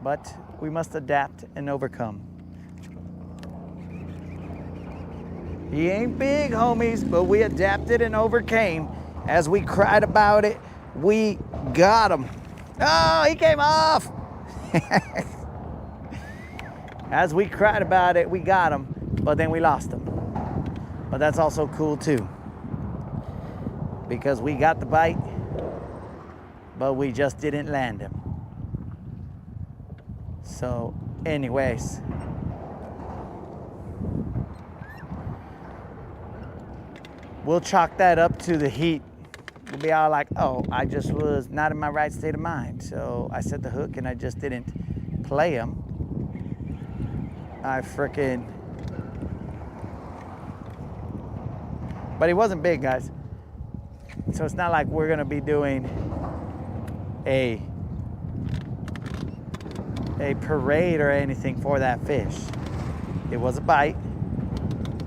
But we must adapt and overcome. He ain't big, homies, but we adapted and overcame. As we cried about it, we got him. Oh, he came off. As we cried about it, we got him, but then we lost him. But that's also cool too, because we got the bite, but we just didn't land him. So anyways, we'll chalk that up to the heat. We'll be all like, oh, I just was not in my right state of mind. So I set the hook and I just didn't play him. But he wasn't big, guys. So it's not like we're gonna be doing a parade or anything for that fish. It was a bite.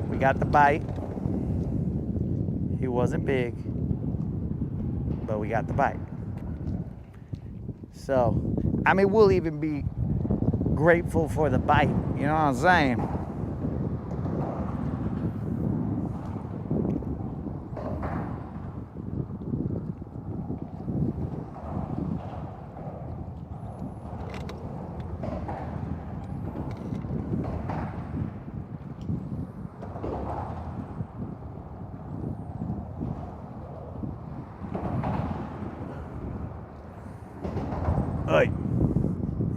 We got the bite. He wasn't big, but we got the bite. So, I mean, we'll even be grateful for the bite. You know what I'm saying?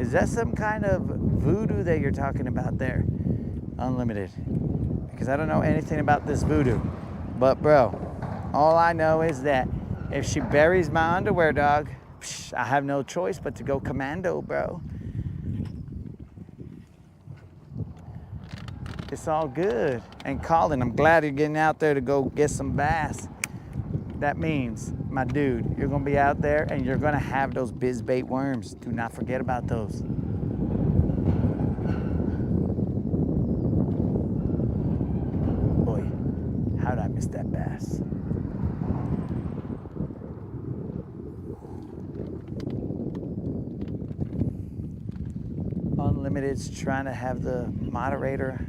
Is that some kind of voodoo that you're talking about there? Unlimited. Because I don't know anything about this voodoo. But bro, all I know is that if she buries my underwear, dog, I have no choice but to go commando, bro. It's all good. And Colin, I'm glad you're getting out there to go get some bass. That means, my dude, you're gonna be out there and you're gonna have those bizbait worms. Do not forget about those. Boy, how did I miss that bass? Unlimited's trying to have the moderator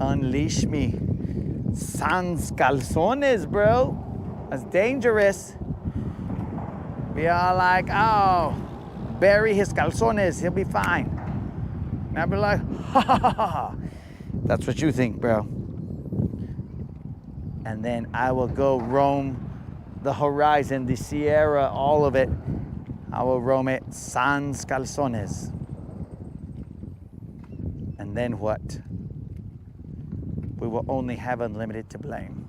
unleash me. Sans calzones, bro. That's dangerous. Be all like, oh, bury his calzones, he'll be fine. And I'll be like, ha ha ha ha. That's what you think, bro. And then I will go roam the horizon, the Sierra, all of it. I will roam it sans calzones. And then what? We will only have Unlimited to blame.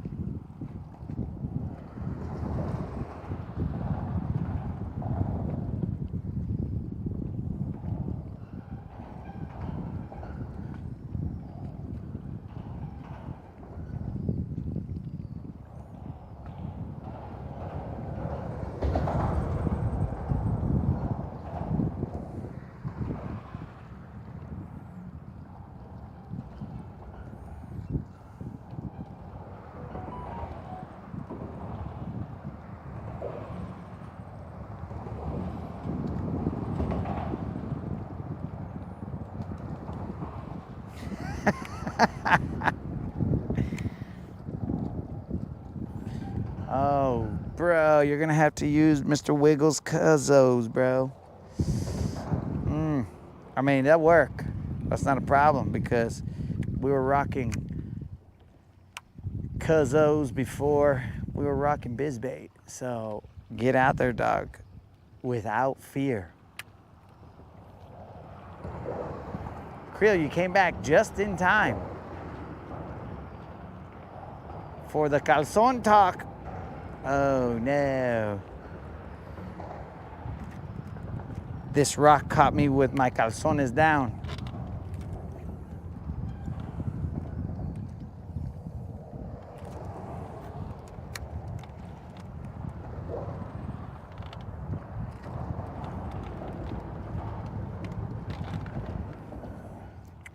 Oh, bro, you're gonna have to use Mr. Wiggles' Cuzzos, bro. I mean, that'll work. That's not a problem because we were rocking Cuzzos before we were rocking Bizbait. So get out there, dog, without fear. Creel, you came back just in time for the calzone talk. Oh no. This rock caught me with my calzones down.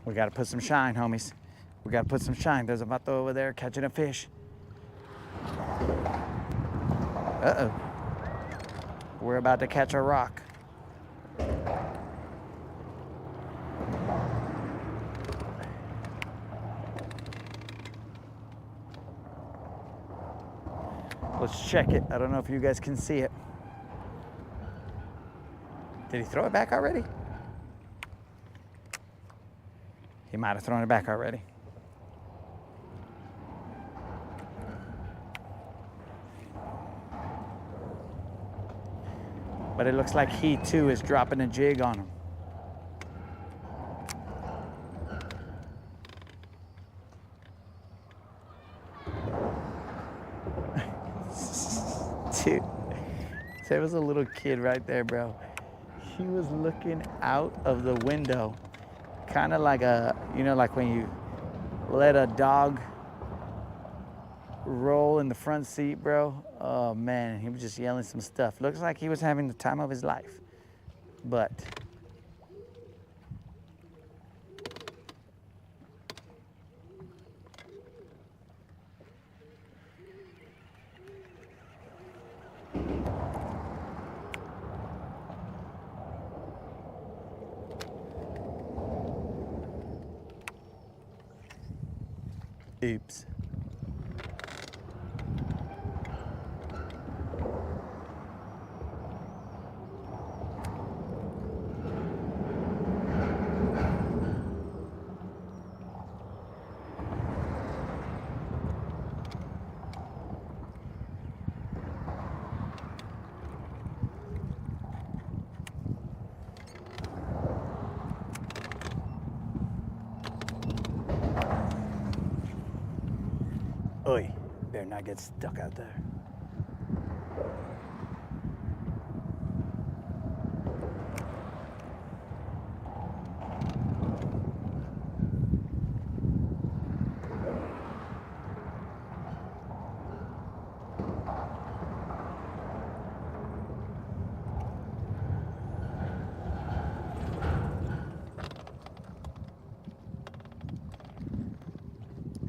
We gotta put some shine, homies. We gotta put some shine. There's a vato over there catching a fish. Uh-oh. We're about to catch a rock. Let's check it. I don't know if you guys can see it. Did he throw it back already? He might have thrown it back already. But it looks like he too is dropping a jig on him. Dude, there was a little kid right there, bro. He was looking out of the window, kind of like a, you know, like when you let a dog roll in the front seat, bro. Oh man, he was just yelling some stuff. Looks like he was having the time of his life. But oops. Oy, better not get stuck out there.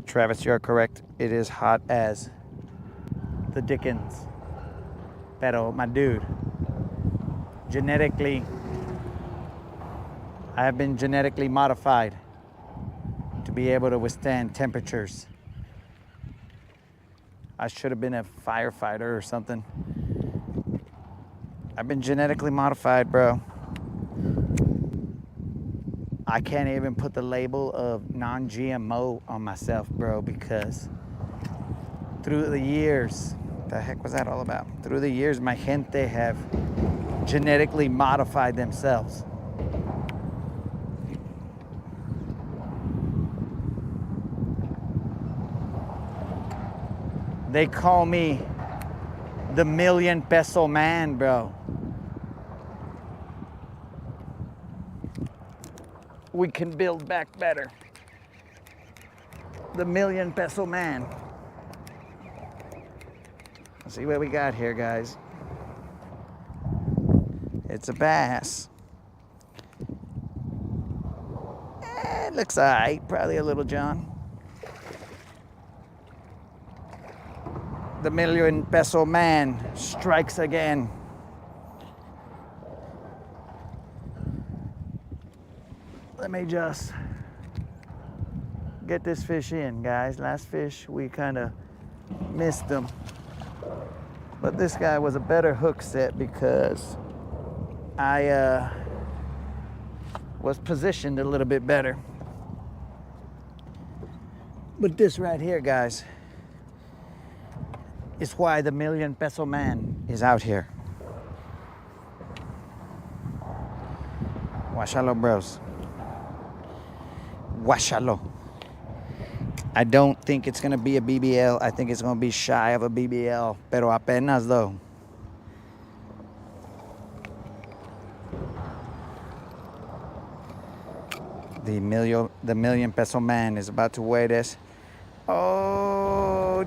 Travis, you're correct. It is hot as the dickens. Pero, my dude, genetically, I have been genetically modified to be able to withstand temperatures. I should have been a firefighter or something. I've been genetically modified, bro. I can't even put the label of non-GMO on myself, bro, because through the years, the heck was that all about? Through the years, my gente have genetically modified themselves. They call me the million peso man, bro. We can build back better. The million peso man. Let's see what we got here, guys. It's a bass. It looks all right, probably a little John. The million peso man strikes again. Let me just get this fish in, guys. Last fish, we kind of missed him. But this guy was a better hook set because I was positioned a little bit better. But this right here, guys, is why the million peso man is out here. Washalo, bros. Washalo. I don't think it's gonna be a BBL. I think it's gonna be shy of a BBL, pero apenas though. The million peso man is about to weigh this. Oh,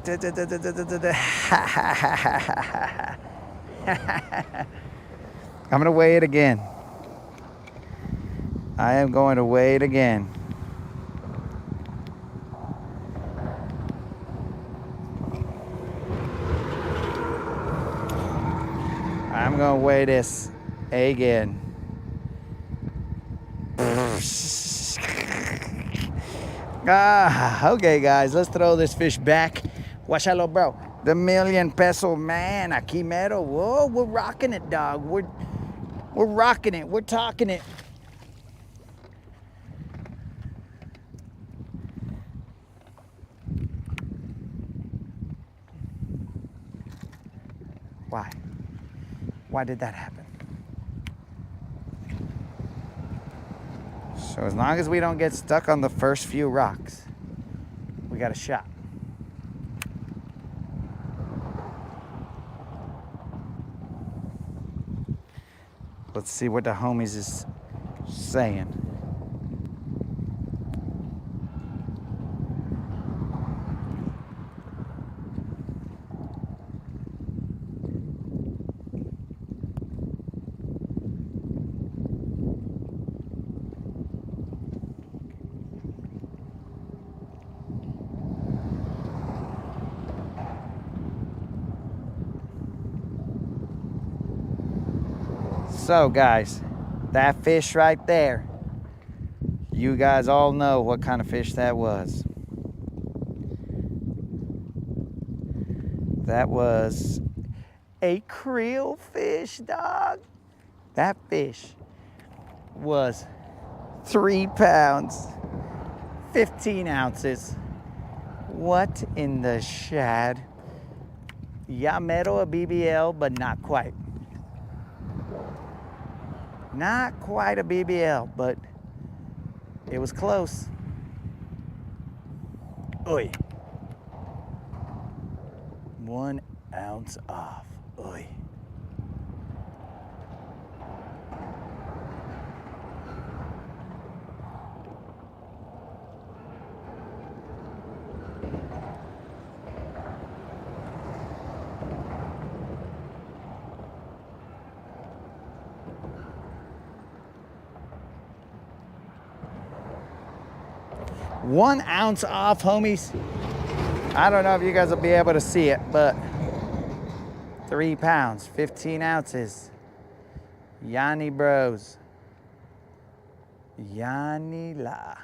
I'm gonna weigh it again. I am going to weigh it again. I'm gonna weigh this again. Okay, guys, let's throw this fish back. Washalo, bro. The million peso man, aquí mero. Whoa, we're rocking it, dog. We're rocking it. We're talking it. Why? Why did that happen? So as long as we don't get stuck on the first few rocks, we got a shot. Let's see what the homies is saying. So guys, that fish right there, you guys all know what kind of fish that was. That was a creel fish, dog. That fish was 3 pounds, 15 ounces. What in the shad? Ya mero a BBL, but not quite. Not quite a BBL, but it was close. Oi. 1 ounce off. Oy. One ounce off, homies. I don't know if you guys will be able to see it, but 3 pounds, 15 ounces. Yanni Bros. Yanni La.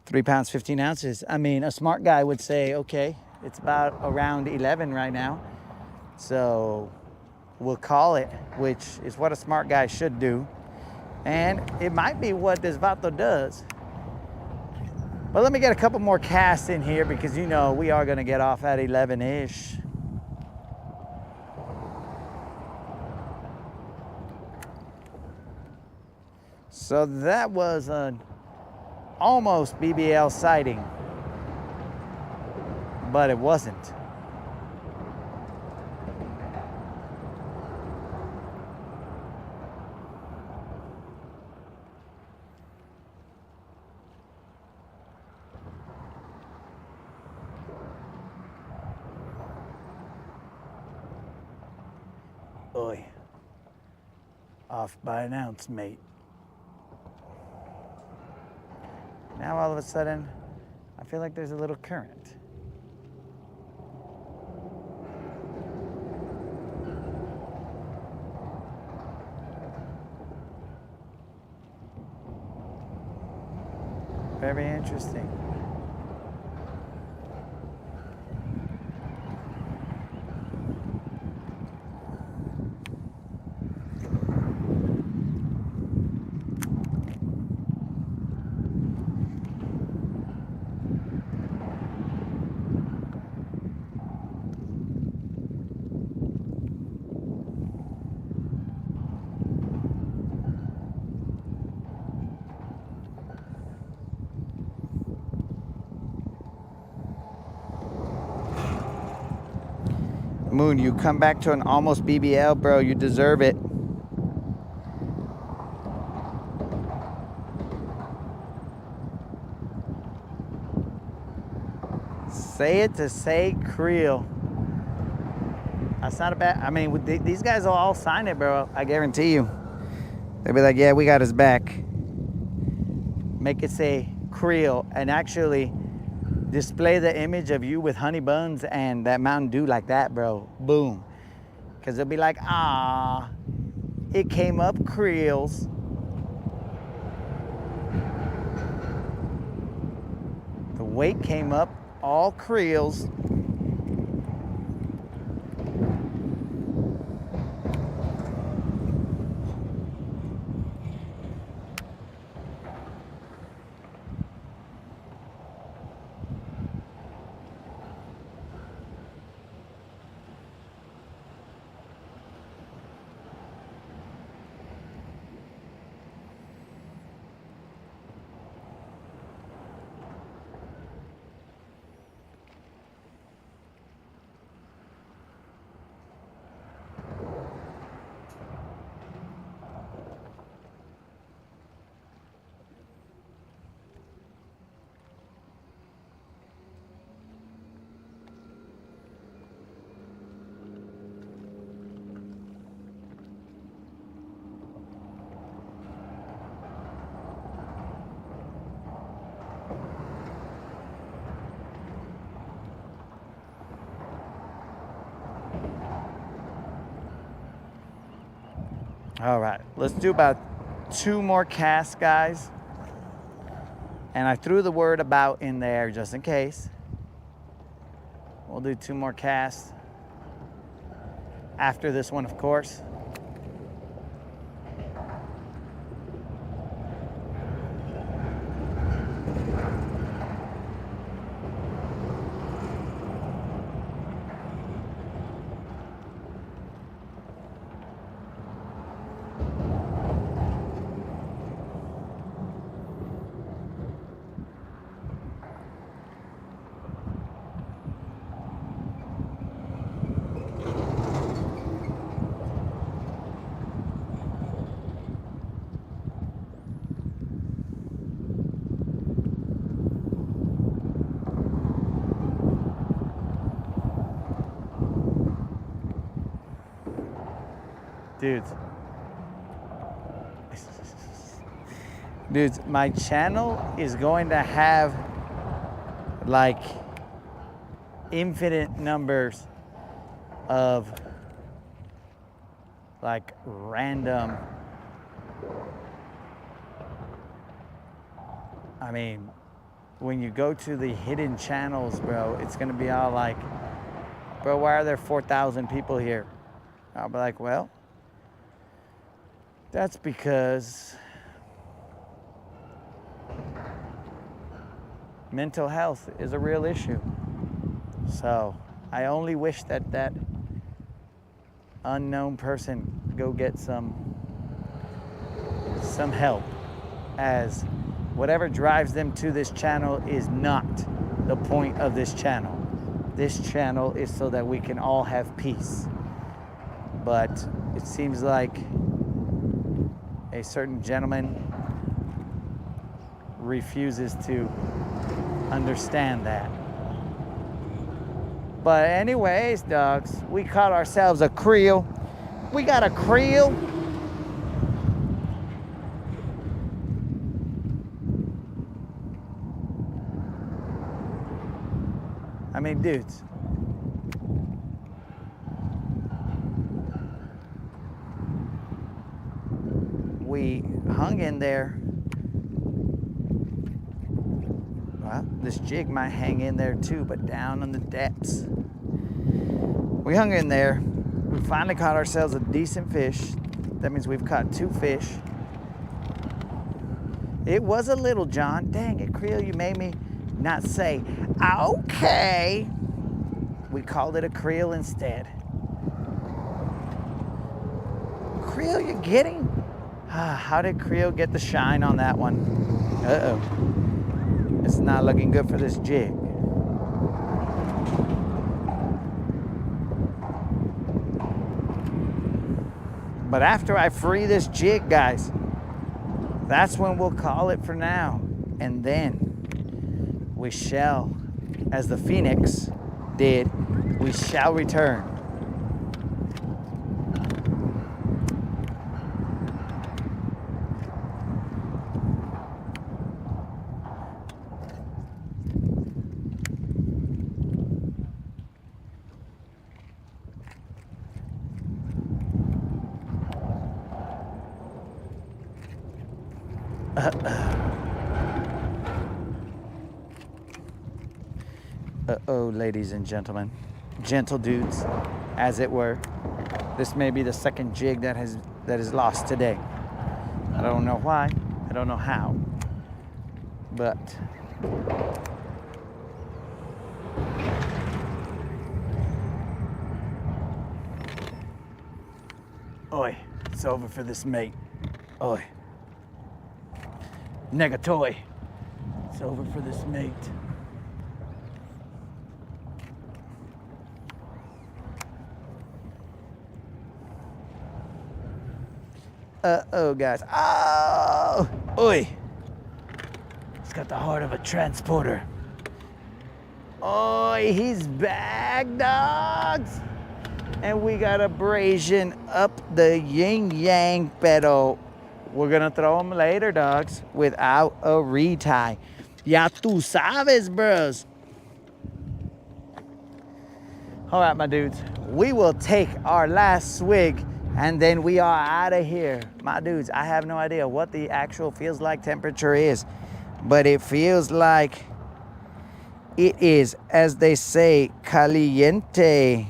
3 pounds, 15 ounces. I mean, a smart guy would say, okay, it's about around 11 right now. So we'll call it, which is what a smart guy should do. And it might be what this Vato does. But let me get a couple more casts in here because you know we are gonna get off at 11-ish. So that was an almost BBL sighting, but it wasn't. Oy. Off by an ounce, mate. Now all of a sudden, I feel like there's a little current. Very interesting. Moon, you come back to an almost BBL, bro. You deserve it. Say it to say Creel. That's not a bad. I mean, these guys will all sign it, bro. I guarantee you. They'll be like, yeah, we got his back. Make it say Creel and actually display the image of you with honey buns and that Mountain Dew like that, bro. Boom. Because they'll be like, ah, it came up Creels. The weight came up all Creels. All right, let's do about 2 more casts, guys. And I threw the word about in there just in case. We'll do 2 more casts after this one, of course. Dudes. Dudes, my channel is going to have like infinite numbers of like random, I mean, when you go to the hidden channels, bro, it's gonna be all like, bro, why are there 4,000 people here? I'll be like, well, that's because mental health is a real issue. So I only wish that that unknown person go get some help, as whatever drives them to this channel is not the point of this channel. This channel is so that we can all have peace. But it seems like a certain gentleman refuses to understand that. But anyways, dogs, we caught ourselves a creel. We got a creel. I mean, dudes. We hung in there. Well, this jig might hang in there too, but down in the depths. We hung in there. We finally caught ourselves a decent fish. That means we've caught 2 fish. It was a little John. Dang it, Creel, you made me not say, okay. We called it a creel instead. Creel, you getting? How did Creel get the shine on that one? Uh-oh. It's not looking good for this jig. But after I free this jig, guys, that's when we'll call it for now. And then we shall, as the Phoenix did, we shall return. Uh-oh, ladies and gentlemen, gentle dudes, as it were. This may be the second jig that is lost today. I don't know why, I don't know how, but oi, it's over for this mate. Oi. Negatoy. It's over for this mate. Uh-oh, guys. Oh! Oi! He's got the heart of a transporter. Oi, he's back, dogs! And we got abrasion up the yin-yang pedal. We're gonna throw him later, dogs, without a retie. Ya tú sabes, bros. All right, my dudes. We will take our last swig and then we are out of here. My dudes, I have no idea what the actual feels like temperature is, but it feels like it is, as they say, caliente.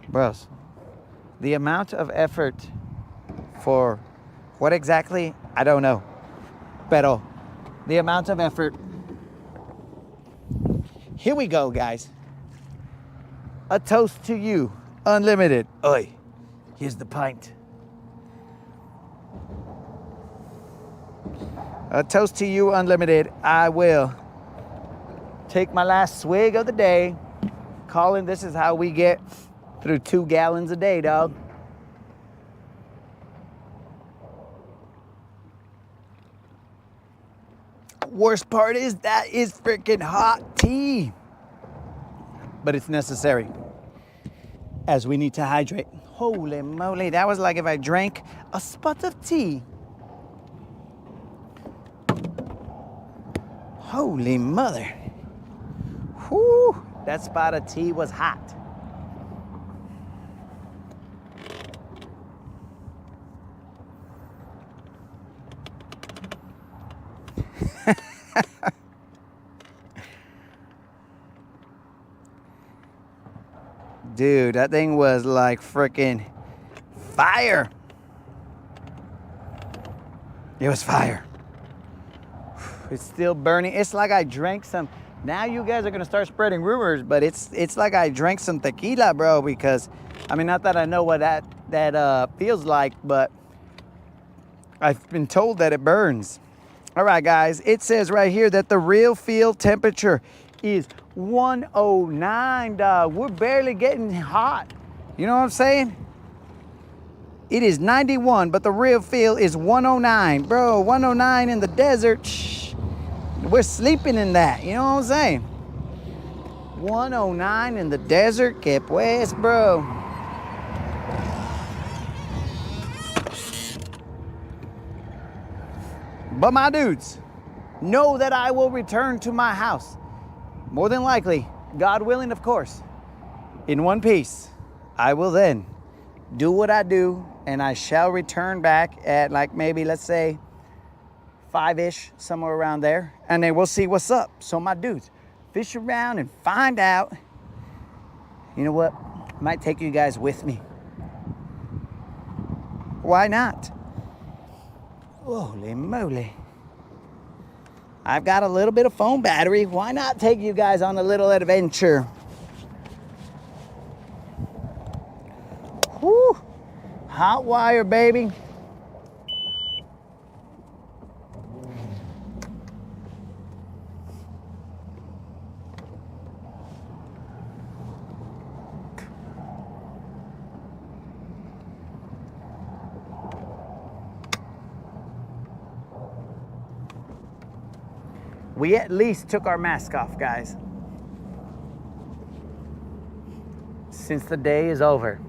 Bros, the amount of effort for what exactly, I don't know. Pero the amount of effort. Here we go, guys. A toast to you, unlimited. Oi, here's the pint. A toast to you, unlimited. I will take my last swig of the day. Colin, this is how we get through 2 gallons a day, dog. Worst part is that is freaking hot tea. But it's necessary, as we need to hydrate. Holy moly, that was like if I drank a spot of tea. Holy mother. Whew, that spot of tea was hot. Dude, that thing was like freaking fire. It was fire. It's still burning. It's like I drank some. Now you guys are gonna start spreading rumors, but it's like I drank some tequila, bro. Because I mean, not that I know what that feels like, but I've been told that it burns. All right, guys. It says right here that the real field temperature is 109, dog. We're barely getting hot. You know what I'm saying? It is 91, but the real feel is 109. Bro, 109 in the desert. Shh. We're sleeping in that. You know what I'm saying? 109 in the desert. Que pues, bro. But my dudes, know that I will return to my house. More than likely, God willing, of course, in one piece. I will then do what I do, and I shall return back at like maybe, let's say, 5-ish, somewhere around there, and then we'll see what's up. So my dudes, fish around and find out. You know what? I might take you guys with me. Why not? Holy moly. I've got a little bit of phone battery. Why not take you guys on a little adventure? Whew. Hot wire, baby. We at least took our mask off, guys. Since the day is over.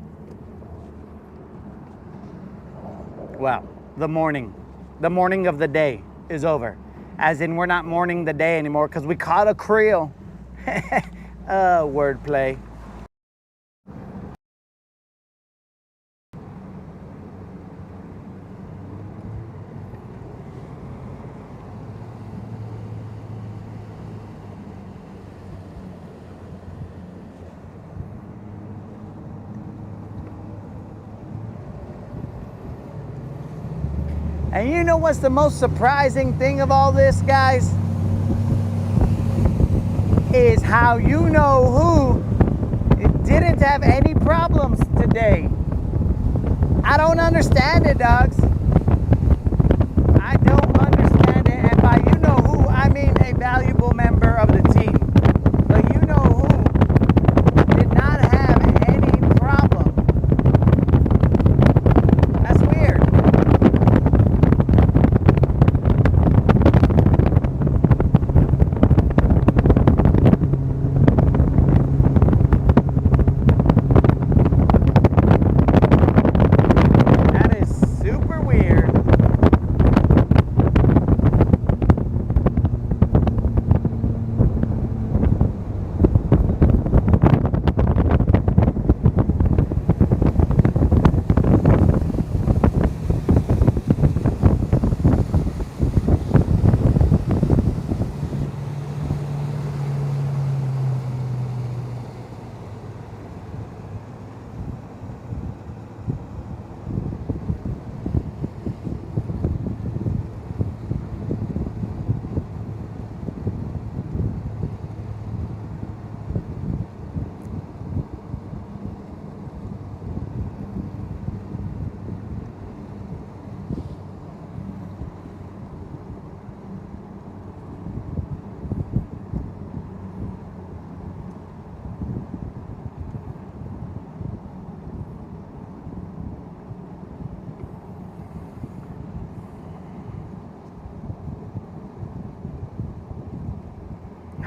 Well, the morning of the day is over. As in, we're not mourning the day anymore because we caught a creel. Wordplay. And you know what's the most surprising thing of all this, guys? Is how you know who didn't have any problems today. I don't understand it, dogs. I don't understand it. And by you know who, I mean a valuable member of the team. But you know who did not have any problem. That's weird. That is super weird.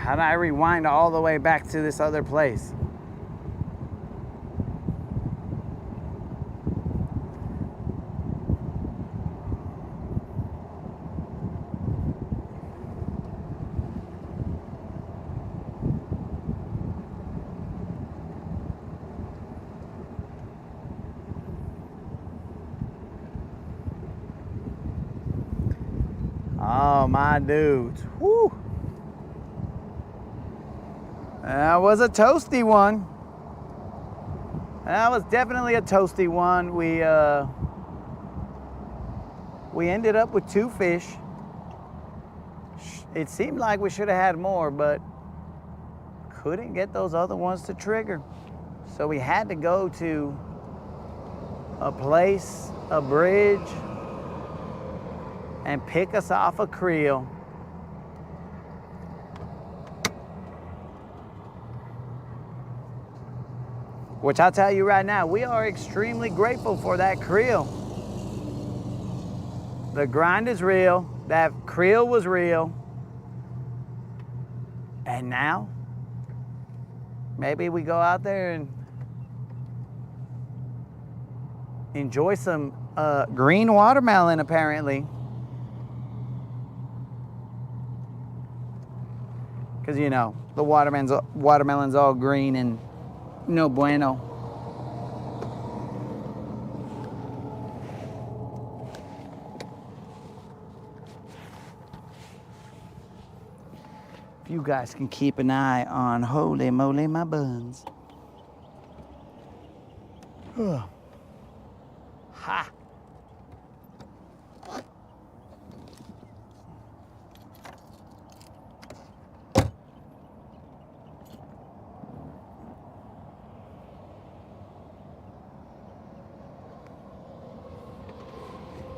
How do I rewind all the way back to this other place? Oh, my dudes. Whew. That was a toasty one. That was definitely a toasty one. We ended up with 2 fish. It seemed like we should have had more, but couldn't get those other ones to trigger. So we had to go to a place, a bridge, and pick us off a creel. Which I'll tell you right now, we are extremely grateful for that creel. The grind is real, that creel was real. And now, maybe we go out there and enjoy some green watermelon, apparently. Because, you know, the watermelon's all green and no bueno. If you guys can keep an eye on holy moly my buns. Ha!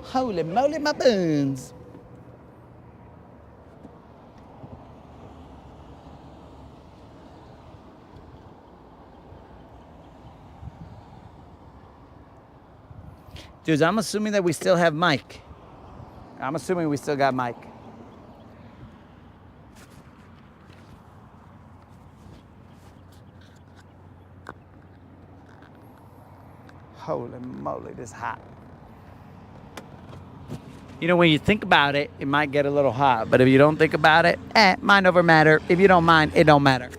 Holy moly my buns. Dudes, I'm assuming that we still have Mike. I'm assuming we still got Mike. Holy moly, this is hot. You know, when you think about it, it might get a little hot. But if you don't think about it, mind over matter. If you don't mind, it don't matter.